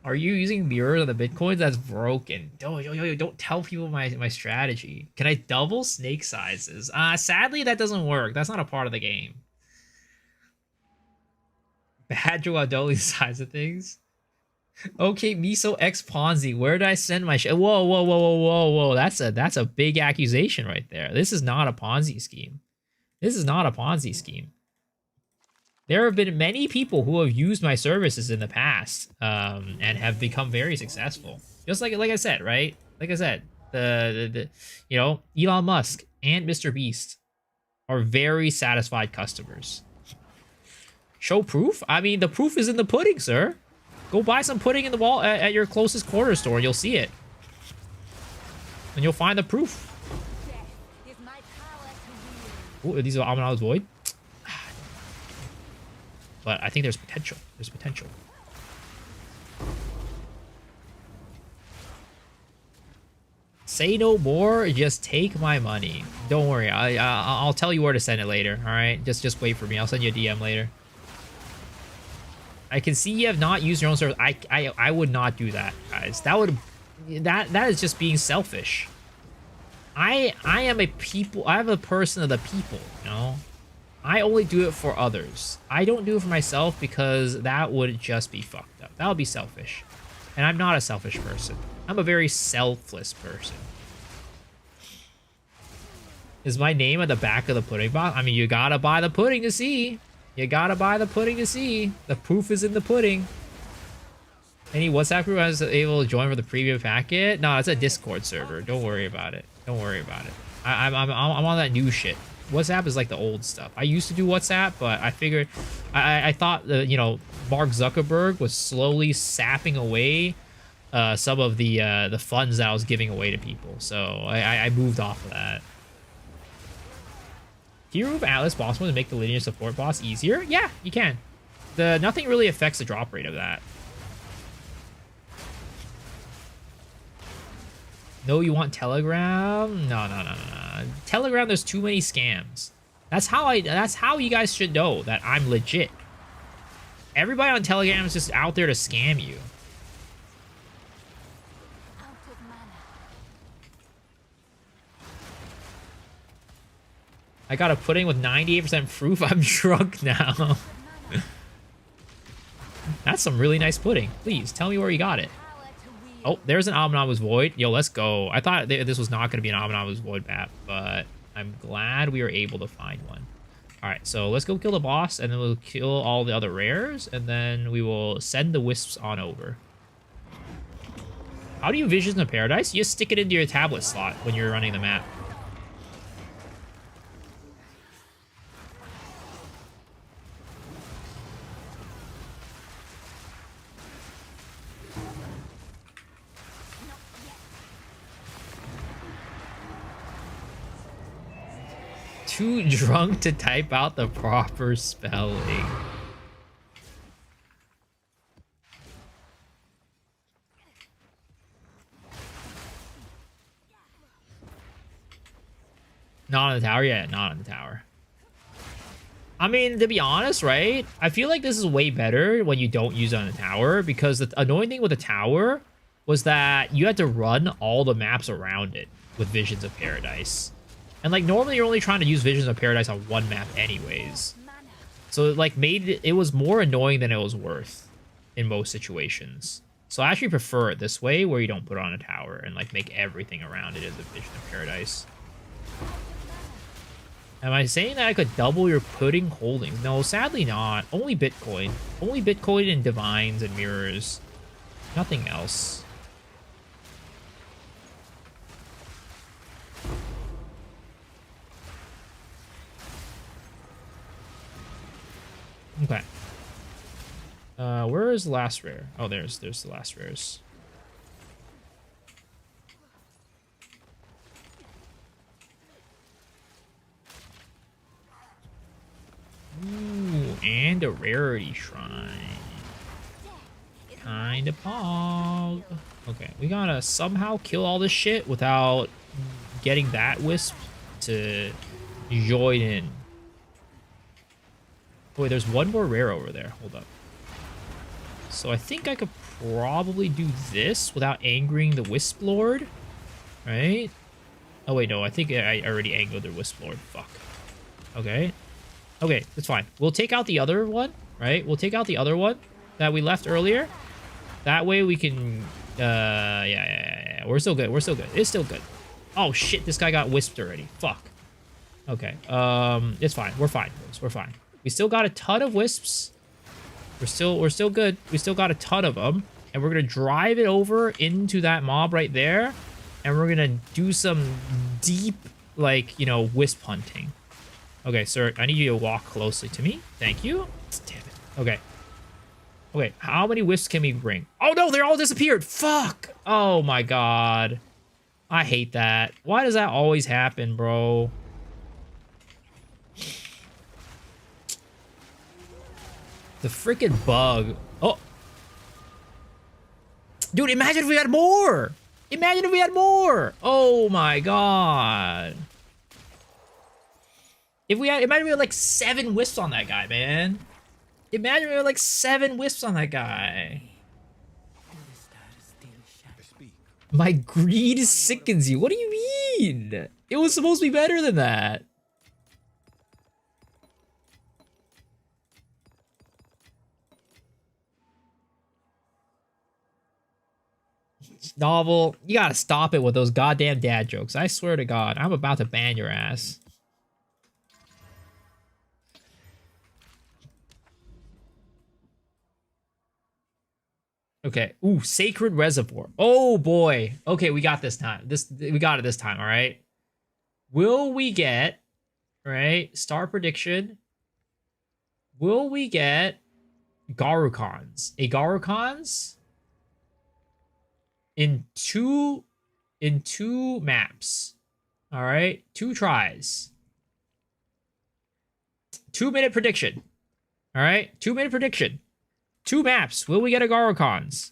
Are you using mirrors on the bitcoins? That's broken. Don't tell people my strategy. Can I double snake sizes? Sadly, that doesn't work. That's not a part of the game. Bad Joe Adoli size of things. Okay, Miso X Ponzi. Where did I send my shit? Whoa. That's a big accusation right there. This is not a Ponzi scheme. This is not a Ponzi scheme. There have been many people who have used my services in the past and have become very successful. Just like I said, right? Like I said, the you know, Elon Musk and Mr. Beast are very satisfied customers. Show proof? I mean, the proof is in the pudding, sir. Go buy some pudding in the wall at your closest corner store. You'll see it. And you'll find the proof. Ooh, these are Abomination's Void. But I think there's potential. There's potential. Say no more. Just take my money. Don't worry. I'll tell you where to send it later. All right. Just wait for me. I'll send you a DM later. I can see you have not used your own service. I would not do that, guys. That is just being selfish. I am a people. I'm a person of the people. You know. I only do it for others. I don't do it for myself because that would just be fucked up. That would be selfish. And I'm not a selfish person. I'm a very selfless person. Is my name at the back of the pudding box? I mean, you gotta buy the pudding to see. You gotta buy the pudding to see. The proof is in the pudding. Any WhatsApp group I was able to join for the preview packet? No, it's a Discord server. Don't worry about it. Don't worry about it. I'm on that new shit. WhatsApp is like the old stuff. I used to do WhatsApp, but I figured I thought that, you know, Mark Zuckerberg was slowly sapping away some of the funds that I was giving away to people. So I moved off of that. Can you remove Atlas boss mode to make the linear support boss easier? Yeah, you can. Nothing really affects the drop rate of that. No, you want Telegram? No. Telegram, there's too many scams. That's how you guys should know that I'm legit. Everybody on Telegram is just out there to scam you. I got a pudding with 98% proof. I'm drunk now. That's some really nice pudding. Please, tell me where you got it. Oh, there's an Abomination's Void. Yo, let's go. I thought this was not going to be an Abomination's Void map, but I'm glad we were able to find one. All right, so let's go kill the boss, and then we'll kill all the other rares, and then we will send the Wisps on over. How do you Visions of Paradise? You just stick it into your tablet slot when you're running the map. Too drunk to type out the proper spelling. Not on the tower yet. Not on the tower. I mean, to be honest, right? I feel like this is way better when you don't use it on the tower, because the annoying thing with the tower was that you had to run all the maps around it with Visions of Paradise. And like normally you're only trying to use Visions of Paradise on one map anyways. So it like made it was more annoying than it was worth in most situations. So I actually prefer it this way, where you don't put it on a tower and like make everything around it as a Vision of Paradise. Am I saying that I could double your pudding holdings? No, sadly not. Only Bitcoin. Only Bitcoin and divines and mirrors. Nothing else. Okay. Where is the last rare? Oh, there's the last rares. Ooh, and a rarity shrine. Kinda pog. Okay, we gotta somehow kill all this shit without getting that Wisp to Join. Oh, wait, there's one more rare over there. Hold up. So I think I could probably do this without angering the Wisp Lord. Right? Oh, wait, no. I think I already angered the Wisp Lord. Fuck. Okay. Okay, that's fine. We'll take out the other one, right? We'll take out the other one that we left earlier. That way we can... yeah. We're still good. We're still good. It's still good. Oh, shit. This guy got wisped already. Fuck. Okay. It's fine. We're fine, boys. We're fine. We still got a ton of wisps. We're still good. We still got a ton of them. And we're going to drive it over into that mob right there. And we're going to do some deep, like, you know, wisp hunting. Okay, sir, I need you to walk closely to me. Thank you. Damn it. Okay. Okay, how many wisps can we bring? Oh, no, they're all disappeared. Fuck. Oh, my God. I hate that. Why does that always happen, bro? The freaking bug. Oh. Dude, imagine if we had more. Imagine if we had more. Oh, my God. If we had, imagine we had like 7 wisps on that guy, man. Imagine we had like 7 wisps on that guy. My greed sickens you. What do you mean? It was supposed to be better than that. Novel, you gotta stop it with those goddamn dad jokes. I swear to God, I'm about to ban your ass. Okay. Ooh, Sacred Reservoir. Oh boy. Okay, we got this time. We got it this time, all right? Will we get, right? Star prediction. Will we get Garukons? A Garukons in two maps. All right? 2 tries. 2-minute prediction. All right? 2-minute prediction. 2 maps. Will we get a Garukons?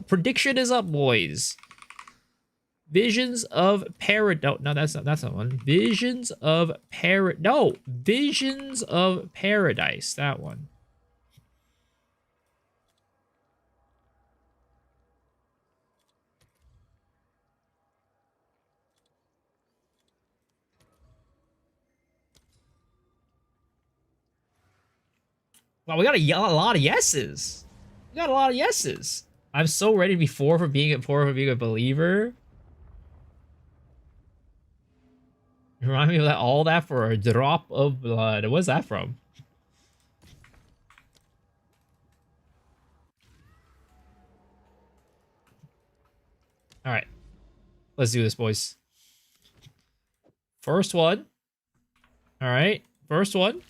Prediction is up, boys. Visions of Paradise. No, that's not one. Visions of Paradise. No, Visions of Paradise. That one. Wow, we got a lot of yeses. We got a lot of yeses. I'm so ready to be poor for being a believer. Remind me of that, all that for a drop of blood. What's that from? All right, let's do this, boys. First one. All right, first one.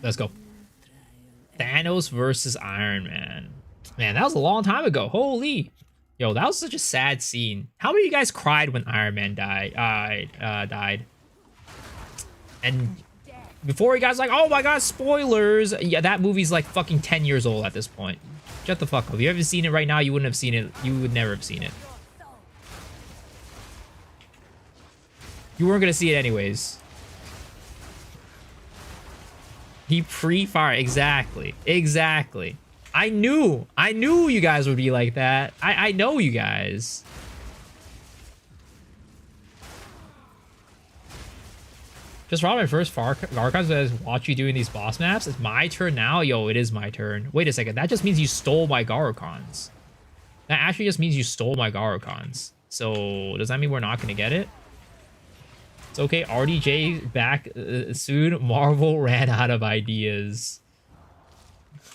Let's go. Thanos versus Iron Man. Man, that was a long time ago. Holy. Yo, that was such a sad scene. How many of you guys cried when Iron Man died? And before you guys like, oh my God, spoilers. Yeah, that movie's like fucking 10 years old at this point. Shut the fuck up. If you haven't seen it right now, you wouldn't have seen it. You would never have seen it. You weren't gonna see it anyways. He pre-fired. Exactly. Exactly. I knew you guys would be like that. I know you guys. Just robbed my first Garukons as watch you doing these boss maps. It's my turn now? Yo, it is my turn. Wait a second. That just means you stole my Garukons. That actually just means you stole my Garukons. So, does that mean we're not going to get it? It's okay. RDJ back soon. Marvel ran out of ideas.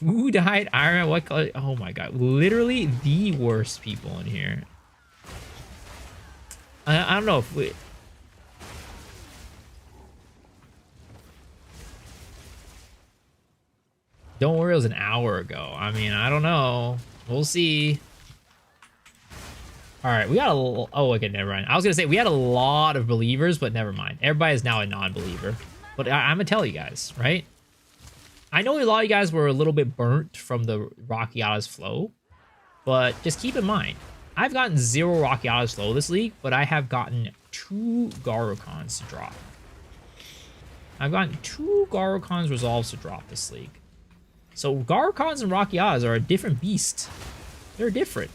Who died? Iron Man? What color? Oh my God. Literally the worst people in here. I don't know if we... Don't worry, it was an hour ago. I mean, I don't know. We'll see. All right, we got a... Oh, okay, never mind. I was going to say, we had a lot of believers, but never mind. Everybody is now a non-believer. But I'm going to tell you guys, right? I know a lot of you guys were a little bit burnt from the Rockiata's flow, but just keep in mind, I've gotten 0 Rockiata's flow this league, but I have gotten 2 Garokons to drop. I've gotten 2 Garokons resolves to drop this league. So Garokons and Rockiatas are a different beast. They're different.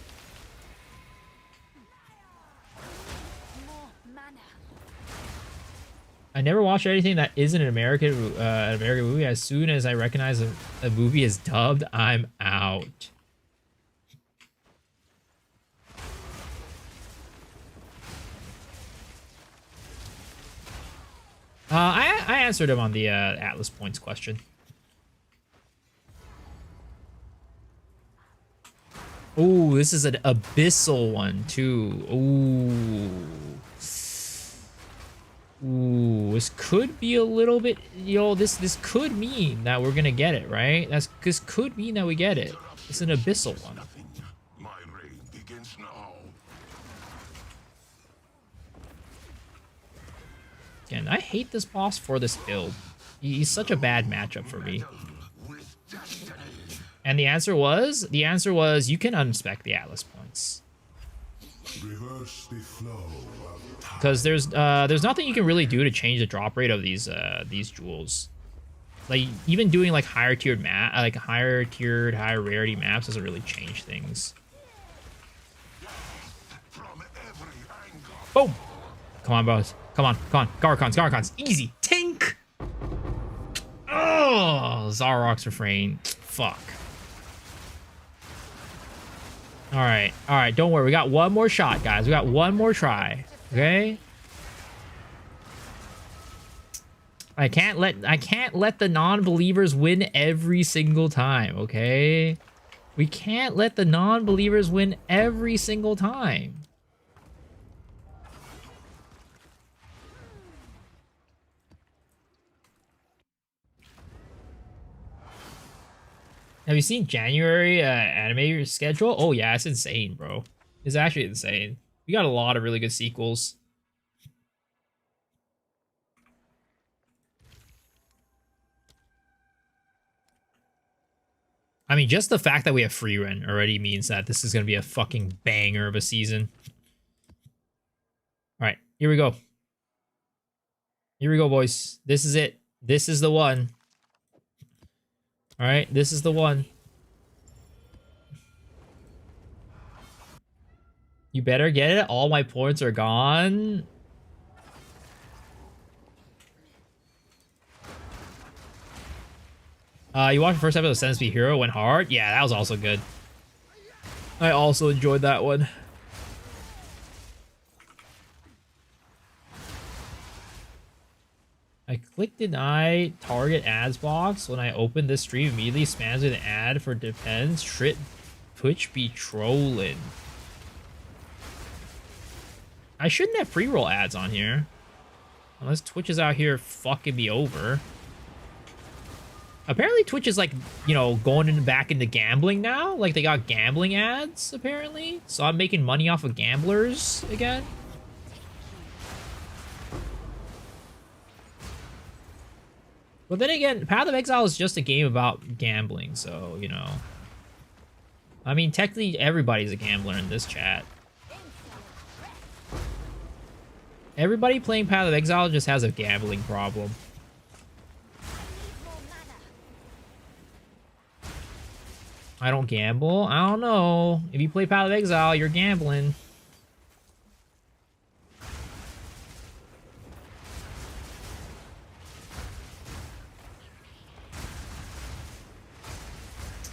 I never watch anything that isn't an American movie. As soon as I recognize a movie is dubbed, I'm out. I answered him on the Atlas points question. Ooh, this is an abyssal one too. Ooh, this could be a little bit, this could mean that we're gonna get it, right? This could mean that we get it. It's an abyssal one. My reign begins now. Again, I hate this boss for this build. He's such a bad matchup for me. And the answer was you can unspec the Atlas points. Reverse the flow of time. Because there's nothing you can really do to change the drop rate of these jewels. Like even doing like higher rarity maps doesn't really change things. Boom! Come on, bros. Come on. Garokons. Easy. Tink! Oh, Zarok's refrain. Fuck. Alright, don't worry. We got one more shot, guys. We got one more try. Okay? I can't let the non-believers win every single time, okay? We can't let the non-believers win every single time. Have you seen January anime schedule? Oh yeah, it's insane, bro. It's actually insane. We got a lot of really good sequels. I mean, just the fact that we have free run already means that this is going to be a fucking banger of a season. All right, here we go. Here we go, boys. This is it. This is the one. All right, this is the one. You better get it. All my points are gone. You watched the first episode of Sentence Be Hero, went hard? Yeah, that was also good. I also enjoyed that one. I click deny target ads box when I open this stream, immediately spams with an ad for depends. Twitch be trolling. I shouldn't have pre-roll ads on here. Unless Twitch is out here fucking me over. Apparently Twitch is like, going back into gambling now. Like they got gambling ads, apparently. So I'm making money off of gamblers again. But then again, Path of Exile is just a game about gambling, so, I mean, technically everybody's a gambler in this chat. Everybody playing Path of Exile just has a gambling problem. I don't gamble? I don't know. If you play Path of Exile, you're gambling.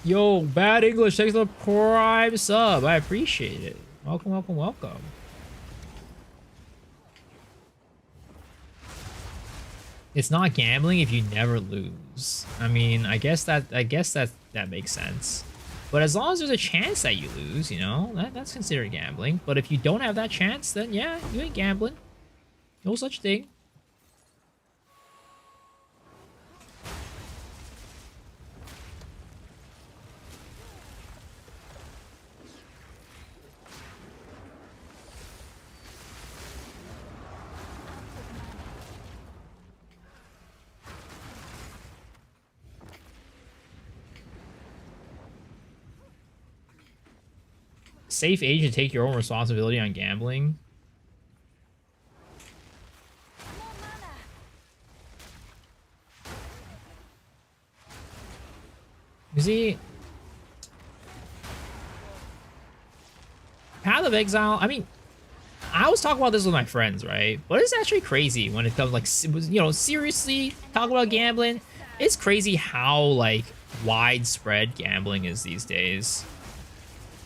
Yo, Bad English, thanks for the prime sub. I appreciate it. Welcome. It's not gambling if you never lose. I mean, I guess that makes sense. But as long as there's a chance that you lose, that's considered gambling. But if you don't have that chance, then yeah, you ain't gambling. No such thing. safe age to take your own responsibility on gambling. You see, Path of Exile, I mean, I was talking about this with my friends, right? But it's actually crazy when it comes, like, you know, seriously, talking about gambling. It's crazy how, like, widespread gambling is these days.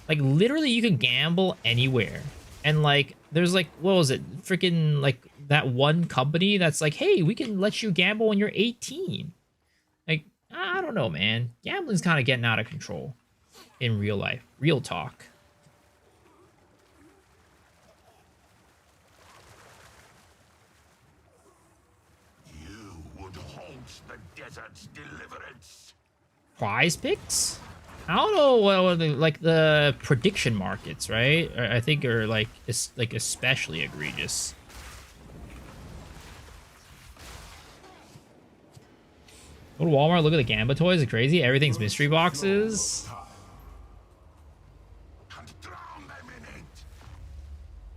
Like, literally, you can gamble anywhere. And, like, there's, like, what was it? Freaking, like, that one company that's like, hey, we can let you gamble when you're 18. Like, I don't know, man. Gambling's kind of getting out of control in real life. Real talk. You would host the desert's deliverance. Prize picks? I don't know what like the prediction markets, right? I think are like especially egregious. Go to Walmart, look at the Gamba toys, it's crazy. Everything's mystery boxes.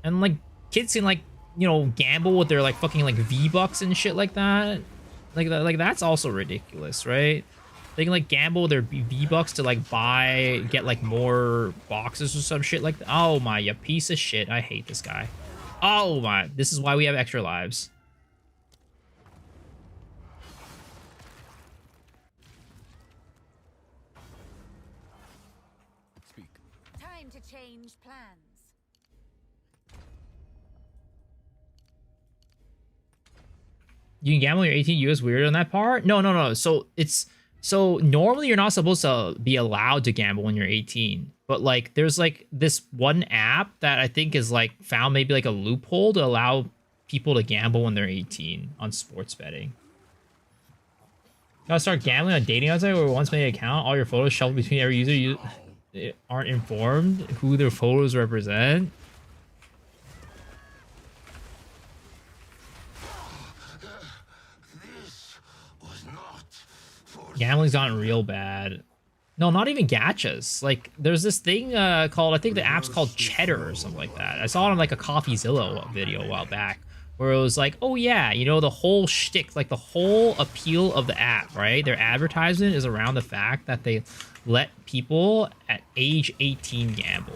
And like kids can like, you know, gamble with their like fucking like V-Bucks and shit like that. Like that's also ridiculous, right? They can like gamble with their V-Bucks to like get like more boxes or some shit like that. Oh my, you piece of shit. I hate this guy. Oh my, this is why we have extra lives. Time to change plans. You can gamble when you're 18. US weird on that part? No. So normally you're not supposed to be allowed to gamble when you're 18. But like there's like this one app that I think is like found maybe like a loophole to allow people to gamble when they're 18 on sports betting. Gotta start gambling on dating outside where once made an account, all your photos shuffled between every user you aren't informed who their photos represent. Gambling's gotten real bad. No, not even gachas. Like, there's this thing called, I think the app's called Cheddar or something like that. I saw it on like a CoffeeZilla video a while back, where it was like, oh yeah, you know, the whole shtick, like the whole appeal of the app, right? Their advertisement is around the fact that they let people at age 18 gamble.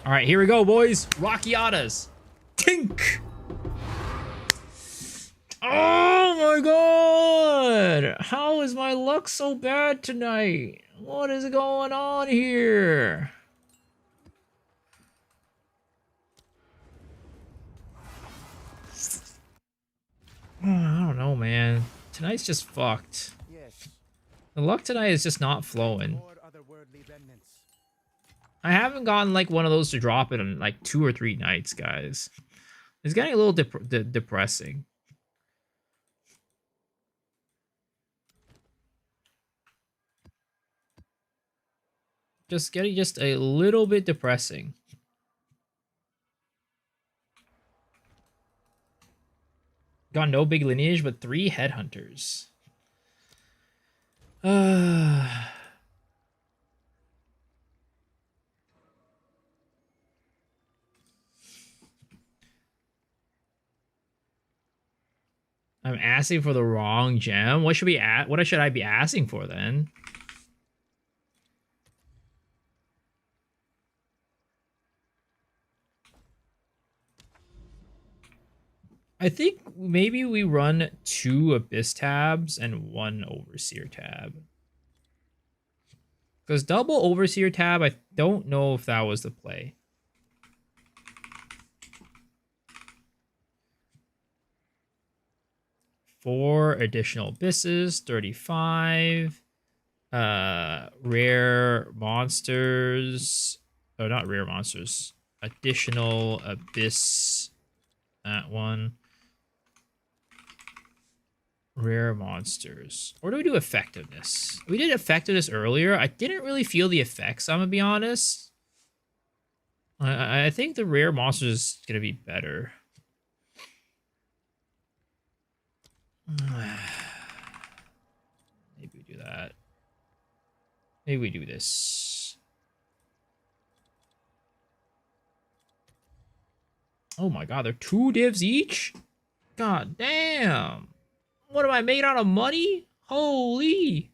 All right, here we go, boys. Rockiatas. Tink. Oh my god. How is my luck so bad tonight? What is going on here? Oh, I don't know, man. Tonight's just fucked. The luck tonight is just not flowing. I haven't gotten like one of those to drop it in like 2 or 3 nights, guys. It's getting a little depressing. Just getting just a little bit depressing. Got no big lineage, but 3 headhunters. I'm asking for the wrong gem. What should we what should I be asking for then? I think maybe we run 2 Abyss tabs and 1 Overseer tab. Because double Overseer tab, I don't know if that was the play. Four additional Abysses, 35. Rare monsters. Oh, not rare monsters. Additional Abyss. That one. Rare monsters. Or do we do effectiveness? We did effectiveness earlier. I didn't really feel the effects, I'm gonna be honest. I think the rare monsters is gonna be better. Maybe we do that. Maybe we do this. Oh my god, they're 2 divs each? God damn. What am I made out of money? Holy.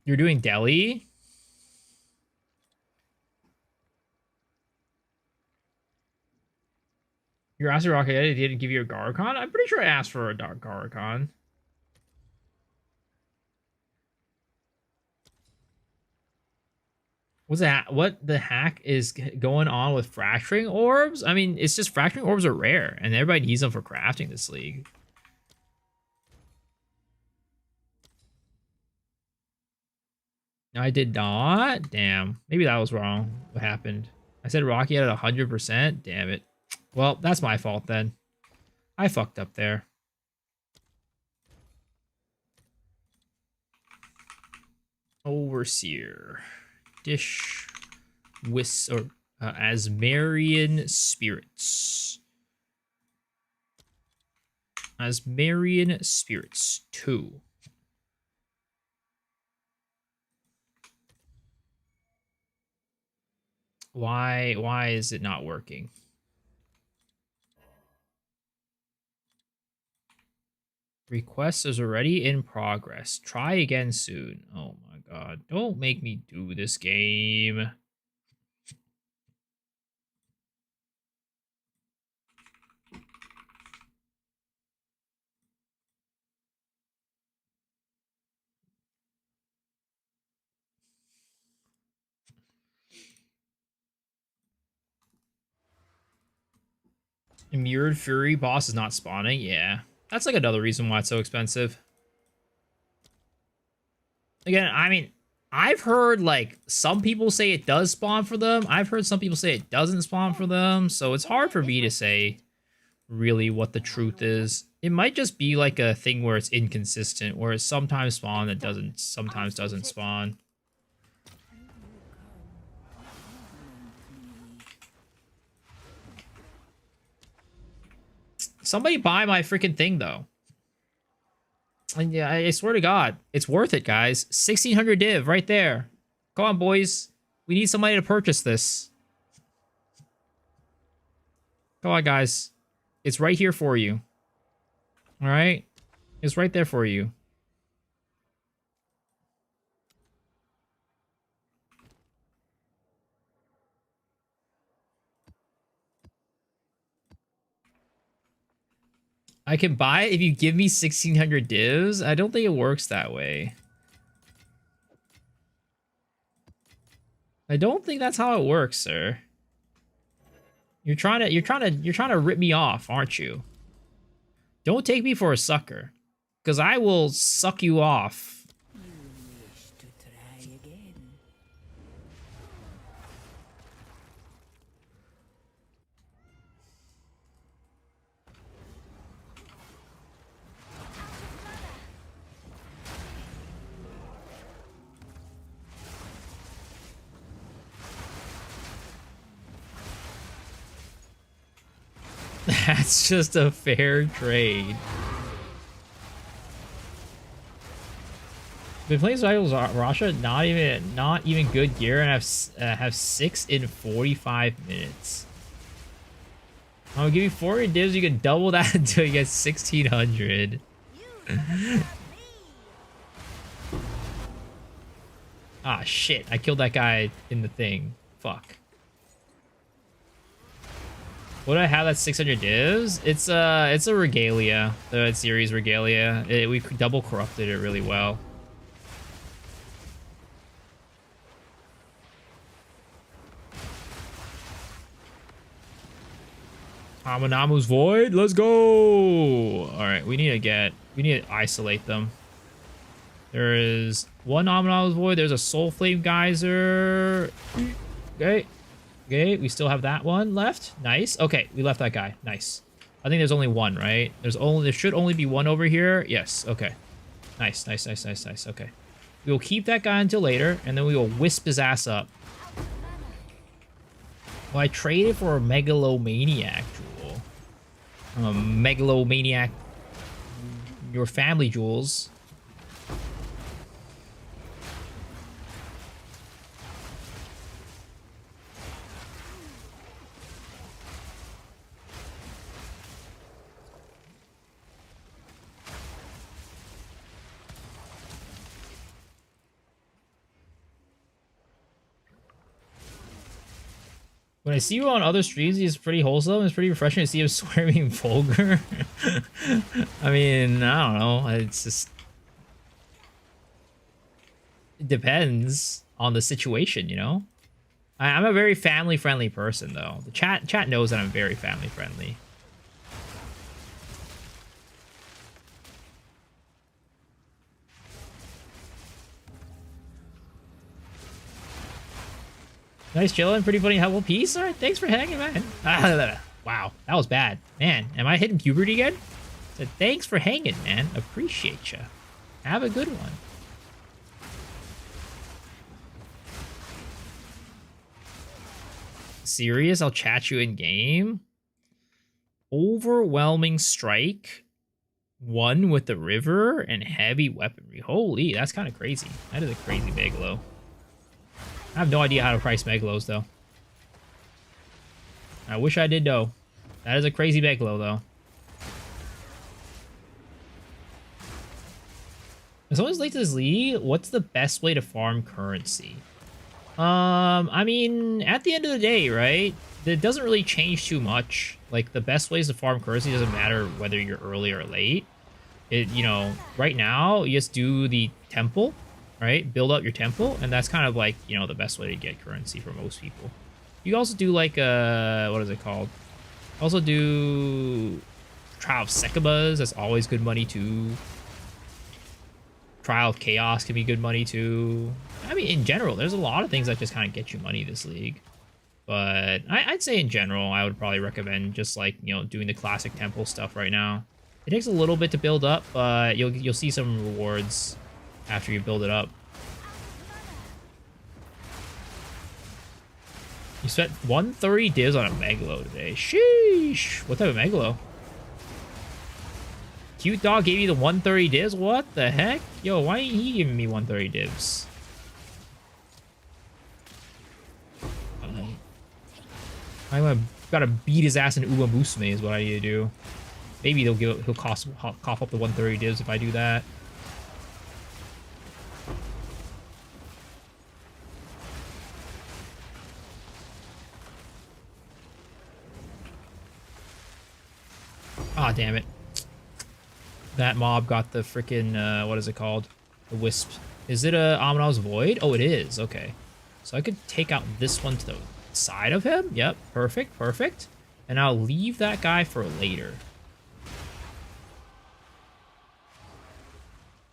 You're doing Delhi? You're asking Rocket Eddie didn't give you a Garcon? I'm pretty sure I asked for a Dark Garcon. What's that? What the heck is going on with fracturing orbs? I mean, it's just fracturing orbs are rare, and everybody needs them for crafting this league. I did not? Damn. Maybe that was wrong. What happened? I said Rocky at 100%? Damn it. Well, that's my fault then. I fucked up there. Overseer. Dish. Wisp. Or Asmarian Spirits. Asmarian Spirits 2. Why is it not working? Request is already in progress. Try again soon. Oh my god. Don't make me do this game. Mirrored Fury boss is not spawning? Yeah. That's like another reason why it's so expensive. Again, I mean, I've heard like some people say it does spawn for them. I've heard some people say it doesn't spawn for them. So it's hard for me to say really what the truth is. It might just be like a thing where it's inconsistent, where it sometimes spawn that doesn't, sometimes doesn't spawn. Somebody buy my freaking thing, though. And yeah, I swear to God, it's worth it, guys. 1,600 div right there. Come on, boys. We need somebody to purchase this. Come on, guys. It's right here for you. All right? It's right there for you. I can buy it if you give me 1,600 divs. I don't think it works that way. I don't think that's how it works, sir. You're trying to rip me off, aren't you? Don't take me for a sucker, because I will suck you off. You wish to try again. That's just a fair trade. Been playing Rivals Russia, not even good gear, and have 6 in 45 minutes. I'm gonna give you 40 divs. You can double that until you get 1,600. Ah shit! I killed that guy in the thing. Fuck. What do I have? That's 600 divs. It's a regalia, the series regalia. We double corrupted it really well. Amanamu's Void, let's go! Alright, we need to isolate them. There is one Amanamu's Void, there's a Soul Flame Geyser. Okay. Okay, we still have that one left. Nice. Okay, we left that guy. Nice. I think there's only one, right? There should only be one over here. Yes, okay. Nice, nice, nice, nice, nice. Okay. We will keep that guy until later, and then we will wisp his ass up. Well, I traded for a megalomaniac jewel. Megalomaniac, your family jewels. When I see you on other streams, he's pretty wholesome. It's pretty refreshing to see him swearing vulgar. I mean, I don't know. It's just... It depends on the situation, you know? I'm a very family-friendly person, though. The chat knows that I'm very family-friendly. Nice chillin', pretty funny, helpful piece. All right, thanks for hanging, man. Wow, that was bad. Man, am I hitting puberty again? Said, thanks for hanging, man. Appreciate ya. Have a good one. Serious? I'll chat you in game. Overwhelming strike. 1 with the river and heavy weaponry. Holy, that's kind of crazy. That is a crazy Megalo. I have no idea how to price Megalos, though. I wish I did, though. That is a crazy Megalo, though. If someone's late to this league, what's the best way to farm currency? I mean, at the end of the day, right? It doesn't really change too much. Like, the best ways to farm currency doesn't matter whether you're early or late. You know, right now, you just do the temple. Right? Build up your temple, and that's kind of like, you know, the best way to get currency for most people. You also do like, what is it called? Also do Trial of Sekabas, that's always good money too. Trial of Chaos can be good money too. I mean, in general, there's a lot of things that just kind of get you money this league. But I'd say in general, I would probably recommend just like, you know, doing the classic temple stuff right now. It takes a little bit to build up, but you'll see some rewards after you build it up. You spent 130 divs on a Megalo today. Sheesh! What type of Megalo? Cute Dog gave you the 130 divs? What the heck? Yo, why ain't he giving me 130 divs? I gotta beat his ass in Uma Musume is what I need to do. Maybe he'll cough up the 130 divs if I do that. Ah, oh, damn it. That mob got the freaking, what is it called? The Wisp. Is it a Aminal's Void? Oh, it is. Okay. So I could take out this one to the side of him. Yep. Perfect. Perfect. And I'll leave that guy for later.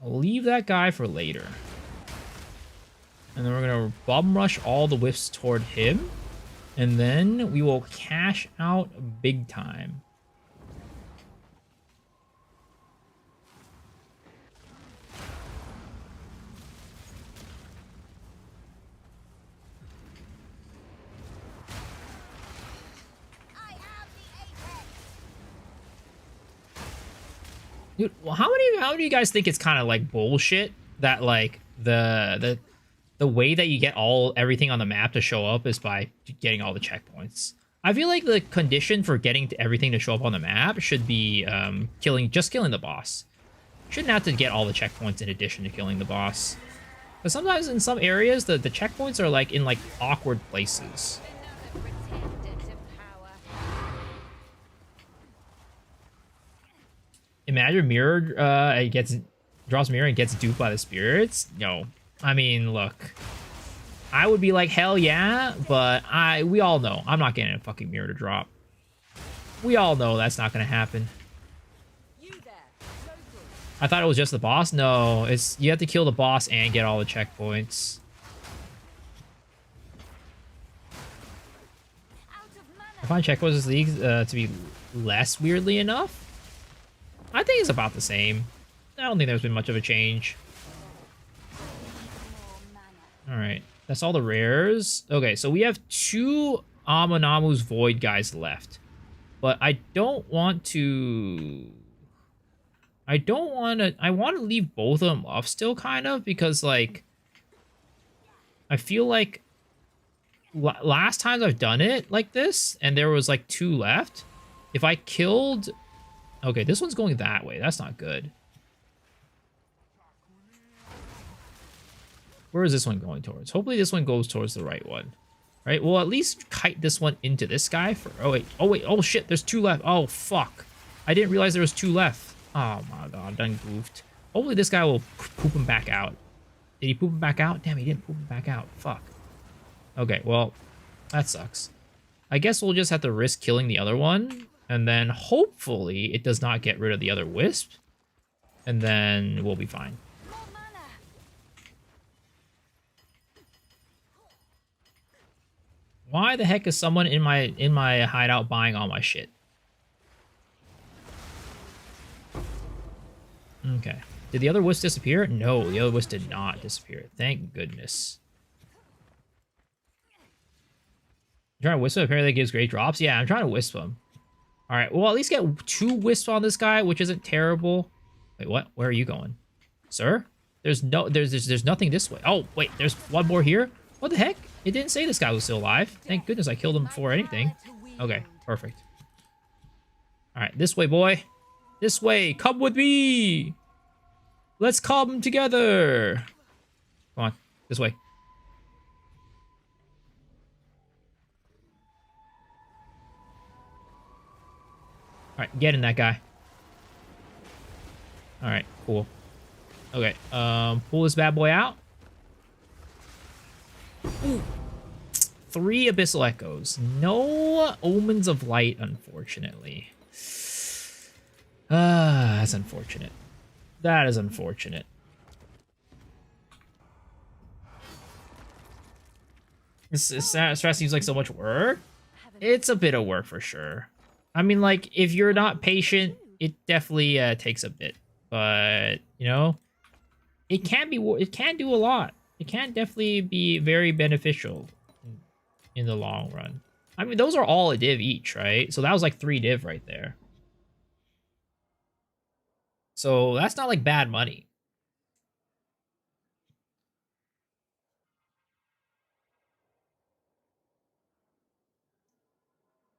I'll leave that guy for later. And then we're going to bum rush all the Wisps toward him. And then we will cash out big time. Dude, well, how many of you guys think it's kind of like bullshit that like the way that you get everything on the map to show up is by getting all the checkpoints? I feel like the condition for getting everything to show up on the map should be killing the boss. Shouldn't have to get all the checkpoints in addition to killing the boss. But sometimes in some areas the checkpoints are like in like awkward places. Imagine Mirror draws Mirror and gets duped by the spirits. No, I mean, look, I would be like, hell yeah, but we all know I'm not getting a fucking Mirror to drop. We all know that's not gonna happen. I thought it was just the boss. No, you have to kill the boss and get all the checkpoints. I find checkpoints this league to be less weirdly enough. I think it's about the same. I don't think there's been much of a change. Alright, that's all the rares. Okay, so we have 2 Amunamu's Void guys left. But I don't want to... I want to leave both of them off still, kind of, because, like, I feel like last times I've done it like this, and there was, like, 2 left, if I killed... Okay, this one's going that way. That's not good. Where is this one going towards? Hopefully this one goes towards the right one. Right? We'll at least kite this one into this guy for... Oh, wait. Oh, wait. Oh, shit. There's 2 left. Oh, fuck. I didn't realize there was 2 left. Oh, my God. Done goofed. Hopefully this guy will poop him back out. Did he poop him back out? Damn, he didn't poop him back out. Fuck. Okay, well, that sucks. I guess we'll just have to risk killing the other one. And then hopefully it does not get rid of the other Wisp. And then we'll be fine. Why the heck is someone in my hideout buying all my shit? Okay. Did the other Wisp disappear? No, the other Wisp did not disappear. Thank goodness. I'm trying to Wisp him. Apparently that gives great drops. Yeah, I'm trying to Wisp him. Alright, well, at least get 2 Wisps on this guy, which isn't terrible. Wait, what? Where are you going? Sir? There's nothing this way. Oh, wait, there's one more here? What the heck? It didn't say this guy was still alive. Thank goodness I killed him before anything. Okay, perfect. Alright, this way, boy. This way. Come with me. Let's come together. Come on, this way. Alright, get in that guy. Alright, cool. Okay, pull this bad boy out. Ooh. 3 Abyssal Echoes. No Omens of Light, unfortunately. That's unfortunate. That is unfortunate. This stress seems like so much work. It's a bit of work for sure. I mean, like, if you're not patient, it definitely takes a bit. But, you know, it can do a lot. It can definitely be very beneficial in the long run. I mean, those are all a div each, right? So that was like 3 div right there. So that's not like bad money.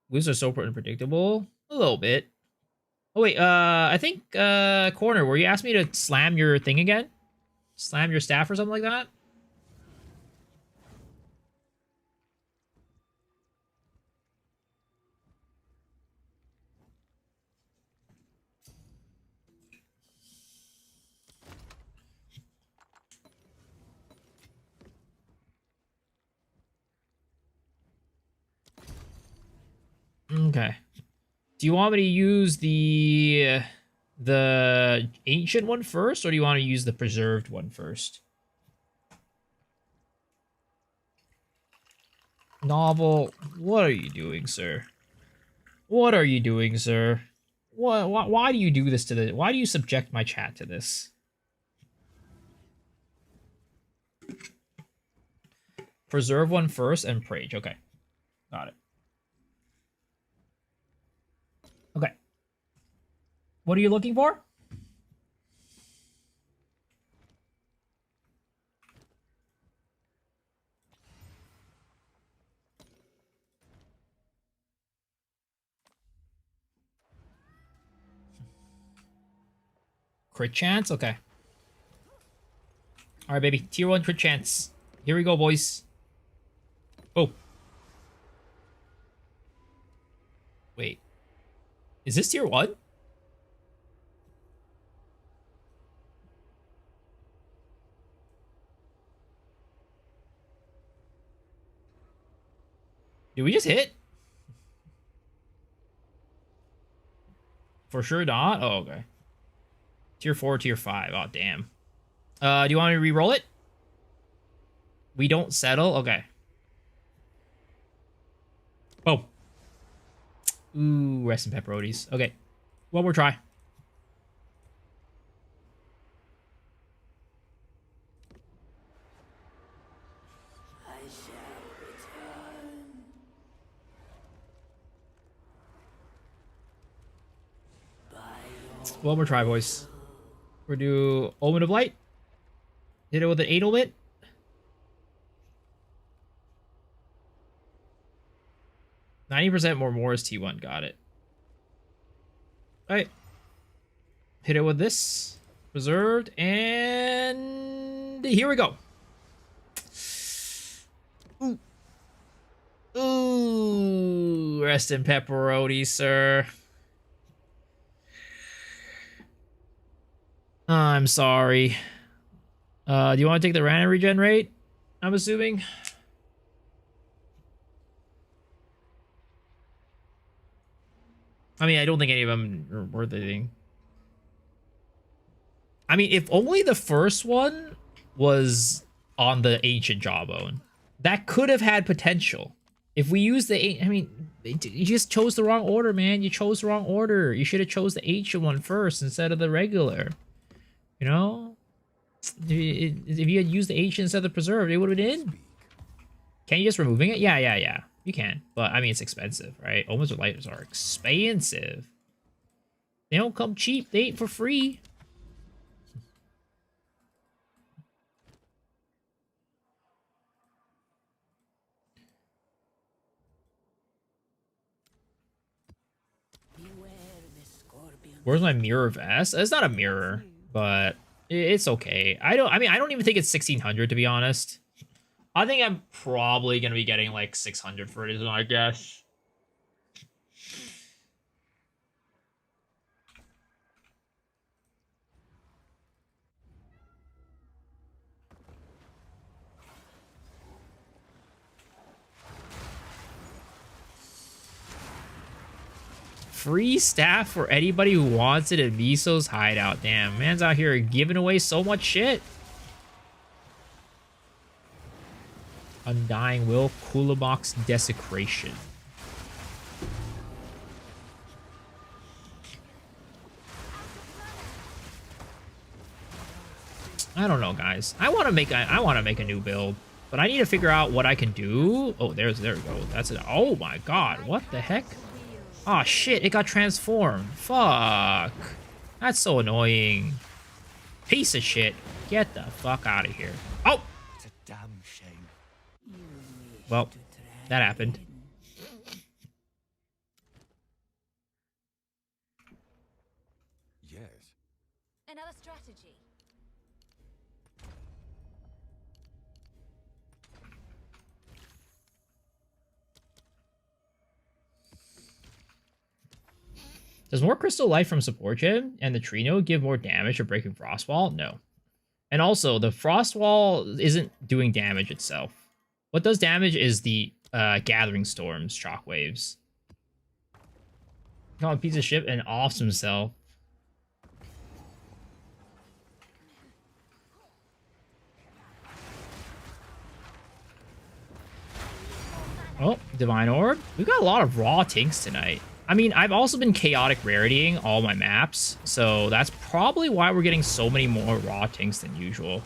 Wisps are so unpredictable. A little bit. Oh wait, I think Corner, were you asking me to slam your thing again? Slam your staff or something like that? Okay. Do you want me to use the ancient one first, or do you want to use the preserved one first? Novel, what are you doing, sir? What are you doing, sir? Why do you do this to the... Why do you subject my chat to this? Preserve one first and Prage. Okay. Got it. Okay. What are you looking for? Crit chance? Okay. Alright, baby. Tier 1 crit chance. Here we go, boys. Oh. Wait. Is this tier 1? Did we just hit? For sure not? Oh, okay. Tier 4, tier 5. Oh, damn. Do you want me to re-roll it? We don't settle? Okay. Oh. Ooh, rest in pepperonis. Okay. One more try. One more try, boys. We'll do Omen of Light. Hit it with an 8 bit. %more is T1. Got it. Alright. Hit it with this. Reserved. And here we go. Ooh. Ooh. Rest in pepperoni, sir. I'm sorry. Do you want to take the random regen rate? I'm assuming. I mean, I don't think any of them are worth anything. I mean, if only the first one was on the ancient jawbone, that could have had potential. If we use the, I mean, you just chose the wrong order, man. You chose the wrong order. You should have chose the ancient one first instead of the regular. You know, if you had used the ancient instead of the preserved, it would have been in. Can you just removing it? Yeah. You can, but I mean, it's expensive, right? Omens of Light are expensive. They don't come cheap. They ain't for free. Where's my mirror vest? It's not a mirror, but it's okay. I don't even think it's 1600 to be honest. I think I'm probably gonna be getting like 600 for it, I guess. Free staff for anybody who wants it at Miso's hideout. Damn, man's out here giving away so much shit. Undying Will, Kulabok's Desecration. I don't know, guys. I want to make a new build, but I need to figure out what I can do. Oh, there we go. That's it. Oh my god, what the heck? Oh shit, it got transformed. Fuck. That's so annoying. Piece of shit. Get the fuck out of here. Oh! It's a damn shame. Well, that happened. Yes. Another strategy. Does more Crystal Life from Support Gem and the Trino give more damage for breaking Frost Wall? No. And also, the Frost Wall isn't doing damage itself. What does damage is the Gathering Storms shockwaves. Call a piece of shit and offs himself. Oh, Divine Orb. We've got a lot of raw tinks tonight. I mean, I've also been chaotic raritying all my maps, so that's probably why we're getting so many more raw tinks than usual.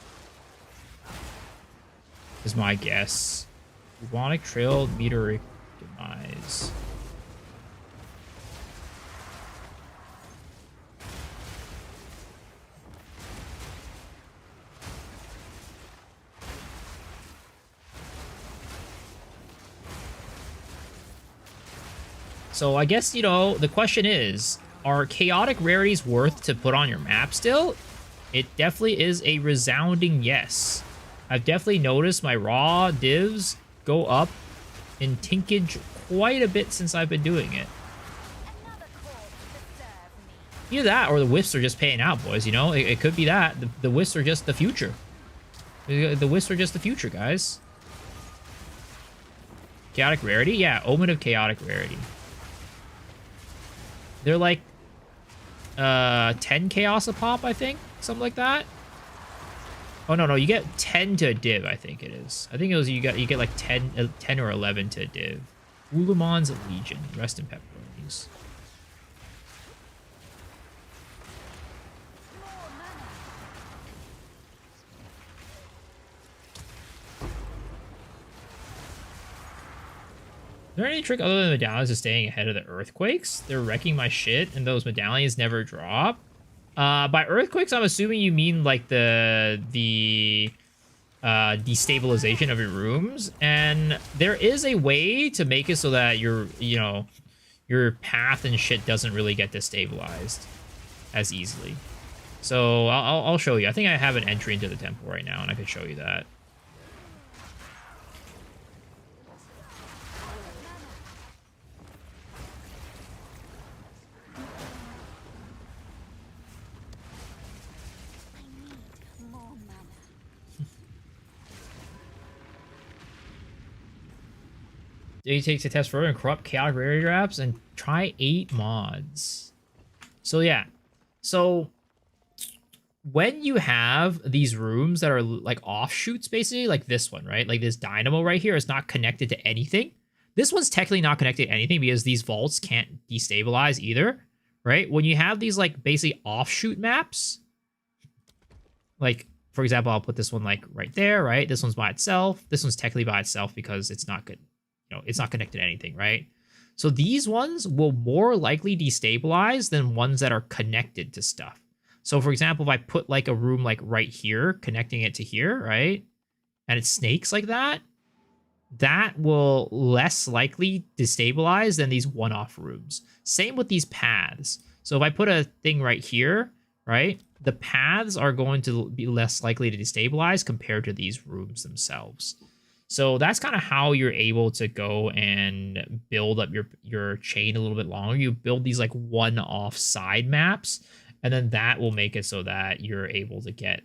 Is my guess. Bubonic Trail, Meteoric Demise. So I guess, you know, the question is, are chaotic rarities worth to put on your map still? It definitely is a resounding yes. I've definitely noticed my raw divs go up in tinkage quite a bit since I've been doing it. Either that or the Wisps are just paying out, boys, you know? It could be that. The Wisps are just the future. The Wisps are just the future, guys. Chaotic rarity? Yeah, Omen of chaotic rarity. They're like 10 chaos a pop, I think. Something like that. Oh no, you get 10 to a div, I think it is. I think it was you get like 10 or 11 to a div. Ulamon's Legion. Rest in pepperonis. Is there any trick other than medallions is staying ahead of the earthquakes? They're wrecking my shit, and those medallions never drop? By earthquakes, I'm assuming you mean like the destabilization of your rooms, and there is a way to make it so that your path and shit doesn't really get destabilized as easily. So I'll show you. I think I have an entry into the temple right now, and I could show you that. He takes a test further and corrupt chaotic rarity traps and try 8 mods. So yeah. So when you have these rooms that are like offshoots, basically, like this one, right? Like this dynamo right here is not connected to anything. This one's technically not connected to anything because these vaults can't destabilize either, right? When you have these like basically offshoot maps, like for example, I'll put this one like right there, right? This one's by itself. This one's technically by itself because it's not good. It's not connected to anything, right? So these ones will more likely destabilize than ones that are connected to stuff. So for example, if I put like a room like right here, connecting it to here, right? And it snakes like that, that will less likely destabilize than these one-off rooms. Same with these paths. So if I put a thing right here, right? The paths are going to be less likely to destabilize compared to these rooms themselves. So that's kind of how you're able to go and build up your chain a little bit longer. You build these like one-off side maps, and then that will make it so that you're able to get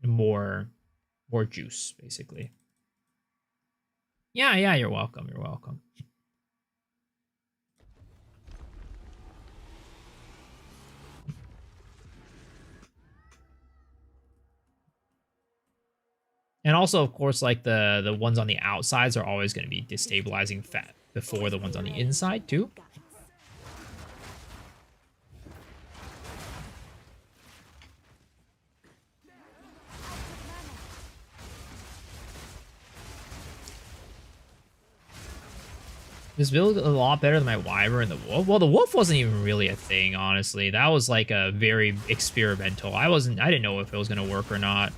more juice, basically. Yeah, you're welcome. You're welcome. And also, of course, like the ones on the outsides are always going to be destabilizing fat before the ones on the inside too. This build a lot better than my Wyvern and the Wolf. Well, the Wolf wasn't even really a thing, honestly. That was like a very experimental. I didn't know if it was going to work or not.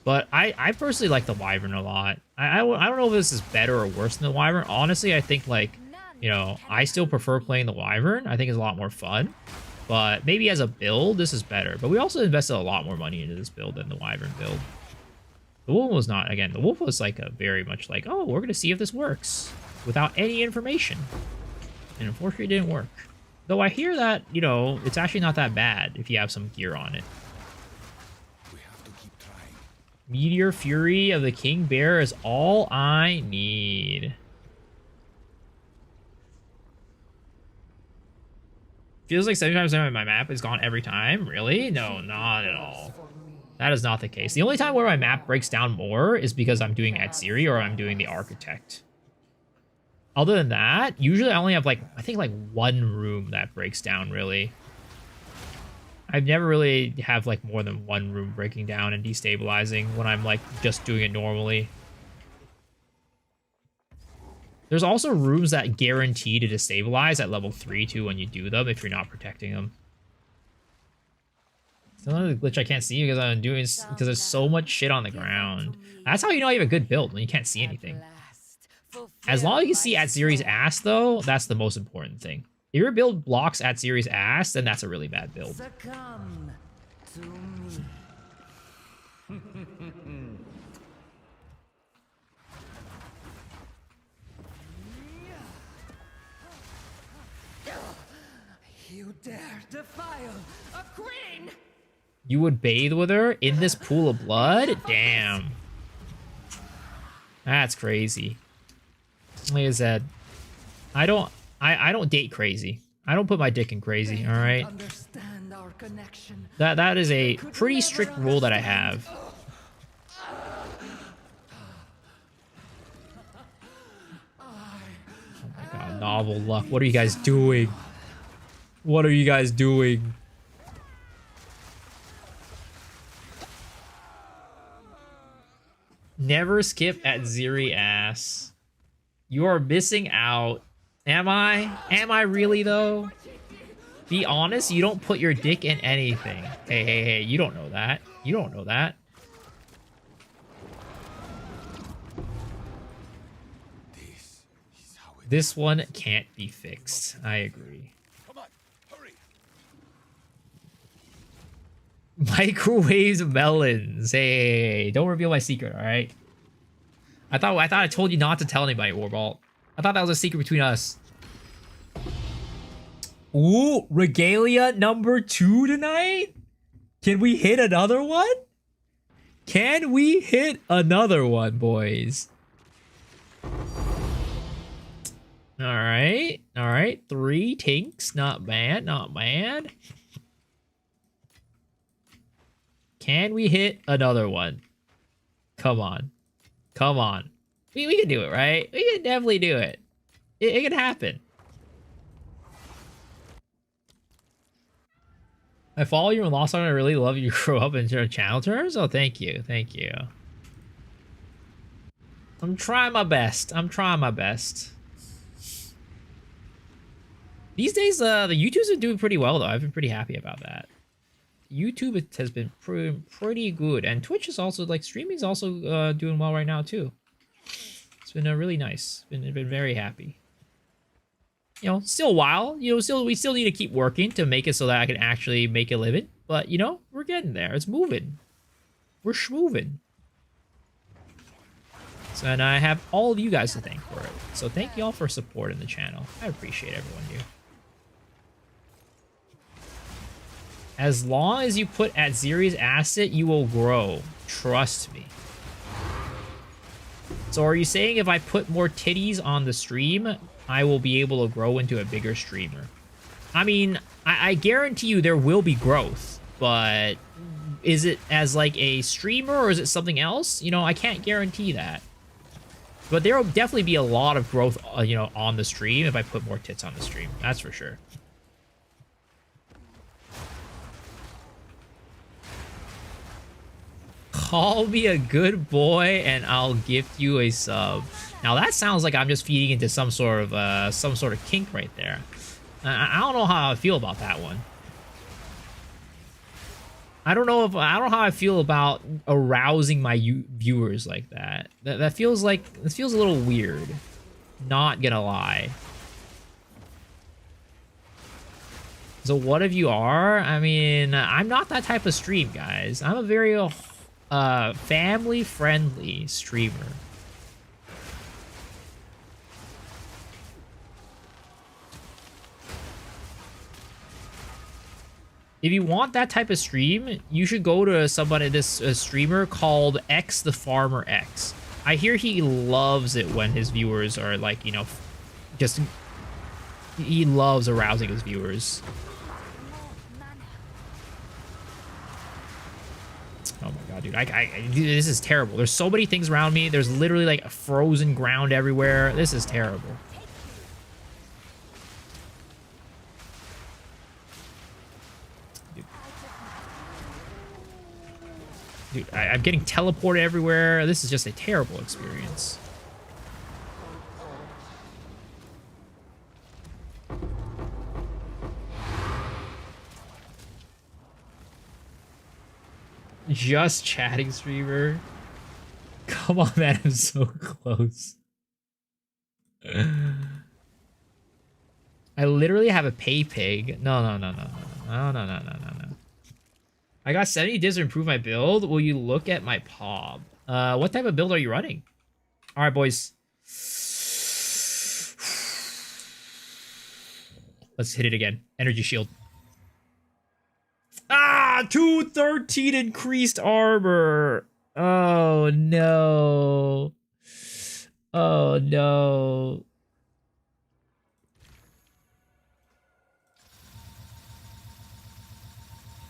But I personally like the Wyvern a lot. I don't know if this is better or worse than the Wyvern. Honestly, I think, like, I still prefer playing the Wyvern. I think it's a lot more fun. But maybe as a build, this is better. But we also invested a lot more money into this build than the Wyvern build. The Wolf was not. Again, the Wolf was like a very much like, oh, we're going to see if this works. Without any information. And unfortunately, it didn't work. Though I hear that, it's actually not that bad if you have some gear on it. Meteor Fury of the King Bear is all I need. Feels like 75% of my map is gone every time. Really? No, not at all. That is not the case. The only time where my map breaks down more is because I'm doing Atziri or I'm doing the Architect. Other than that, usually I only have I think one room that breaks down, really. I've never really have more than one room breaking down and destabilizing when I'm just doing it normally. There's also rooms that guarantee to destabilize at level 3 too when you do them if you're not protecting them. It's another glitch I can't see because there's so much shit on the ground. That's how you know you have a good build, when you can't see anything. As long as you can see Atziri's ass, though, that's the most important thing. If your build blocks Atziri's ass, then that's a really bad build. Succumb to me. You dare defile a queen? You would bathe with her in this pool of blood? Damn. That's crazy. Like I said, I don't date crazy. I don't put my dick in crazy, all right? That is a pretty strict rule that I have. Oh my god, novel luck. What are you guys doing? What are you guys doing? Never skip Atziri ass. You are missing out. Am I? Am I really, though? Be honest, you don't put your dick in anything. Hey, you don't know that. You don't know that. This one can't be fixed. I agree. Come on, hurry. Microwaves melons. Hey, don't reveal my secret, all right? I thought I told you not to tell anybody, Warbalt. I thought that was a secret between us. Ooh, Regalia number 2 tonight? Can we hit another one? Can we hit another one, boys? Alright. 3 tinks. Not bad, not bad. Can we hit another one? Come on. Come on. We can do it, right? We can definitely do it. It can happen. I follow you in Lost Ark. I really love you. Grow up in your channel terms. Oh, thank you. Thank you. I'm trying my best. I'm trying my best. These days, the YouTube's been doing pretty well, though. I've been pretty happy about that. YouTube has been pretty good. And Twitch is also, like, streaming's also doing well right now, too. It's been really nice. Been very happy. You know, still a while. You know, we still need to keep working to make it so that I can actually make a living. But, you know, we're getting there. It's moving. We're schmoving. So, and I have all of you guys to thank for it. So thank you all for supporting the channel. I appreciate everyone here. As long as you put at Ziri's asset, you will grow. Trust me. So are you saying if I put more titties on the stream, I will be able to grow into a bigger streamer? I mean, I guarantee you there will be growth, but is it as like a streamer or is it something else? You know, I can't guarantee that. But there will definitely be a lot of growth, you know, on the stream if I put more tits on the stream. That's for sure. Call me a good boy and I'll gift you a sub. Now that sounds like I'm just feeding into some sort of kink right there. I don't know how I feel about that one. I don't know how I feel about arousing my viewers like that. That feels a little weird. Not gonna lie. So what if you are? I mean, I'm not that type of stream, guys. I'm a very family-friendly streamer. If you want that type of stream, you should go to a streamer called X the Farmer X. I hear he loves it when his viewers are like, you know, he loves arousing his viewers. Oh my god, dude, this is terrible. There's so many things around me. There's literally like a frozen ground everywhere. This is terrible. Dude, I'm getting teleported everywhere. This is just a terrible experience. Just chatting streamer. Come on, man, I'm so close. I literally have a pay pig. No. I got 70 divs to improve my build. Will you look at my POB? What type of build are you running? All right, boys. Let's hit it again. Energy shield. Ah, 213 increased armor. Oh, no. Oh, no.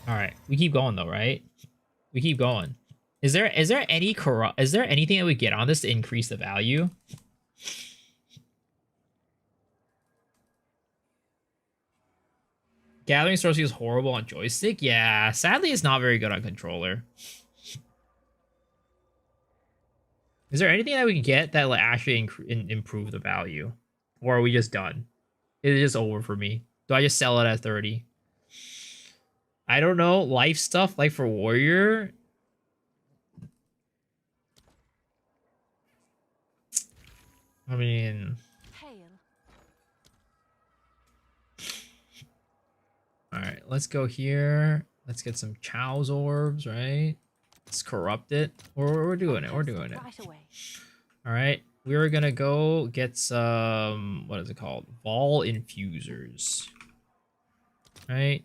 All right, we keep going though, right? We keep going. Is there anything that we get on this to increase the value? Gathering Source is horrible on joystick. Yeah, sadly, it's not very good on controller. Is there anything that we can get that will actually improve the value, or are we just done? Is it just over for me? Do I just sell it at 30? I don't know, life stuff like for warrior. I mean, all right, let's go here. Let's get some Chow's orbs, right? Let's corrupt it. We're doing it. We're doing it. All right, we're gonna go get some. What is it called? Vol infusers. Right.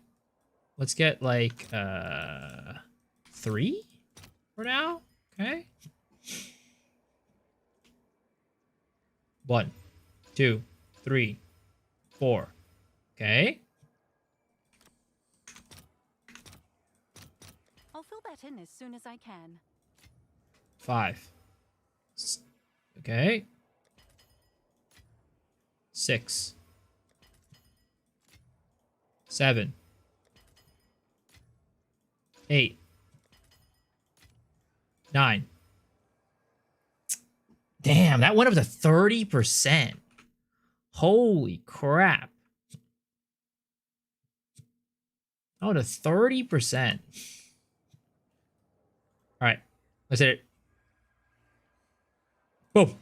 Let's get like 3 for now. Okay. 1, 2, 3, 4. Okay. I'll fill that in as soon as I can. 5. Okay. 6. 7. 8. 9. Damn, that went up to 30%. Holy crap. Oh, to 30%. All right, let's hit it. Boom.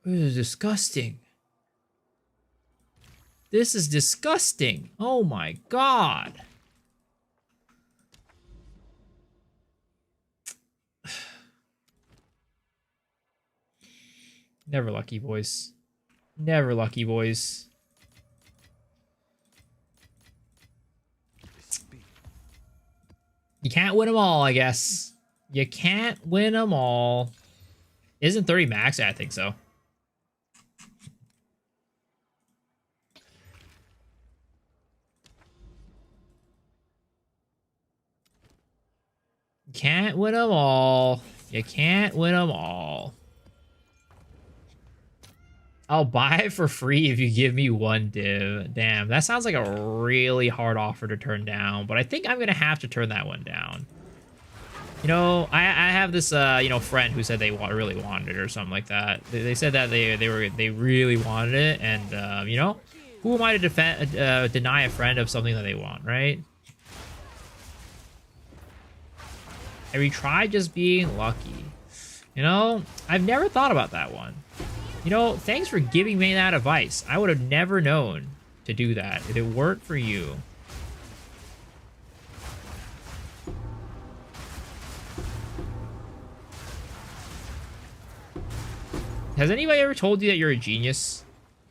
This is disgusting. This is disgusting. Oh my god. Never lucky, boys. Never lucky, boys. You can't win them all, I guess. You can't win them all. Isn't 30 max? Yeah, I think so. You can't win them all. You can't win them all. I'll buy it for free if you give me 1 div. Damn, that sounds like a really hard offer to turn down, but I think I'm gonna have to turn that one down. You know, I have this you know, friend who said they really wanted it or something like that. They said that they really wanted it, and you know, who am I to deny a friend of something that they want, right? Have you tried just being lucky? You know, I've never thought about that one. You know, thanks for giving me that advice. I would have never known to do that if it weren't for you. Has anybody ever told you that you're a genius?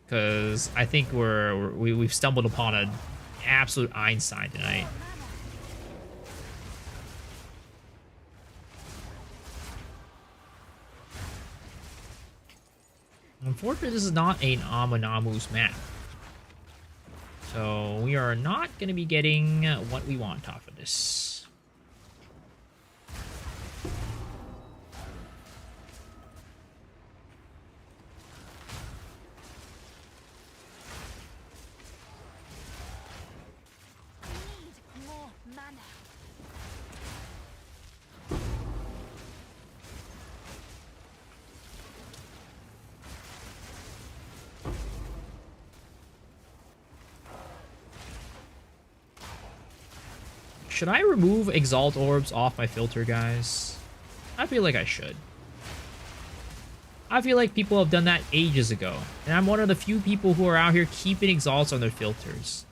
Because I think we've stumbled upon an absolute Einstein tonight. Unfortunately, this is not an Amunamu's map. So we are not going to be getting what we want off of this. Need more mana. Should I remove Exalt Orbs off my filter, guys? I feel like I should. I feel like people have done that ages ago. And I'm one of the few people who are out here keeping Exalts on their filters.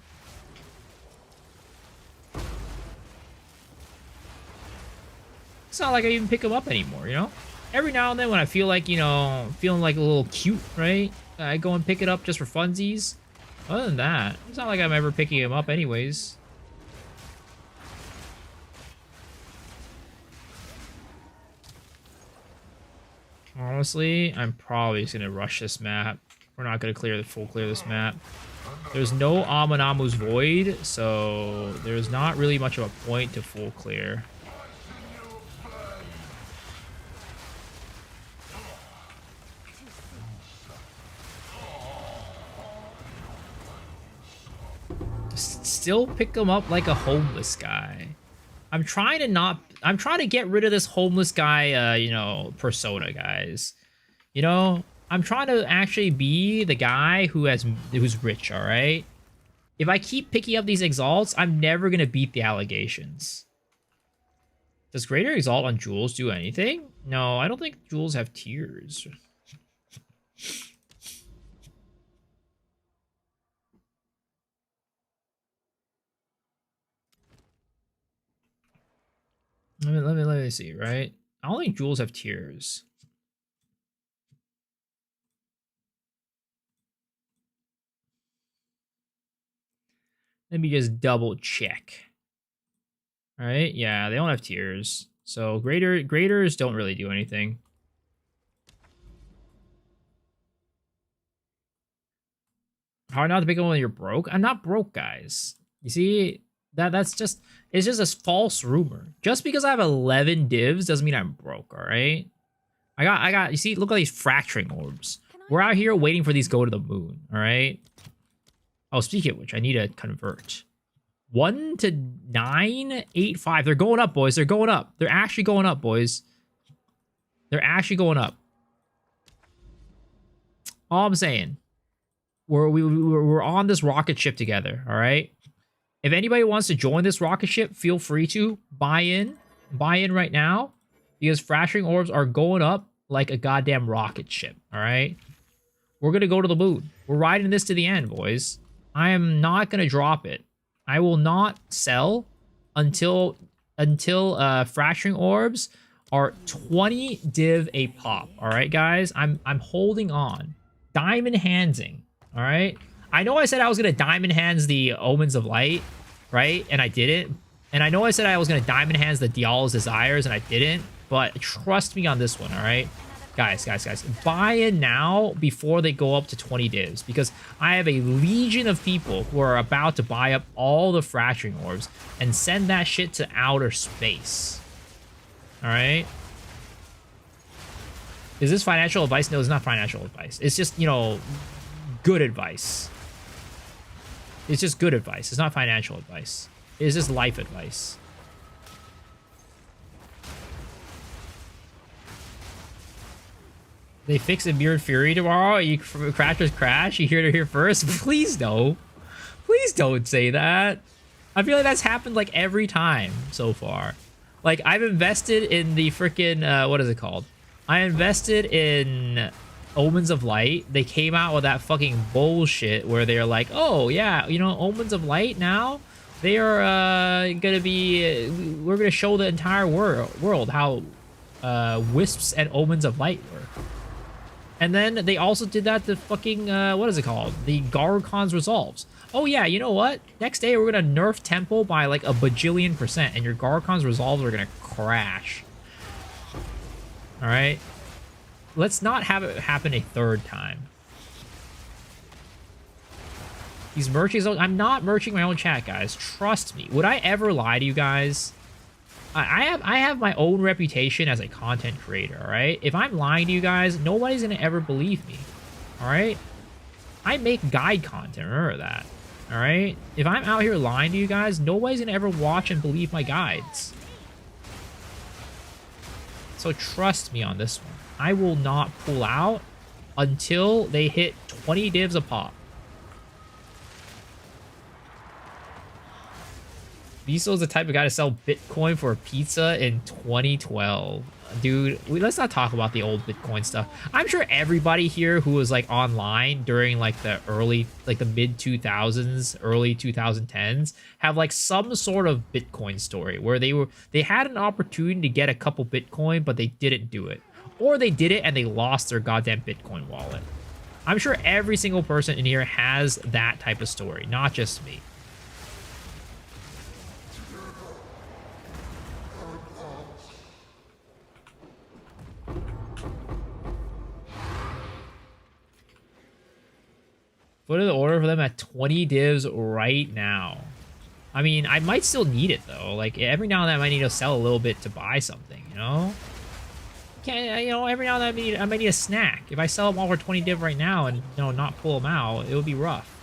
It's not like I even pick them up anymore, you know? Every now and then when I feel like, you know, feeling like a little cute, right? I go and pick it up just for funsies. Other than that, it's not like I'm ever picking them up anyways. Honestly, I'm probably just gonna rush this map. We're not gonna clear this map. There's no Amunamu's Void, so there's not really much of a point to full clear. still pick him up like a homeless guy. I'm trying to get rid of this homeless guy, you know, persona, guys. You know, I'm trying to actually be the guy who's rich, all right? If I keep picking up these exalts, I'm never going to beat the allegations. Does greater exalt on jewels do anything? No, I don't think jewels have tiers. Let me see, right? I don't think jewels have tiers. Let me just double check. All right, yeah, they don't have tiers. So graders don't really do anything. Hard not to pick up when you're broke. I'm not broke, guys. You see, it's just a false rumor. Just because I have 11 divs doesn't mean I'm broke, all right? I got, you see, look at these fracturing orbs. We're out here waiting for these to go to the moon, all right? Oh, speaking of which, I need to convert. 1 to 9, 8, 5. They're going up, boys. They're going up. They're actually going up, boys. They're actually going up. All I'm saying, we're on this rocket ship together, all right? If anybody wants to join this rocket ship, feel free to buy in right now, because fracturing orbs are going up like a goddamn rocket ship, all right? We're going to go to the moon. We're riding this to the end, boys. I am not going to drop it. I will not sell until fracturing orbs are 20 div a pop. All right, guys? I'm holding on. Diamond handsing. All right? I know I said I was going to diamond hands the Omens of Light, right? And I didn't. And I know I said I was going to diamond hands the Diablo's Desires, and I didn't. But trust me on this one, all right? Guys, buy in now before they go up to 20 divs, because I have a legion of people who are about to buy up all the fracturing orbs and send that shit to outer space. All right? Is this financial advice? No, it's not financial advice. It's just, you know, good advice. It's just good advice. It's not financial advice. It's just life advice. They fix a Mirrored Fury tomorrow? You Crashers crash? You hear it here first? Please no. Please don't say that. I feel like that's happened like every time so far. Like, I've invested in the freaking, what is it called? I invested in Omens of Light. They came out with that fucking bullshit where they're like, oh yeah, you know, Omens of Light now, they are gonna be, we're gonna show the entire world how Wisps and Omens of Light work. And then they also did that to fucking, what is it called? The Garcon's Resolves. Oh yeah, you know what? Next day we're gonna nerf Temple by like a bajillion %, and your Garcon's Resolves are gonna crash. Alright? Let's not have it happen a third time. These merchants, I'm not merching my own chat, guys. Trust me. Would I ever lie to you guys? I have my own reputation as a content creator, alright? If I'm lying to you guys, nobody's gonna ever believe me, alright? I make guide content, remember that, alright? If I'm out here lying to you guys, nobody's gonna ever watch and believe my guides. So trust me on this one. I will not pull out until they hit 20 divs a pop. Vito's the type of guy to sell Bitcoin for a pizza in 2012. Dude, let's not talk about the old Bitcoin stuff. I'm sure everybody here who was like online during like the early, like the mid 2000s, early 2010s have like some sort of Bitcoin story where they had an opportunity to get a couple Bitcoin, but they didn't do it. Or they did it and they lost their goddamn Bitcoin wallet. I'm sure every single person in here has that type of story, not just me. Put in the order for them at 20 divs right now. I mean, I might still need it though. Like every now and then I might need to sell a little bit to buy something, you know? Can't, you know, every now and then I might need a snack. If I sell them all for 20 div right now and, you know, not pull them out, it would be rough.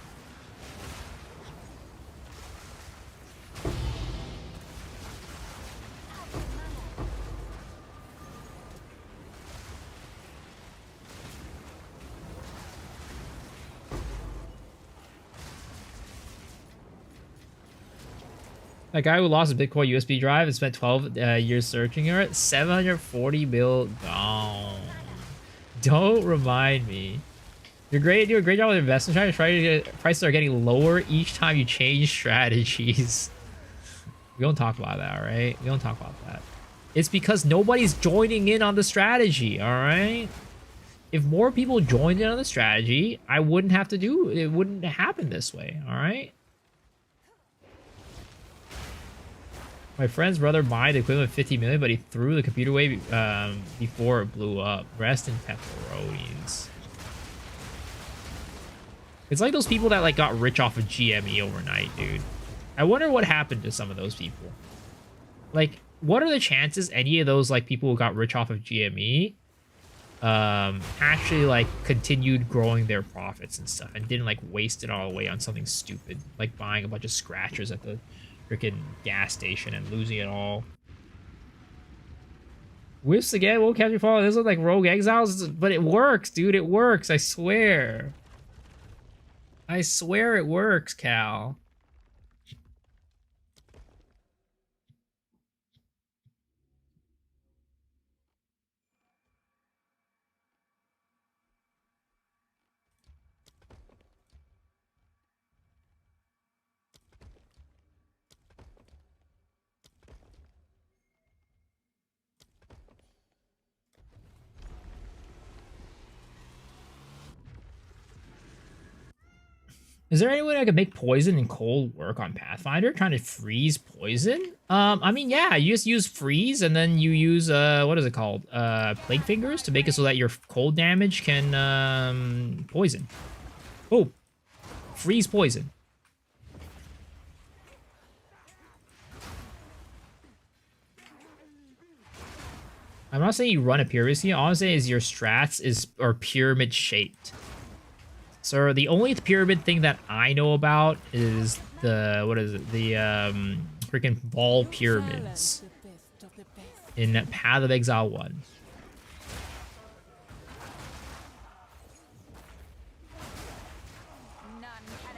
That guy who lost a Bitcoin USB drive and spent 12 years searching for it, 740 mil gone. Don't remind me. You're great. Do a great job with investment strategy. Prices are getting lower each time you change strategies. We don't talk about that, all right? We don't talk about that. It's because nobody's joining in on the strategy, all right? If more people joined in on the strategy, I wouldn't have to do it. Wouldn't happen this way, all right? My friend's brother bought the equivalent of 50 million, but he threw the computer away before it blew up. Rest in pepperonis. It's like those people that like got rich off of GME overnight, dude. I wonder what happened to some of those people. Like, what are the chances any of those like people who got rich off of GME actually like continued growing their profits and stuff and didn't like waste it all away on something stupid like buying a bunch of scratchers at the freaking gas station and losing it all? Wisps again won't catch me falling. This is like Rogue Exiles, but it works, dude. It works. I swear. I swear it works, Cal. Is there any way I could make poison and cold work on Pathfinder? Trying to freeze poison? I mean, yeah, you just use freeze and then you use, what is it called? Plague Fingers to make it so that your cold damage can, poison. Oh, freeze poison. I'm not saying you run a pyramid scheme. All I'm saying is your strats are pyramid shaped. So the only pyramid thing that I know about is the, what is it? The freaking ball pyramids in Path of Exile 1. None can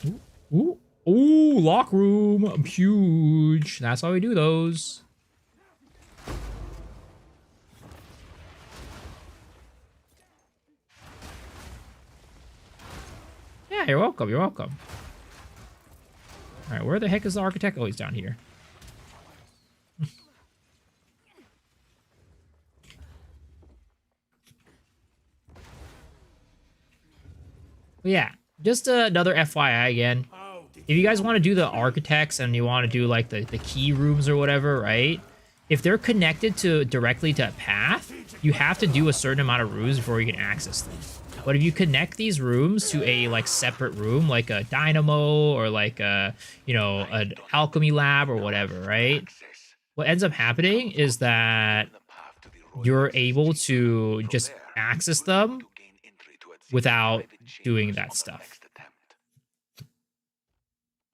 oppose me. Ooh, ooh, lock room, huge. That's why we do those. Yeah, you're welcome. You're welcome. All right, where the heck is the architect? Oh, he's down here. But yeah, just another FYI again. If you guys want to do the architects and you want to do like the key rooms or whatever, right? If they're connected to directly to a path, you have to do a certain amount of rooms before you can access them. But if you connect these rooms to a like separate room, like a dynamo or like a, you know, an alchemy lab or whatever, right? What ends up happening is that you're able to just access them without doing that stuff.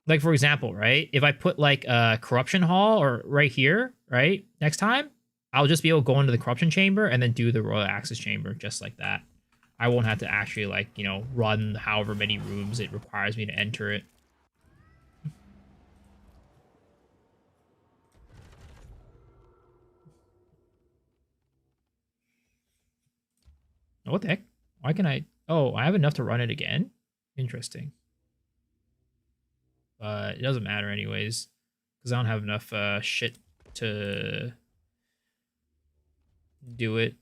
Like, for example, right? If I put like a corruption hall or right here, right? Next time, I'll just be able to go into the corruption chamber and then do the royal access chamber just like that. I won't have to actually, like, you know, run however many rooms it requires me to enter it. What the heck? Why can I... Oh, I have enough to run it again? Interesting. But it doesn't matter anyways, because I don't have enough shit to do it.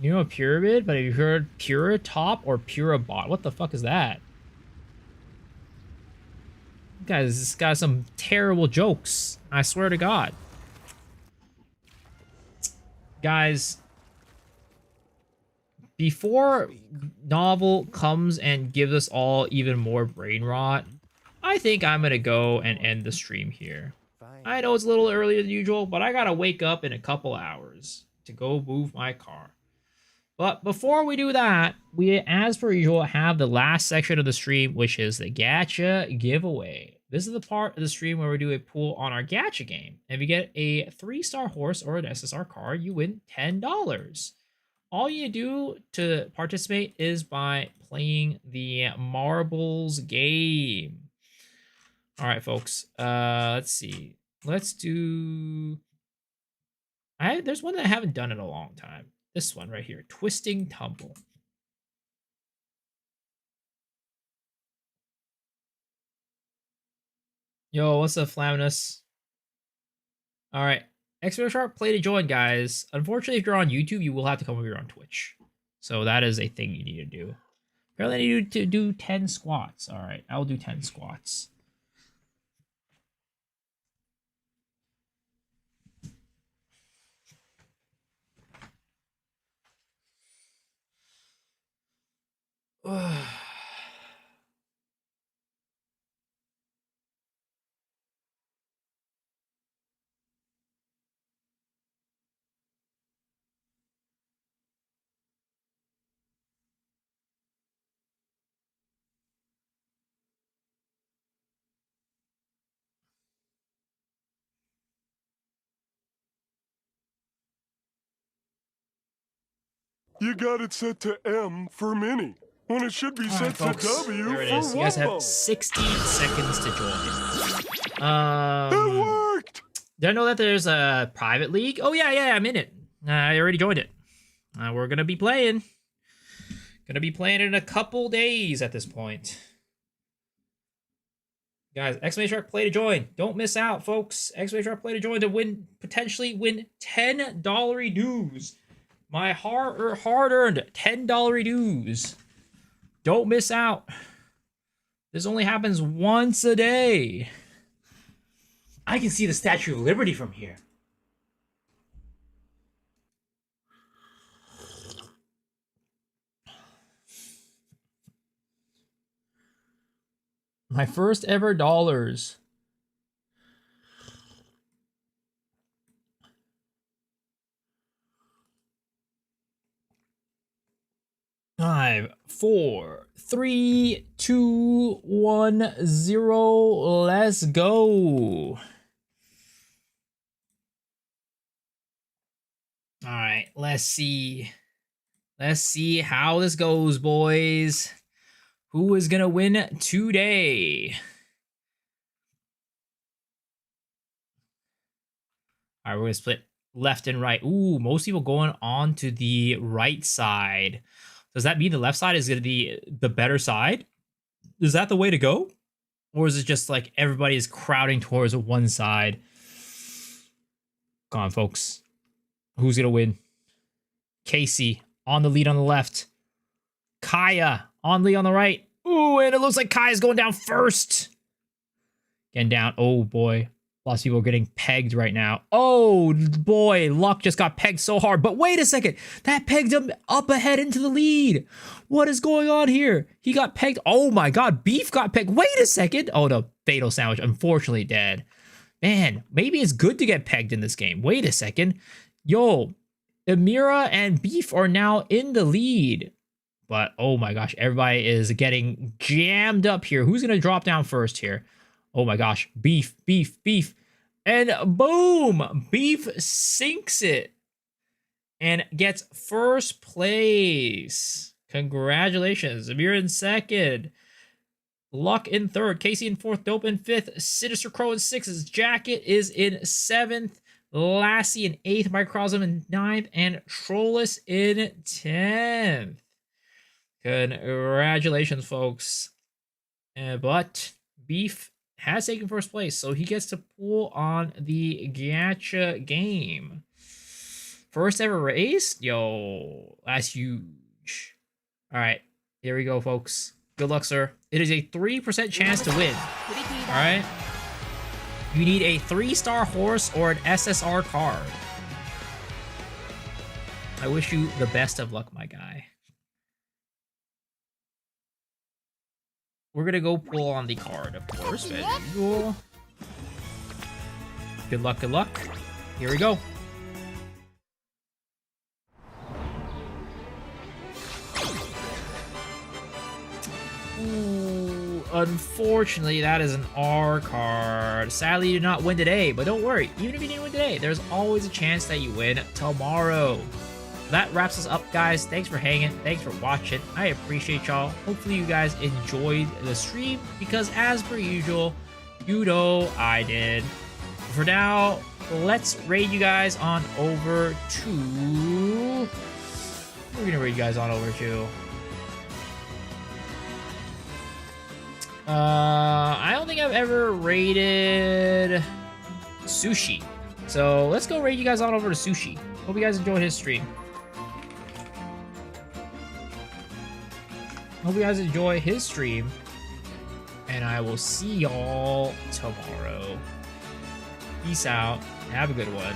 You know a pyramid, but have you heard Pura Top or Pura Bot? What the fuck is that? Guys, this got some terrible jokes. I swear to God. Guys, before Novel comes and gives us all even more brain rot, I think I'm gonna go and end the stream here. I know it's a little earlier than usual, but I gotta wake up in a couple hours to go move my car. But before we do that, we, as per usual, have the last section of the stream, which is the Gacha giveaway. This is the part of the stream where we do a pool on our Gacha game. If you get a 3-star horse or an SSR card, you win $10. All you do to participate is by playing the marbles game. All right, folks. Let's see. Let's do... There's one that I haven't done in a long time. This one right here, Twisting Tumble. Yo, what's up, Flaminus? All right, Extra Sharp, play to join, guys. Unfortunately, if you're on YouTube, you will have to come over here on Twitch. So that is a thing you need to do. Apparently, I need to do 10 squats. All right, I'll do 10 squats. You got it set to M for mini, when it should be set to W there it for is. You guys have Wombo. 60 seconds to join. It worked! Did I know that there's a private league? Oh, yeah, I'm in it. I already joined it. We're going to be playing. Gonna be playing in a couple days at this point. Guys, exclamation mark play to join. Don't miss out, folks. Exclamation mark play to join to win, potentially win $10 dues. My hard-earned $10 dues. Don't miss out. This only happens once a day. I can see the Statue of Liberty from here. My first ever dollars. 5, 4, 3, 2, 1, 0. Let's go. All right, let's see. Let's see how this goes, boys. Who is gonna win today? All right, we're gonna split left and right. Ooh, most people going on to the right side. Does that mean the left side is gonna be the better side? Is that the way to go? Or is it just like everybody is crowding towards one side? Come on, folks. Who's gonna win? Casey on the lead on the left. Kaya on lead on the right. Ooh, and it looks like Kaya's going down first. Getting down. Oh, boy. Lots of people are getting pegged right now. Oh, boy. Luck just got pegged so hard. But wait a second. That pegged him up ahead into the lead. What is going on here? He got pegged. Oh, my God. Beef got pegged. Wait a second. Oh, the fatal sandwich. Unfortunately dead. Man, maybe it's good to get pegged in this game. Wait a second. Yo, Amira and Beef are now in the lead. But, oh my gosh, everybody is getting jammed up here. Who's going to drop down first here? Oh my gosh, Beef, Beef, Beef. And boom, Beef sinks it and gets first place. Congratulations. Amira in second. Luck in third. Casey in fourth. Dope in fifth. Sinister Crow in sixth. Jacket is in seventh. Lassie in 8th, Microcosm in 9th, and Trollus in 10th. Congratulations, folks. But Beef has taken first place, so he gets to pull on the Gacha game. First ever race? Yo, that's huge. All right, here we go, folks. Good luck, sir. It is a 3% chance to win. All right? You need a 3-star horse or an SSR card. I wish you the best of luck, my guy. We're gonna go pull on the card, of course, as usual. Good luck, good luck. Here we go. Ooh, unfortunately, that is an R card. Sadly, you did not win today, but don't worry. Even if you didn't win today, there's always a chance that you win tomorrow. That wraps us up, guys. Thanks for hanging. Thanks for watching. I appreciate y'all. Hopefully, you guys enjoyed the stream because, as per usual, you know I did. For now, let's raid you guys on over to... We're gonna raid you guys on over to... I don't think I've ever raided Sushi. So let's go raid you guys on over to Sushi. Hope you guys enjoyed his stream. Hope you guys enjoy his stream. And I will see y'all tomorrow. Peace out. Have a good one.